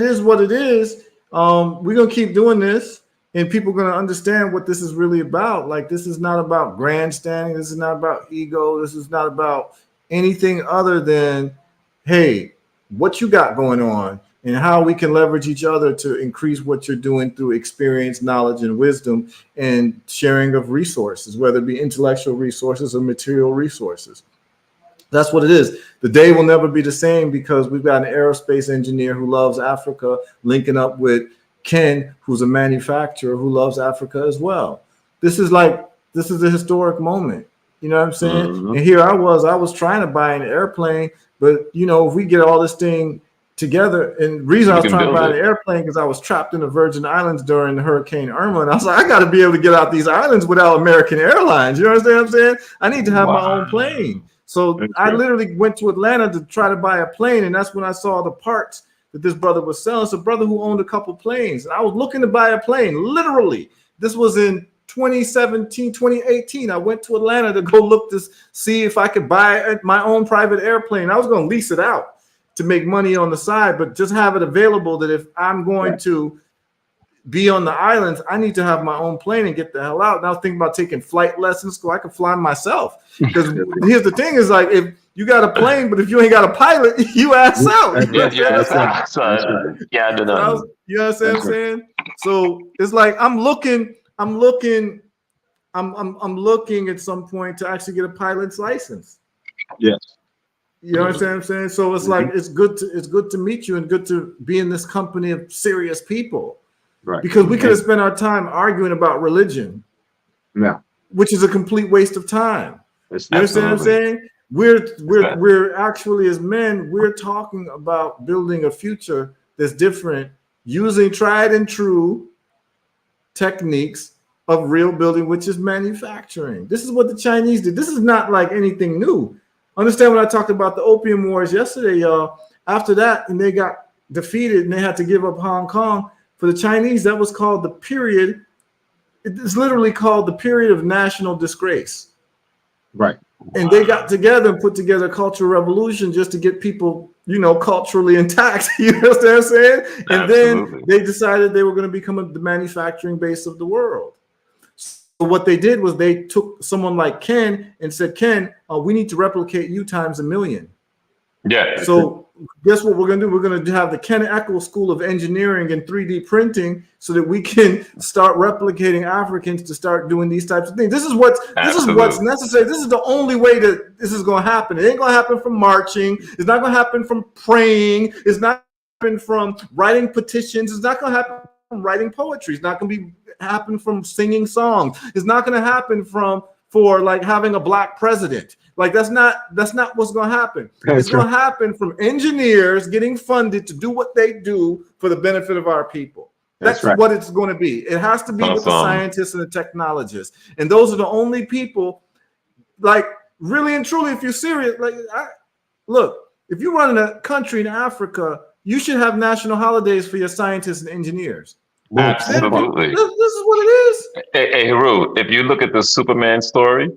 is what it is. We're going to keep doing this, and people are going to understand what this is really about. Like, this is not about grandstanding. This is not about ego. This is not about anything other than, hey, what you got going on and how we can leverage each other to increase what you're doing through experience, knowledge, and wisdom, and sharing of resources, whether it be intellectual resources or material resources. That's what it is. The day will never be the same, because we've got an aerospace engineer who loves Africa linking up with Ken, who's a manufacturer who loves Africa as well. This is a historic moment. You know what I'm saying? And here I was trying to buy an airplane, but if we get all this thing together. And the reason I You was can trying to build buy it. an airplane because I was trapped in the Virgin Islands during Hurricane Irma, and I was like, I got to be able to get out these islands without American Airlines. You understand what I'm saying? I need to have my own plane. So That's I right. literally went to Atlanta to try to buy a plane, and that's when I saw the parts that this brother was selling. It's a brother who owned a couple planes, and I was looking to buy a plane. Literally, this was in 2017, 2018. I went to Atlanta to go look to see if I could buy my own private airplane. I was going to lease it out to make money on the side, but just have it available that if I'm going to be on the islands, I need to have my own plane and get the hell out. And I was thinking about taking flight lessons so I could fly myself. Because here's the thing is like, if you got a plane, but if you ain't got a pilot, you ass out. Yeah, That's right. yeah, I don't know. You know what I'm saying? So it's like I'm looking at some point to actually get a pilot's license. Yes. You know what I'm saying? So it's like it's good to meet you and good to be in this company of serious people. Right. Because we could have spent our time arguing about religion, Yeah. which is a complete waste of time. That's You understand what I'm saying? We're actually, as men, we're talking about building a future that's different, using tried and true techniques of real building, which is manufacturing. This is what the Chinese did. This is not like anything new. Understand when I talked about the Opium Wars yesterday, y'all. After that, and they got defeated and they had to give up Hong Kong. For the Chinese, that was called the period. It's literally called the period of national disgrace. Right. And they got together and put together a cultural revolution just to get people, culturally intact. You understand what I'm saying? And Absolutely. then they decided they were going to become the manufacturing base of the world. So what they did was they took someone like Ken and said, Ken, we need to replicate you times a million. Yeah. So guess what we're going to do? We're going to have the Ken Eccles School of Engineering and 3D printing so that we can start replicating Africans to start doing these types of things. This is what's necessary. This is the only way that this is going to happen. It ain't going to happen from marching. It's not going to happen from praying. It's not going to happen from writing petitions. It's not going to happen from writing poetry. It's not going to happen from singing songs. It's not going to happen for like having a black president. Like that's not what's going to happen. It's going to happen from engineers getting funded to do what they do for the benefit of our people. That's right. What it's going to be. It has to be with the scientists and the technologists. And those are the only people, like really and truly, if you're serious, look, if you're running a country in Africa, you should have national holidays for your scientists and engineers. Absolutely. This is what it is. Hey, Heru, if you look at the Superman story,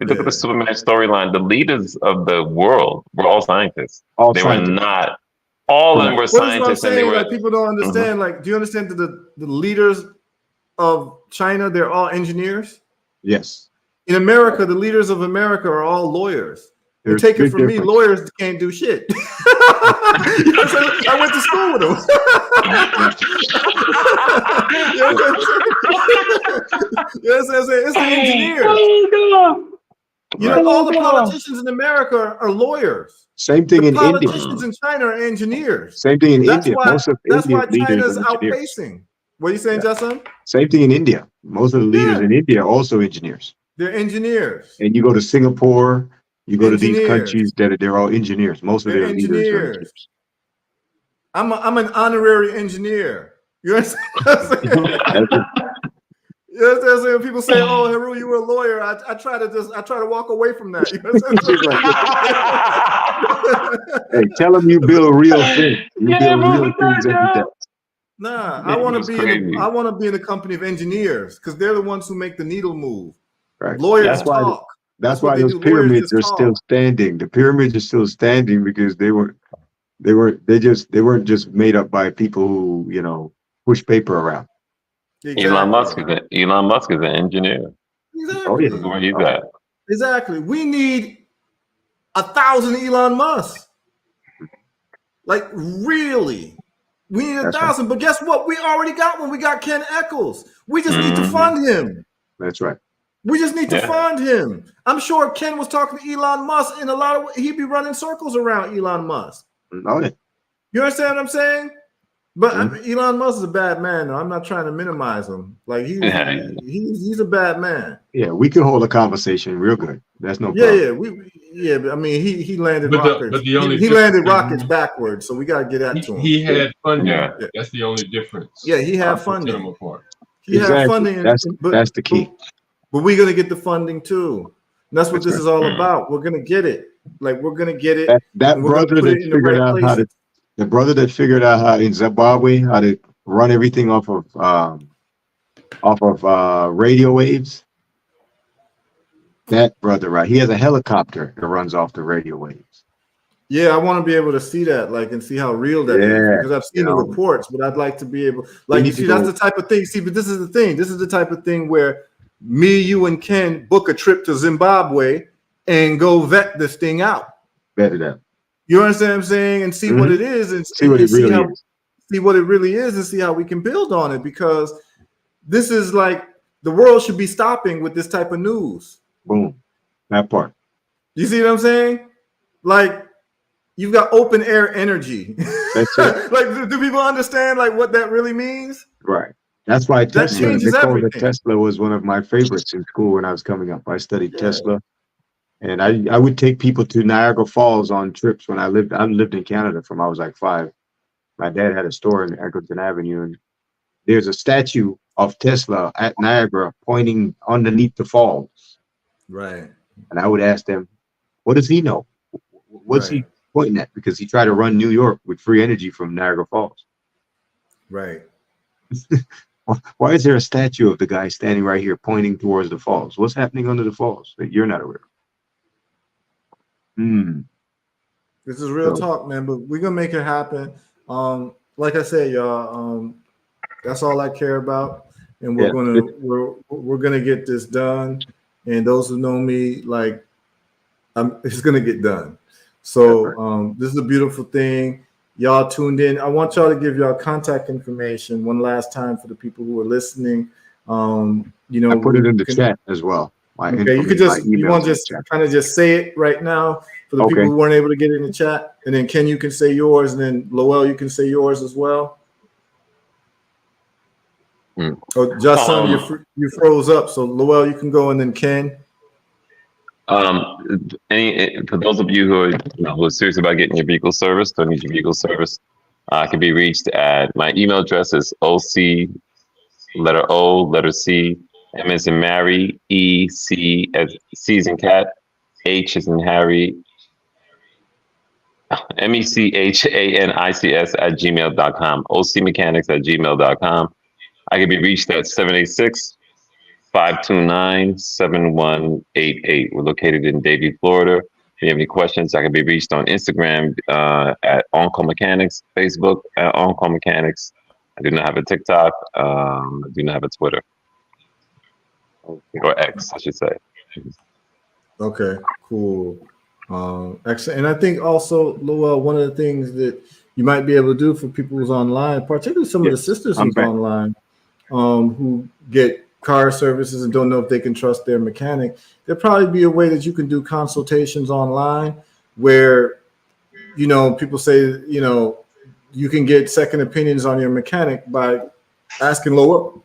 look at the Superman storyline, the leaders of the world were all scientists. Were not. All of them were scientists. And they were, like, people don't understand. Like, do you understand that the leaders of China, they're all engineers? Yes. In America, the leaders of America are all lawyers. And take it from me, lawyers can't do shit. You know what I'm saying? I went to school with them. You know what I'm saying? It's the engineers. All the politicians in America are lawyers. Same thing in India. Politicians in China are engineers. Same thing in India. That's why China's outpacing. What are you saying, Justin? Same thing in India. Most of the leaders in India are also engineers. They're engineers. And you go to Singapore, you go to these countries they're all engineers. Most of their leaders are engineers. I'm an honorary engineer. You understand what I'm saying? You know what I'm saying? People say, "Oh, Heru, you were a lawyer." I try to walk away from that. You know what I'm saying? Hey, tell them you build real things. You build real things every day. Nah, I want to be in a company of engineers because they're the ones who make the needle move. Right. Lawyers talk. That's why those pyramids are still standing. The pyramids are still standing because they weren't just made up by people who push paper around. Exactly. Elon Musk is an engineer. Exactly. Oh, yeah. Where he's at. Exactly. We need 1,000 Elon Musk. Like really, we need 1,000. Right. But guess what? We already got one. We got Ken Eccles. We just need to fund him. That's right. We just need to fund him. I'm sure Ken was talking to Elon Musk in a lot of ways. He'd be running circles around Elon Musk. Oh, yeah. You understand what I'm saying? But I mean, Elon Musk is a bad man. Though. I'm not trying to minimize him. Like he's a bad man. Yeah, we can hold a conversation real good. That's no Yeah, problem. But I mean, he landed But rockets. the only He difference landed rockets is backwards, so we got to get that to him. he had funding. Yeah. That's the only difference. Yeah, he had Set them funding. apart. He had Exactly. funding. That's the key. But we're gonna get the funding too. And that's what this is all about. We're gonna get it. Like we're gonna get it. That brother that figured out how to, the brother that figured out how in Zimbabwe how to run everything off of radio waves. That brother, right? He has a helicopter that runs off the radio waves. Yeah, I want to be able to see that, like, and see how real that is. Because I've seen the reports, but I'd like to be able, like, you see, that's the type of thing. See, but this is the thing. This is the type of thing where me, you, and Ken book a trip to Zimbabwe and go vet this thing out. Vet it out. You understand what I'm saying? And see what it is, and see what it really is. See what it really is, and see how we can build on it. Because this is like the world should be stopping with this type of news. Boom, that part. You see what I'm saying? Like, you've got open air energy. That's it. Like, do people understand like what that really means? Right. That's why Tesla, changes everything. Tesla was one of my favorites in school when I was coming up. I studied Tesla, and I would take people to Niagara Falls on trips when I lived in Canada from I was like 5. My dad had a store in Eglinton Avenue, and there's a statue of Tesla at Niagara pointing underneath the falls. Right. And I would ask them, what does he know? What's he pointing at? Because he tried to run New York with free energy from Niagara Falls. Right. Why is there a statue of the guy standing right here pointing towards the falls? What's happening under the falls that you're not aware of? This is real talk, man, but we're gonna make it happen. Like I said, y'all, that's all I care about. And we're gonna get this done. And those who know me, like, it's gonna get done. So this is a beautiful thing. Y'all tuned in. I want y'all to give y'all contact information one last time for the people who are listening. You know, I put it in the chat as well. Okay, you could you want to just kind of just say it right now for the people who weren't able to get it in the chat, and then Ken, you can say yours, and then Lowell, you can say yours as well. Oh, Justin, you froze up, so Lowell, you can go, and then Ken. For those of you who are serious about getting your vehicle serviced or need your vehicle serviced, can be reached at my email address is OC, letter O, letter C, M as in Mary, E, C as C as in cat, H as in Harry, MECHANICS @gmail.com, ocmechanics@gmail.com. I can be reached at 786-529-7188. We're located in Davie, Florida. If you have any questions, I can be reached on Instagram at On-Call Mechanics, Facebook at On-Call Mechanics. I do not have a TikTok. I do not have a Twitter. Or X, I should say. Okay, cool. Excellent. And I think also, Lowell, one of the things that you might be able to do for people who's online, particularly some of the sisters who's online, who get car services and don't know if they can trust their mechanic, there'd probably be a way that you can do consultations online where, you know, people say, you know, you can get second opinions on your mechanic by asking Lowell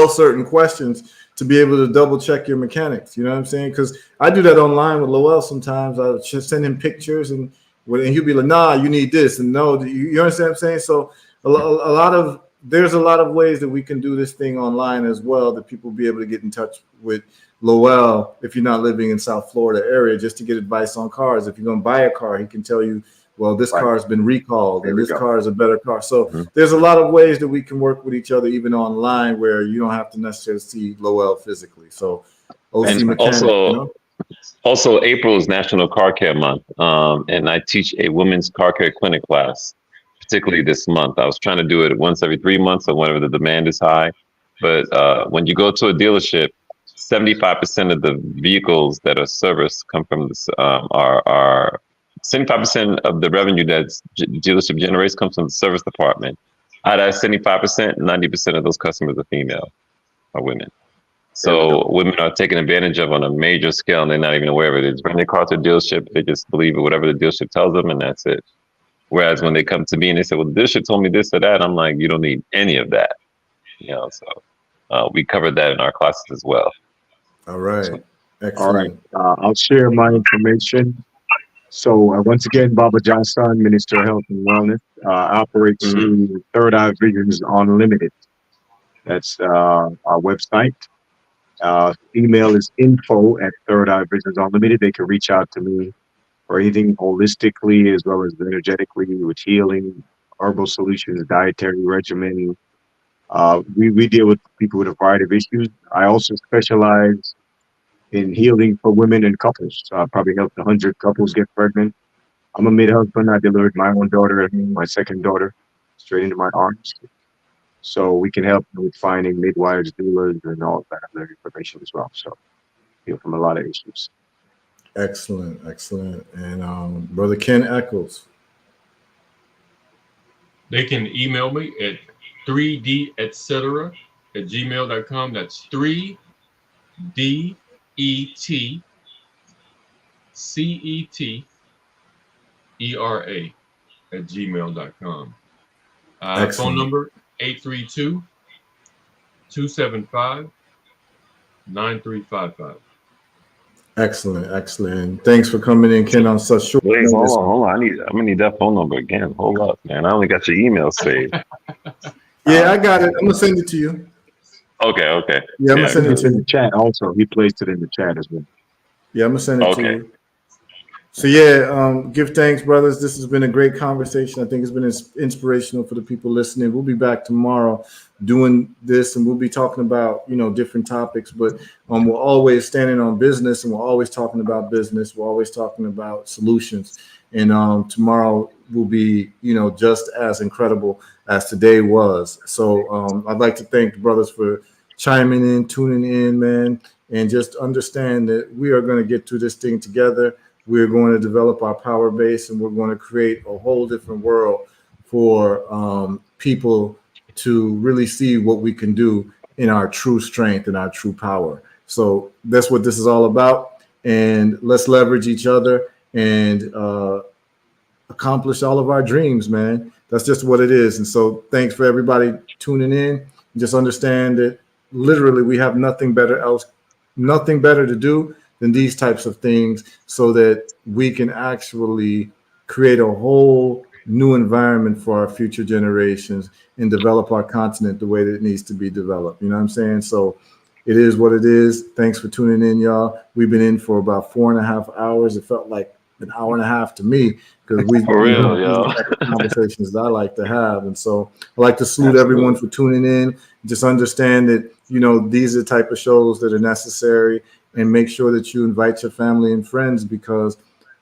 certain questions to be able to double check your mechanics. You know what I'm saying? Because I do that online with Lowell sometimes. I just send him pictures and he'll be like, nah, you need this. And no, you understand what I'm saying? So there's a lot of ways that we can do this thing online as well, that people will be able to get in touch with Lowell if you're not living in South Florida area, just to get advice on cars. If you're going to buy a car, he can tell you, well, this car has been recalled and this car is a better car. So there's a lot of ways that we can work with each other, even online, where you don't have to necessarily see Lowell physically. So also April is National Car Care Month. And I teach a women's car care clinic class, particularly this month. I was trying to do it once every 3 months or whenever the demand is high. But when you go to a dealership, 75% of the vehicles that are serviced come from this, 75% of the revenue that dealership generates comes from the service department. Out of that 75%, 90% of those customers are female or women. So women are taken advantage of on a major scale, and they're not even aware of it. They bring their car to a dealership, they just believe whatever the dealership tells them, and that's it. Whereas when they come to me and they say, well, this shit told me this or that, I'm like, you don't need any of that. So we covered that in our classes as well. All right. All right. Excellent. I'll share my information. So once again, Baba Johnson, Minister of Health and Wellness, operates through Third Eye Visions Unlimited. That's our website. Email is info at Third Eye Visions Unlimited. They can reach out to me for anything holistically as well as energetically with healing, herbal solutions, dietary regimen. We deal with people with a variety of issues. I also specialize in healing for women and couples. So I probably helped 100 couples get pregnant. I'm a mid-husband. I delivered my own daughter and my second daughter straight into my arms. So we can help with finding midwives, doulas, and all of that other information as well. So heal from a lot of issues. Excellent. Excellent. And Brother Ken Eccles. They can email me at 3detcetera@gmail.com. That's 3DETCETERA@gmail.com. Phone Excellent. number 832-275-9355. Excellent. Excellent. Thanks for coming in, Ken, on such short Wait, notice. hold on. I'm gonna need that phone number again. Hold up, man. I only got your email saved. Yeah, I got it. I'm gonna send it to you. Okay. Yeah, I'm gonna send it It's to in the you. chat also. He placed it in the chat as well. Yeah, I'm gonna send it to Okay. you. So yeah, give thanks, brothers. This has been a great conversation. I think it's been inspirational for the people listening. We'll be back tomorrow doing this, and we'll be talking about different topics. But we're always standing on business, and we're always talking about business. We're always talking about solutions. And tomorrow will be just as incredible as today was. So I'd like to thank the brothers for chiming in, tuning in, man, and just understand that we are going to get through this thing together. We're going to develop our power base, and we're going to create a whole different world for people to really see what we can do in our true strength and our true power. So that's what this is all about. And let's leverage each other and accomplish all of our dreams, man. That's just what it is. And so thanks for everybody tuning in. Just understand that literally we have nothing better to do than these types of things, so that we can actually create a whole new environment for our future generations and develop our continent the way that it needs to be developed. You know what I'm saying? So it is what it is. Thanks for tuning in, y'all. We've been in for about 4.5 hours. It felt like an hour and a half to me, because For real, these yo. are the type of conversations that I like to have. And so I like to salute everyone for tuning in. Just understand that these are the type of shows that are necessary, and make sure that you invite your family and friends, because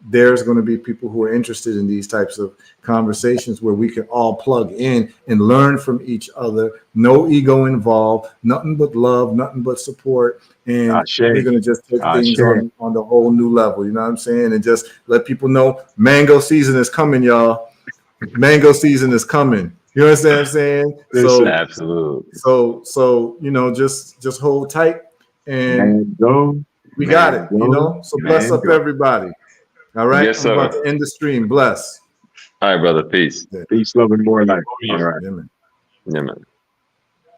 there's going to be people who are interested in these types of conversations where we can all plug in and learn from each other. No ego involved, nothing but love, nothing but support. And we're going to just take things on the whole new level. You know what I'm saying? And just let people know mango season is coming, y'all. Mango season is coming. You understand what I'm saying? So absolutely. So just hold tight, and we got it. So bless up everybody. All right. Yes, I'm about sir. to end the stream. Bless. All right, brother. Peace. Peace, love, and more life. All right. Yeah, man. Yeah, man.